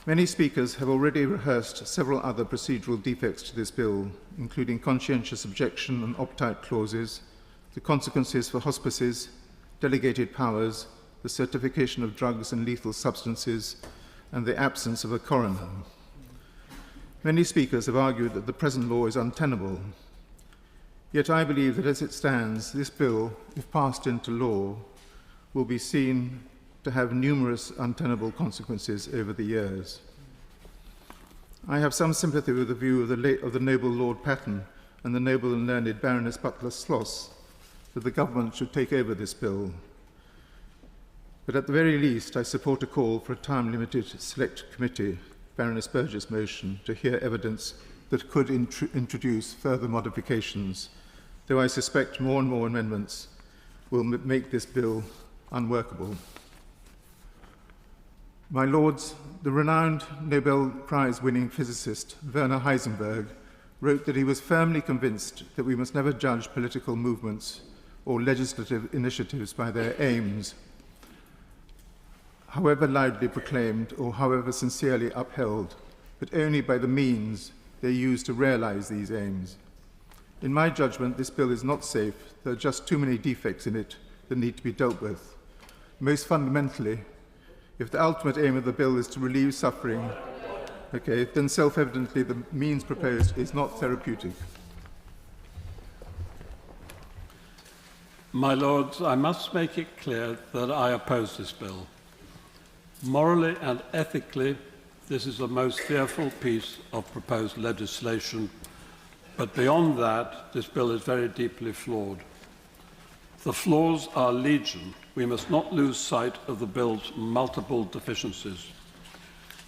[SPEAKER 9] Many speakers have already rehearsed several other procedural defects to this bill, including conscientious objection and opt-out clauses, the consequences for hospices, delegated powers, the certification of drugs and lethal substances, and the absence of a coroner. Many speakers have argued that the present law is untenable. Yet I believe that as it stands, this bill, if passed into law, will be seen to have numerous untenable consequences over the years. I have some sympathy with the view of the noble Lord Patten and the noble and learned Baroness Butler-Sloss that the government should take over this bill. But at the very least, I support a call for a time-limited select committee, Baroness Burgess' motion, to hear evidence that could introduce further modifications, though I suspect more and more amendments will make this bill unworkable. My Lords, the renowned Nobel Prize-winning physicist Werner Heisenberg wrote that he was firmly convinced that we must never judge political movements or legislative initiatives by their aims, however loudly proclaimed or however sincerely upheld, but only by the means they use to realize these aims. In my judgment, this bill is not safe. There are just too many defects in it that need to be dealt with. Most fundamentally, if the ultimate aim of the bill is to relieve suffering, then self-evidently the means proposed is not therapeutic.
[SPEAKER 15] My Lords, I must make it clear that I oppose this bill. Morally and ethically, this is the most fearful piece of proposed legislation, but beyond that, this bill is very deeply flawed. The flaws are legion. We must not lose sight of the bill's multiple deficiencies.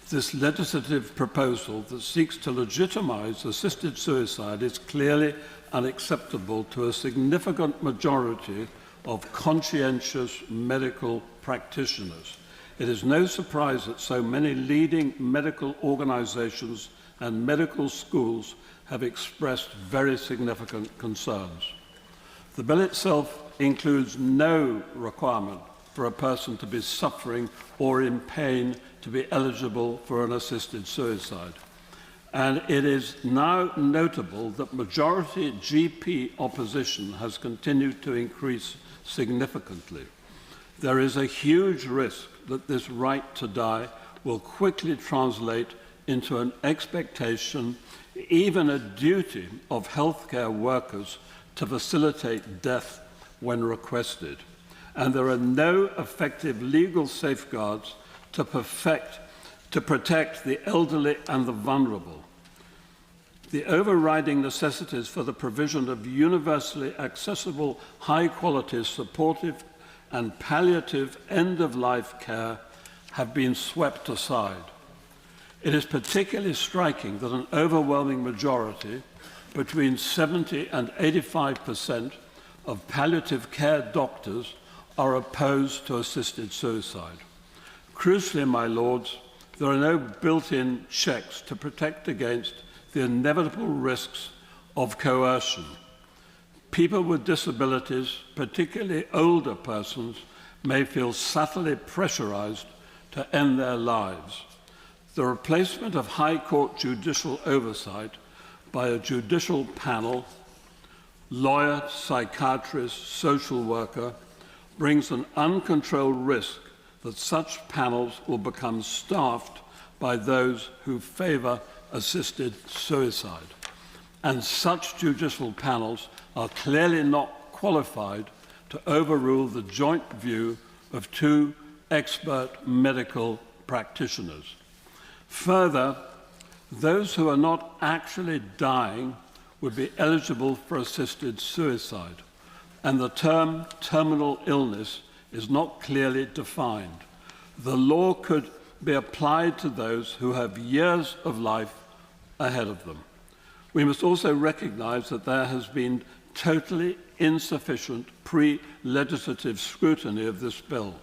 [SPEAKER 15] This legislative proposal that seeks to legitimize assisted suicide is clearly unacceptable to a significant majority of conscientious medical practitioners. It is no surprise that so many leading medical organizations and medical schools have expressed very significant concerns. The bill itself includes no requirement for a person to be suffering or in pain to be eligible for an assisted suicide. And it is now notable that majority GP opposition has continued to increase significantly. There is a huge risk that this right to die will quickly translate into an expectation, even a duty of healthcare workers to facilitate death when requested. And there are no effective legal safeguards to protect the elderly and the vulnerable. The overriding necessities for the provision of universally accessible, high-quality, supportive and palliative end-of-life care have been swept aside. It is particularly striking that an overwhelming majority, between 70 and 85% of palliative care doctors, are opposed to assisted suicide. Crucially, my Lords, there are no built-in checks to protect against the inevitable risks of coercion. People with disabilities, particularly older persons, may feel subtly pressurized to end their lives. the replacement of High Court judicial oversight by a judicial panel, lawyer, psychiatrist, social worker, brings an uncontrolled risk that such panels will become staffed by those who favour assisted suicide. And such judicial panels are clearly not qualified to overrule the joint view of two expert medical practitioners. Further, those who are not actually dying would be eligible for assisted suicide, and the term terminal illness is not clearly defined. The law could be applied to those who have years of life ahead of them. We must also recognise that there has been totally insufficient pre-legislative scrutiny of this bill.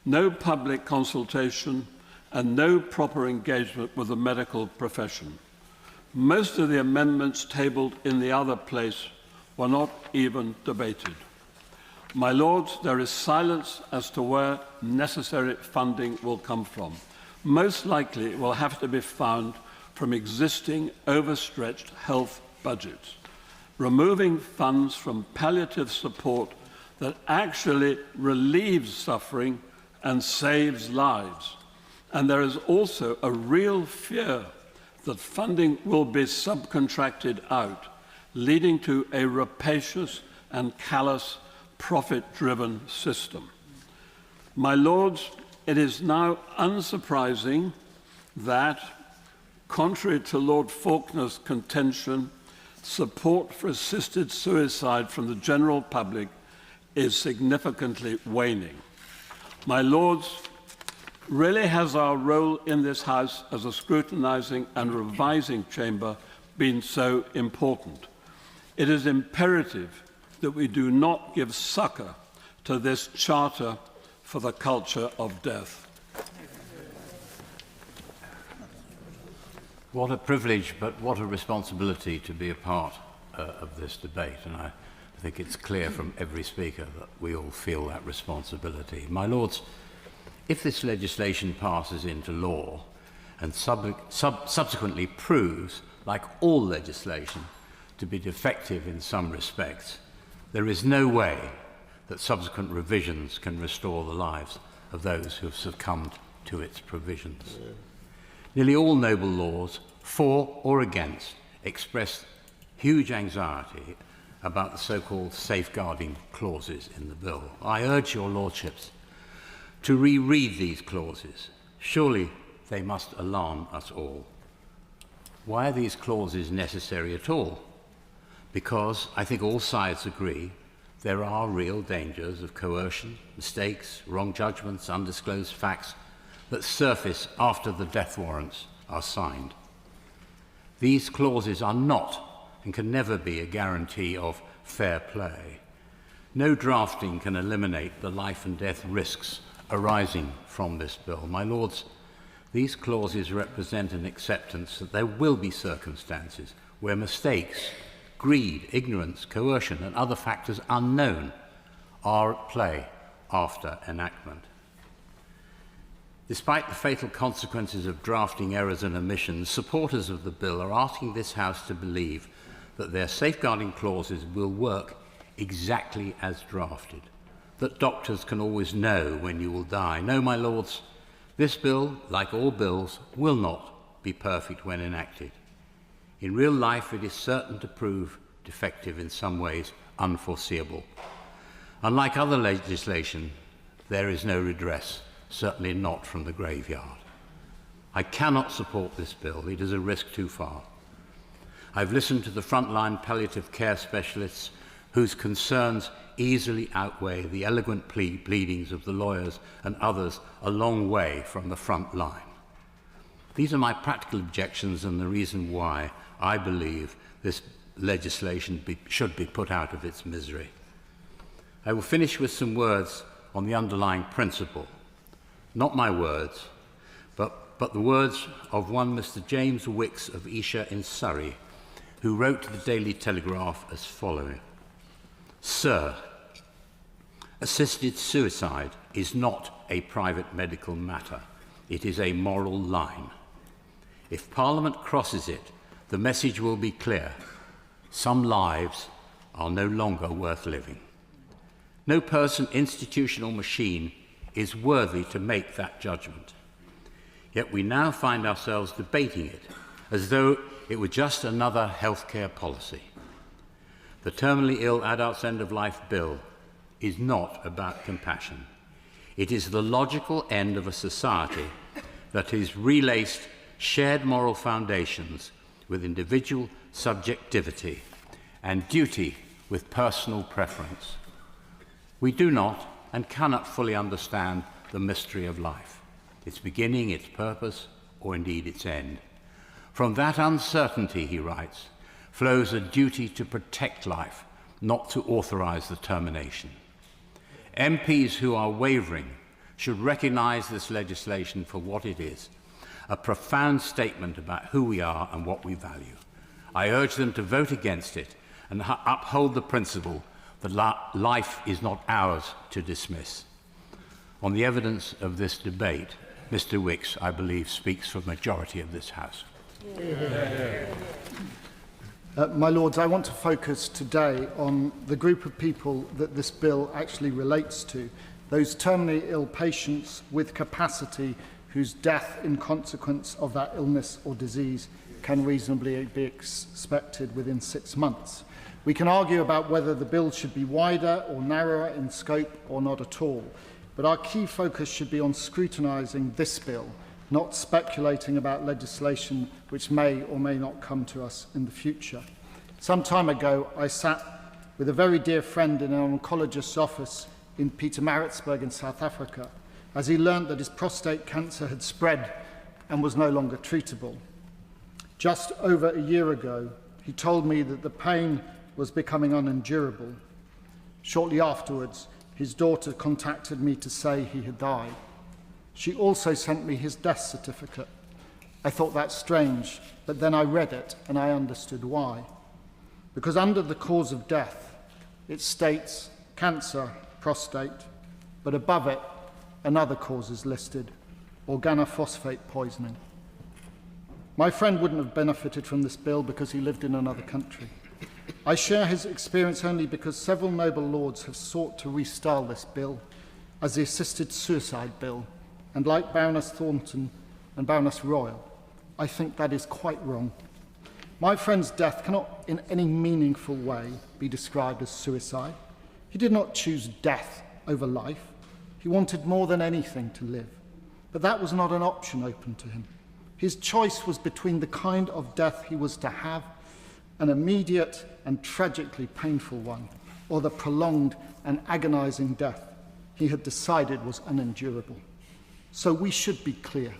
[SPEAKER 15] No public consultation and no proper engagement with the medical profession. Most of the amendments tabled in the other place were not even debated. My Lords, there is silence as to where necessary funding will come from. Most likely it will have to be found from existing overstretched health budgets. Removing funds from palliative support that actually relieves suffering and saves lives. And there is also a real fear that funding will be subcontracted out, leading to a rapacious and callous profit-driven system. My Lords, it is now unsurprising that, contrary to Lord Faulkner's contention, support for assisted suicide from the general public is significantly waning. My Lords, really has our role in this House as a scrutinising and revising chamber been so important? It is imperative that we do not give succour to this charter for the culture of death.
[SPEAKER 7] What a privilege, but what a responsibility to be a part of this debate. And I think it's clear from every speaker that we all feel that responsibility. My Lords, if this legislation passes into law and subsequently proves, like all legislation, to be defective in some respects, there is no way that subsequent revisions can restore the lives of those who have succumbed to its provisions. Nearly all noble laws, for or against, express huge anxiety about the so-called safeguarding clauses in the bill. I urge your lordships to reread these clauses. Surely they must alarm us all. Why are these clauses necessary at all? Because I think all sides agree there are real dangers of coercion, mistakes, wrong judgments, undisclosed facts that surface after the death warrants are signed. These clauses are not and can never be a guarantee of fair play. No drafting can eliminate the life and death risks arising from this bill. My Lords, these clauses represent an acceptance that there will be circumstances where mistakes, greed, ignorance, coercion, and other factors unknown are at play after enactment. Despite the fatal consequences of drafting errors and omissions, supporters of the bill are asking this House to believe that their safeguarding clauses will work exactly as drafted, that doctors can always know when you will die. No, my Lords, this bill, like all bills, will not be perfect when enacted. In real life, it is certain to prove defective, in some ways unforeseeable. Unlike other legislation, there is no redress, certainly not from the graveyard. I cannot support this bill. It is a risk too far. I've listened to the frontline palliative care specialists whose concerns easily outweigh the eloquent pleadings of the lawyers and others a long way from the front line. These are my practical objections and the reason why I believe this legislation should be put out of its misery. I will finish with some words on the underlying principle. Not my words, but the words of one Mr. James Wicks of Esher in Surrey, who wrote to the Daily Telegraph as follows: Sir, assisted suicide is not a private medical matter. It is a moral line. If Parliament crosses it, the message will be clear. Some lives are no longer worth living. No person, institution or machine is worthy to make that judgment. Yet we now find ourselves debating it as though it were just another healthcare policy. The Terminally Ill Adults End of Life Bill is not about compassion. It is the logical end of a society that has relaced shared moral foundations with individual subjectivity and duty with personal preference. We do not and cannot fully understand the mystery of life, its beginning, its purpose, or indeed its end. From that uncertainty, he writes, flows a duty to protect life, not to authorize the termination. MPs who are wavering should recognize this legislation for what it is, a profound statement about who we are and what we value. I urge them to vote against it and uphold the principle that life is not ours to dismiss. On the evidence of this debate, Mr. Wicks, I believe, speaks for the majority of this House.
[SPEAKER 10] My Lords, I want to focus today on the group of people that this bill actually relates to, those terminally ill patients with capacity whose death in consequence of that illness or disease can reasonably be expected within 6 months. We can argue about whether the bill should be wider or narrower in scope or not at all, but our key focus should be on scrutinising this bill, not speculating about legislation which may or may not come to us in the future. Some time ago, I sat with a very dear friend in an oncologist's office in Pietermaritzburg in South Africa, as he learned that his prostate cancer had spread and was no longer treatable. Just over a year ago, he told me that the pain was becoming unendurable. Shortly afterwards, his daughter contacted me to say he had died. She also sent me his death certificate. I thought that strange, but then I read it and I understood why. Because under the cause of death, it states cancer, prostate, but above it, another cause is listed, organophosphate poisoning. My friend wouldn't have benefited from this bill because he lived in another country. I share his experience only because several noble lords have sought to restyle this bill as the assisted suicide bill, and like Baroness Thornton and Baroness Royal, I think that is quite wrong. My friend's death cannot in any meaningful way be described as suicide. He did not choose death over life. He wanted more than anything to live. But that was not an option open to him. His choice was between the kind of death he was to have, an immediate and tragically painful one, or the prolonged and agonizing death he had decided was unendurable. So we should be clear.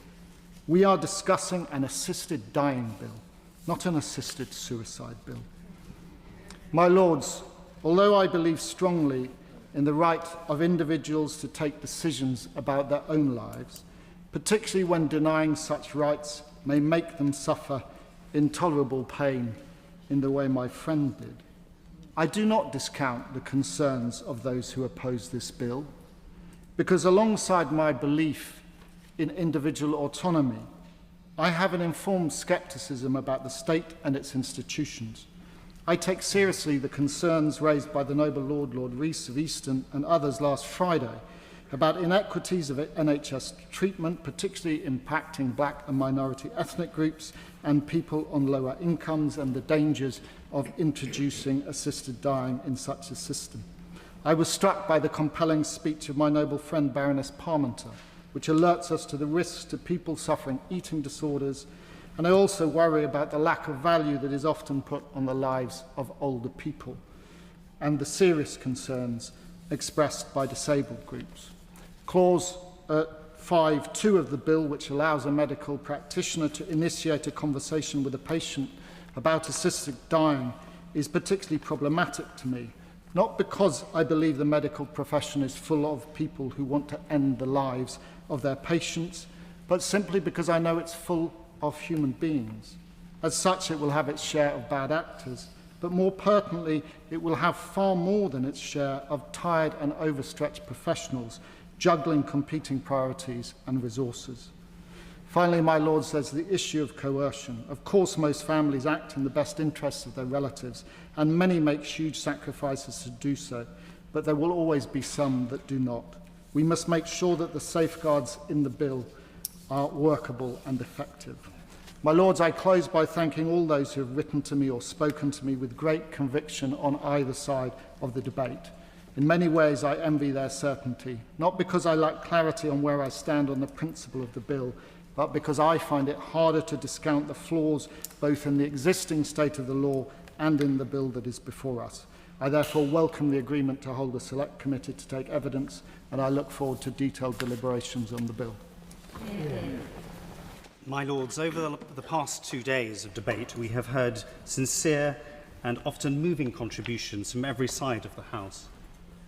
[SPEAKER 10] We are discussing an assisted dying bill, not an assisted suicide bill. My Lords, although I believe strongly in the right of individuals to take decisions about their own lives, particularly when denying such rights may make them suffer intolerable pain in the way my friend did, I do not discount the concerns of those who oppose this bill, because alongside my belief in individual autonomy, I have an informed scepticism about the state and its institutions. I take seriously the concerns raised by the noble Lord Rees of Easton and others last Friday about inequities of NHS treatment, particularly impacting black and minority ethnic groups and people on lower incomes, and the dangers of introducing assisted dying in such a system. I was struck by the compelling speech of my noble friend Baroness Parmenter, which alerts us to the risks to people suffering eating disorders, and I also worry about the lack of value that is often put on the lives of older people and the serious concerns expressed by disabled groups. Clause 5.2 of the bill, which allows a medical practitioner to initiate a conversation with a patient about assisted dying, is particularly problematic to me, not because I believe the medical profession is full of people who want to end the lives of their patients, but simply because I know it's full of human beings. As such, it will have its share of bad actors, but more pertinently, it will have far more than its share of tired and overstretched professionals juggling competing priorities and resources. Finally, my Lords, there's the issue of coercion. Of course, most families act in the best interests of their relatives, and many make huge sacrifices to do so, but there will always be some that do not. We must make sure that the safeguards in the bill are workable and effective. My Lords, I close by thanking all those who have written to me or spoken to me with great conviction on either side of the debate. In many ways, I envy their certainty, not because I lack clarity on where I stand on the principle of the bill, but because I find it harder to discount the flaws both in the existing state of the law and in the bill that is before us. I therefore welcome the agreement to hold a select committee to take evidence, and I look forward to detailed deliberations on the bill.
[SPEAKER 11] My Lords, over the past 2 days of debate, we have heard sincere and often moving contributions from every side of the House.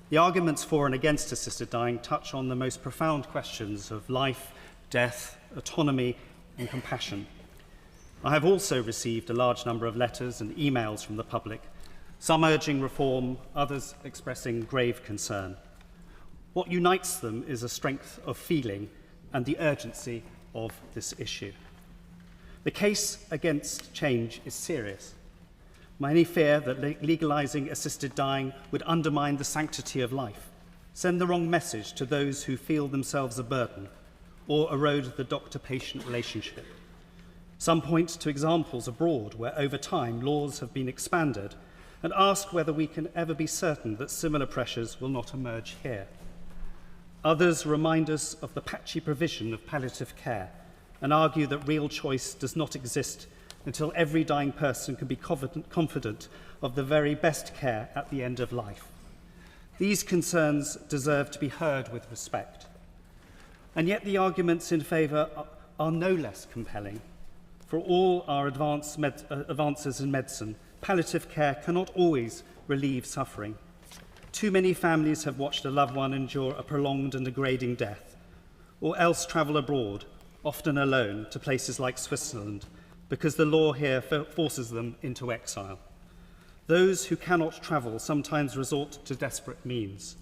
[SPEAKER 11] The arguments for and against assisted dying touch on the most profound questions of life, death, autonomy and compassion. I have also received a large number of letters and emails from the public, some urging reform, others expressing grave concern. What unites them is a strength of feeling and the urgency of this issue. The case against change is serious. Many fear that legalising assisted dying would undermine the sanctity of life, send the wrong message to those who feel themselves a burden, or erode the doctor-patient relationship. Some point to examples abroad where over time laws have been expanded and ask whether we can ever be certain that similar pressures will not emerge here. Others remind us of the patchy provision of palliative care and argue that real choice does not exist until every dying person can be confident of the very best care at the end of life. These concerns deserve to be heard with respect. And yet the arguments in favour are no less compelling. For all our advances in medicine, palliative care cannot always relieve suffering. Too many families have watched a loved one endure a prolonged and degrading death, or else travel abroad, often alone, to places like Switzerland, because the law here forces them into exile. Those who cannot travel sometimes resort to desperate means.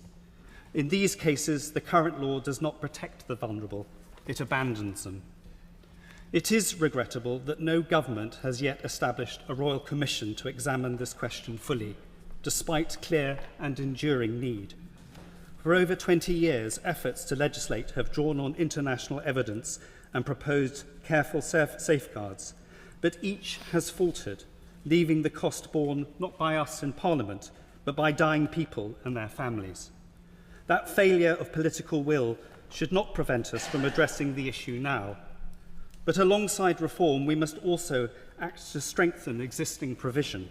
[SPEAKER 11] In these cases, the current law does not protect the vulnerable, it abandons them. It is regrettable that no government has yet established a royal commission to examine this question fully, despite clear and enduring need. For over 20 years, efforts to legislate have drawn on international evidence and proposed careful safeguards, but each has faltered, leaving the cost borne not by us in Parliament, but by dying people and their families. That failure of political will should not prevent us from addressing the issue now. But alongside reform, we must also act to strengthen existing provision.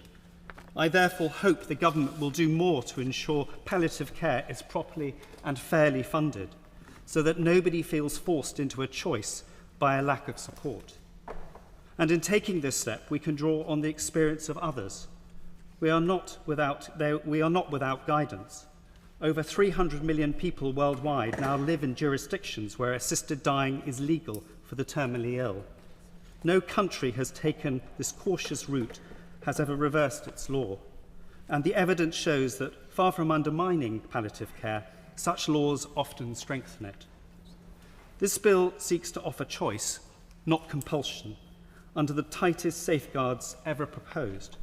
[SPEAKER 11] I therefore hope the government will do more to ensure palliative care is properly and fairly funded, so that nobody feels forced into a choice by a lack of support. And in taking this step, we can draw on the experience of others. We are not without guidance. Over 300 million people worldwide now live in jurisdictions where assisted dying is legal for the terminally ill. No country has taken this cautious route, has ever reversed its law. And the evidence shows that, far from undermining palliative care, such laws often strengthen it. This bill seeks to offer choice, not compulsion, under the tightest safeguards ever proposed.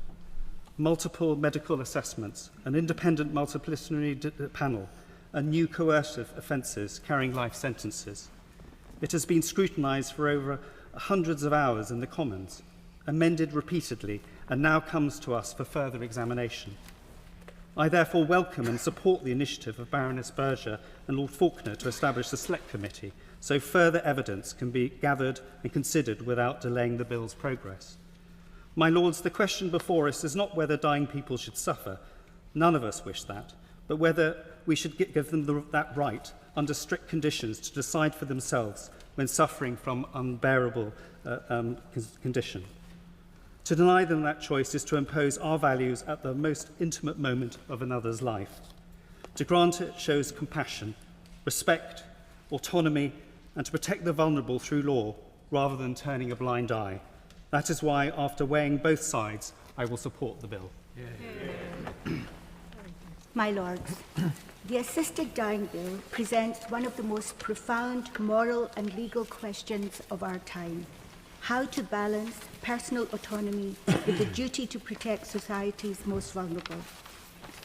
[SPEAKER 11] Multiple medical assessments, an independent multidisciplinary panel, and new coercive offences carrying life sentences. It has been scrutinised for over hundreds of hours in the Commons, amended repeatedly, and now comes to us for further examination. I therefore welcome and support the initiative of Baroness Berger and Lord Faulkner to establish a select committee so further evidence can be gathered and considered without delaying the bill's progress. My Lords, the question before us is not whether dying people should suffer. None of us wish that, but whether we should give them that right under strict conditions to decide for themselves when suffering from unbearable condition. To deny them that choice is to impose our values at the most intimate moment of another's life. To grant it shows compassion, respect, autonomy, and to protect the vulnerable through law rather than turning a blind eye. That is why, after weighing both sides, I will support the bill.
[SPEAKER 8] My Lords, the Assisted Dying Bill presents one of the most profound moral and legal questions of our time: how to balance personal autonomy with the duty to protect society's most vulnerable.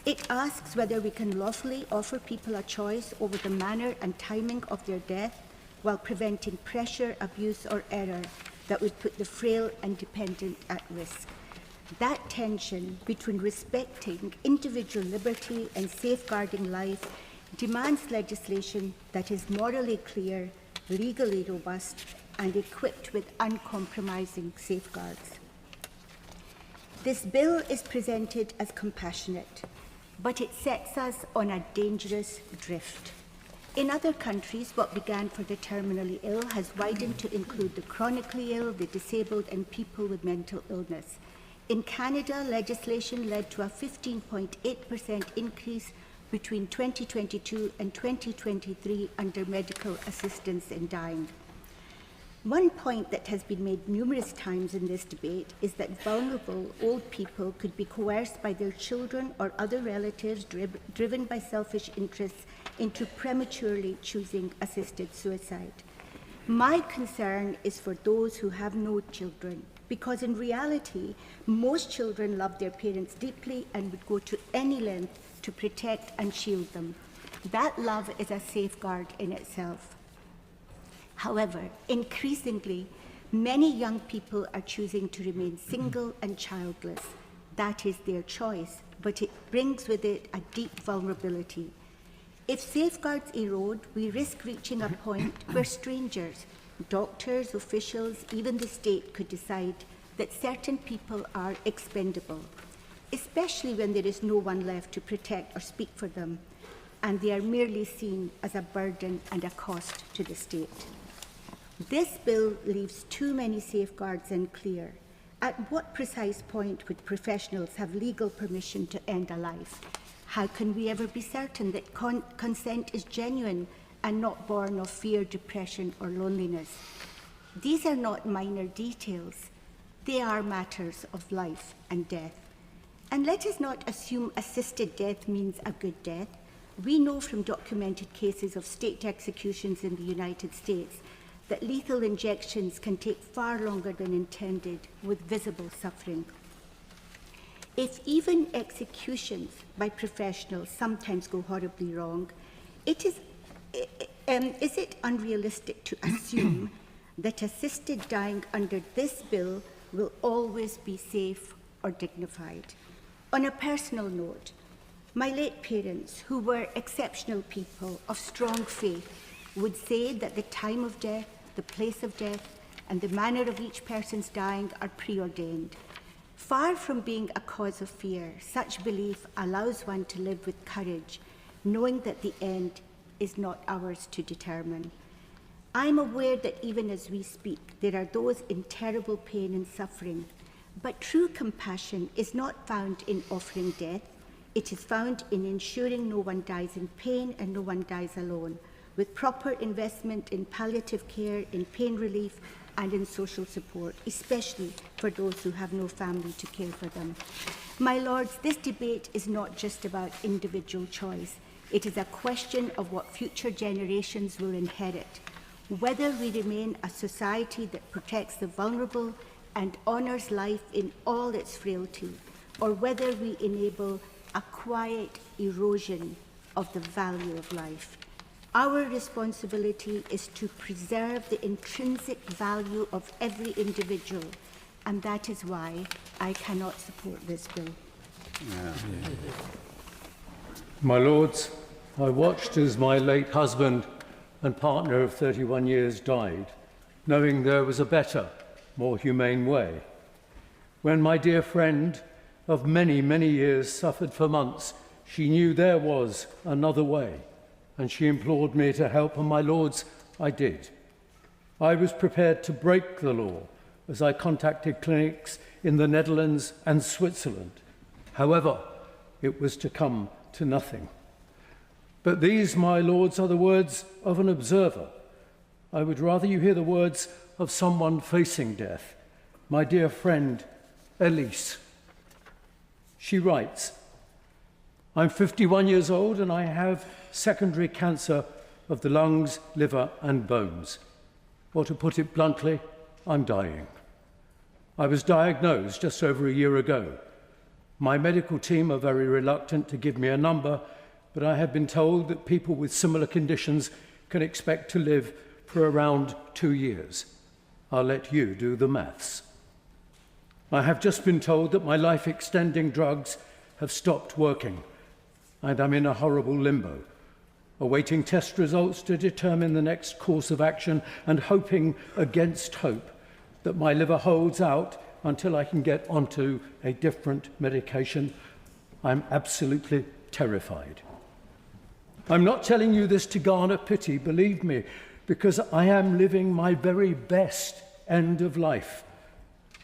[SPEAKER 8] It asks whether we can lawfully offer people a choice over the manner and timing of their death while preventing pressure, abuse, or error that would put the frail and dependent at risk. That tension between respecting individual liberty and safeguarding life demands legislation that is morally clear, legally robust, and equipped with uncompromising safeguards. This bill is presented as compassionate, but it sets us on a dangerous drift. In other countries, what began for the terminally ill has widened to include the chronically ill, the disabled, and people with mental illness. In Canada, legislation led to a 15.8% increase between 2022 and 2023 under medical assistance in dying. One point that has been made numerous times in this debate is that vulnerable old people could be coerced by their children or other relatives driven by selfish interests into prematurely choosing assisted suicide. My concern is for those who have no children, because in reality, most children love their parents deeply and would go to any length to protect and shield them. That love is a safeguard in itself. However, increasingly, many young people are choosing to remain single and childless. That is their choice, but it brings with it a deep vulnerability. If safeguards erode, we risk reaching a point where strangers, doctors, officials, even the state could decide that certain people are expendable, especially when there is no one left to protect or speak for them, and they are merely seen as a burden and a cost to the state. This bill leaves too many safeguards unclear. At what precise point would professionals have legal permission to end a life? How can we ever be certain that consent is genuine and not born of fear, depression, or loneliness? These are not minor details. They are matters of life and death. And let us not assume assisted death means a good death. We know from documented cases of state executions in the United States that lethal injections can take far longer than intended, with visible suffering. If even executions by professionals sometimes go horribly wrong, is it unrealistic to assume that assisted dying under this bill will always be safe or dignified? On a personal note, my late parents, who were exceptional people of strong faith, would say that the time of death, the place of death, and the manner of each person's dying are preordained. Far from being a cause of fear, such belief allows one to live with courage, knowing that the end is not ours to determine. I'm aware that even as we speak, there are those in terrible pain and suffering, but true compassion is not found in offering death. It is found in ensuring no one dies in pain and no one dies alone, with proper investment in palliative care, in pain relief, and in social support, especially for those who have no family to care for them. My Lords, this debate is not just about individual choice. It is a question of what future generations will inherit, whether we remain a society that protects the vulnerable and honours life in all its frailty, or whether we enable a quiet erosion of the value of life. Our responsibility is to preserve the intrinsic value of every individual, and that is why I cannot support this bill.
[SPEAKER 13] My Lords, I watched as my late husband and partner of 31 years died, knowing there was a better, more humane way. When my dear friend of many, many years suffered for months, she knew there was another way, and she implored me to help, and my Lords, I did. I was prepared to break the law as I contacted clinics in the Netherlands and Switzerland. However, it was to come to nothing. But these, my Lords, are the words of an observer. I would rather you hear the words of someone facing death, my dear friend, Elise. She writes, I'm 51 years old and I have secondary cancer of the lungs, liver and bones. Or to put it bluntly, I'm dying. I was diagnosed just over a year ago. My medical team are very reluctant to give me a number, but I have been told that people with similar conditions can expect to live for around 2 years. I'll let you do the maths. I have just been told that my life-extending drugs have stopped working, and I'm in a horrible limbo, awaiting test results to determine the next course of action and hoping against hope that my liver holds out until I can get onto a different medication. I'm absolutely terrified. I'm not telling you this to garner pity, believe me, because I am living my very best end of life.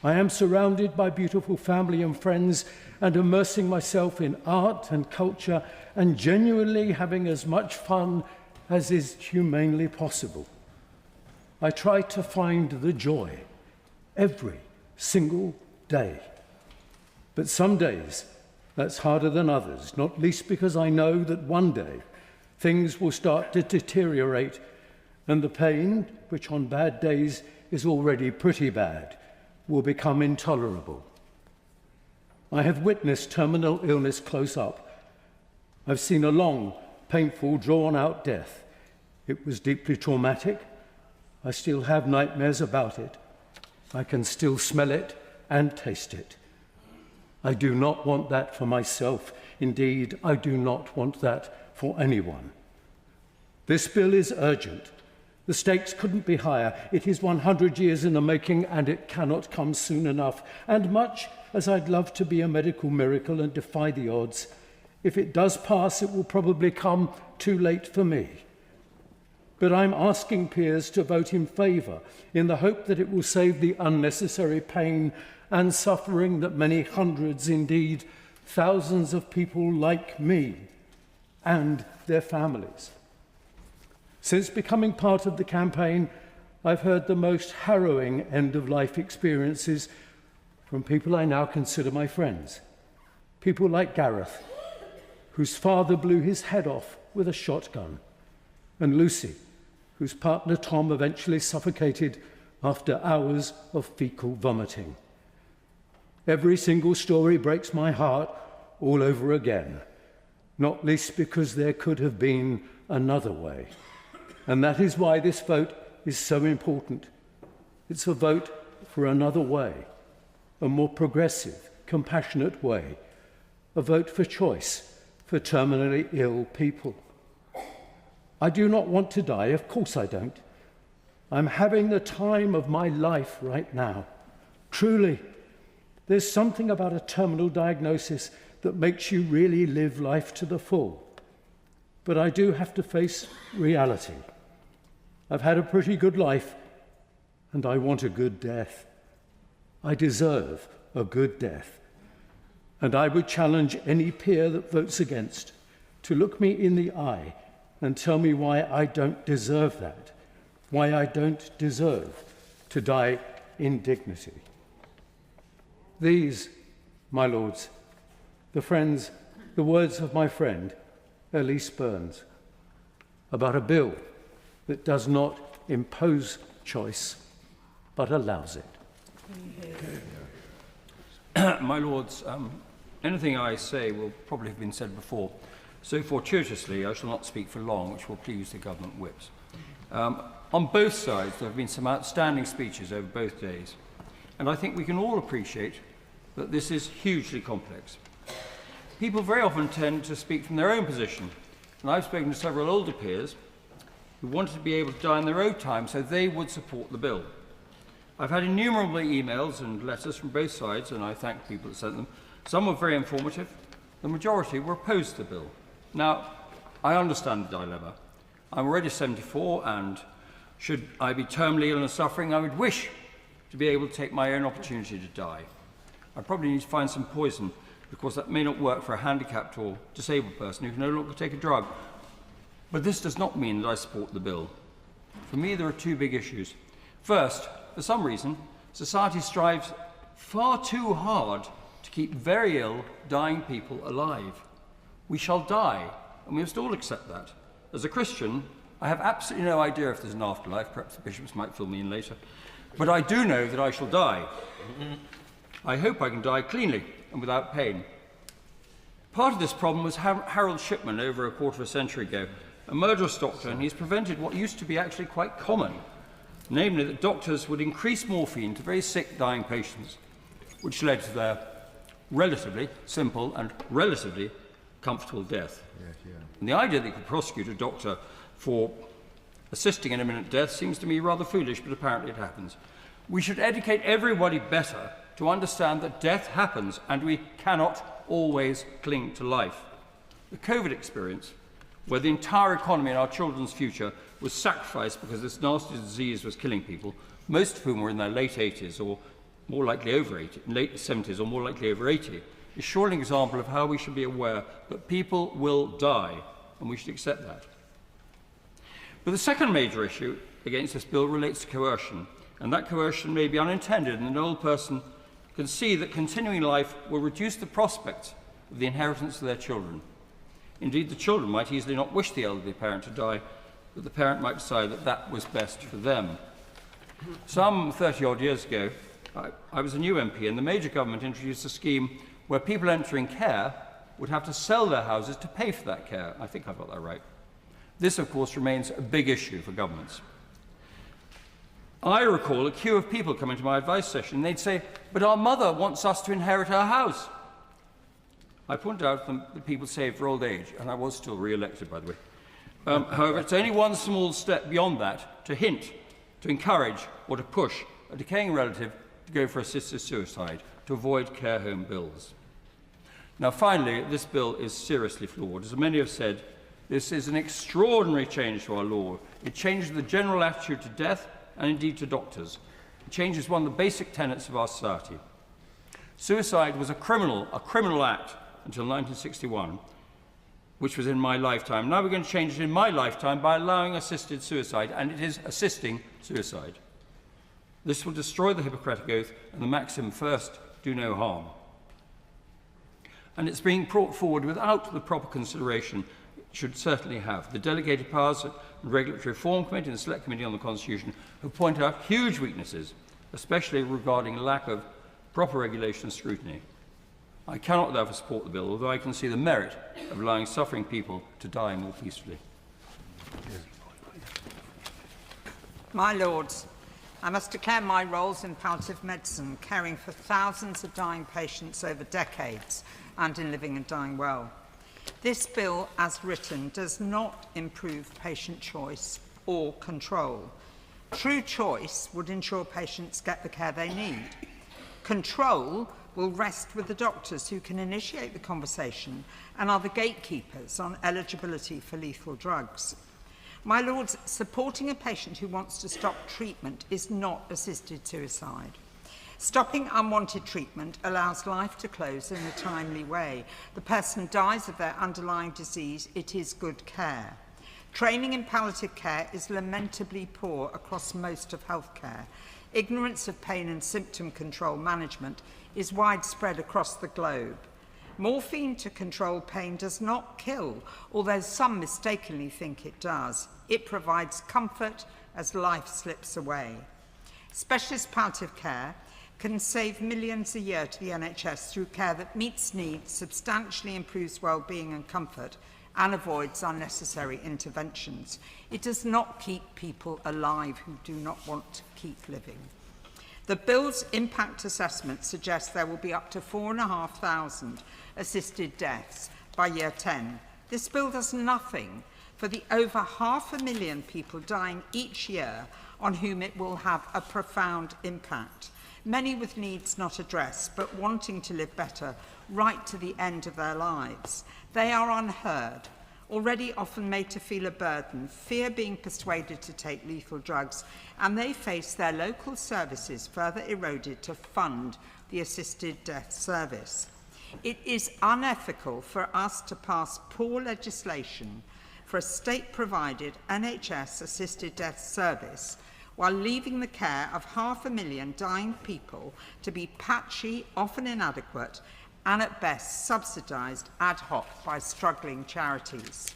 [SPEAKER 13] I am surrounded by beautiful family and friends and immersing myself in art and culture and genuinely having as much fun as is humanely possible. I try to find the joy every single day. But some days that's harder than others, not least because I know that one day things will start to deteriorate and the pain, which on bad days is already pretty bad, will become intolerable. I have witnessed terminal illness close up. I've seen a long, painful, drawn-out death. It was deeply traumatic. I still have nightmares about it. I can still smell it and taste it. I do not want that for myself. Indeed, I do not want that for anyone. This bill is urgent. The stakes couldn't be higher. It is 100 years in the making, and it cannot come soon enough. And much as I'd love to be a medical miracle and defy the odds, if it does pass, it will probably come too late for me. But I'm asking peers to vote in favour in the hope that it will save the unnecessary pain and suffering that many hundreds, indeed thousands of people like me and their families. Since becoming part of the campaign, I've heard the most harrowing end-of-life experiences from people I now consider my friends. People like Gareth, whose father blew his head off with a shotgun, and Lucy, whose partner Tom eventually suffocated after hours of fecal vomiting. Every single story breaks my heart all over again, not least because there could have been another way. And that is why this vote is so important. It's a vote for another way, a more progressive, compassionate way, a vote for choice for terminally ill people. I do not want to die, of course I don't. I'm having the time of my life right now. Truly, there's something about a terminal diagnosis that makes you really live life to the full. But I do have to face reality. I've had a pretty good life, and I want a good death. I deserve a good death. And I would challenge any peer that votes against to look me in the eye and tell me why I don't deserve that, why I don't deserve to die in dignity. These, my lords, the words of my friend, Elise Burns, about a bill that does not impose choice, but allows it.
[SPEAKER 16] My lords, anything I say will probably have been said before, so fortuitously I shall not speak for long, which will please the government whips. On both sides there have been some outstanding speeches over both days, and I think we can all appreciate that this is hugely complex. People very often tend to speak from their own position, and I've spoken to several older peers who wanted to be able to die in their own time so they would support the bill. I've had innumerable emails and letters from both sides, and I thank people that sent them. Some were very informative. The majority were opposed to the bill. Now, I understand the dilemma. I'm already 74, and should I be terminally ill and suffering, I would wish to be able to take my own opportunity to die. I probably need to find some poison, because that may not work for a handicapped or disabled person who can no longer take a drug. But this does not mean that I support the bill. For me, there are two big issues. First, for some reason, society strives far too hard to keep very ill, dying people alive. We shall die, and we must all accept that. As a Christian, I have absolutely no idea if there's an afterlife. Perhaps the bishops might fill me in later. But I do know that I shall die. I hope I can die cleanly and without pain. Part of this problem was Harold Shipman over a quarter of a century ago, a murderous doctor, and he's prevented what used to be actually quite common, namely that doctors would increase morphine to very sick, dying patients, which led to their relatively simple and relatively comfortable death. Yes, yeah. And the idea that you could prosecute a doctor for assisting in imminent death seems to me rather foolish, but apparently it happens. We should educate everybody better to understand that death happens and we cannot always cling to life. The COVID experience, where the entire economy and our children's future was sacrificed because this nasty disease was killing people, most of whom were in their late 80s or more likely over 80, late 70s or more likely over 80, is surely an example of how we should be aware that people will die, and we should accept that. But the second major issue against this bill relates to coercion, and that coercion may be unintended, and an old person can see that continuing life will reduce the prospects of the inheritance of their children. Indeed, the children might easily not wish the elderly parent to die, but the parent might decide that that was best for them. Some 30-odd years ago, I was a new MP, and the major government introduced a scheme where people entering care would have to sell their houses to pay for that care. I think I've got that right. This, of course, remains a big issue for governments. I recall a queue of people coming to my advice session, and they'd say, but our mother wants us to inherit our house. I pointed out that people save for old age, and I was still re-elected, by the way. However, it's only one small step beyond that to hint, to encourage, or to push a decaying relative to go for assisted suicide, to avoid care home bills. Now, finally, this bill is seriously flawed. As many have said, this is an extraordinary change to our law. It changes the general attitude to death and indeed to doctors. It changes one of the basic tenets of our society. Suicide was a criminal act until 1961, which was in my lifetime. Now we're going to change it in my lifetime by allowing assisted suicide, and it is assisting suicide. This will destroy the Hippocratic Oath and the maxim, first, do no harm. And it's being brought forward without the proper consideration it should certainly have. The Delegated Powers and Regulatory Reform Committee and the Select Committee on the Constitution have pointed out huge weaknesses, especially regarding lack of proper regulation and scrutiny. I cannot therefore support the bill, although I can see the merit of allowing suffering people to die more peacefully.
[SPEAKER 17] My Lords, I must declare my roles in palliative medicine, caring for thousands of dying patients over decades, and in living and dying well. This bill, as written, does not improve patient choice or control. True choice would ensure patients get the care they need. Control will rest with the doctors, who can initiate the conversation and are the gatekeepers on eligibility for lethal drugs. My Lords, supporting a patient who wants to stop treatment is not assisted suicide. Stopping unwanted treatment allows life to close in a timely way. The person dies of their underlying disease. It is good care. Training in palliative care is lamentably poor across most of healthcare. Ignorance of pain and symptom control management is widespread across the globe. Morphine to control pain does not kill, although some mistakenly think it does. It provides comfort as life slips away. Specialist palliative care can save millions a year to the NHS through care that meets needs, substantially improves well-being and comfort, and avoids unnecessary interventions. It does not keep people alive who do not want to keep living. The bill's impact assessment suggests there will be up to 4,500 assisted deaths by year 10. This bill does nothing for the over 500,000 people dying each year on whom it will have a profound impact. Many with needs not addressed, but wanting to live better right to the end of their lives. They are unheard, already often made to feel a burden, fear being persuaded to take lethal drugs, and they face their local services further eroded to fund the assisted death service. It is unethical for us to pass poor legislation for a state-provided NHS assisted death service while leaving the care of 500,000 dying people to be patchy, often inadequate, and at best subsidised ad hoc by struggling charities.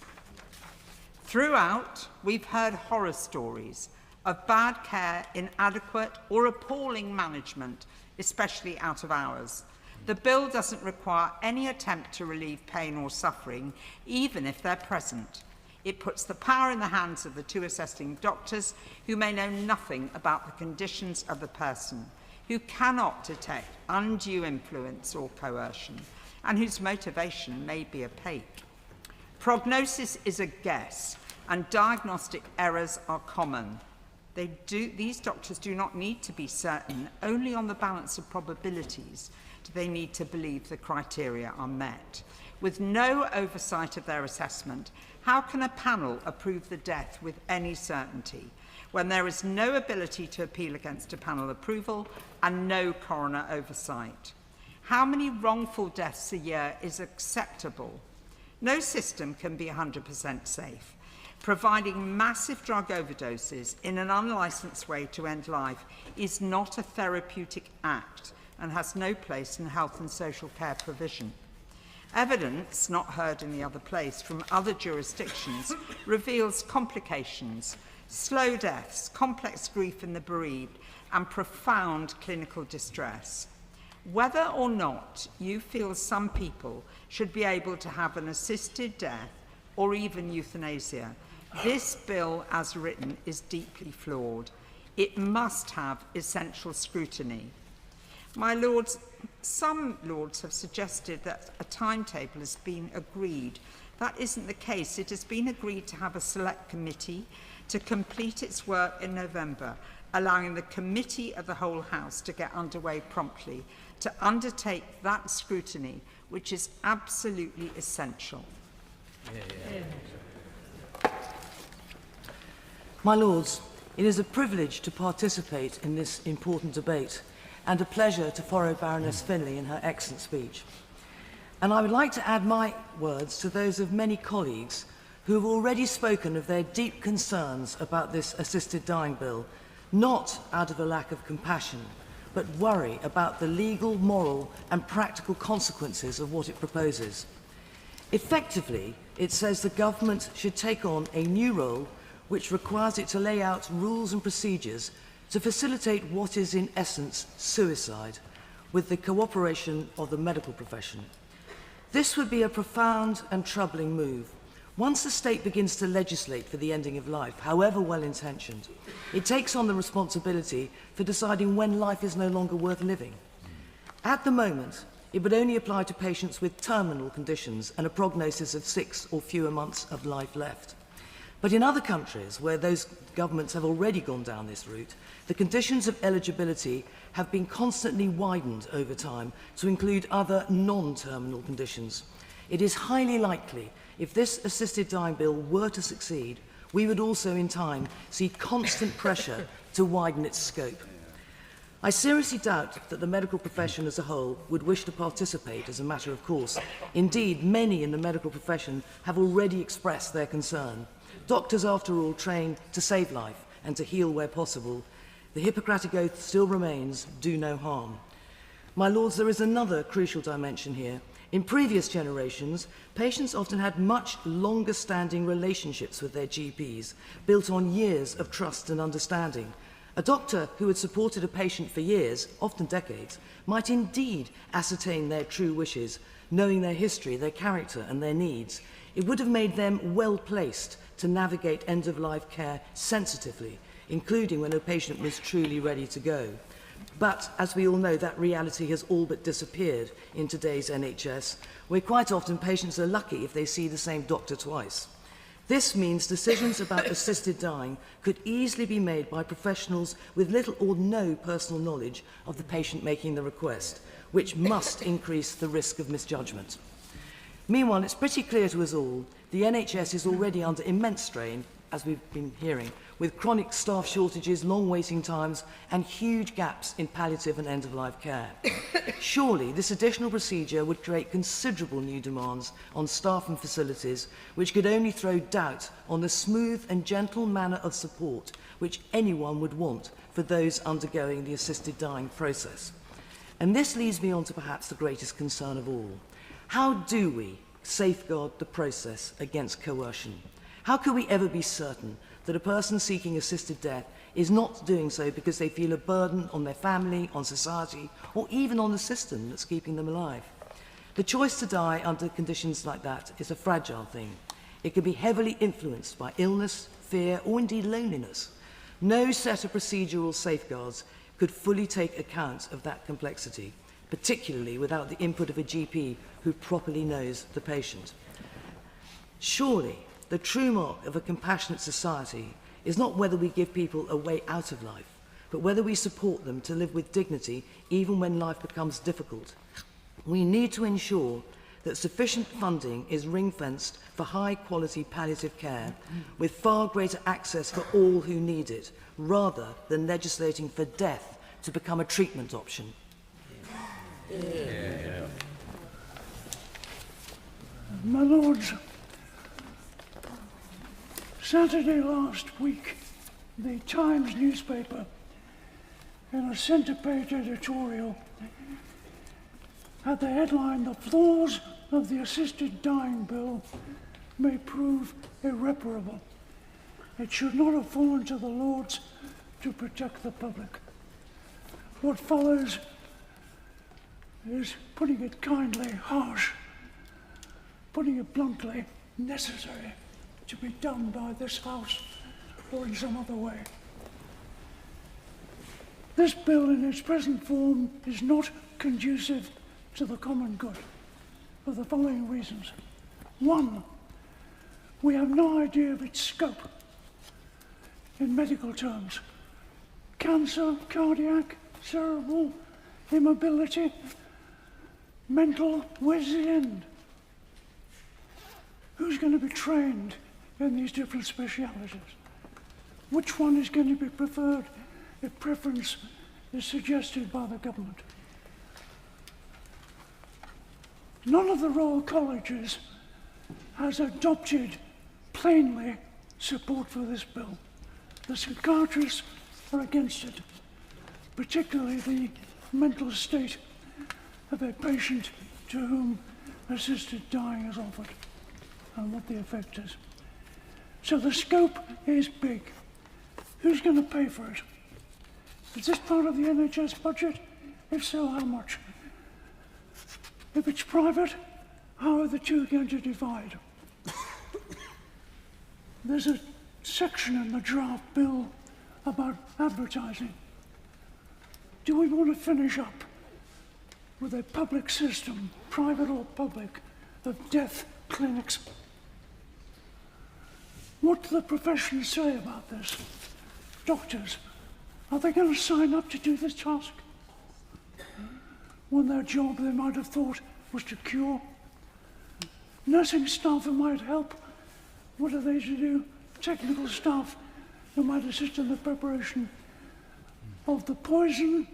[SPEAKER 17] Throughout, we've heard horror stories of bad care, inadequate or appalling management, especially out of hours. The bill doesn't require any attempt to relieve pain or suffering, even if they're present. It puts the power in the hands of the two assessing doctors who may know nothing about the conditions of the person, who cannot detect undue influence or coercion, and whose motivation may be opaque. Prognosis is a guess, and diagnostic errors are common. These doctors do not need to be certain. Only on the balance of probabilities do they need to believe the criteria are met. With no oversight of their assessment, how can a panel approve the death with any certainty when there is no ability to appeal against a panel approval and no coroner oversight? How many wrongful deaths a year is acceptable? No system can be 100% safe. Providing massive drug overdoses in an unlicensed way to end life is not a therapeutic act and has no place in health and social care provision. Evidence, not heard in the other place, from other jurisdictions reveals complications, slow deaths, complex grief in the bereaved, and profound clinical distress. Whether or not you feel some people should be able to have an assisted death or even euthanasia, this bill, as written, is deeply flawed. It must have essential scrutiny. My Lords, some Lords have suggested that a timetable has been agreed. That isn't the case. It has been agreed to have a select committee to complete its work in November, allowing the Committee of the Whole House to get underway promptly, to undertake that scrutiny, which is absolutely essential.
[SPEAKER 18] My Lords, it is a privilege to participate in this important debate and a pleasure to follow Baroness Finlay in her excellent speech. And I would like to add my words to those of many colleagues who have already spoken of their deep concerns about this assisted dying bill, not out of a lack of compassion, but worry about the legal, moral and practical consequences of what it proposes. Effectively, it says the government should take on a new role which requires it to lay out rules and procedures to facilitate what is in essence suicide, with the cooperation of the medical profession. This would be a profound and troubling move. Once the state begins to legislate for the ending of life, however well-intentioned, it takes on the responsibility for deciding when life is no longer worth living. At the moment, it would only apply to patients with terminal conditions and a prognosis of 6 or fewer months of life left. But in other countries, where those governments have already gone down this route, the conditions of eligibility have been constantly widened over time to include other non-terminal conditions. It is highly likely, if this assisted dying bill were to succeed, we would also in time see constant pressure to widen its scope. I seriously doubt that the medical profession as a whole would wish to participate as a matter of course. Indeed, many in the medical profession have already expressed their concern. Doctors, after all, train to save life and to heal where possible. The Hippocratic Oath still remains, do no harm. My Lords, there is another crucial dimension here. In previous generations, patients often had much longer-standing relationships with their GPs, built on years of trust and understanding. A doctor who had supported a patient for years, often decades, might indeed ascertain their true wishes, knowing their history, their character and their needs. It would have made them well-placed to navigate end-of-life care sensitively, including when a patient was truly ready to go. But, as we all know, that reality has all but disappeared in today's NHS, where quite often patients are lucky if they see the same doctor twice. This means decisions about assisted dying could easily be made by professionals with little or no personal knowledge of the patient making the request, which must increase the risk of misjudgment. Meanwhile, it's pretty clear to us all the NHS is already under immense strain, as we've been hearing, with chronic staff shortages, long waiting times, and huge gaps in palliative and end-of-life care. Surely, this additional procedure would create considerable new demands on staff and facilities, which could only throw doubt on the smooth and gentle manner of support which anyone would want for those undergoing the assisted dying process. And this leads me on to perhaps the greatest concern of all. How do we safeguard the process against coercion? How can we ever be certain that a person seeking assisted death is not doing so because they feel a burden on their family, on society, or even on the system that's keeping them alive? The choice to die under conditions like that is a fragile thing. It can be heavily influenced by illness, fear, or indeed loneliness. No set of procedural safeguards could fully take account of that complexity, particularly without the input of a GP who properly knows the patient. Surely, the true mark of a compassionate society is not whether we give people a way out of life, but whether we support them to live with dignity even when life becomes difficult. We need to ensure that sufficient funding is ring-fenced for high-quality palliative care with far greater access for all who need it, rather than legislating for death to become a treatment option.
[SPEAKER 19] My Lords, Saturday last week, the Times newspaper, in a centre-page editorial, had the headline, "The flaws of the assisted dying bill may prove irreparable. It should not have fallen to the Lords to protect the public." What follows is, putting it kindly, harsh, putting it bluntly, necessary to be done by this House or in some other way. This bill in its present form is not conducive to the common good for the following reasons. One, we have no idea of its scope in medical terms. Cancer, cardiac, cerebral, immobility, mental, where's the end? Who's going to be trained in these different specialities? Which one is going to be preferred if preference is suggested by the government? None of the Royal Colleges has adopted plainly support for this bill. The psychiatrists are against it, particularly the mental state of a patient to whom assisted dying is offered and what the effect is. So the scope is big. Who's going to pay for it? Is this part of the NHS budget? If so, how much? If it's private, how are the two going to divide? There's a section in the draft bill about advertising. Do we want to finish up with a public system, private or public, of death clinics? What do the professions say about this? Doctors, are they going to sign up to do this task? When their job they might have thought was to cure. Nursing staff who might help, what are they to do? Technical staff who might assist in the preparation of the poison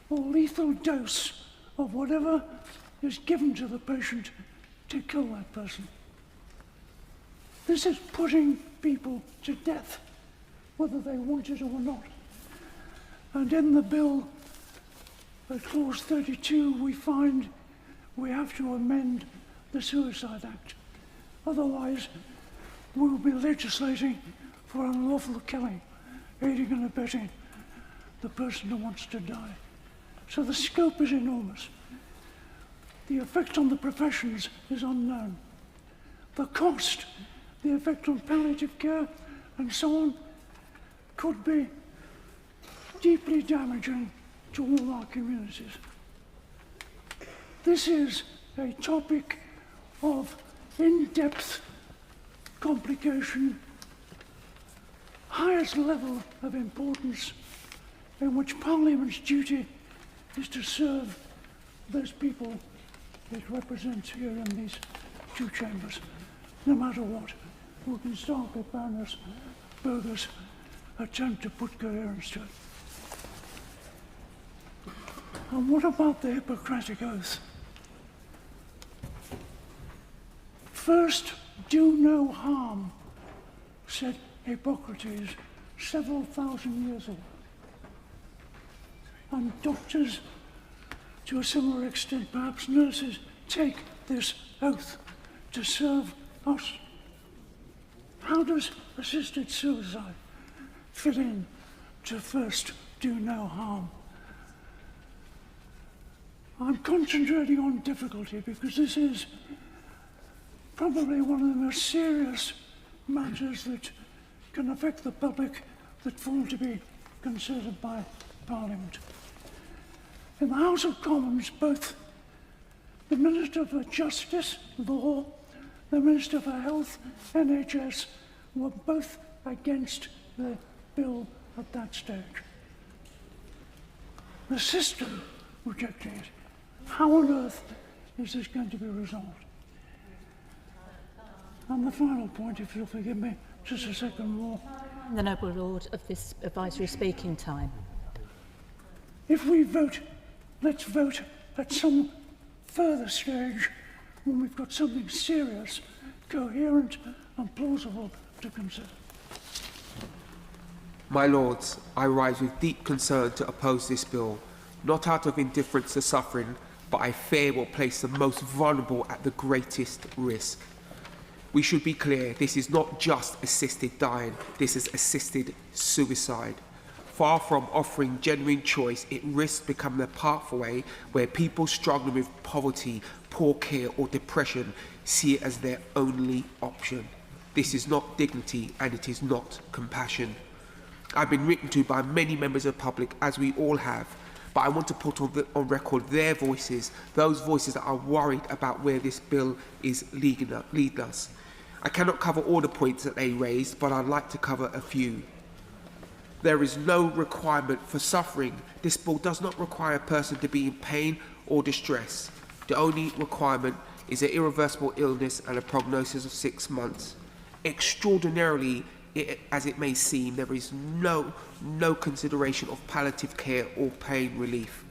[SPEAKER 19] or lethal dose of whatever is given to the patient to kill that person. This is putting people to death, whether they want it or not. And in the bill, at clause 32, we find we have to amend the Suicide Act. Otherwise, we'll be legislating for unlawful killing, aiding and abetting the person who wants to die. So the scope is enormous. The effect on the professions is unknown. The cost, the effect on palliative care, and so on, could be deeply damaging to all our communities. This is a topic of in-depth complication, highest level of importance, in which Parliament's duty is to serve those people it represents here in these two chambers, no matter what. We can start with Baroness Berger's attempt to put coherence to it. And what about the Hippocratic Oath? First, do no harm, said Hippocrates several thousand years ago. And doctors to a similar extent, perhaps nurses take this oath to serve us. How does assisted suicide fit in to first do no harm? I'm concentrating on difficulty because this is probably one of the most serious matters that can affect the public that fall to be considered by Parliament. In the House of Commons, both the Minister for Justice, Law, the Minister for Health, NHS, were both against the bill at that stage. The system rejected it. How on earth is this going to be resolved? And the final point, if you'll forgive me, just a second more.
[SPEAKER 14] The Noble Lord of this advisory speaking time.
[SPEAKER 19] If we vote, let's vote at some further stage when we've got something serious, coherent and plausible to consider.
[SPEAKER 20] My Lords, I rise with deep concern to oppose this bill, not out of indifference to suffering, but I fear will place the most vulnerable at the greatest risk. We should be clear, this is not just assisted dying, this is assisted suicide. Far from offering genuine choice, it risks becoming a pathway where people struggling with poverty, poor care or depression see it as their only option. This is not dignity and it is not compassion. I've been written to by many members of the public, as we all have, but I want to put on record their voices, those voices that are worried about where this bill is leading us. I cannot cover all the points that they raised, but I'd like to cover a few. There is no requirement for suffering. This bill does not require a person to be in pain or distress. The only requirement is an irreversible illness and a prognosis of 6 months. Extraordinarily, as it may seem, there is no consideration of palliative care or pain relief.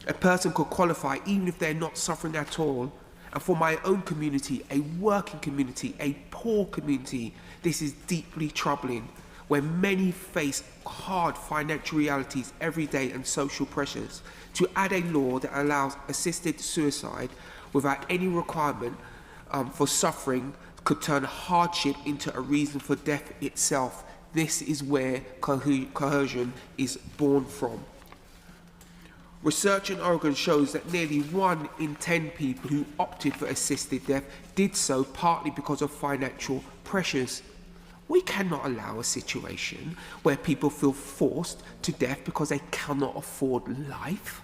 [SPEAKER 20] A person could qualify even if they're not suffering at all. And for my own community, a working community, a poor community, this is deeply troubling, where many face hard financial realities every day and social pressures. To add a law that allows assisted suicide without any requirement for suffering could turn hardship into a reason for death itself. This is where coercion is born from. Research in Oregon shows that nearly 1 in 10 people who opted for assisted death did so partly because of financial pressures. We cannot allow a situation where people feel forced to death because they cannot afford life.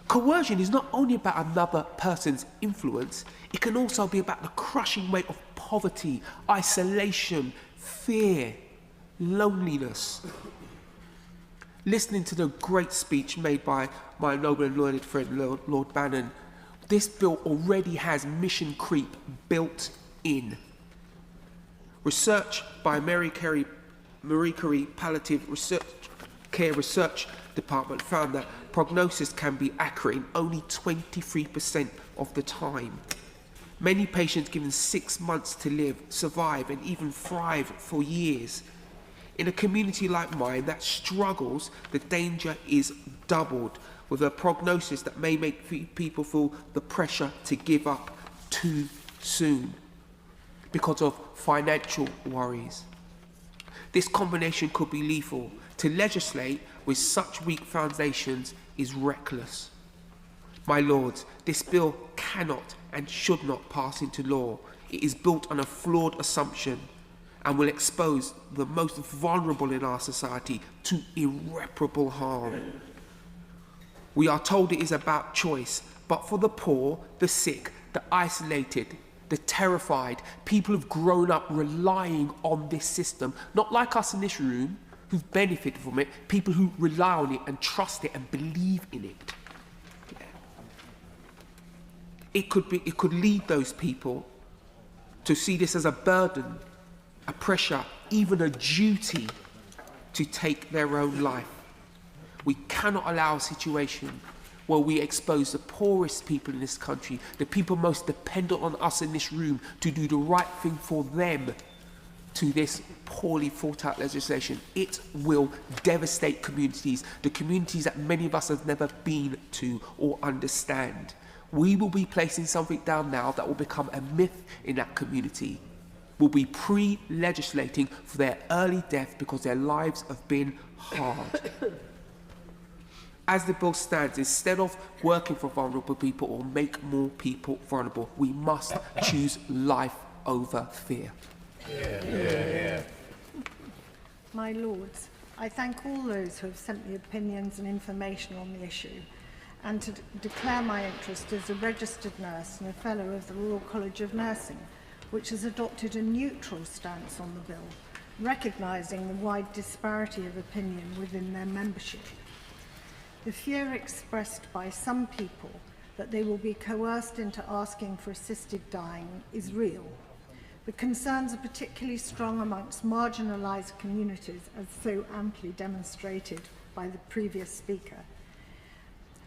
[SPEAKER 20] Coercion is not only about another person's influence, it can also be about the crushing weight of poverty, isolation, fear, loneliness. Listening to the great speech made by my noble and learned friend Lord Bannon, this bill already has mission creep built in. Research by Marie Curie Palliative Care Research Department found that prognosis can be accurate in only 23% of the time. Many patients given 6 months to live, survive and even thrive for years. In a community like mine that struggles, the danger is doubled, with a prognosis that may make people feel the pressure to give up too soon because of financial worries. This combination could be lethal. To legislate with such weak foundations is reckless. My Lords, this bill cannot and should not pass into law. It is built on a flawed assumption and will expose the most vulnerable in our society to irreparable harm. We are told it is about choice, but for the poor, the sick, the isolated, the terrified, people who've grown up relying on this system, not like us in this room, who've benefited from it, people who rely on it and trust it and believe in it. Yeah. It could lead those people to see this as a burden, a pressure, even a duty to take their own life. We cannot allow a situation where we expose the poorest people in this country, the people most dependent on us in this room, to do the right thing for them, to this poorly thought out legislation. It will devastate communities, the communities that many of us have never been to or understand. We will be placing something down now that will become a myth in that community. We'll be pre-legislating for their early death because their lives have been hard. As the bill stands, instead of working for vulnerable people or make more people vulnerable, we must choose life over fear.
[SPEAKER 6] My Lords, I thank all those who have sent me opinions and information on the issue, and to declare my interest as a registered nurse and a Fellow of the Royal College of Nursing, which has adopted a neutral stance on the bill, recognising the wide disparity of opinion within their membership. The fear expressed by some people that they will be coerced into asking for assisted dying is real. The concerns are particularly strong amongst marginalised communities, as so amply demonstrated by the previous speaker.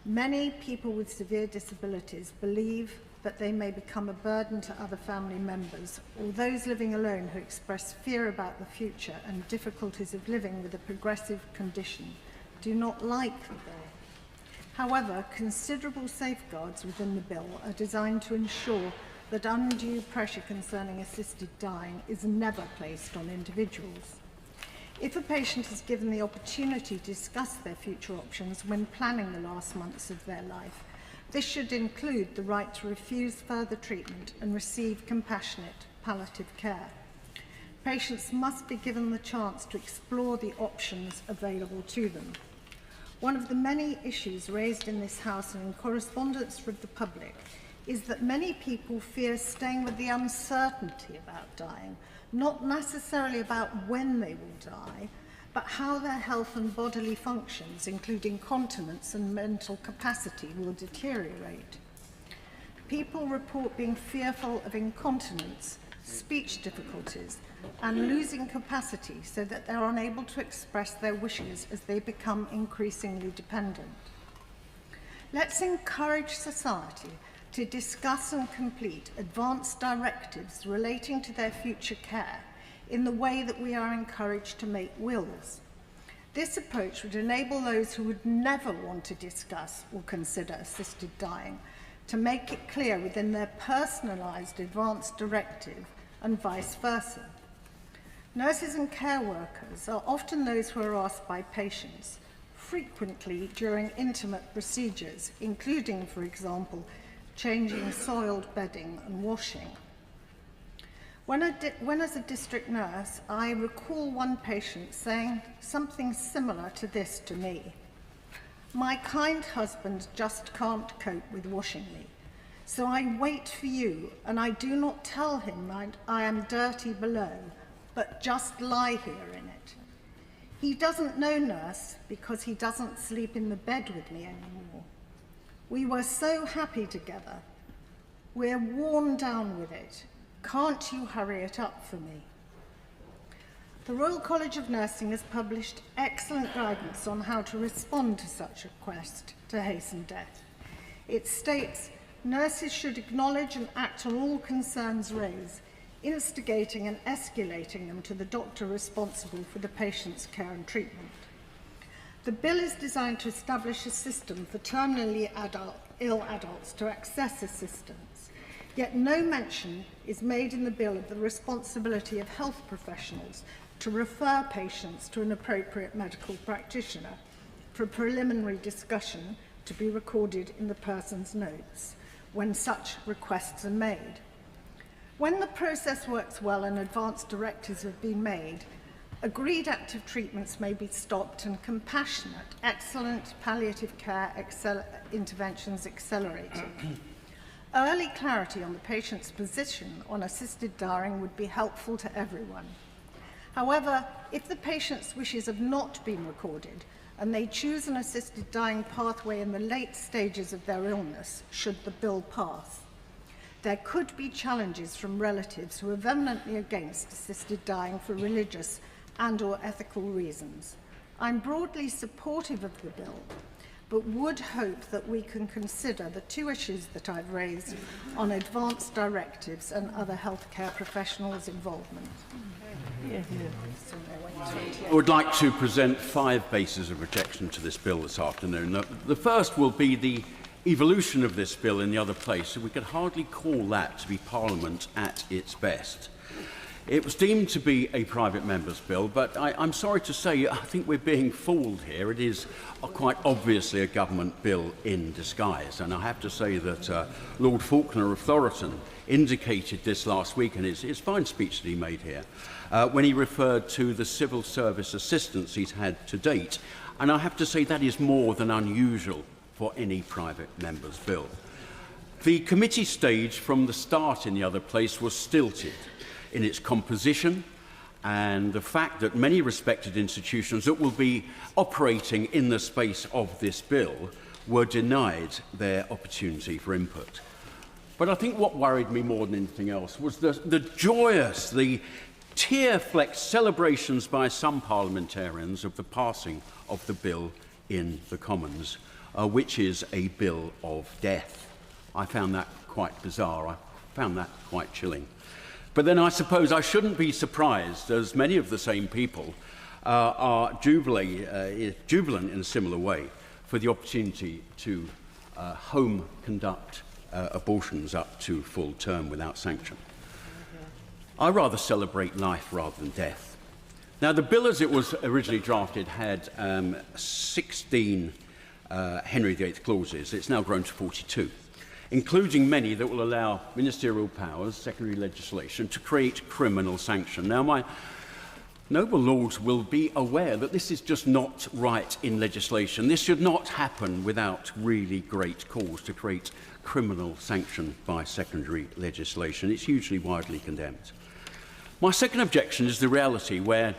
[SPEAKER 6] Many people with severe disabilities believe that they may become a burden to other family members, or those living alone who express fear about the future and difficulties of living with a progressive condition do not like the bill. However, considerable safeguards within the bill are designed to ensure that undue pressure concerning assisted dying is never placed on individuals. If a patient is given the opportunity to discuss their future options when planning the last months of their life, this should include the right to refuse further treatment and receive compassionate palliative care. Patients must be given the chance to explore the options available to them. One of the many issues raised in this House and in correspondence with the public is that many people fear staying with the uncertainty about dying, not necessarily about when they will die, but how their health and bodily functions, including continence and mental capacity, will deteriorate. People report being fearful of incontinence, speech difficulties, and losing capacity so that they're unable to express their wishes as they become increasingly dependent. Let's encourage society to discuss and complete advanced directives relating to their future care in the way that we are encouraged to make wills. This approach would enable those who would never want to discuss or consider assisted dying to make it clear within their personalised advanced directive and vice versa. Nurses and care workers are often those who are asked by patients, frequently during intimate procedures, including, for example, changing soiled bedding and washing. When as a district nurse, I recall one patient saying something similar to this to me. My kind husband just can't cope with washing me, so I wait for you, and I do not tell him I am dirty below, but just lie here in it. He doesn't know, nurse, because he doesn't sleep in the bed with me anymore. We were so happy together. We're worn down with it. Can't you hurry it up for me? The Royal College of Nursing has published excellent guidance on how to respond to such a request to hasten death. It states, nurses should acknowledge and act on all concerns raised, instigating and escalating them to the doctor responsible for the patient's care and treatment. The bill is designed to establish a system for terminally ill adults to access assistance, yet no mention is made in the bill of the responsibility of health professionals to refer patients to an appropriate medical practitioner for preliminary discussion to be recorded in the person's notes when such requests are made. When the process works well and advanced directives have been made, agreed active treatments may be stopped and compassionate, excellent palliative care interventions accelerated. Early clarity on the patient's position on assisted dying would be helpful to everyone. However, if the patient's wishes have not been recorded and they choose an assisted dying pathway in the late stages of their illness, should the bill pass, there could be challenges from relatives who are vehemently against assisted dying for religious and/or ethical reasons. I'm broadly supportive of the bill, but would hope that we can consider the two issues that I've raised on advanced directives and other healthcare professionals' involvement.
[SPEAKER 1] I would like to present 5 bases of rejection to this bill this afternoon. The first will be the evolution of this bill in the other place, so we could hardly call that to be Parliament at its best. It was deemed to be a private member's bill, but I'm sorry to say I think we're being fooled here. It is quite obviously a government bill in disguise, and I have to say that Lord Faulkner of Thoroton indicated this last week in his fine speech that he made here, when he referred to the civil service assistance he's had to date, and I have to say that is more than unusual for any private member's bill. The committee stage from the start in the other place was stilted in its composition, and the fact that many respected institutions that will be operating in the space of this bill were denied their opportunity for input. But I think what worried me more than anything else was the joyous, the tear-flecked celebrations by some parliamentarians of the passing of the bill in the Commons, which is a bill of death. I found that quite bizarre. I found that quite chilling. But then I suppose I shouldn't be surprised, as many of the same people are jubilant in a similar way for the opportunity to home conduct abortions up to full term without sanction. I rather celebrate life rather than death. Now, the bill as it was originally drafted had 16 Henry VIII clauses. It's now grown to 42. Including many that will allow ministerial powers, secondary legislation, to create criminal sanction. Now, my noble lords will be aware that this is just not right in legislation. This should not happen without really great cause to create criminal sanction by secondary legislation. It's hugely widely condemned. My second objection is the reality where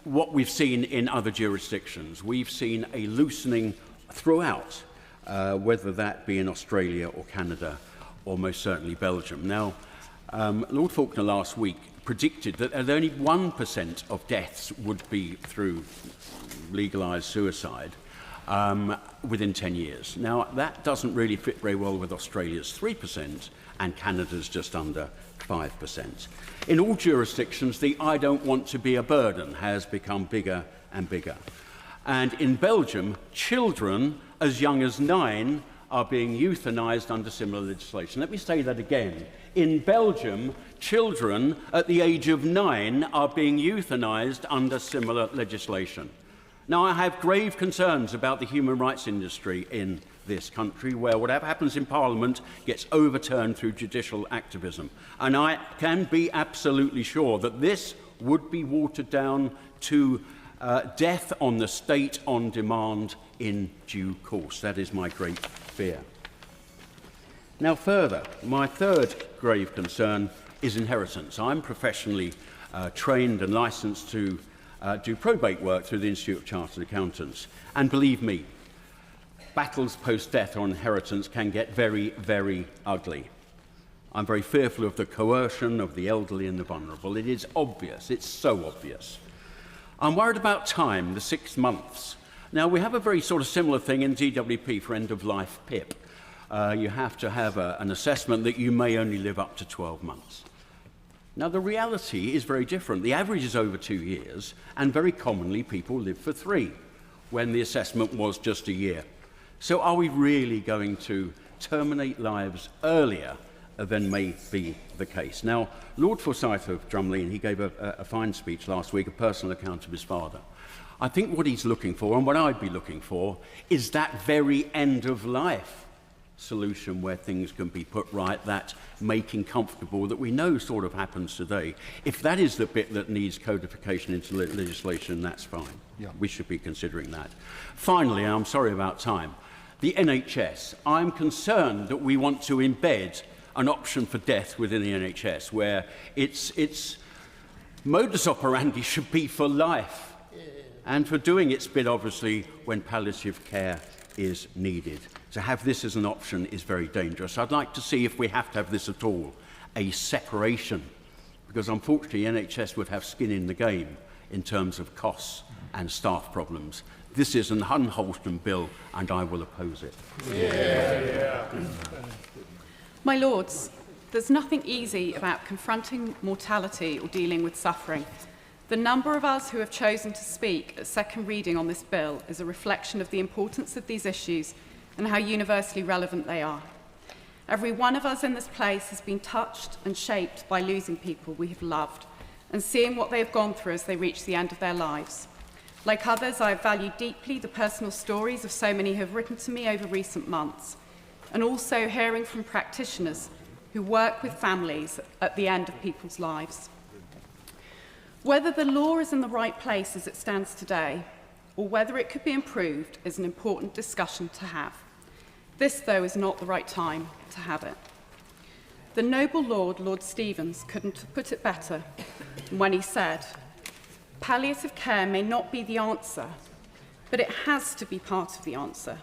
[SPEAKER 1] what we've seen in other jurisdictions, we've seen a loosening throughout, whether that be in Australia or Canada or most certainly Belgium. Now, Lord Faulkner last week predicted that only 1% of deaths would be through legalised suicide within 10 years. Now, that doesn't really fit very well with Australia's 3% and Canada's just under 5%. In all jurisdictions, the "I don't want to be a burden" has become bigger and bigger. And in Belgium, children as young as 9 are being euthanised under similar legislation. Let me say that again. In Belgium, children at the age of 9 are being euthanised under similar legislation. Now, I have grave concerns about the human rights industry in this country, where whatever happens in Parliament gets overturned through judicial activism. And I can be absolutely sure that this would be watered down to death on the state on demand in due course. That is my great fear. Now, further, my third grave concern is inheritance. I'm professionally trained and licensed to do probate work through the Institute of Chartered Accountants. And believe me, battles post-death on inheritance can get very, very ugly. I'm very fearful of the coercion of the elderly and the vulnerable. It is obvious. It's so obvious. I'm worried about time, the 6 months. Now, we have a very sort of similar thing in DWP for end-of-life PIP. You have to have an assessment that you may only live up to 12 months. Now, the reality is very different. The average is over 2 years, and very commonly people live for 3, when the assessment was just a year. So are we really going to terminate lives earlier than may be the case? Now, Lord Forsyth of Drumlin, he gave a fine speech last week, a personal account of his father. I think what he's looking for, and what I'd be looking for, is that very end-of-life solution where things can be put right, that making comfortable that we know sort of happens today. If that is the bit that needs codification into legislation, that's fine. Yeah. We should be considering that. Finally, and I'm sorry about time, the NHS. I'm concerned that we want to embed an option for death within the NHS where its modus operandi should be for life and for doing its bit, obviously, when palliative care is needed. To have this as an option is very dangerous. I'd like to see, if we have to have this at all, a separation, because unfortunately NHS would have skin in the game in terms of costs and staff problems. This is an unwholesome bill, and I will oppose it.
[SPEAKER 22] Yeah. My Lords, there's nothing easy about confronting mortality or dealing with suffering. The number of us who have chosen to speak at second reading on this bill is a reflection of the importance of these issues and how universally relevant they are. Every one of us in this place has been touched and shaped by losing people we have loved and seeing what they have gone through as they reach the end of their lives. Like others, I have valued deeply the personal stories of so many who have written to me over recent months, and also hearing from practitioners who work with families at the end of people's lives. Whether the law is in the right place as it stands today, or whether it could be improved, is an important discussion to have. This, though, is not the right time to have it. The noble Lord, Lord Stevens, couldn't have put it better when he said, "Palliative care may not be the answer, but it has to be part of the answer."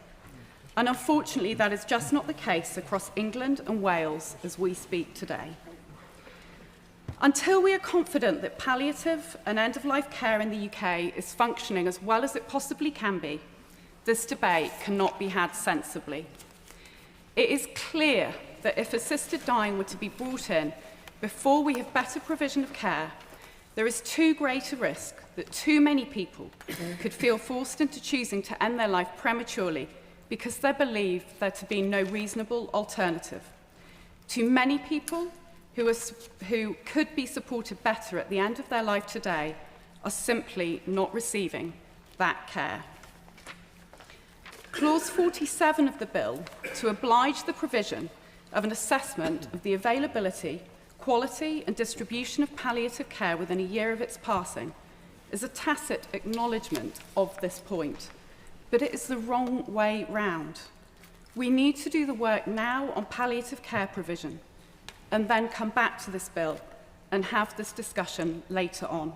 [SPEAKER 22] And unfortunately, that is just not the case across England and Wales as we speak today. Until we are confident that palliative and end-of-life care in the UK is functioning as well as it possibly can be, this debate cannot be had sensibly. It is clear that if assisted dying were to be brought in before we have better provision of care, there is too great a risk that too many people could feel forced into choosing to end their life prematurely because they believe there to be no reasonable alternative. Too many people who could be supported better at the end of their life today are simply not receiving that care. Clause 47 of the bill, to oblige the provision of an assessment of the availability, quality and distribution of palliative care within a year of its passing, is a tacit acknowledgement of this point, but it is the wrong way round. We need to do the work now on palliative care provision and then come back to this bill and have this discussion later on.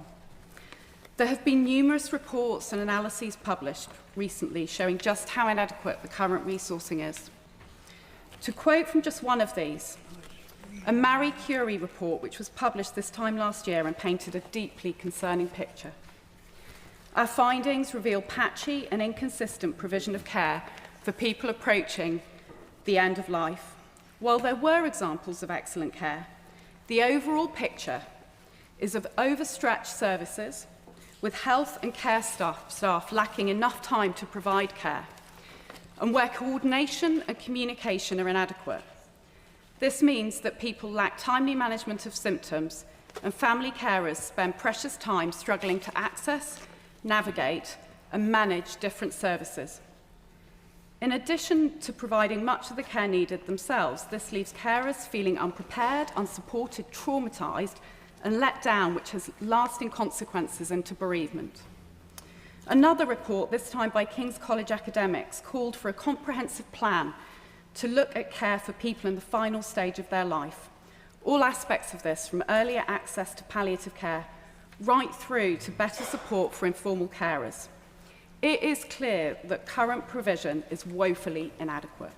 [SPEAKER 22] There have been numerous reports and analyses published recently showing just how inadequate the current resourcing is. To quote from just one of these, a Marie Curie report which was published this time last year and painted a deeply concerning picture. Our findings reveal patchy and inconsistent provision of care for people approaching the end of life. While there were examples of excellent care, the overall picture is of overstretched services, with health and care staff lacking enough time to provide care, and where coordination and communication are inadequate. This means that people lack timely management of symptoms, and family carers spend precious time struggling to access, navigate, and manage different services. In addition to providing much of the care needed themselves, this leaves carers feeling unprepared, unsupported, traumatised, and let down, which has lasting consequences into bereavement. Another report, this time by King's College academics, called for a comprehensive plan to look at care for people in the final stage of their life. All aspects of this, from earlier access to palliative care, right through to better support for informal carers. It is clear that current provision is woefully inadequate.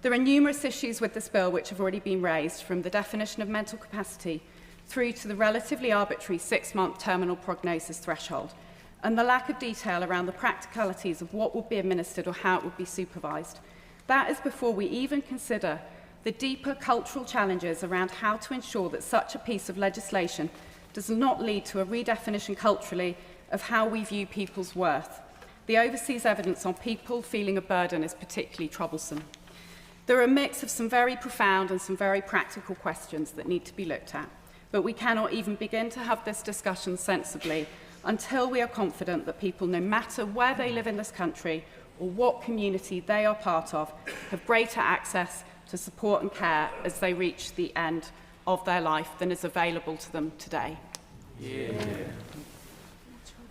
[SPEAKER 22] There are numerous issues with this bill which have already been raised, from the definition of mental capacity through to the relatively arbitrary 6-month terminal prognosis threshold, and the lack of detail around the practicalities of what would be administered or how it would be supervised. That is before we even consider the deeper cultural challenges around how to ensure that such a piece of legislation does not lead to a redefinition culturally of how we view people's worth. The overseas evidence on people feeling a burden is particularly troublesome. There are a mix of some very profound and some very practical questions that need to be looked at, but we cannot even begin to have this discussion sensibly until we are confident that people, no matter where they live in this country or what community they are part of, have greater access to support and care as they reach the end of their life than is available to them today.
[SPEAKER 2] Yeah.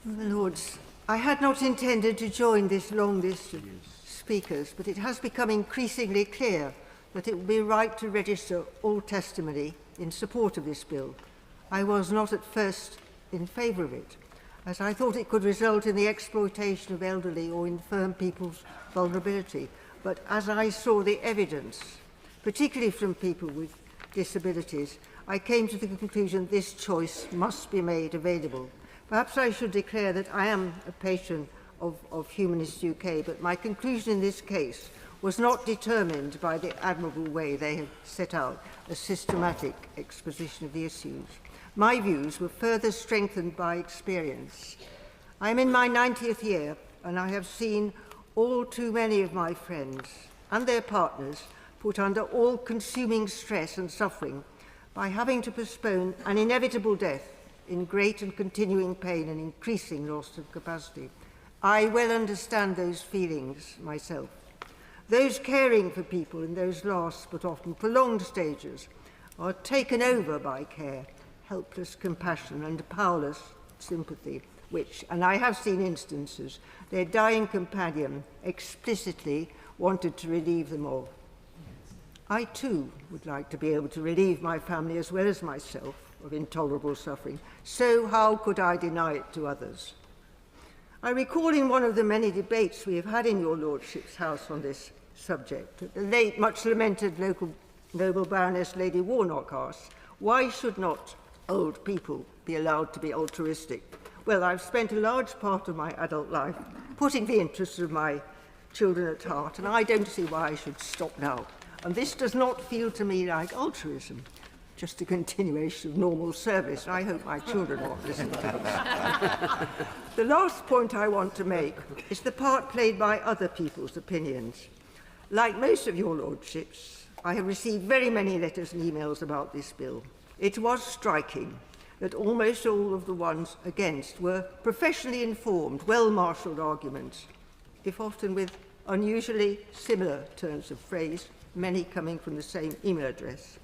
[SPEAKER 2] My Lords, I had not intended to join this long list of speakers, but it has become increasingly clear that it would be right to register all testimony in support of this bill. I was not at first in favour of it, as I thought it could result in the exploitation of elderly or infirm people's vulnerability. But as I saw the evidence, particularly from people with disabilities, I came to the conclusion this choice must be made available. Perhaps I should declare that I am a patron of Humanist UK, but my conclusion in this case was not determined by the admirable way they have set out a systematic exposition of the issues. My views were further strengthened by experience. I am in my 90th year, and I have seen all too many of my friends and their partners put under all-consuming stress and suffering by having to postpone an inevitable death in great and continuing pain and increasing loss of capacity. I well understand those feelings myself. Those caring for people in those last but often prolonged stages are taken over by care, helpless compassion and powerless sympathy, which, and I have seen instances, their dying companion explicitly wanted to relieve them of. I too would like to be able to relieve my family as well as myself of intolerable suffering, so how could I deny it to others? I recall in one of the many debates we have had in your Lordship's house on this subject, that the late, much lamented local noble Baroness Lady Warnock asked, why should not old people be allowed to be altruistic? Well, I've spent a large part of my adult life putting the interests of my children at heart, and I don't see why I should stop now. And this does not feel to me like altruism, just a continuation of normal service. I hope my children won't listen to this. The last point I want to make is the part played by other people's opinions. Like most of your Lordships, I have received very many letters and emails about this bill. It was striking that almost all of the ones against were professionally informed, well-marshalled arguments, if often with unusually similar turns of phrase, many coming from the same email address.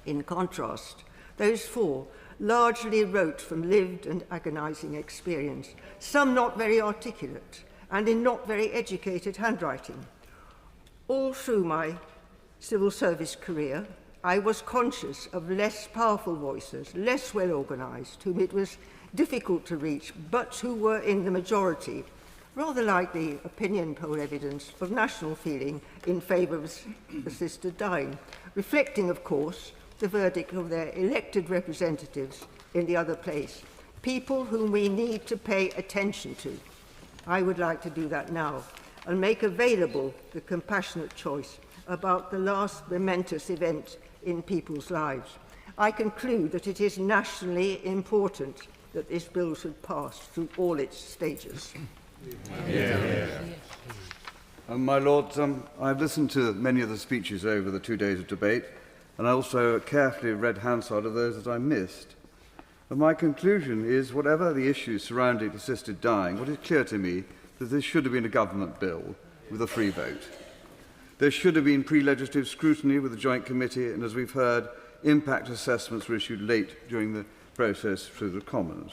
[SPEAKER 2] In contrast, those four largely wrote from lived and agonizing experience, some not very articulate and in not very educated handwriting. All through my civil service career, I was conscious of less powerful voices, less well organized, whom it was difficult to reach, but who were in the majority, rather like the opinion poll evidence of national feeling in favour of assisted dying, reflecting, of course, the verdict of their elected representatives in the other place, people whom we need to pay attention to. I would like to do that now and make available the compassionate choice about the last momentous event in people's lives. I conclude that it is nationally important that this bill should pass through all its stages.
[SPEAKER 4] My Lords, I've listened to many of the speeches over the 2 days of debate, and I also carefully read Hansard of those that I missed. But my conclusion is, whatever the issues surrounding assisted dying, what is clear to me that this should have been a government bill with a free vote. There should have been pre-legislative scrutiny with the Joint Committee, and as we've heard, impact assessments were issued late during the process through the Commons.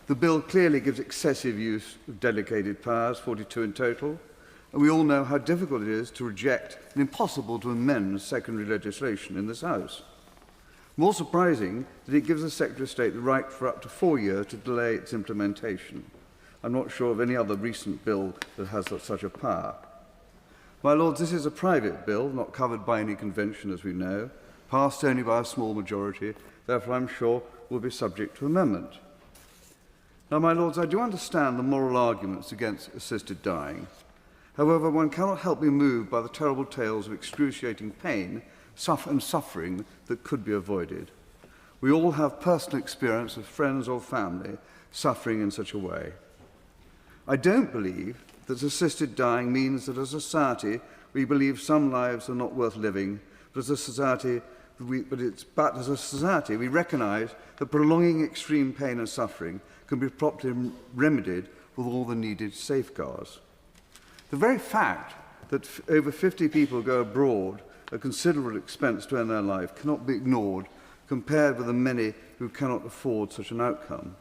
[SPEAKER 4] The bill clearly gives excessive use of delegated powers, 42 in total, and we all know how difficult it is to reject and impossible to amend secondary legislation in this House. More surprising that it gives the Secretary of State the right for up to 4 years to delay its implementation. I'm not sure of any other recent bill that has such a power. My Lords, this is a private bill, not covered by any convention, as we know, passed only by a small majority, therefore I'm sure will be subject to amendment. Now, my Lords, I do understand the moral arguments against assisted dying. However, one cannot help be moved by the terrible tales of excruciating pain and suffering that could be avoided. We all have personal experience of friends or family suffering in such a way. I don't believe that assisted dying means that as a society we believe some lives are not worth living, but as a society we recognise that prolonging extreme pain and suffering can be properly remedied with all the needed safeguards. The very fact that over 50 people go abroad at considerable expense to end their life cannot be ignored compared with the many who cannot afford such an outcome,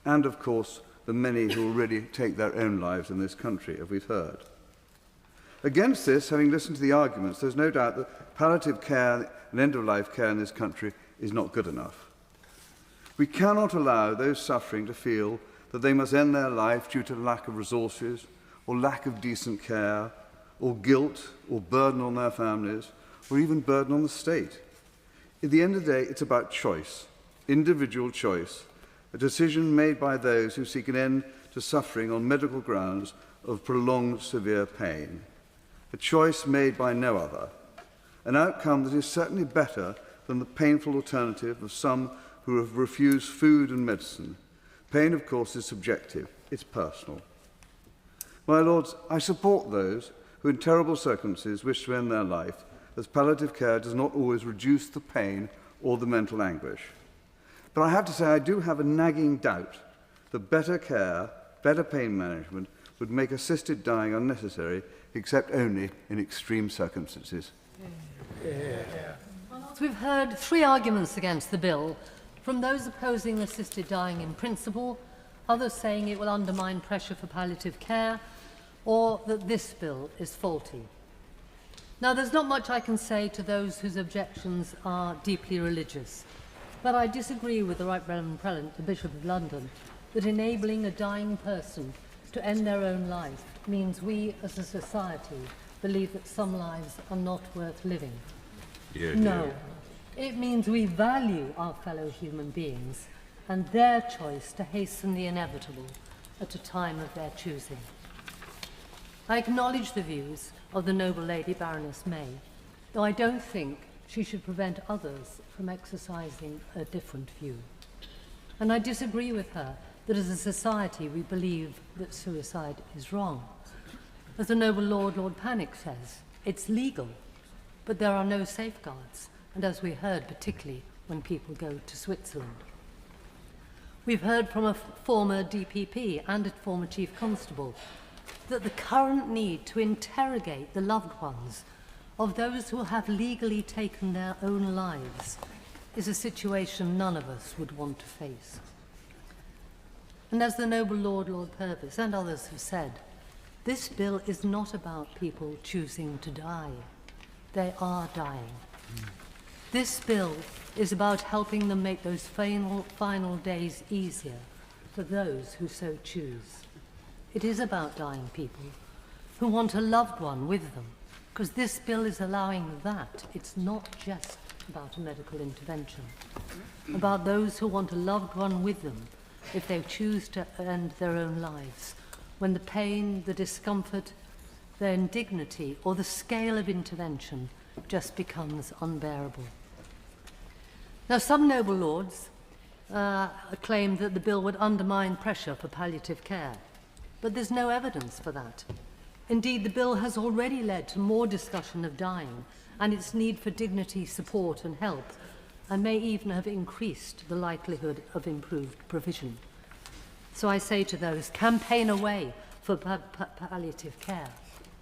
[SPEAKER 4] and of course the many who already take their own lives in this country, as we've heard. Against this, having listened to the arguments, there's no doubt that palliative care and end-of-life care in this country is not good enough. We cannot allow those suffering to feel that they must end their life due to lack of resources, or lack of decent care, or guilt, or burden on their families, or even burden on the state. At the end of the day, it's about choice, individual choice, a decision made by those who seek an end to suffering on medical grounds of prolonged severe pain. A choice made by no other. An outcome that is certainly better than the painful alternative of some who have refused food and medicine. Pain, of course, is subjective. It's personal. My lords, I support those who in terrible circumstances wish to end their life, as palliative care does not always reduce the pain or the mental anguish. But I have to say I do have a nagging doubt that better care, better pain management would make assisted dying unnecessary, except only in extreme circumstances.
[SPEAKER 3] We've heard three arguments against the bill, from those opposing assisted dying in principle, others saying it will undermine pressure for palliative care, or that this bill is faulty. Now, there's not much I can say to those whose objections are deeply religious, but I disagree with the Right Reverend Prelate, the Bishop of London, that enabling a dying person to end their own life means we as a society believe that some lives are not worth living. No, it means we value our fellow human beings and their choice to hasten the inevitable at a time of their choosing. I acknowledge the views of the noble lady Baroness May, though I don't think she should prevent others from exercising a different view. And I disagree with her that as a society we believe that suicide is wrong. As the noble Lord Panic says, it's legal, but there are no safeguards, and as we heard, particularly when people go to Switzerland. We've heard from a former DPP and a former Chief Constable that the current need to interrogate the loved ones of those who have legally taken their own lives is a situation none of us would want to face. And as the noble Lord Purvis and others have said, this bill is not about people choosing to die. They are dying. This bill is about helping them make those final days easier for those who so choose. It is about dying people who want a loved one with them, because this bill is allowing that. It's not just about a medical intervention, about those who want a loved one with them if they choose to end their own lives, when the pain, the discomfort, their indignity, or the scale of intervention just becomes unbearable. Now, some noble lords claim that the bill would undermine pressure for palliative care, but there's no evidence for that. Indeed, the bill has already led to more discussion of dying and its need for dignity, support and help, and may even have increased the likelihood of improved provision. So I say to those, campaign away for palliative care,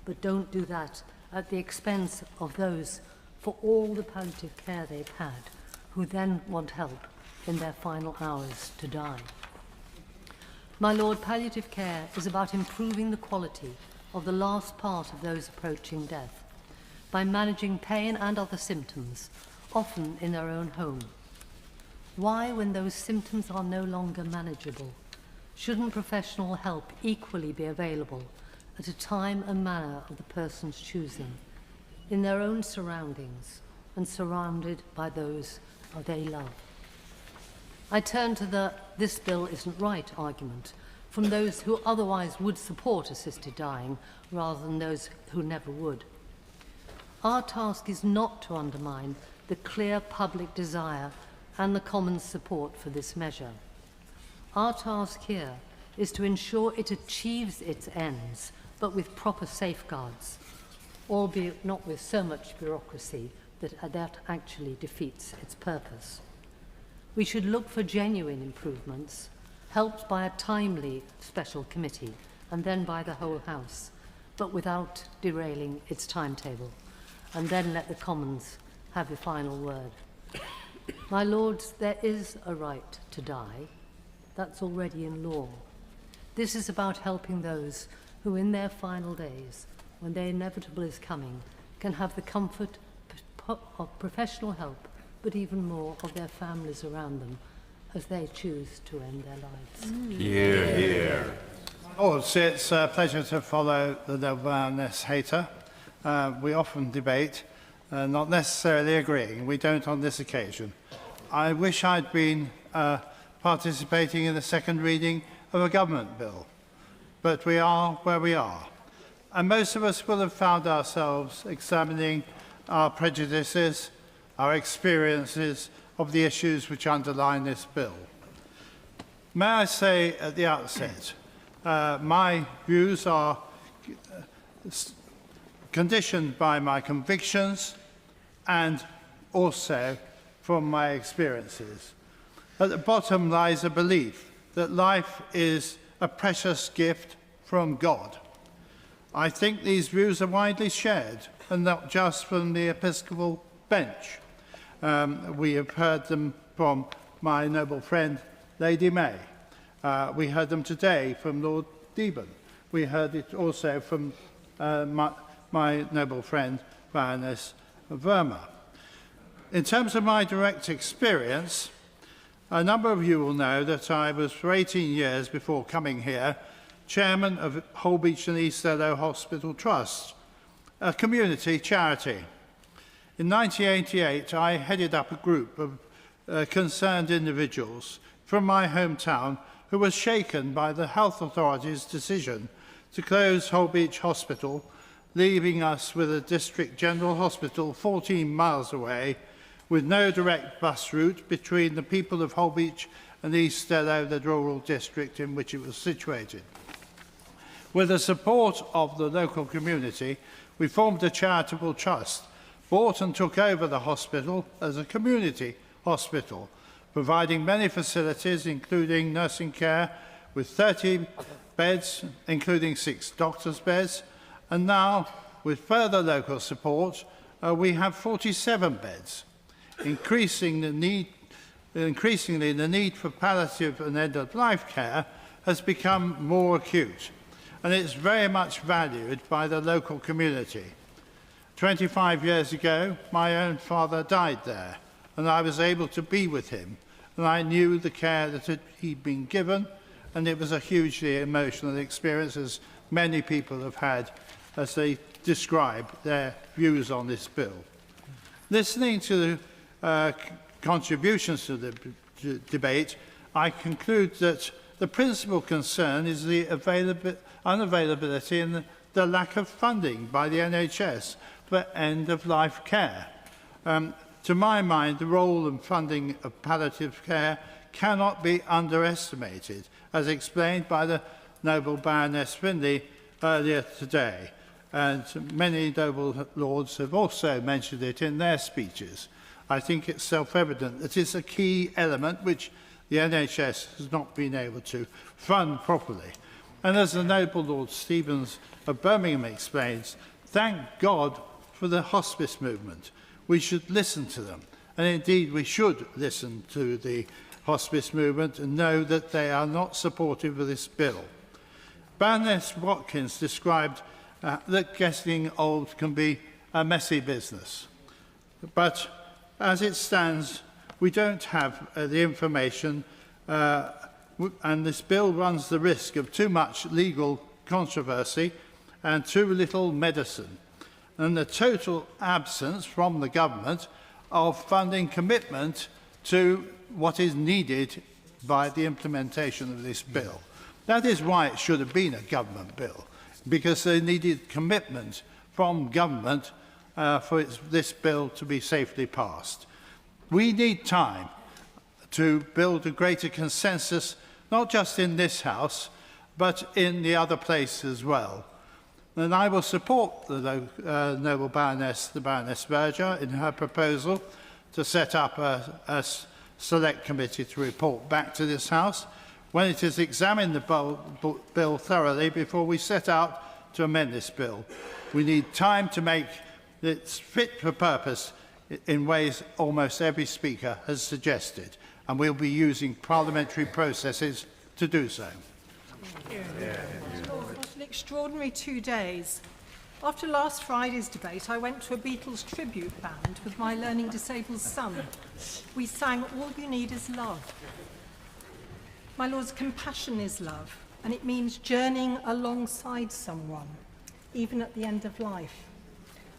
[SPEAKER 3] but don't do that at the expense of those for all the palliative care they've had, who then want help in their final hours to die. My Lord, palliative care is about improving the quality of the last part of those approaching death by managing pain and other symptoms, often in their own home. Why, when those symptoms are no longer manageable, shouldn't professional help equally be available at a time and manner of the person's choosing, in their own surroundings and surrounded by those they love? I turn to the "this bill isn't right" argument from those who otherwise would support assisted dying rather than those who never would. Our task is not to undermine the clear public desire and the common support for this measure. Our task here is to ensure it achieves its ends, but with proper safeguards, albeit not with so much bureaucracy that actually defeats its purpose. We should look for genuine improvements, helped by a timely special committee and then by the whole House, but without derailing its timetable, and then let the Commons have the final word. My Lords, there is a right to die. That's already in law. This is about helping those who in their final days, when the inevitable is coming, can have the comfort of professional help, but even more of their families around them as they choose to end their lives.
[SPEAKER 12] Hear, hear.
[SPEAKER 23] Lords, it's a pleasure to follow the Baroness Hayter. We often debate, not necessarily agreeing. We don't on this occasion. I wish I'd been participating in the second reading of a government bill, but we are where we are. And most of us will have found ourselves examining our prejudices, our experiences of the issues which underline this bill. May I say at the outset, my views are conditioned by my convictions and also from my experiences. At the bottom lies a belief that life is a precious gift from God. I think these views are widely shared, and not just from the Episcopal bench. We have heard them from my noble friend, Lady May. We heard them today from Lord Deben. We heard it also from my noble friend, Baroness Verma. In terms of my direct experience, a number of you will know that I was, for 18 years before coming here, chairman of Holbeach and East Ellow Hospital Trust, a community charity. In 1988, I headed up a group of concerned individuals from my hometown who was shaken by the health authorities' decision to close Holbeach Hospital, leaving us with a district general hospital 14 miles away, with no direct bus route between the people of Holbeach and East Ellow, the rural district in which it was situated. With the support of the local community, we formed a charitable trust, bought and took over the hospital as a community hospital, providing many facilities, including nursing care, with 30 beds, including 6 doctors' beds, and now, with further local support, we have 47 beds. Increasingly, the need for palliative and end-of-life care has become more acute, and it's very much valued by the local community. 25 years ago, my own father died there, and I was able to be with him, and I knew the care that he'd been given, and it was a hugely emotional experience, as many people have had as they describe their views on this bill. Listening to the contributions to the debate, I conclude that the principal concern is the unavailability and the lack of funding by the NHS for end-of-life care. To my mind, the role and funding of palliative care cannot be underestimated, as explained by the noble Baroness Finlay earlier today, and many noble lords have also mentioned it in their speeches. I think it's self-evident that it's a key element which the NHS has not been able to fund properly. And as the noble Lord Stevens of Birmingham explains, thank God for the hospice movement. We should listen to them. And indeed, we should listen to the hospice movement and know that they are not supportive of this bill. Baroness Watkins described that getting old can be a messy business. But as it stands, we don't have the information, and this bill runs the risk of too much legal controversy and too little medicine, and the total absence from the government of funding commitment to what is needed by the implementation of this bill. That is why it should have been a government bill, because they needed commitment from government for this bill to be safely passed. We need time to build a greater consensus, not just in this House, but in the other place as well. And I will support the noble Baroness, the Baroness Berger, in her proposal to set up a select committee to report back to this House when it has examined the bill thoroughly before we set out to amend this bill. We need time to make it fit for purpose in ways almost every speaker has suggested, and we'll be using parliamentary processes to do so.
[SPEAKER 5] What an extraordinary 2 days. After last Friday's debate, I went to a Beatles tribute band with my learning disabled son. We sang All You Need Is Love. My Lord's, compassion is love, and it means journeying alongside someone, even at the end of life,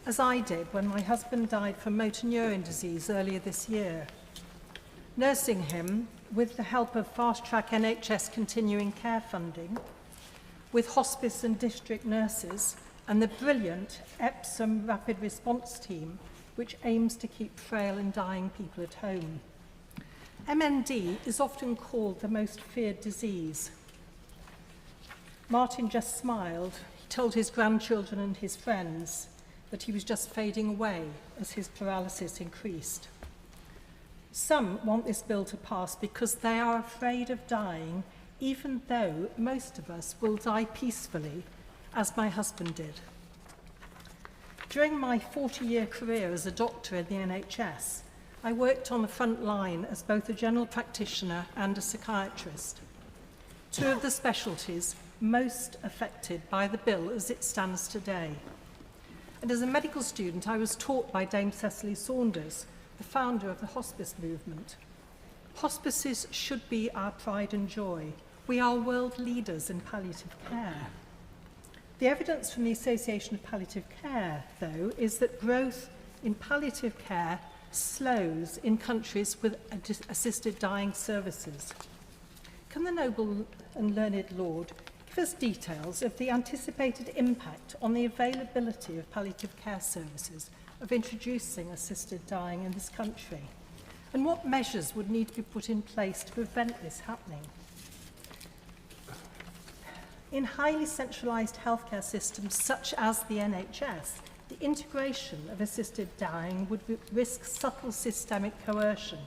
[SPEAKER 5] as I did when my husband died from motor neurone disease earlier this year. Nursing him, with the help of fast-track NHS continuing care funding, with hospice and district nurses, and the brilliant Epsom rapid response team, which aims to keep frail and dying people at home. MND is often called the most feared disease. Martin just smiled. He told his grandchildren and his friends that he was just fading away as his paralysis increased. Some want this bill to pass because they are afraid of dying, even though most of us will die peacefully, as my husband did. During my 40-year career as a doctor in the NHS, I worked on the front line as both a general practitioner and a psychiatrist, two of the specialties most affected by the bill as it stands today. And as a medical student, I was taught by Dame Cecily Saunders, the founder of the hospice movement. Hospices should be our pride and joy. We are world leaders in palliative care. The evidence from the Association of Palliative Care, though, is that growth in palliative care slows in countries with assisted dying services. Can the noble and learned Lord give us details of the anticipated impact on the availability of palliative care services of introducing assisted dying in this country? And what measures would need to be put in place to prevent this happening? In highly centralised healthcare systems such as the NHS, the integration of assisted dying would risk subtle systemic coercion,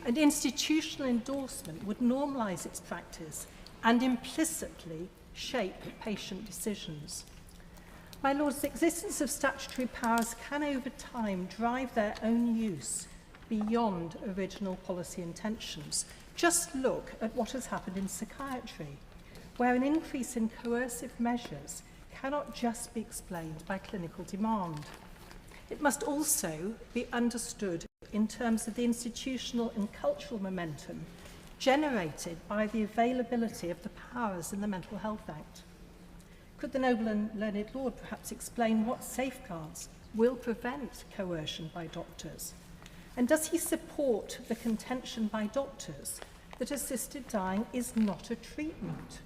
[SPEAKER 5] and institutional endorsement would normalise its practice and implicitly shape patient decisions. My Lords, the existence of statutory powers can over time drive their own use beyond original policy intentions. Just look at what has happened in psychiatry, where an increase in coercive measures cannot just be explained by clinical demand. It must also be understood in terms of the institutional and cultural momentum generated by the availability of the powers in the Mental Health Act. Could the noble and learned Lord perhaps explain what safeguards will prevent coercion by doctors? And does he support the contention by doctors that assisted dying is not a treatment?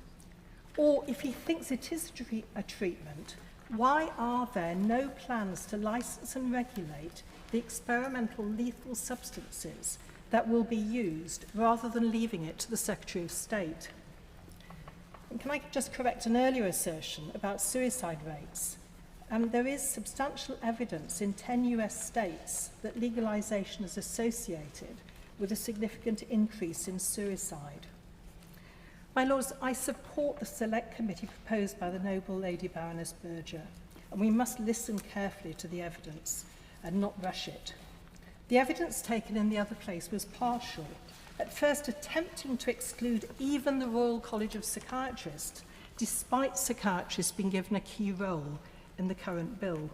[SPEAKER 5] Or if he thinks it is a treatment, why are there no plans to license and regulate the experimental lethal substances that will be used rather than leaving it to the Secretary of State? And can I just correct an earlier assertion about suicide rates? There is substantial evidence in 10 US states that legalization is associated with a significant increase in suicide. My Lords, I support the select committee proposed by the noble Lady Baroness Berger, and we must listen carefully to the evidence and not rush it. The evidence taken in the other place was partial, at first attempting to exclude even the Royal College of Psychiatrists, despite psychiatrists being given a key role in the current bill.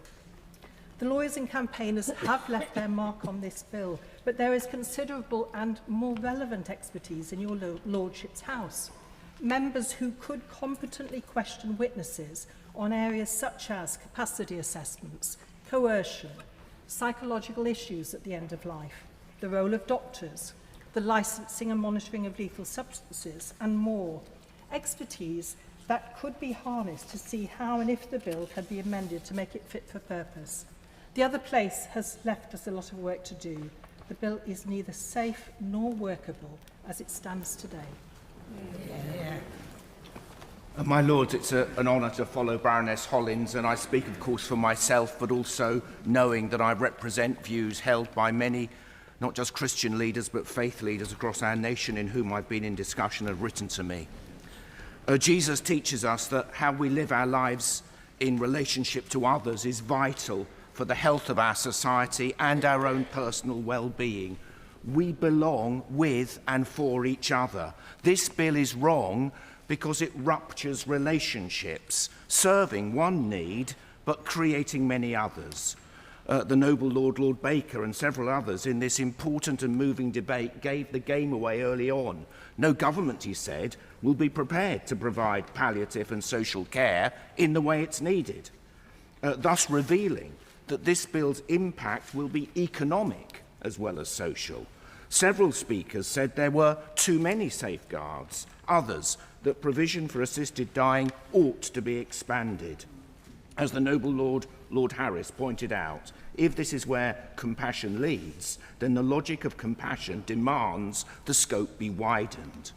[SPEAKER 5] The lawyers and campaigners have left their mark on this bill, but there is considerable and more relevant expertise in your Lordship's House. Members who could competently question witnesses on areas such as capacity assessments, coercion, psychological issues at the end of life, the role of doctors, the licensing and monitoring of lethal substances, and more. Expertise that could be harnessed to see how and if the bill can be amended to make it fit for purpose. The other place has left us a lot of work to do. The bill is neither safe nor workable as it stands today.
[SPEAKER 9] My Lords, it's an honour to follow Baroness Hollins, and I speak, of course, for myself, but also knowing that I represent views held by many, not just Christian leaders, but faith leaders across our nation in whom I've been in discussion have written to me. Jesus teaches us that how we live our lives in relationship to others is vital for the health of our society and our own personal well-being. We belong with and for each other. This bill is wrong because it ruptures relationships, serving one need but creating many others. The noble Lord Baker and several others in this important and moving debate gave the game away early on. No government, he said, will be prepared to provide palliative and social care in the way it's needed, thus revealing that this bill's impact will be economic as well as social. Several speakers said there were too many safeguards, others that provision for assisted dying ought to be expanded. As the noble Lord Harris pointed out, if this is where compassion leads, then the logic of compassion demands the scope be widened.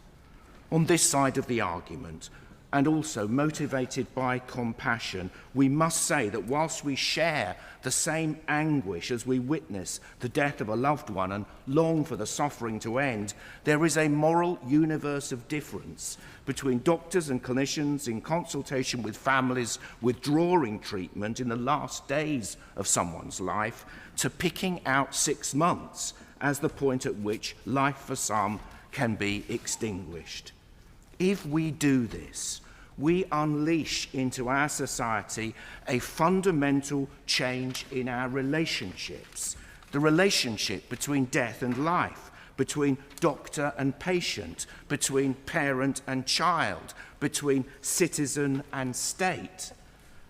[SPEAKER 9] On this side of the argument, and also motivated by compassion, we must say that whilst we share the same anguish as we witness the death of a loved one and long for the suffering to end, there is a moral universe of difference between doctors and clinicians in consultation with families withdrawing treatment in the last days of someone's life to picking out 6 months as the point at which life for some can be extinguished. If we do this, we unleash into our society a fundamental change in our relationships. The relationship between death and life, between doctor and patient, between parent and child, between citizen and state.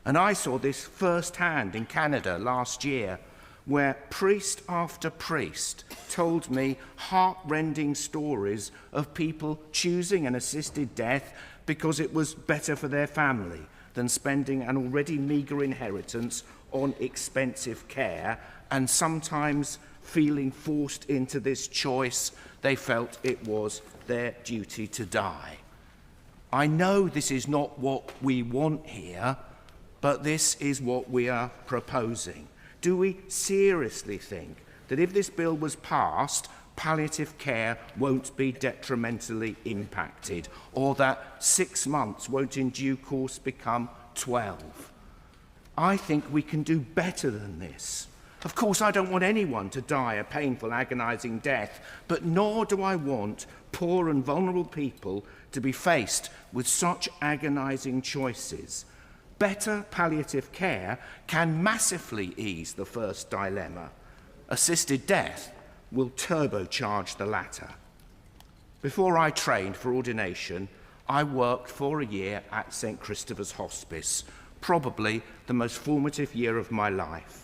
[SPEAKER 9] And I saw this firsthand in Canada last year, where priest after priest told me heart-rending stories of people choosing an assisted death because it was better for their family than spending an already meagre inheritance on expensive care, and sometimes feeling forced into this choice, they felt it was their duty to die. I know this is not what we want here, but this is what we are proposing. Do we seriously think that if this bill was passed, palliative care won't be detrimentally impacted, or that 6 months won't in due course become 12? I think we can do better than this. Of course, I don't want anyone to die a painful, agonizing death, but nor do I want poor and vulnerable people to be faced with such agonizing choices. Better palliative care can massively ease the first dilemma. Assisted death will turbocharge the latter. Before I trained for ordination, I worked for a year at St. Christopher's Hospice, probably the most formative year of my life.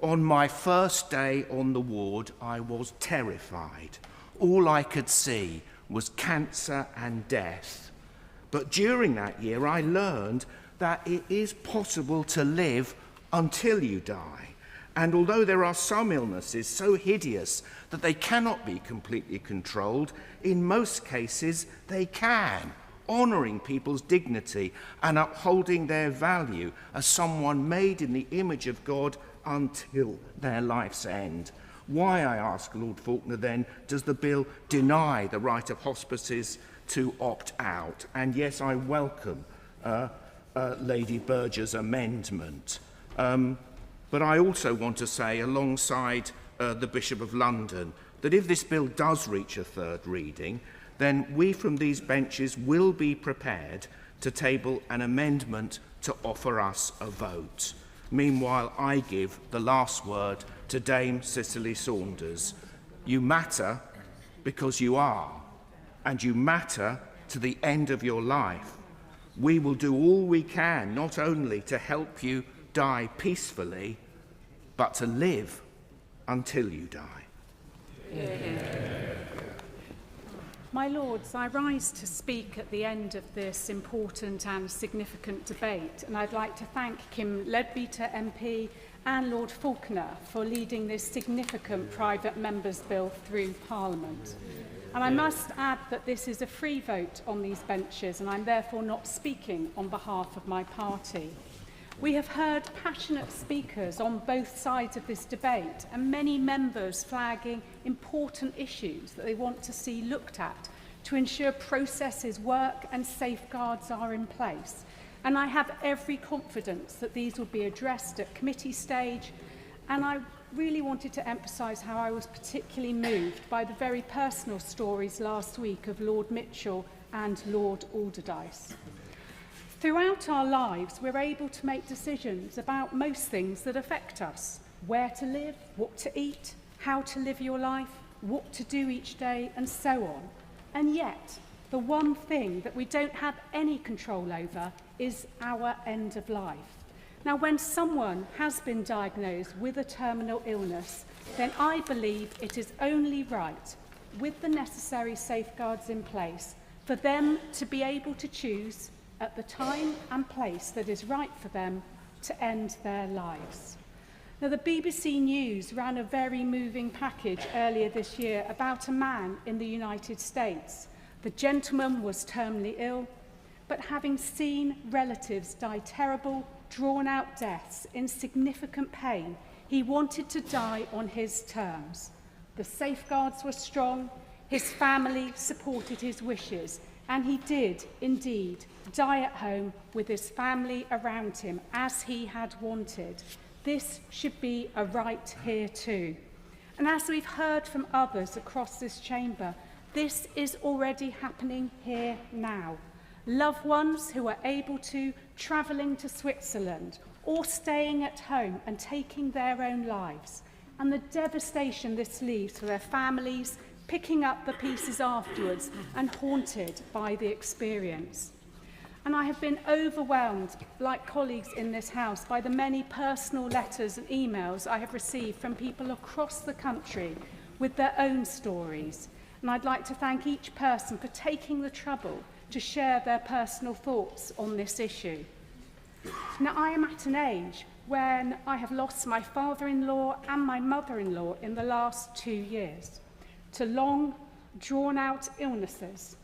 [SPEAKER 9] On my first day on the ward, I was terrified. All I could see was cancer and death. But during that year, I learned that it is possible to live until you die. And although there are some illnesses so hideous that they cannot be completely controlled, in most cases they can, honouring people's dignity and upholding their value as someone made in the image of God until their life's end. Why, I ask Lord Faulkner, then, does the bill deny the right of hospices to opt out? And yes, I welcome Lady Berger's amendment. But I also want to say, alongside the Bishop of London, that if this bill does reach a third reading, then we from these benches will be prepared to table an amendment to offer us a vote. Meanwhile, I give the last word to Dame Cicely Saunders. You matter because you are, and you matter to the end of your life. We will do all we can, not only to help you die peacefully, but to live until you die.
[SPEAKER 22] My Lords, I rise to speak at the end of this important and significant debate, and I'd like to thank Kim Leadbeater MP and Lord Faulkner for leading this significant private members' bill through Parliament. And I must add that this is a free vote on these benches, and I'm therefore not speaking on behalf of my party. We have heard passionate speakers on both sides of this debate, and many members flagging important issues that they want to see looked at to ensure processes work and safeguards are in place. And I have every confidence that these will be addressed at committee stage, and I really wanted to emphasise how I was particularly moved by the very personal stories last week of Lord Mitchell and Lord Alderdice. Throughout our lives, we're able to make decisions about most things that affect us: where to live, what to eat, how to live your life, what to do each day, and so on. And yet, the one thing that we don't have any control over is our end of life. Now, when someone has been diagnosed with a terminal illness, then I believe it is only right, with the necessary safeguards in place, for them to be able to choose at the time and place that is right for them
[SPEAKER 12] to end their lives. Now, the BBC News ran a very moving package earlier this year about a man in the United States. The gentleman was terminally ill, but having seen relatives die terrible, drawn-out deaths in significant pain, he wanted to die on his terms. The safeguards were strong, his family supported his wishes, and he did, indeed, die at home with his family around him, as he had wanted. This should be a right here too. And as we've heard from others across this chamber, this is already happening here now. Loved ones who are able to, travelling to Switzerland, or staying at home and taking their own lives, and the devastation this leaves for their families, picking up the pieces afterwards and haunted by the experience. And I have been overwhelmed, like colleagues in this House, by the many personal letters and emails I have received from people across the country with their own stories. And I'd like to thank each person for taking the trouble to share their personal thoughts on this issue. Now, I am at an age when I have lost my father-in-law and my mother-in-law in the last 2 years to long, drawn-out illnesses.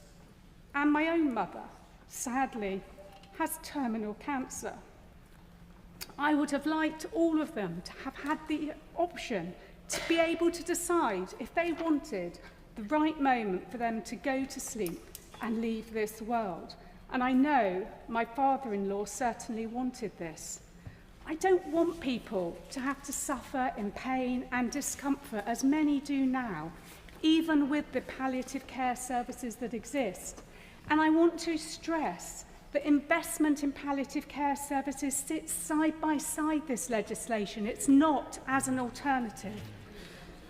[SPEAKER 12] And my own mother, sadly, has terminal cancer. I would have liked all of them to have had the option to be able to decide if they wanted the right moment for them to go to sleep and leave this world. And I know my father-in-law certainly wanted this. I don't want people to have to suffer in pain and discomfort, as many do now, even with the palliative care services that exist. And I want to stress that investment in palliative care services sits side by side this legislation. It's not as an alternative.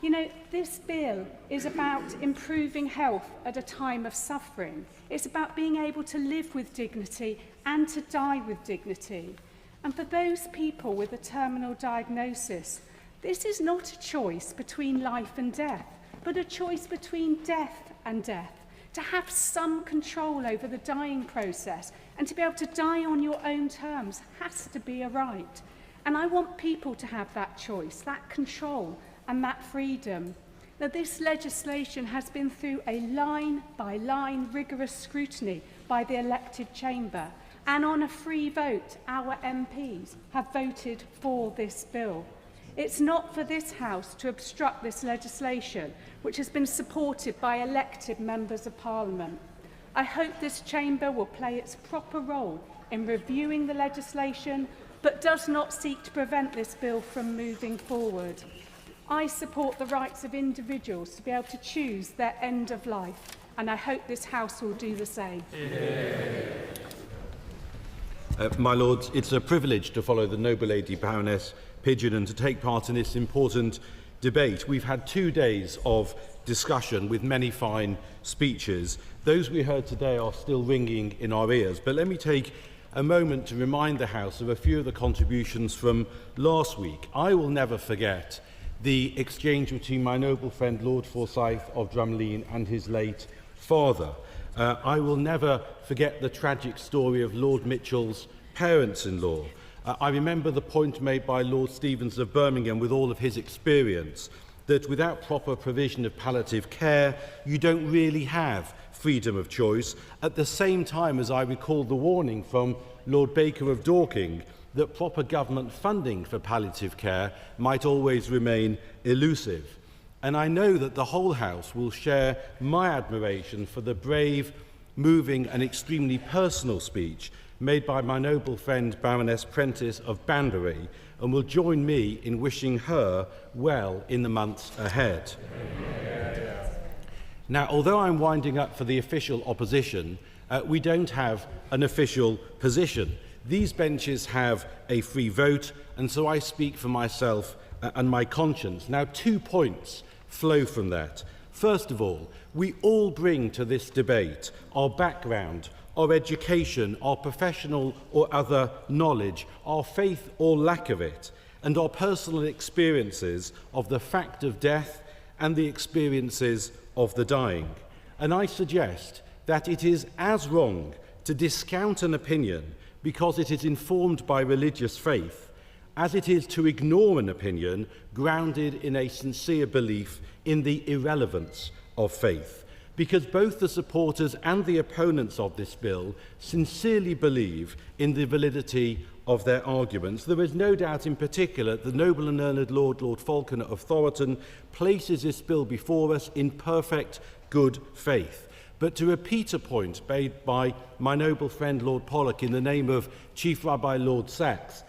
[SPEAKER 12] You know, this bill is about improving health at a time of suffering. It's about being able to live with dignity and to die with dignity. And for those people with a terminal diagnosis, this is not a choice between life and death, but a choice between death and death. To have some control over the dying process and to be able to die on your own terms has to be a right. And I want people to have that choice, that control, and that freedom. Now, this legislation has been through a line-by-line rigorous scrutiny by the elected chamber, and on a free vote, our MPs have voted for this bill. It's not for this House to obstruct this legislation, which has been supported by elected members of Parliament. I hope this chamber will play its proper role in reviewing the legislation, but does not seek to prevent this bill from moving forward. I support the rights of individuals to be able to choose their end of life, and I hope this House will do the same.
[SPEAKER 15] My Lords, it's a privilege to follow the noble lady Baroness Pigeon and to take part in this important debate. We've had 2 days of discussion with many fine speeches. Those we heard today are still ringing in our ears, but let me take a moment to remind the House of a few of the contributions from last week. I will never forget the exchange between my noble friend Lord Forsyth of Drumleen and his late father. I will never forget the tragic story of Lord Mitchell's parents-in-law. I remember the point made by Lord Stevens of Birmingham, with all of his experience, that without proper provision of palliative care, you don't really have freedom of choice, at the same time as I recall the warning from Lord Baker of Dorking that proper government funding for palliative care might always remain elusive. And I know that the whole House will share my admiration for the brave, moving and extremely personal speech made by my noble friend Baroness Prentice of Banbury, and will join me in wishing her well in the months ahead. Now, although I'm winding up for the official opposition, we don't have an official position. These benches have a free vote, and so I speak for myself and my conscience. Now, 2 points flow from that. First of all, we all bring to this debate our background, our education, our professional or other knowledge, our faith or lack of it, and our personal experiences of the fact of death and the experiences of the dying. And I suggest that it is as wrong to discount an opinion because it is informed by religious faith, as it is to ignore an opinion grounded in a sincere belief in the irrelevance of faith, because both the supporters and the opponents of this bill sincerely believe in the validity of their arguments. There is no doubt in particular the noble and learned Lord Falconer of Thoroton places this bill before us in perfect good faith. But to repeat a point made by my noble friend Lord Pollock in the name of Chief Rabbi Lord Sachs,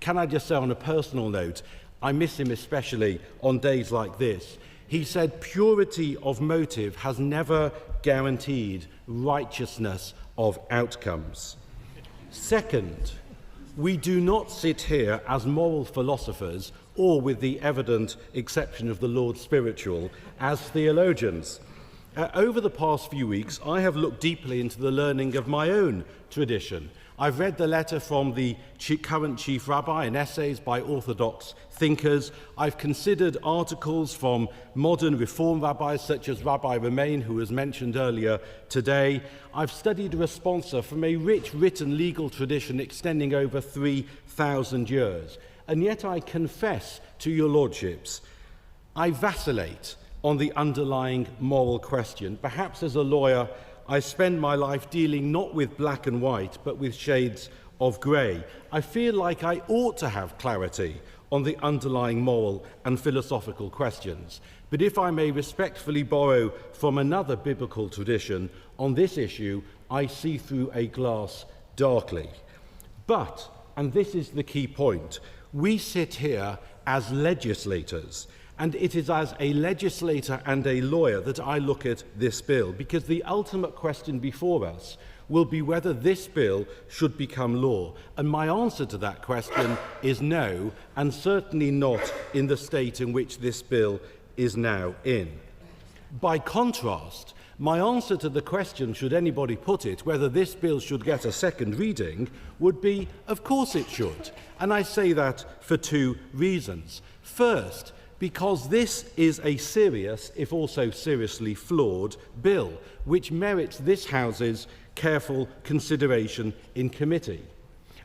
[SPEAKER 15] can I just say on a personal note, I miss him especially on days like this. He said purity of motive has never guaranteed righteousness of outcomes. Second, we do not sit here as moral philosophers, or with the evident exception of the Lord Spiritual, as theologians. Over the past few weeks, I have looked deeply into the learning of my own tradition. I've read the letter from the current Chief Rabbi and essays by Orthodox thinkers. I've considered articles from modern Reform rabbis such as Rabbi Romain, who was mentioned earlier today. I've studied a responsa from a rich written legal tradition extending over 3,000 years. And yet I confess to your lordships, I vacillate on the underlying moral question. Perhaps as a lawyer, I spend my life dealing not with black and white, but with shades of grey. I feel like I ought to have clarity on the underlying moral and philosophical questions. But if I may respectfully borrow from another biblical tradition, on this issue, I see through a glass darkly. But, and this is the key point, we sit here as legislators. And it is as a legislator and a lawyer that I look at this bill, because the ultimate question before us will be whether this bill should become law. And my answer to that question is no, and certainly not in the state in which this bill is now in. By contrast, my answer to the question, should anybody put it, whether this bill should get a second reading, would be, of course it should. And I say that for two reasons. First, because this is a serious, if also seriously flawed, bill, which merits this House's careful consideration in committee.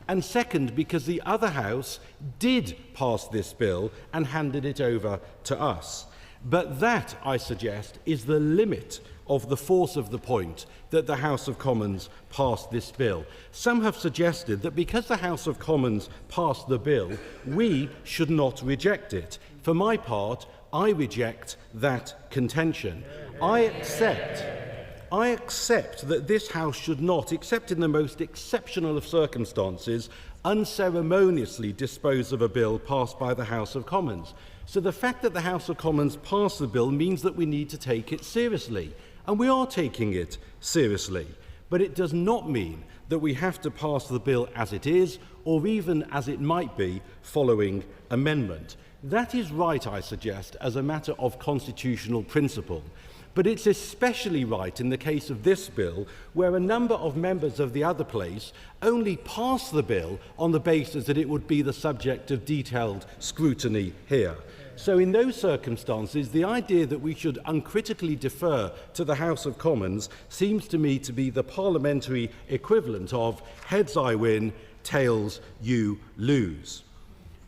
[SPEAKER 15] And second, because the other House did pass this bill and handed it over to us. But that, I suggest, is the limit of the force of the point that the House of Commons passed this bill. Some have suggested that because the House of Commons passed the bill, we should not reject it. For my part, I reject that contention. I accept that this House should not, except in the most exceptional of circumstances, unceremoniously dispose of a bill passed by the House of Commons. So the fact that the House of Commons passed the bill means that we need to take it seriously. And we are taking it seriously. But it does not mean that we have to pass the bill as it is, or even as it might be, following amendment. That is right, I suggest, as a matter of constitutional principle. But it's especially right in the case of this bill, where a number of members of the other place only passed the bill on the basis that it would be the subject of detailed scrutiny here. So in those circumstances, the idea that we should uncritically defer to the House of Commons seems to me to be the parliamentary equivalent of heads I win, tails you lose.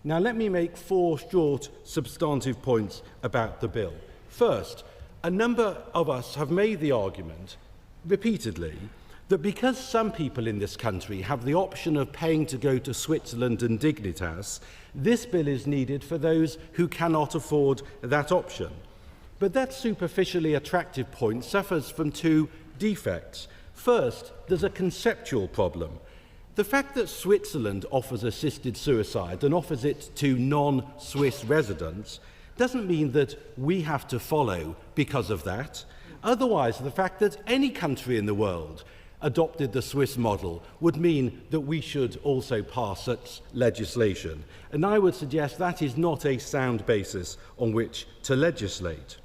[SPEAKER 15] Now let me make four short substantive points about the bill. First, a number of us have made the argument, repeatedly, that because some people in this country have the option of paying to go to Switzerland and Dignitas, this bill is needed for those who cannot afford that option. But that superficially attractive point suffers from two defects. First, there's a conceptual problem. The fact that Switzerland offers assisted suicide and offers it to non-Swiss residents doesn't mean that we have to follow because of that. Otherwise, the fact that any country in the world adopted the Swiss model would mean that we should also pass such legislation. And I would suggest that is not a sound basis on which to legislate.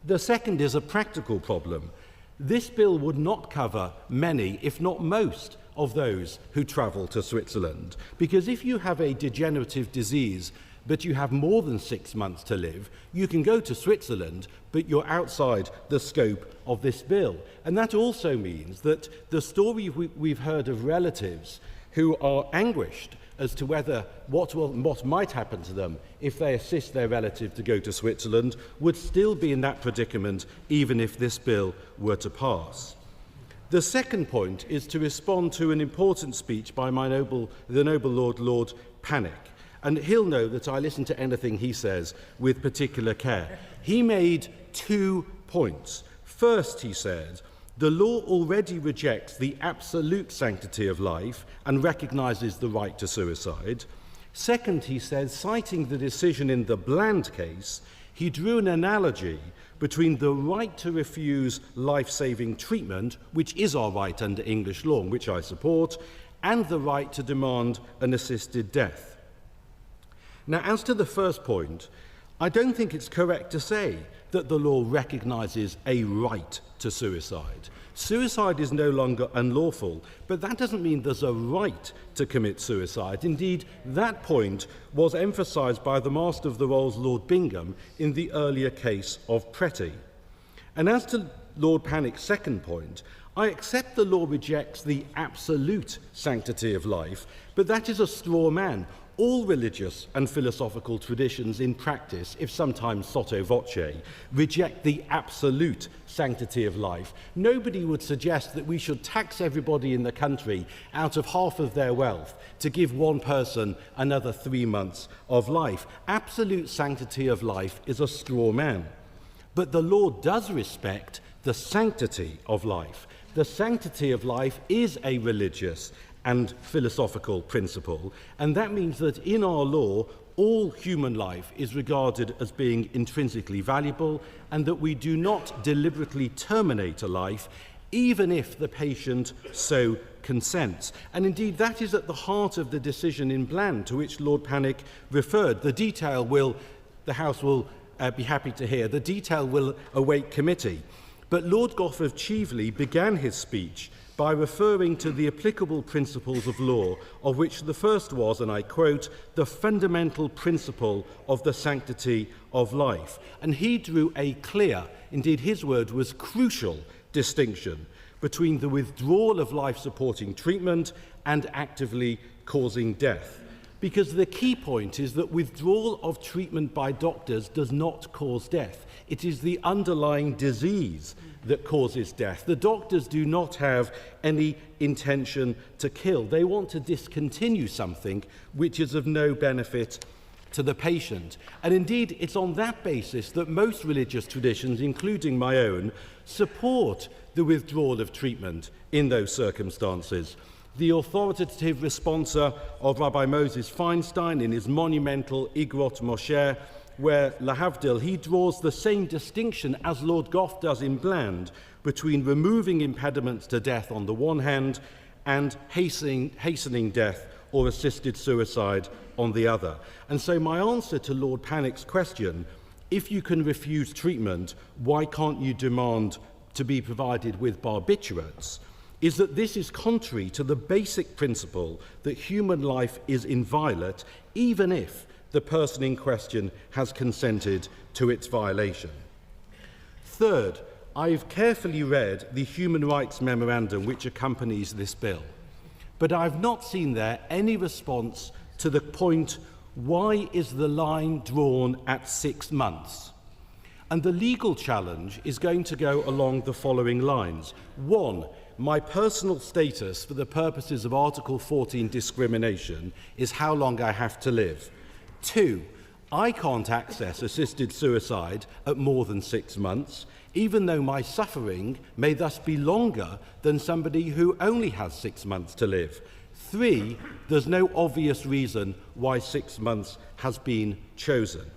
[SPEAKER 15] The second is a practical problem. This bill would not cover many, if not most, of those who travel to Switzerland. Because if you have a degenerative disease, but you have more than 6 months to live, you can go to Switzerland, but you're outside the scope of this bill. And that also means that the story we've heard of relatives who are anguished as to what might happen to them if they assist their relative to go to Switzerland would still be in that predicament even if this bill were to pass. The second point is to respond to an important speech by the noble Lord Panic. And he'll know that I listen to anything he says with particular care. He made 2 points. First, he said, the law already rejects the absolute sanctity of life and recognises the right to suicide. Second, he says, citing the decision in the Bland case, he drew an analogy between the right to refuse life-saving treatment, which is our right under English law, which I support, and the right to demand an assisted death. Now, as to the first point, I don't think it's correct to say that the law recognises a right to suicide. Suicide is no longer unlawful, but that doesn't mean there's a right to commit suicide. Indeed, that point was emphasised by the Master of the Rolls, Lord Bingham, in the earlier case of Pretty. And as to Lord Panic's second point, I accept the law rejects the absolute sanctity of life, but that is a straw man. All religious and philosophical traditions in practice, if sometimes sotto voce, reject the absolute sanctity of life. Nobody would suggest that we should tax everybody in the country out of half of their wealth to give one person another 3 months of life. Absolute sanctity of life is a straw man. But the law does respect the sanctity of life. The sanctity of life is a religious and philosophical principle, and that means that in our law, all human life is regarded as being intrinsically valuable, and that we do not deliberately terminate a life, even if the patient so consents. And indeed, that is at the heart of the decision in Bland, to which Lord Panic referred. The detail the House will be happy to hear, the detail will await committee. But Lord Gough of Cheveley began his speech by referring to the applicable principles of law, of which the first was, and I quote, the fundamental principle of the sanctity of life. And he drew a clear, indeed his word was crucial, distinction between the withdrawal of life-supporting treatment and actively causing death. Because the key point is that withdrawal of treatment by doctors does not cause death. It is the underlying disease that causes death. The doctors do not have any intention to kill. They want to discontinue something which is of no benefit to the patient. And indeed, it's on that basis that most religious traditions, including my own, support the withdrawal of treatment in those circumstances. The authoritative responser of Rabbi Moses Feinstein in his monumental Igrot Moshe, where Lahavdil, he draws the same distinction as Lord Gough does in Bland between removing impediments to death on the one hand and hastening death or assisted suicide on the other. And so my answer to Lord Panic's question, if you can refuse treatment, why can't you demand to be provided with barbiturates, is that this is contrary to the basic principle that human life is inviolate, even if the person in question has consented to its violation. Third, I've carefully read the Human Rights Memorandum which accompanies this bill, but I've not seen there any response to the point, why is the line drawn at 6 months? And the legal challenge is going to go along the following lines. 1, my personal status for the purposes of Article 14 discrimination is how long I have to live. 2, I can't access assisted suicide at more than 6 months, even though my suffering may thus be longer than somebody who only has 6 months to live. 3, there's no obvious reason why 6 months has been chosen.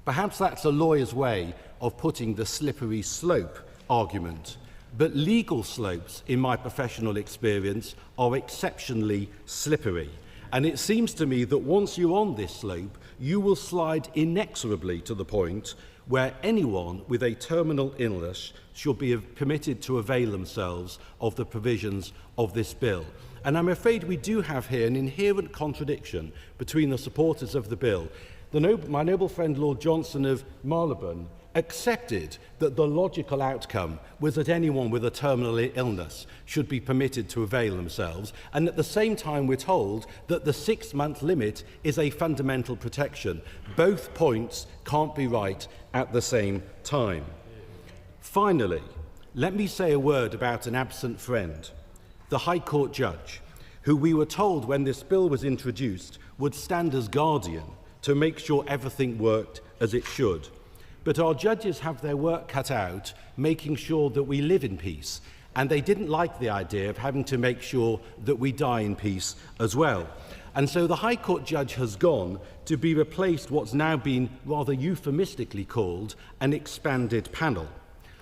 [SPEAKER 15] Perhaps that's a lawyer's way of putting the slippery slope argument, but legal slopes, in my professional experience, are exceptionally slippery. And it seems to me that once you're on this slope, you will slide inexorably to the point where anyone with a terminal illness should be permitted to avail themselves of the provisions of this bill. And I'm afraid we do have here an inherent contradiction between the supporters of the bill. My noble friend Lord Johnson of Marylebone accepted that the logical outcome was that anyone with a terminal illness should be permitted to avail themselves, and at the same time we're told that the 6-month limit is a fundamental protection. Both points can't be right at the same time. Finally, let me say a word about an absent friend, the High Court judge, who we were told when this bill was introduced would stand as guardian to make sure everything worked as it should. But our judges have their work cut out making sure that we live in peace, and they didn't like the idea of having to make sure that we die in peace as well. And so the High Court judge has gone to be replaced what's now been rather euphemistically called an expanded panel.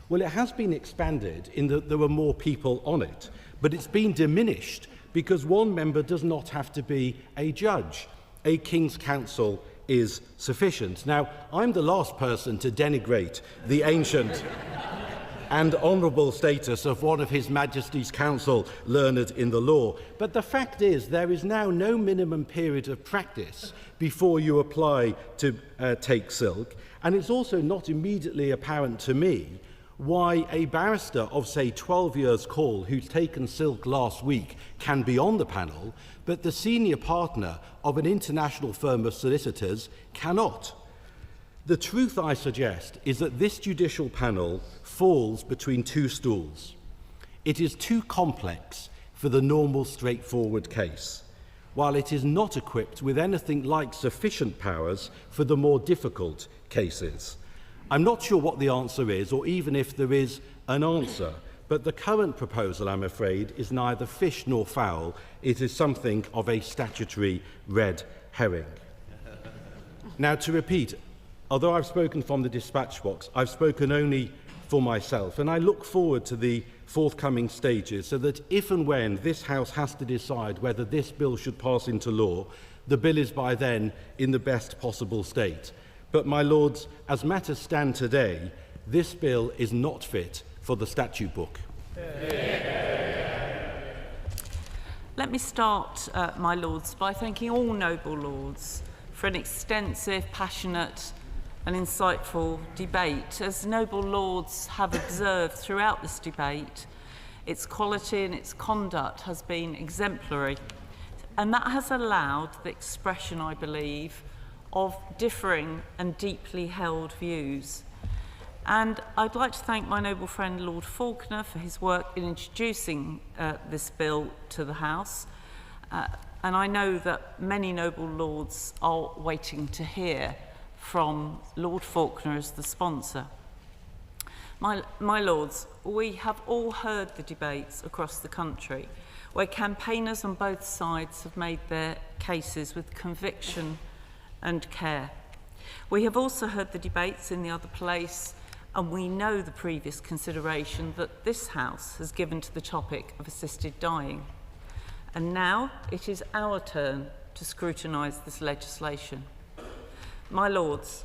[SPEAKER 15] Well, it has been expanded in that there were more people on it, but it's been diminished because one member does not have to be a judge. A King's Counsel is sufficient. Now, I'm the last person to denigrate the ancient and honourable status of one of His Majesty's Counsel learned in the law, but the fact is there is now no minimum period of practice before you apply to take silk, and it's also not immediately apparent to me why a barrister of, say, 12 years call who's taken silk last week can be on the panel, but the senior partner of an international firm of solicitors cannot. The truth, I suggest, is that this judicial panel falls between two stools. It is too complex for the normal, straightforward case, while it is not equipped with anything like sufficient powers for the more difficult cases. I'm not sure what the answer is, or even if there is an answer, but the current proposal, I'm afraid, is neither fish nor fowl. It is something of a statutory red herring. Now, to repeat, although I've spoken from the dispatch box, I've spoken only for myself, and I look forward to the forthcoming stages so that if and when this House has to decide whether this bill should pass into law, the bill is by then in the best possible state. But, my Lords, as matters stand today, this bill is not fit for the statute book.
[SPEAKER 7] Let me start, my Lords, by thanking all noble Lords for an extensive, passionate and insightful debate. As noble Lords have observed throughout this debate, its quality and its conduct has been exemplary, and that has allowed the expression, I believe, of differing and deeply held views. And I'd like to thank my noble friend Lord Faulkner for his work in introducing this bill to the House. And I know that many noble Lords are waiting to hear from Lord Faulkner as the sponsor. My Lords, we have all heard the debates across the country where campaigners on both sides have made their cases with conviction and care. We have also heard the debates in the other place, and we know the previous consideration that this House has given to the topic of assisted dying. And now it is our turn to scrutinise this legislation. My Lords,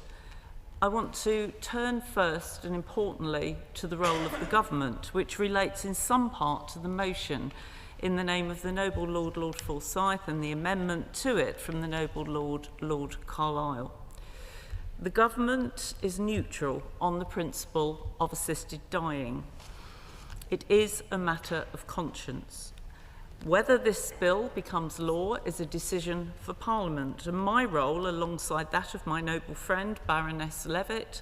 [SPEAKER 7] I want to turn first and importantly to the role of the government, which relates in some part to the motion in the name of the noble Lord, Lord Forsyth, and the amendment to it from the noble Lord, Lord Carlisle. The government is neutral on the principle of assisted dying. It is a matter of conscience. Whether this bill becomes law is a decision for Parliament, and my role, alongside that of my noble friend Baroness Levitt,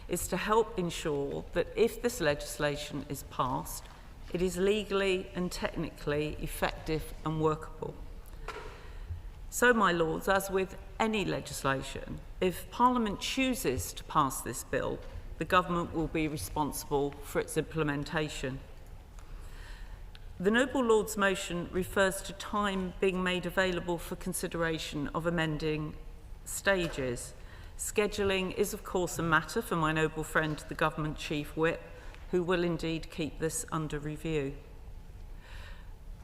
[SPEAKER 7] is to help ensure that if this legislation is passed, it is legally and technically effective and workable. So, my Lords, as with any legislation, if Parliament chooses to pass this bill, the government will be responsible for its implementation. The noble Lord's motion refers to time being made available for consideration of amending stages. Scheduling is, of course, a matter for my noble friend, the Government Chief Whip, who will indeed keep this under review.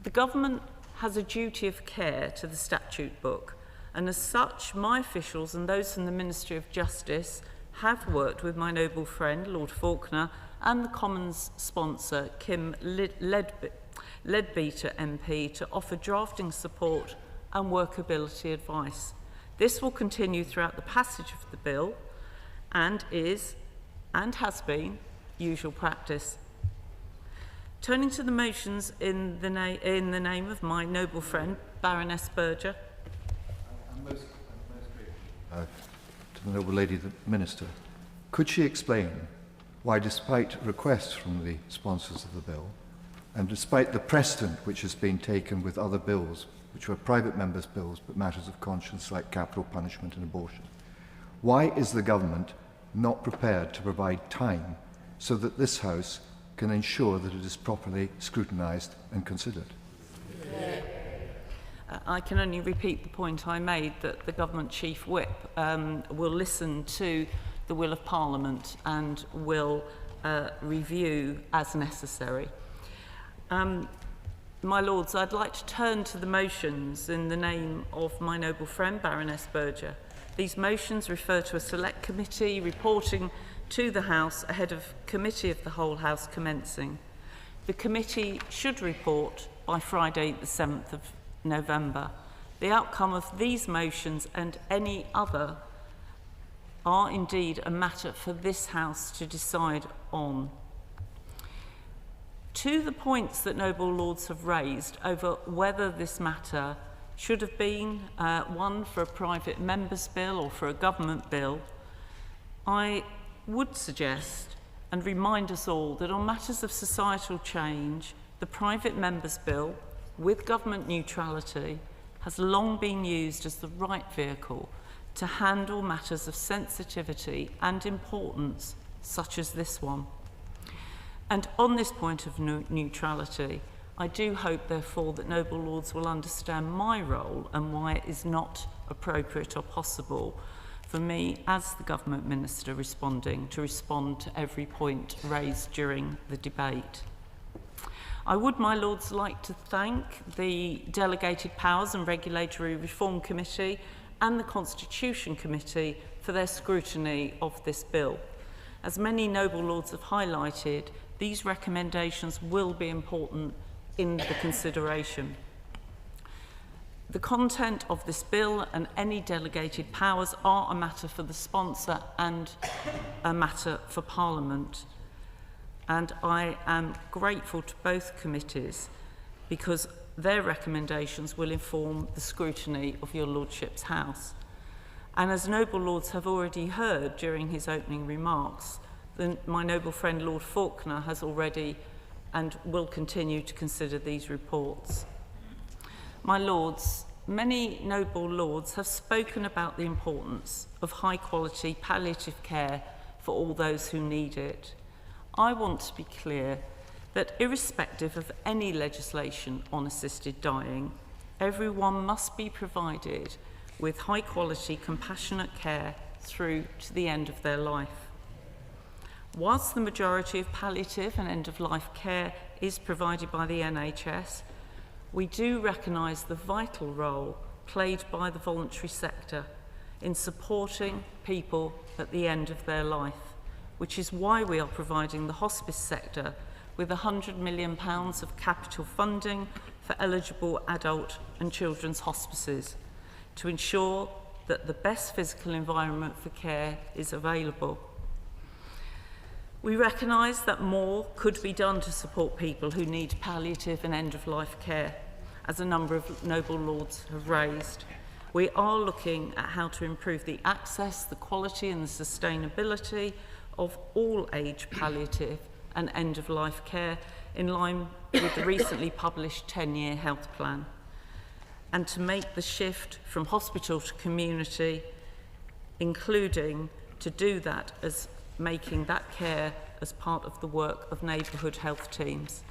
[SPEAKER 7] The government has a duty of care to the statute book, and as such, my officials and those from the Ministry of Justice have worked with my noble friend, Lord Faulkner, and the Commons sponsor, Kim Leadbeater MP to offer drafting support and workability advice. This will continue throughout the passage of the bill and is, and has been, usual practice. Turning to the motions in the name of my noble friend, Baroness Berger.
[SPEAKER 10] I'm most grateful to the noble lady, the Minister. Could she explain why, despite requests from the sponsors of the bill, and despite the precedent which has been taken with other bills, which were private members' bills, but matters of conscience like capital punishment and abortion, why is the government not prepared to provide time so that this House can ensure that it is properly scrutinised and considered?
[SPEAKER 7] I can only repeat the point I made, that the Government Chief Whip will listen to the will of Parliament and will review as necessary. My Lords, I'd like to turn to the motions in the name of my noble friend, Baroness Berger. These motions refer to a select committee reporting to the House ahead of Committee of the Whole House commencing. The committee should report by Friday the 7th of November. The outcome of these motions and any other are indeed a matter for this House to decide on. To the points that noble lords have raised over whether this matter should have been one for a private member's bill or for a government bill, I would suggest and remind us all that on matters of societal change, the private member's bill, with government neutrality, has long been used as the right vehicle to handle matters of sensitivity and importance, such as this one. And on this point of neutrality, I do hope, therefore, that noble lords will understand my role and why it is not appropriate or possible for me, as the government minister responding, to respond to every point raised during the debate. I would, my lords, like to thank the Delegated Powers and Regulatory Reform Committee and the Constitution Committee for their scrutiny of this bill. As many noble lords have highlighted, these recommendations will be important in the consideration. The content of this bill and any delegated powers are a matter for the sponsor and a matter for Parliament. And I am grateful to both committees because their recommendations will inform the scrutiny of your Lordship's House. And as noble lords have already heard during his opening remarks, my noble friend Lord Faulkner has already and will continue to consider these reports. My lords, many noble lords have spoken about the importance of high-quality palliative care for all those who need it. I want to be clear that irrespective of any legislation on assisted dying, everyone must be provided with high-quality, compassionate care through to the end of their life. Whilst the majority of palliative and end-of-life care is provided by the NHS, we do recognise the vital role played by the voluntary sector in supporting people at the end of their life, which is why we are providing the hospice sector with £100 million of capital funding for eligible adult and children's hospices to ensure that the best physical environment for care is available. We recognise that more could be done to support people who need palliative and end-of-life care, as a number of noble lords have raised. We are looking at how to improve the access, the quality and the sustainability of all age palliative and end-of-life care in line with the recently published 10-year health plan, and to make the shift from hospital to community, including to do that as making that care as part of the work of neighbourhood health teams.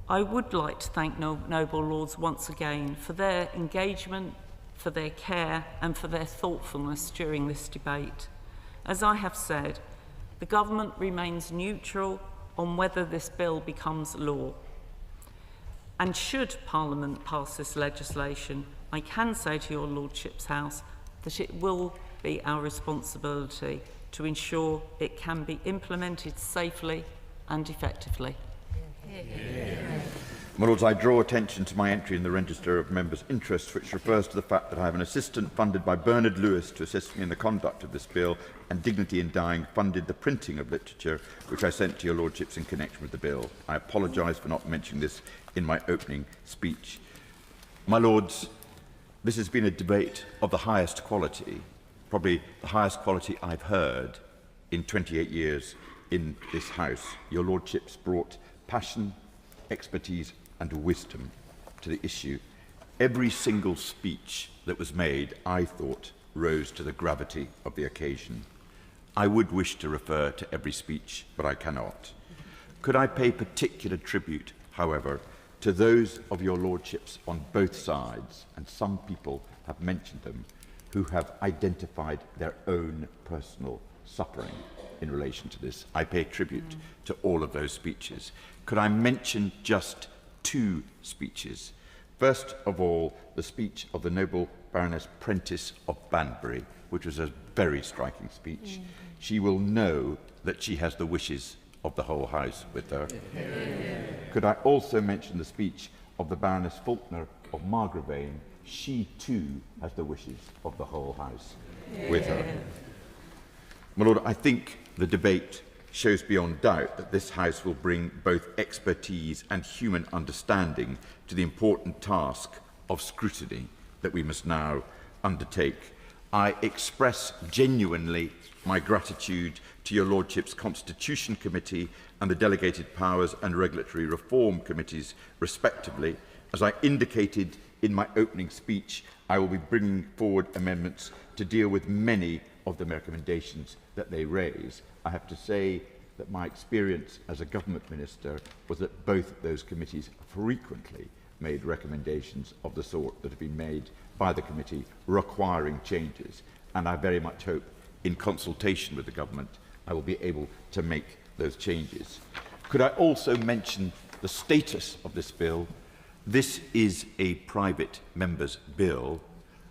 [SPEAKER 7] I would like to thank noble lords once again for their engagement, for their care and for their thoughtfulness during this debate. As I have said, the government remains neutral on whether this bill becomes law. And should Parliament pass this legislation, I can say to your Lordship's House that it will be our responsibility to ensure it can be implemented safely and effectively.
[SPEAKER 8] My Lords, I draw attention to my entry in the Register of Members' Interests, which refers to the fact that I have an assistant funded by Bernard Lewis to assist me in the conduct of this bill, and Dignity in Dying funded the printing of literature, which I sent to your Lordships in connection with the bill. I apologise for not mentioning this in my opening speech. My Lords, this has been a debate of the highest quality, probably the highest quality I've heard in 28 years in this House. Your Lordships brought passion, expertise and wisdom to the issue. Every single speech that was made, I thought, rose to the gravity of the occasion. I would wish to refer to every speech, but I cannot. Could I pay particular tribute, however, to those of your Lordships on both sides, and some people have mentioned them, who have identified their own personal suffering in relation to this. I pay tribute to all of those speeches. Could I mention just two speeches? First of all, the speech of the noble Baroness Prentice of Banbury, which was a very striking speech. She will know that she has the wishes of the whole House with her. Could I also mention the speech of the Baroness Faulkner of Margravane? She too has the wishes of the whole House with her. My Lord, I think the debate shows beyond doubt that this House will bring both expertise and human understanding to the important task of scrutiny that we must now undertake. I express genuinely my gratitude to your Lordship's Constitution Committee and the Delegated Powers and Regulatory Reform Committees, respectively. As I indicated in my opening speech, I will be bringing forward amendments to deal with many of the recommendations that they raise. I have to say that my experience as a government minister was that both of those committees frequently made recommendations of the sort that have been made by the committee requiring changes, and I very much hope in consultation with the government I will be able to make those changes. Could I also mention the status of this bill? This is a private member's bill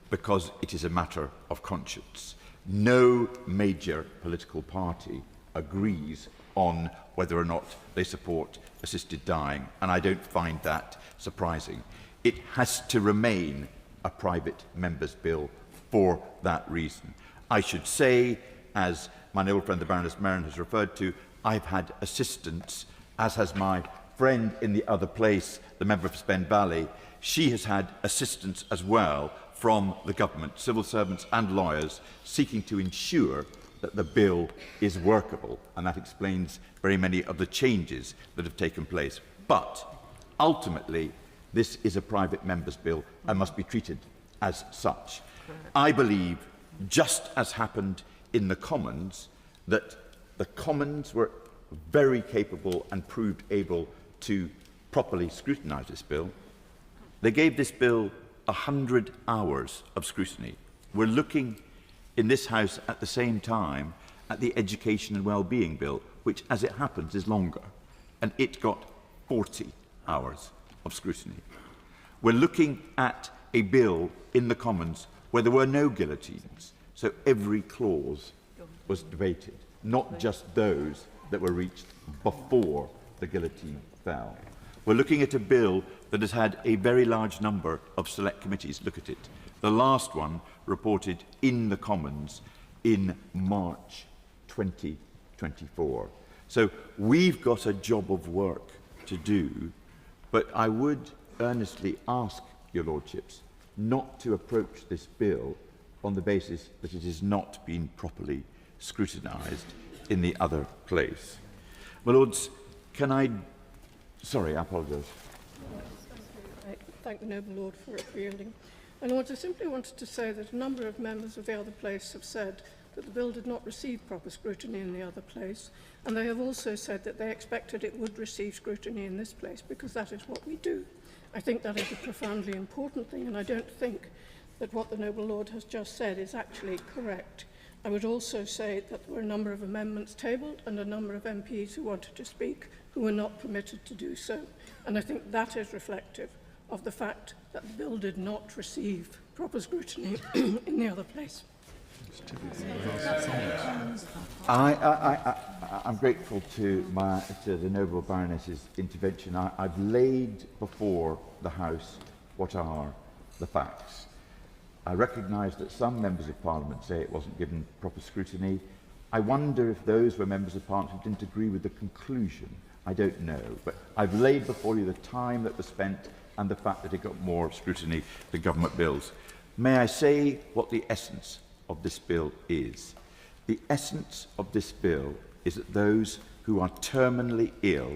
[SPEAKER 8] because it is a matter of conscience. No major political party agrees on whether or not they support assisted dying, and I don't find that surprising. It has to remain a private member's bill for that reason. I should say, as my noble friend the Baroness Merrin has referred to, I've had assistance, as has my friend in the other place, the member for Spen Valley. She has had assistance as well from the government, civil servants and lawyers, seeking to ensure that the bill is workable, and that explains very many of the changes that have taken place. But ultimately, this is a private member's bill and must be treated as such. I believe, just as happened in the Commons, that the Commons were very capable and proved able to properly scrutinise this bill. They gave this bill 100 hours of scrutiny. We're looking in this House at the same time at the Education and Wellbeing Bill, which, as it happens, is longer, and it got 40 hours of scrutiny. We're looking at a bill in the Commons where there were no guillotines, so every clause was debated, not just those that were reached before the guillotine fell. We're looking at a bill that has had a very large number of select committees look at it. The last one reported in the Commons in March 2024. So we've got a job of work to do, but I would earnestly ask your Lordships not to approach this bill on the basis that it has not been properly scrutinised in the other place. My Lords, can I... Sorry, I apologise.
[SPEAKER 11] I thank the noble Lord for yielding. And I simply wanted to say that a number of members of the other place have said that the bill did not receive proper scrutiny in the other place, and they have also said that they expected it would receive scrutiny in this place because that is what we do. I think that is a profoundly important thing, and I don't think that what the noble Lord has just said is actually correct. I would also say that there were a number of amendments tabled and a number of MPs who wanted to speak who were not permitted to do so. And I think that is reflective of the fact that the bill did not receive proper scrutiny in the other place.
[SPEAKER 8] I'm grateful to the noble Baroness's intervention. I've laid before the House what are the facts. I recognise that some members of Parliament say it wasn't given proper scrutiny. I wonder if those were members of Parliament who didn't agree with the conclusion. I don't know, but I've laid before you the time that was spent and the fact that it got more scrutiny than government bills. May I say what the essence of this bill is? The essence of this bill is that those who are terminally ill,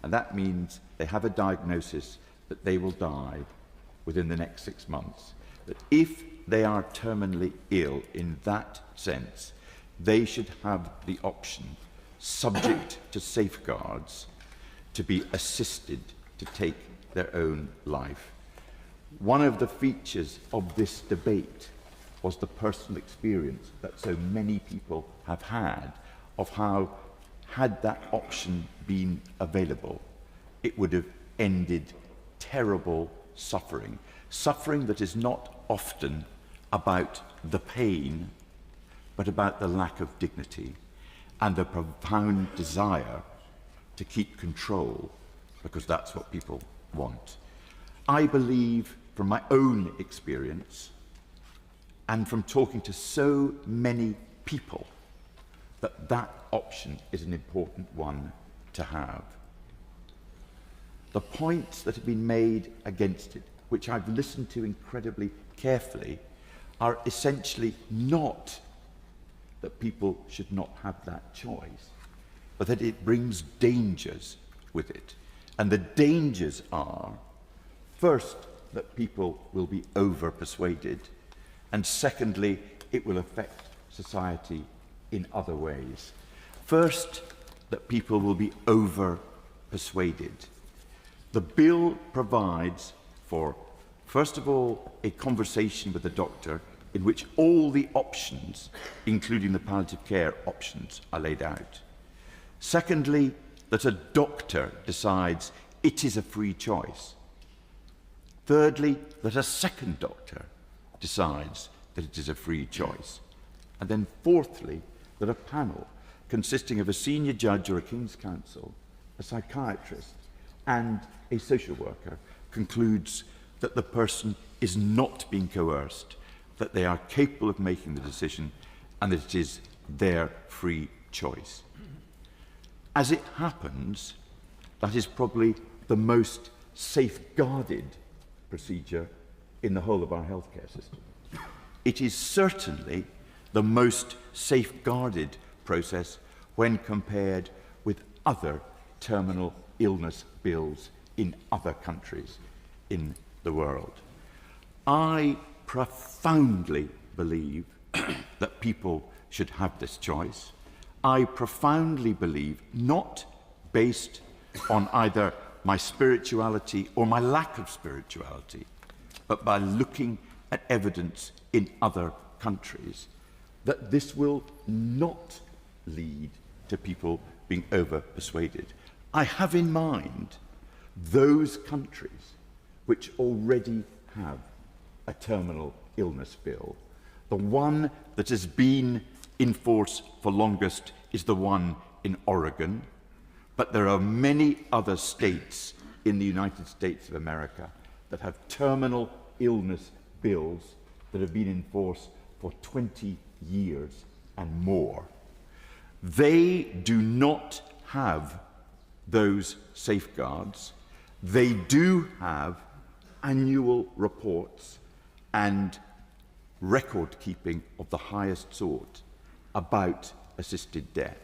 [SPEAKER 8] and that means they have a diagnosis that they will die within the next 6 months, that if they are terminally ill in that sense, they should have the option, subject to safeguards, to be assisted to take their own life. One of the features of this debate was the personal experience that so many people have had of how, had that option been available, it would have ended terrible suffering. Suffering that is not often about the pain, but about the lack of dignity and the profound desire to keep control, because that's what people want. I believe, from my own experience and from talking to so many people, that that option is an important one to have. The points that have been made against it, which I've listened to incredibly carefully, are essentially not that people should not have that choice, but that it brings dangers with it. And the dangers are, first, that people will be over-persuaded, and secondly, it will affect society in other ways. First, that people will be over-persuaded. The bill provides for, first of all, a conversation with the doctor in which all the options, including the palliative care options, are laid out. Secondly, that a doctor decides it is a free choice. Thirdly, that a second doctor decides that it is a free choice. And then fourthly, that a panel consisting of a senior judge or a King's Counsel, a psychiatrist, and a social worker concludes that the person is not being coerced, that they are capable of making the decision, and that it is their free choice. As it happens, that is probably the most safeguarded procedure in the whole of our healthcare system. It is certainly the most safeguarded process when compared with other terminal illness bills in other countries in the world. I profoundly believe that people should have this choice. I profoundly believe, not based on either my spirituality or my lack of spirituality, but by looking at evidence in other countries, that this will not lead to people being over-persuaded. I have in mind those countries which already have a terminal illness bill. The one that has been in force for longest is the one in Oregon, but there are many other states in the United States of America that have terminal illness bills that have been in force for 20 years and more. They do not have those safeguards. They do have annual reports and record keeping of the highest sort about assisted death.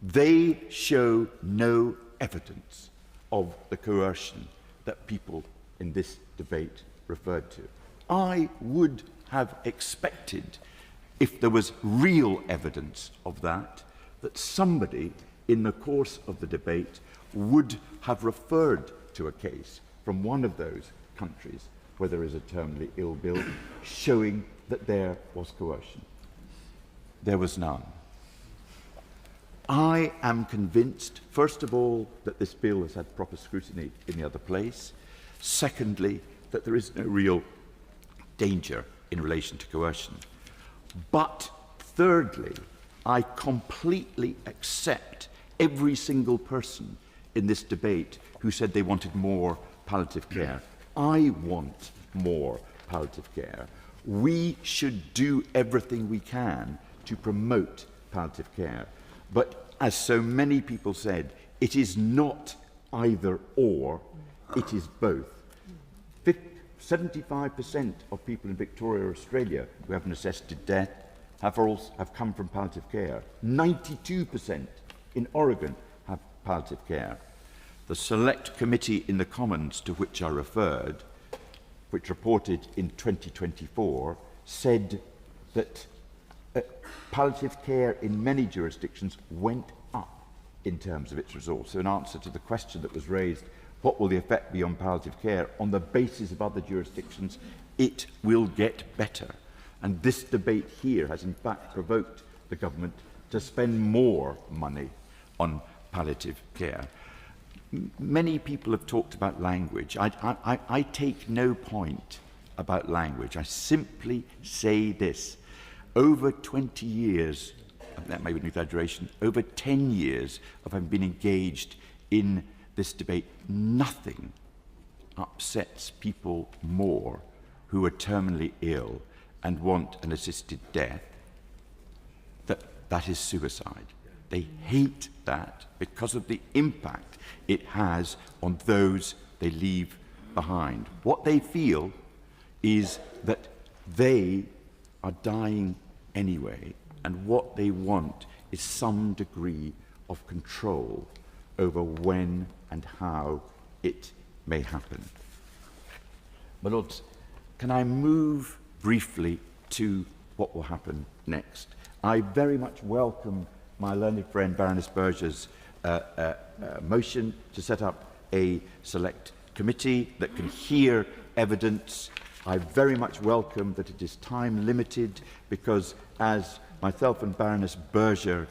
[SPEAKER 8] They show no evidence of the coercion that people in this debate referred to. I would have expected, if there was real evidence of that, that somebody in the course of the debate would have referred to a case from one of those countries where there is a terminally ill bill showing that there was coercion. There was none. I am convinced, first of all, that this bill has had proper scrutiny in the other place. Secondly, that there is no real danger in relation to coercion. But thirdly, I completely accept every single person in this debate who said they wanted more palliative care. I want more palliative care. We should do everything we can to promote palliative care. But as so many people said, it is not either or, it is both. 75% of people in Victoria, Australia, who have necessitated death have come from palliative care. 92% in Oregon have palliative care. The Select Committee in the Commons to which I referred, which reported in 2024, said that palliative care in many jurisdictions went up in terms of its resource. So in answer to the question that was raised, what will the effect be on palliative care? On the basis of other jurisdictions, it will get better. And this debate here has in fact provoked the government to spend more money on palliative care. Many people have talked about language. I take no point about language. I simply say this. Over 20 years, that may be an exaggeration, over 10 years of having been engaged in this debate, nothing upsets people more who are terminally ill and want an assisted death. That is suicide. They hate that because of the impact it has on those they leave behind. What they feel is that they are dying anyway, and what they want is some degree of control over when and how it may happen. My Lords, can I move briefly to what will happen next? I very much welcome my learned friend Baroness Berger's motion to set up a select committee that can hear evidence. I very much welcome that it is time limited because, as myself and Baroness Berger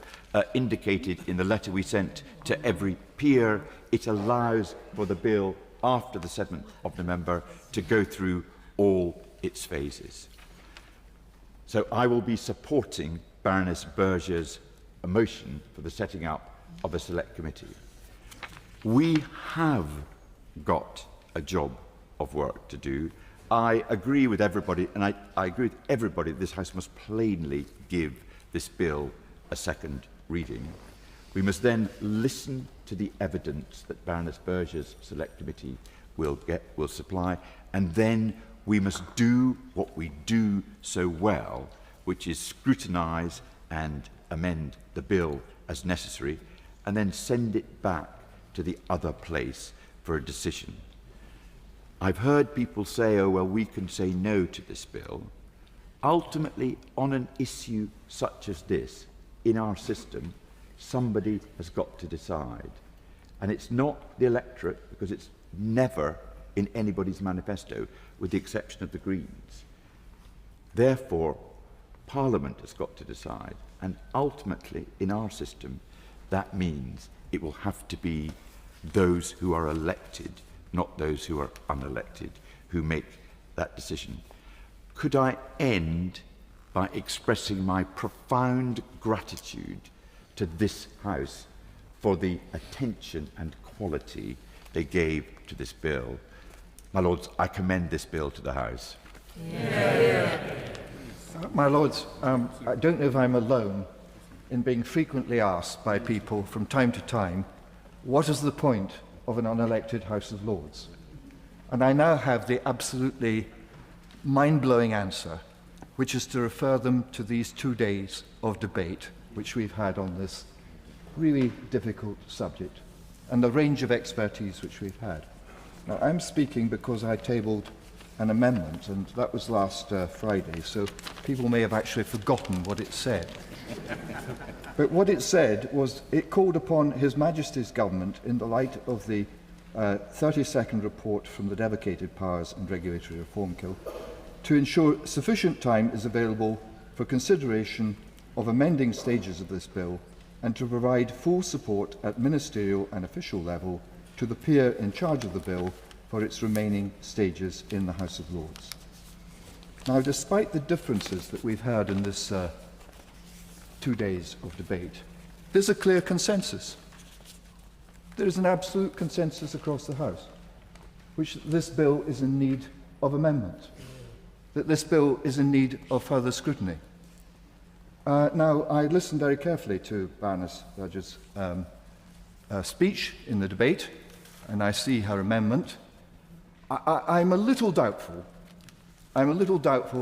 [SPEAKER 8] indicated in the letter we sent to every peer, it allows for the bill after the 7th of November to go through all its phases. So I will be supporting Baroness Berger's motion for the setting up of a select committee. We have got a job of work to do. I agree with everybody, and I agree with everybody that this House must plainly give this bill a second reading. We must then listen to the evidence that Baroness Berger's Select Committee will supply, and then we must do what we do so well, which is scrutinise and amend the bill as necessary, and then send it back to the other place for a decision. I've heard people say, oh, well, we can say no to this bill. Ultimately, on an issue such as this, in our system, somebody has got to decide. And it's not the electorate, because it's never in anybody's manifesto, with the exception of the Greens. Therefore, Parliament has got to decide. And ultimately, in our system, that means it will have to be those who are elected, not those who are unelected, who make that decision. Could I end by expressing my profound gratitude to this House for the attention and quality they gave to this bill? My Lords, I commend this bill to the House.
[SPEAKER 10] My Lords, I don't know if I'm alone in being frequently asked by people from time to time, what is the point of an unelected House of Lords? And I now have the absolutely mind-blowing answer, which is to refer them to these 2 days of debate which we've had on this really difficult subject and the range of expertise which we've had. Now, I'm speaking because I tabled an amendment, and that was last Friday, so people may have actually forgotten what it said. But what it said was it called upon His Majesty's Government, in the light of the 32nd report from the Delegated Powers and Regulatory Reform Bill, to ensure sufficient time is available for consideration of amending stages of this bill and to provide full support at ministerial and official level to the peer in charge of the bill for its remaining stages in the House of Lords. Now, despite the differences that we've had in this 2 days of debate, there's a clear consensus. There is an absolute consensus across the House, which this bill is in need of amendment, that this bill is in need of further scrutiny. Now, I listened very carefully to Baroness Dodge's speech in the debate, and I see her amendment. I'm a little doubtful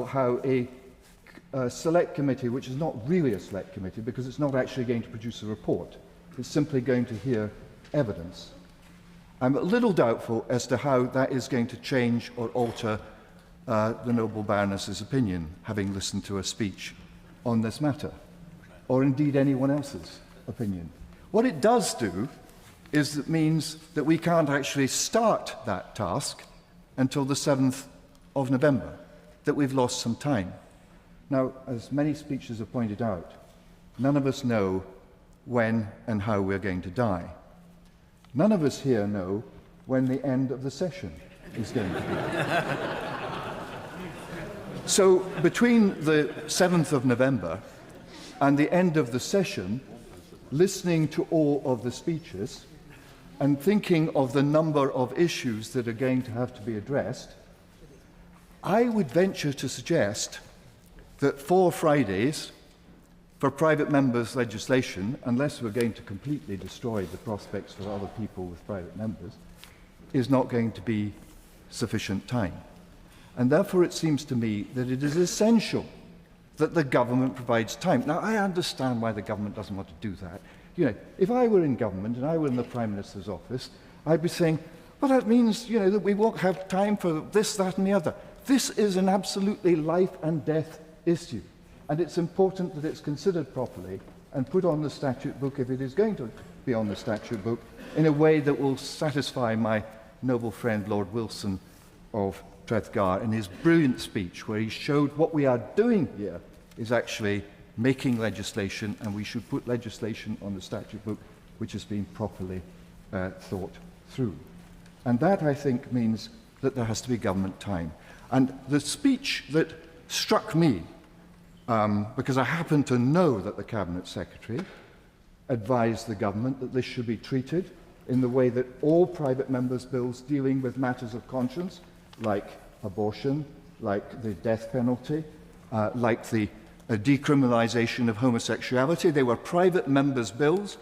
[SPEAKER 10] how a select committee, which is not really a select committee because it's not actually going to produce a report, it's simply going to hear evidence. I'm a little doubtful as to how that is going to change or alter the noble Baroness's opinion, having listened to a speech on this matter, or indeed anyone else's opinion. What it does do is it means that we can't actually start that task until the 7th of November, that we've lost some time. Now, as many speeches have pointed out, none of us know when and how we're going to die. None of us here know when the end of the session is going to be. So, between the 7th of November and the end of the session, listening to all of the speeches and thinking of the number of issues that are going to have to be addressed, I would venture to suggest that 4 Fridays for private members' legislation, unless we're going to completely destroy the prospects for other people with private members, is not going to be sufficient time. And therefore it seems to me that it is essential that the government provides time. Now, I understand why the government doesn't want to do that. You know, if I were in government and I were in the Prime Minister's office, I'd be saying, well, that means, you know, that we won't have time for this, that, and the other. This is an absolutely life and death issue, and it's important that it's considered properly and put on the statute book, if it is going to be on the statute book, in a way that will satisfy my noble friend Lord Wilson of Trethgar in his brilliant speech, where he showed what we are doing here is actually making legislation, and we should put legislation on the statute book which has been properly thought through. And that, I think, means that there has to be government time. And the speech that struck me, because I happen to know that the Cabinet Secretary advised the government that this should be treated in the way that all private members' bills dealing with matters of conscience, like abortion, like the death penalty, like the decriminalisation of homosexuality, they were private members' bills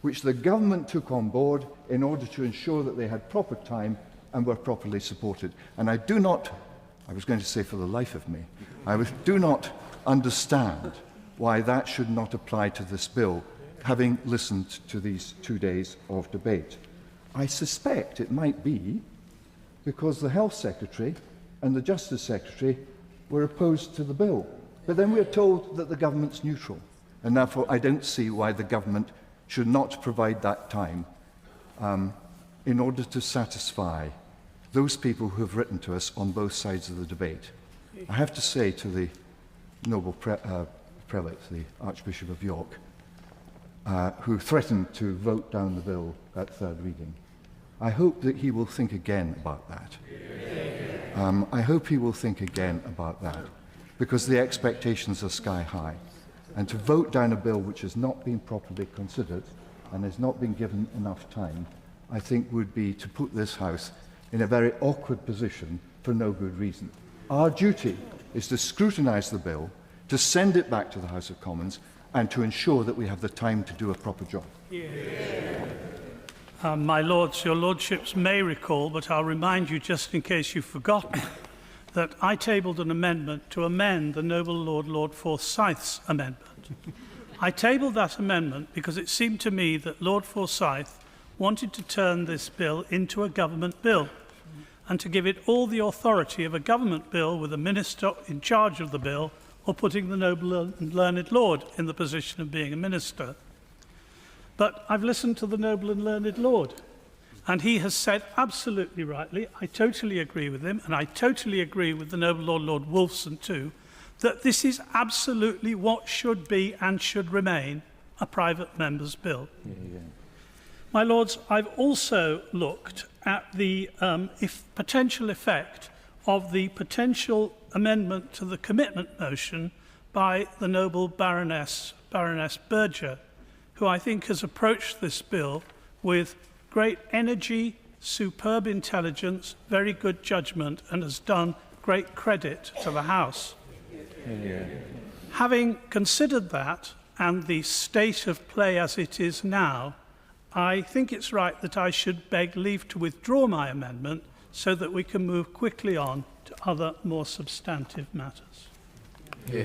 [SPEAKER 10] which the government took on board in order to ensure that they had proper time and were properly supported. And I do not, I was going to say for the life of me, do not understand why that should not apply to this bill, having listened to these 2 days of debate. I suspect it might be because the Health Secretary and the Justice Secretary were opposed to the bill. But then we're told that the government's neutral, and therefore I don't see why the government should not provide that time in order to satisfy those people who have written to us on both sides of the debate. I have to say to the noble prelate, the Archbishop of York, who threatened to vote down the bill at third reading, I hope that he will think again about that. I hope he will think again about that, because the expectations are sky high. And to vote down a bill which has not been properly considered and has not been given enough time, I think would be to put this House in a very awkward position for no good reason. Our duty is to scrutinise the bill, to send it back to the House of Commons, and to ensure that we have the time to do a proper job.
[SPEAKER 13] My Lords, your Lordships may recall, but I'll remind you just in case you've forgotten, that I tabled an amendment to amend the noble Lord Forsyth's amendment. I tabled that amendment because it seemed to me that Lord Forsyth wanted to turn this bill into a government bill and to give it all the authority of a government bill with a minister in charge of the bill, or putting the noble and learned Lord in the position of being a minister. But I've listened to the noble and learned Lord, and he has said absolutely rightly, I totally agree with him, and I totally agree with the noble Lord Wolfson too, that this is absolutely what should be and should remain a private member's bill. My Lords, I've also looked at the potential effect of the potential amendment to the commitment motion by the noble Baroness Berger, who I think has approached this bill with great energy, superb intelligence, very good judgment, and has done great credit to the House. Yeah. Having considered that and the state of play as it is now, I think it's right that I should beg leave to withdraw my amendment so that we can move quickly on to other more substantive matters.
[SPEAKER 16] Yeah.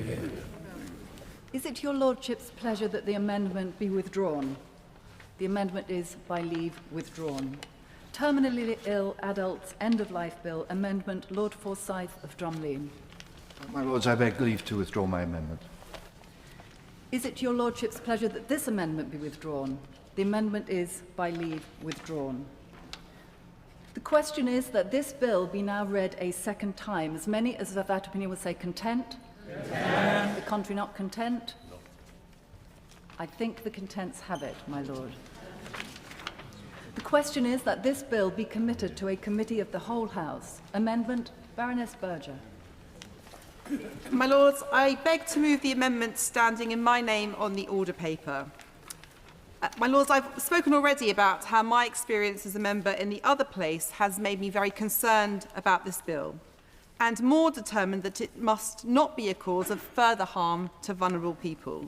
[SPEAKER 16] Is it your lordship's pleasure that the amendment be withdrawn? The amendment is, by leave, withdrawn. Terminally ill adults end-of-life bill amendment, Lord Forsyth of Drumlene.
[SPEAKER 10] My lords, I beg leave to withdraw my amendment.
[SPEAKER 16] Is it your lordship's pleasure that this amendment be withdrawn? The amendment is, by leave, withdrawn. The question is that this bill be now read a second time. As many as of that opinion will say content. Yes. The contrary not content. No. I think the contents have it, my lord. The question is that this bill be committed to a committee of the whole House. Amendment, Baroness Berger.
[SPEAKER 17] My lords, I beg to move the amendment standing in my name on the order paper. My lords, I've spoken already about how my experience as a member in the other place has made me very concerned about this bill and more determined that it must not be a cause of further harm to vulnerable people.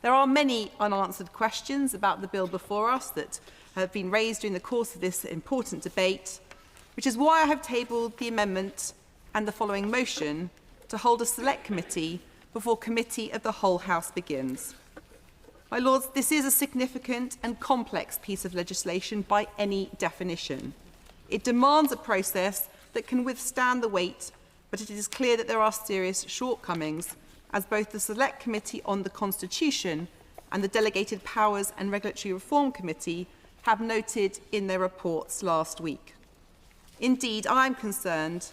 [SPEAKER 17] There are many unanswered questions about the bill before us that have been raised during the course of this important debate, which is why I have tabled the amendment and the following motion to hold a select committee before committee of the whole House begins. My lords, this is a significant and complex piece of legislation by any definition. It demands a process that can withstand the weight, but it is clear that there are serious shortcomings, as both the Select Committee on the Constitution and the Delegated Powers and Regulatory Reform Committee have noted in their reports last week. Indeed, I am concerned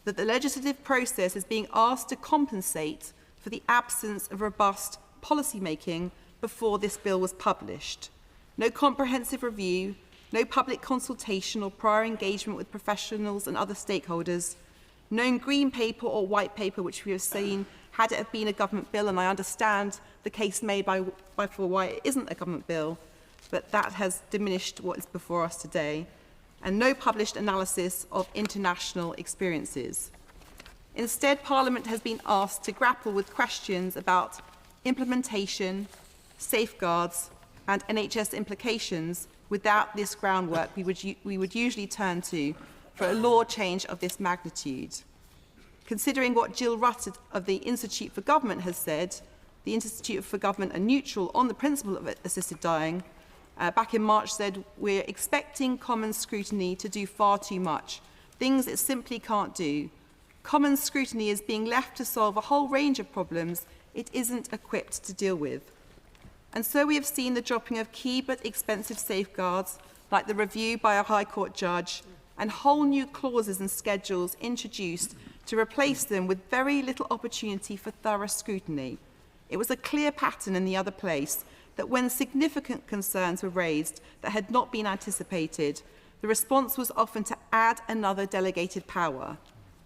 [SPEAKER 17] that the legislative process is being asked to compensate for the absence of robust policy making before this bill was published. No comprehensive review, no public consultation or prior engagement with professionals and other stakeholders, no green paper or white paper which we have seen had it have been a government bill, and I understand the case made for why it isn't a government bill, but that has diminished what is before us today, and no published analysis of international experiences. Instead, Parliament has been asked to grapple with questions about implementation, safeguards and NHS implications without this groundwork we would usually turn to for a law change of this magnitude. Considering what Jill Rutt of the Institute for Government has said, the Institute for Government are neutral on the principle of assisted dying, back in March said, we're expecting common scrutiny to do far too much, things it simply can't do. Common scrutiny is being left to solve a whole range of problems it isn't equipped to deal with. And so we have seen the dropping of key but expensive safeguards, like the review by a High Court judge, and whole new clauses and schedules introduced to replace them with very little opportunity for thorough scrutiny. It was a clear pattern in the other place that when significant concerns were raised that had not been anticipated, the response was often to add another delegated power.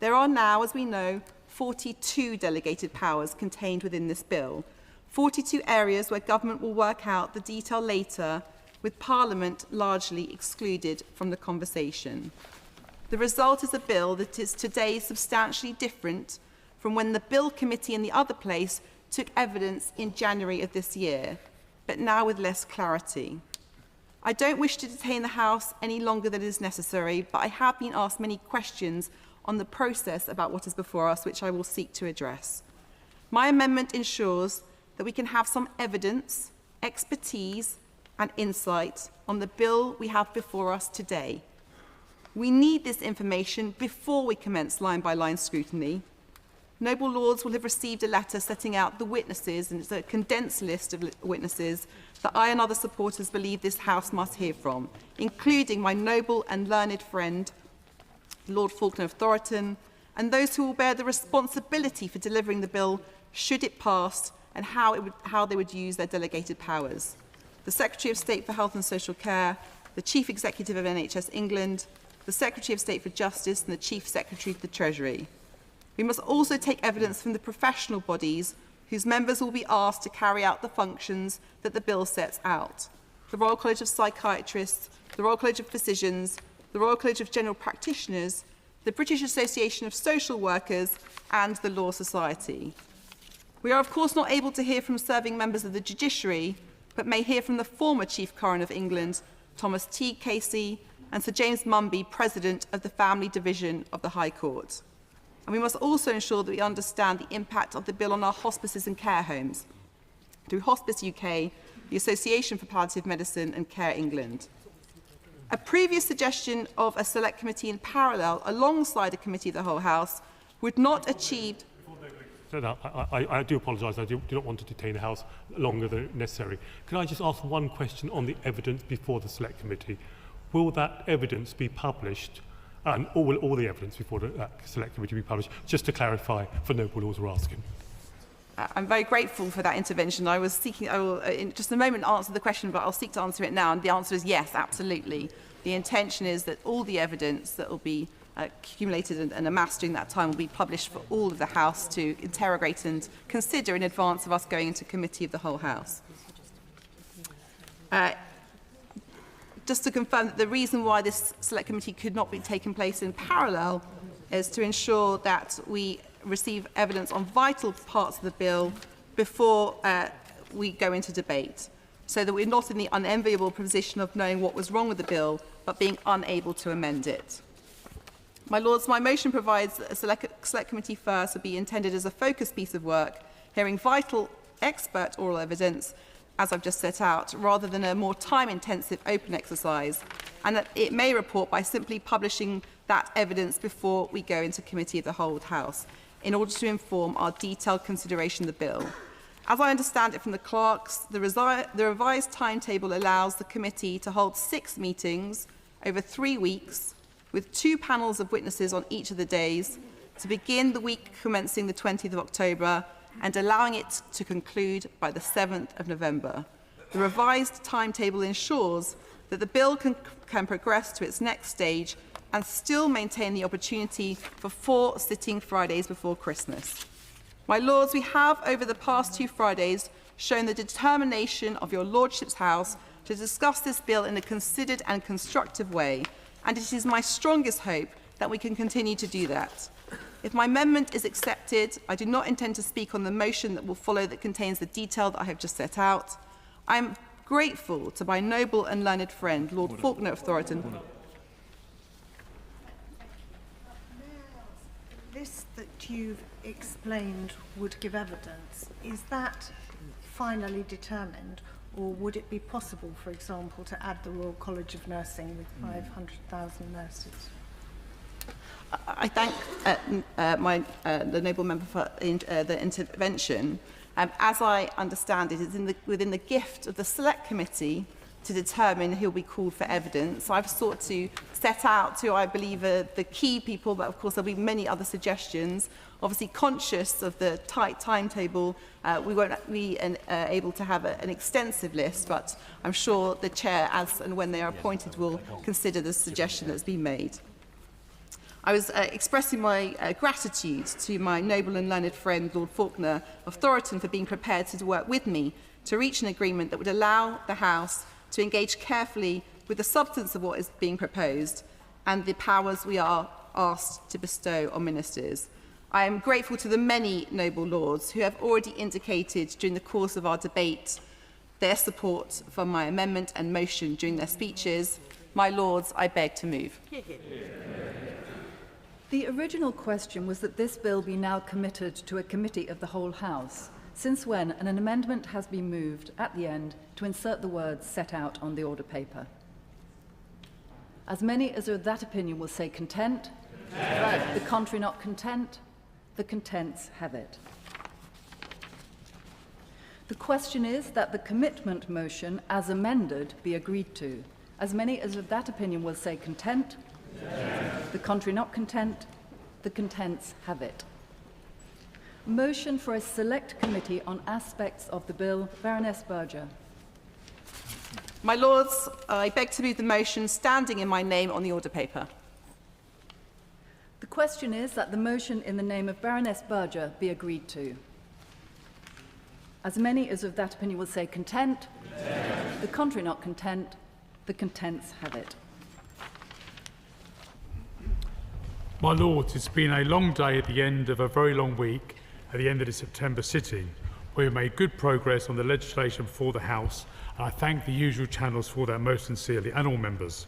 [SPEAKER 17] There are now, as we know, 42 delegated powers contained within this bill, 42 areas where government will work out the detail later, with Parliament largely excluded from the conversation. The result is a bill that is today substantially different from when the Bill Committee in the other place took evidence in January of this year, but now with less clarity. I don't wish to detain the House any longer than is necessary, but I have been asked many questions on the process about what is before us, which I will seek to address. My amendment ensures that we can have some evidence, expertise and insight on the bill we have before us today. We need this information before we commence line-by-line scrutiny. Noble Lords will have received a letter setting out the witnesses, and it's a condensed list of witnesses that I and other supporters believe this House must hear from, including my noble and learned friend, Lord Falkner of Thoroton, and those who will bear the responsibility for delivering the bill should it pass, and how they would use their delegated powers. The Secretary of State for Health and Social Care, the Chief Executive of NHS England, the Secretary of State for Justice and the Chief Secretary for the Treasury. We must also take evidence from the professional bodies whose members will be asked to carry out the functions that the bill sets out. The Royal College of Psychiatrists, the Royal College of Physicians, the Royal College of General Practitioners, the British Association of Social Workers, and the Law Society. We are, of course, not able to hear from serving members of the judiciary, but may hear from the former Chief Coroner of England, Thomas T. Casey, and Sir James Mumby, President of the Family Division of the High Court. And we must also ensure that we understand the impact of the bill on our hospices and care homes through Hospice UK, the Association for Palliative Medicine, and Care England. A previous suggestion of a select committee in parallel alongside a committee of the whole House would not achieve...
[SPEAKER 14] So I do apologise. I do not want to detain the House longer than necessary. Can I just ask one question on the evidence before the Select Committee? Will that evidence be published, and will all the evidence before the Select Committee be published? Just to clarify, for noble lords were asking.
[SPEAKER 17] I'm very grateful for that intervention. I will in just a moment answer the question, but I'll seek to answer it now. And the answer is yes, absolutely. The intention is that all the evidence that will be accumulated and amassed during that time will be published for all of the House to interrogate and consider in advance of us going into committee of the whole House. Just to confirm that the reason why this select committee could not be taking place in parallel is to ensure that we receive evidence on vital parts of the bill before we go into debate, so that we're not in the unenviable position of knowing what was wrong with the bill, but being unable to amend it. My Lords, my motion provides that a select committee first would be intended as a focused piece of work, hearing vital expert oral evidence, as I've just set out, rather than a more time-intensive open exercise, and that it may report by simply publishing that evidence before we go into committee of the whole House, in order to inform our detailed consideration of the bill. As I understand it from the clerks, the revised timetable allows the committee to hold 6 meetings over 3 weeks, with 2 panels of witnesses on each of the days, to begin the week commencing the 20th of October and allowing it to conclude by the 7th of November. The revised timetable ensures that the bill can progress to its next stage and still maintain the opportunity for 4 sitting Fridays before Christmas. My Lords, we have over the past 2 Fridays shown the determination of your Lordship's House to discuss this bill in a considered and constructive way, and it is my strongest hope that we can continue to do that. If my amendment is accepted, I do not intend to speak on the motion that will follow that contains the detail that I have just set out. I am grateful to my noble and learned friend, Lord Faulkner of Thoroton.
[SPEAKER 6] This that you've explained would give evidence, is that finally determined, or would it be possible, for example, to add the Royal College of Nursing with 500,000 nurses?
[SPEAKER 17] I thank the noble member for the intervention. As I understand it, it's within the gift of the Select Committee to determine who will be called for evidence. I've sought to set out who I believe are the key people, but of course there'll be many other suggestions. Obviously, conscious of the tight timetable, we won't be able to have an extensive list, but I'm sure the Chair, as and when they are appointed, will consider the suggestion that's been made. I was expressing my gratitude to my noble and learned friend, Lord Faulkner of Thoroton, for being prepared to work with me to reach an agreement that would allow the House to engage carefully with the substance of what is being proposed and the powers we are asked to bestow on ministers. I am grateful to the many noble lords who have already indicated during the course of our debate their support for my amendment and motion during their speeches. My Lords, I beg to move.
[SPEAKER 16] The original question was that this bill be now committed to a committee of the whole House, since when an amendment has been moved at the end to insert the words set out on the order paper. As many as are of that opinion will say content. Content. The contrary not content. The contents have it. The question is that the commitment motion as amended be agreed to. As many as of that opinion will say content. Content. The contrary not content. The contents have it. Motion for a select committee on aspects of the bill. Baroness Berger.
[SPEAKER 17] My Lords, I beg to move the motion standing in my name on the order paper.
[SPEAKER 16] question is that the motion in the name of Baroness Berger be agreed to. As many as of that opinion will say content. Content. The contrary not content. The contents have it.
[SPEAKER 18] My Lords, it's been a long day at the end of a very long week at the end of the September sitting, where we made good progress on the legislation before the House, and I thank the usual channels for that most sincerely, and all members.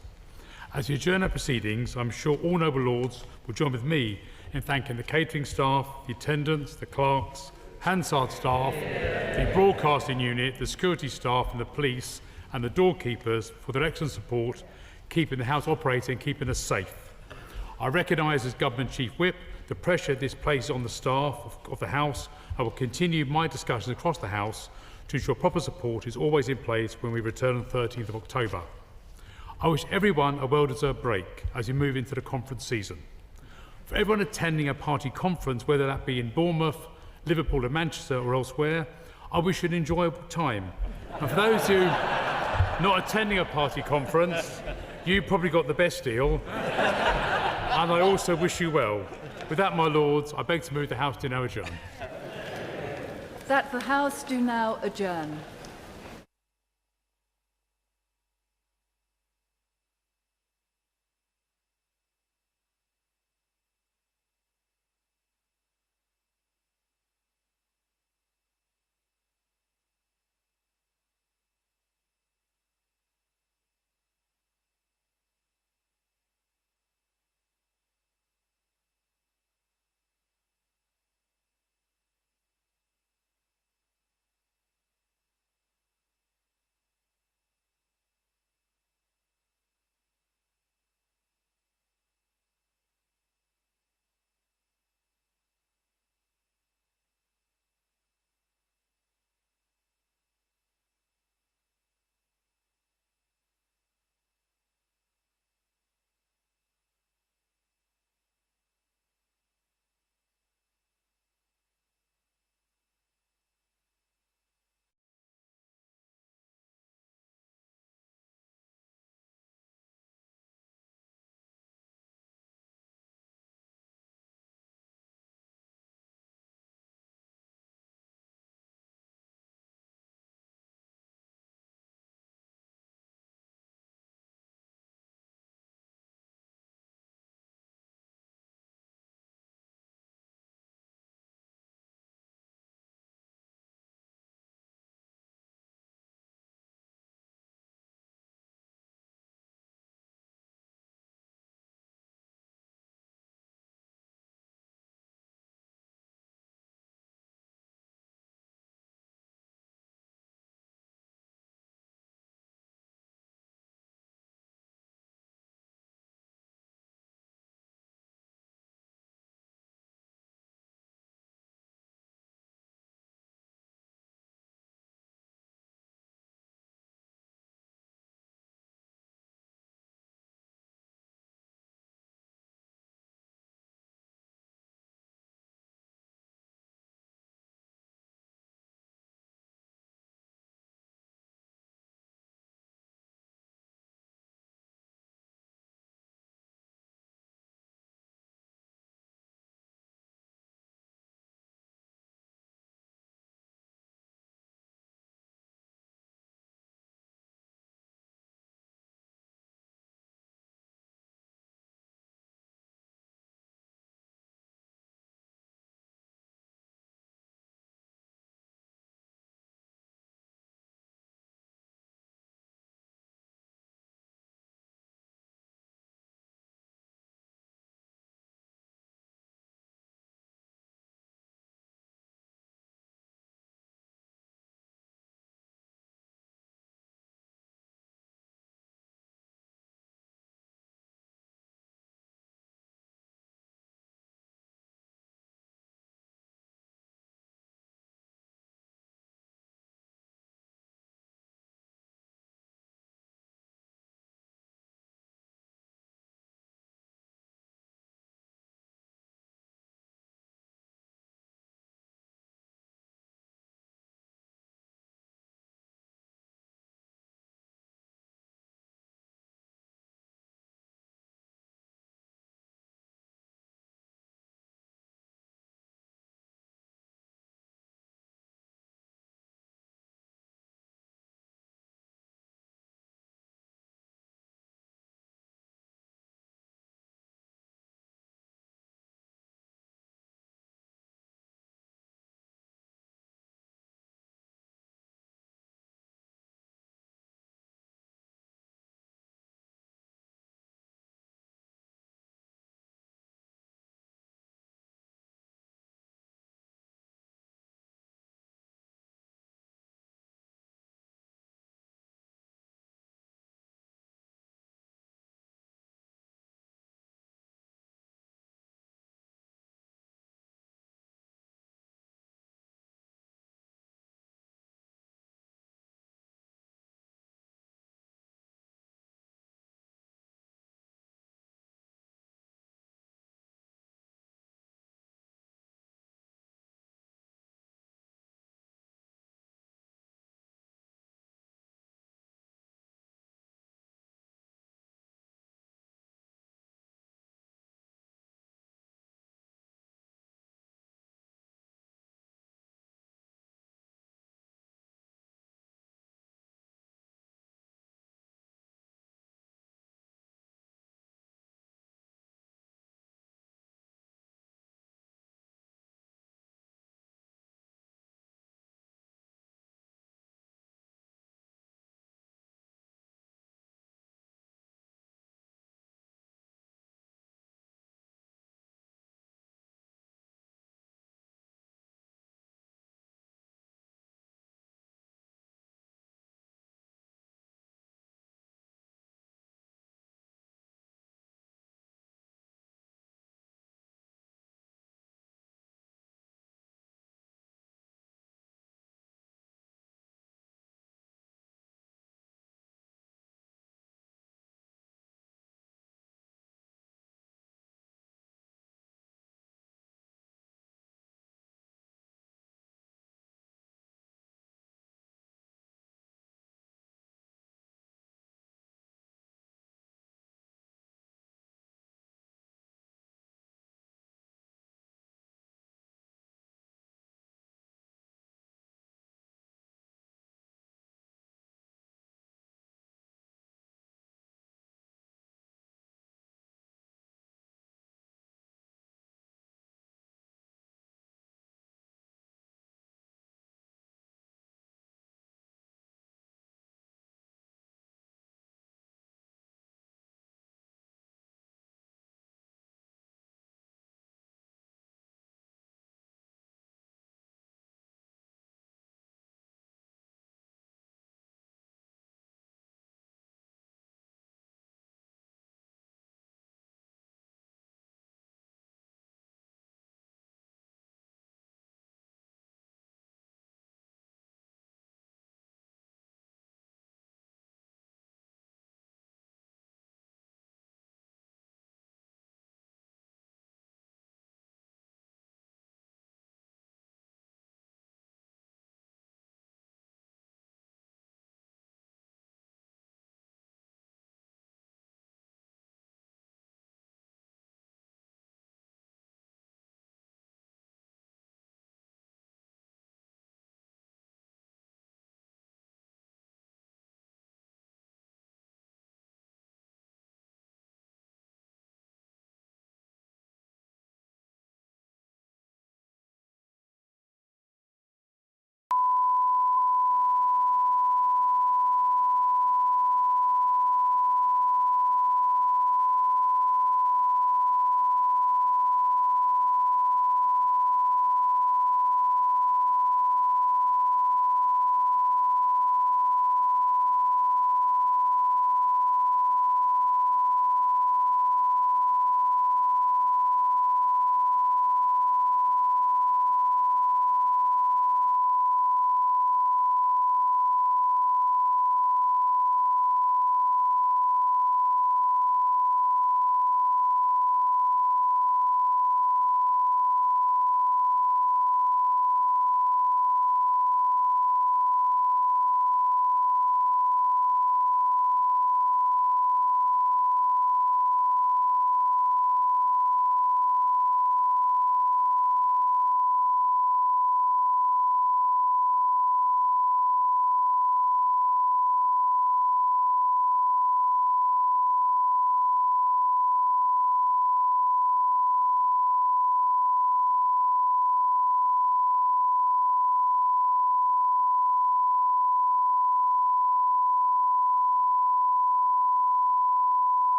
[SPEAKER 18] As we adjourn our proceedings, I'm sure all noble Lords will join with me in thanking the catering staff, the attendants, the clerks, Hansard staff, the broadcasting unit, the security staff and the police and the doorkeepers for their excellent support, keeping the House operating and keeping us safe. I recognise as Government Chief Whip the pressure this places on the staff of the House. I will continue my discussions across the House to ensure proper support is always in place when we return on the 13th of October. I wish everyone a well-deserved break as we move into the conference season. For everyone attending a party conference, whether that be in Bournemouth, Liverpool or Manchester or elsewhere, I wish you an enjoyable time. And for those who not attending a party conference, you probably got the best deal. And I also wish you well. With that, my Lords, I beg to move the House to now adjourn.
[SPEAKER 16] That the House do now adjourn.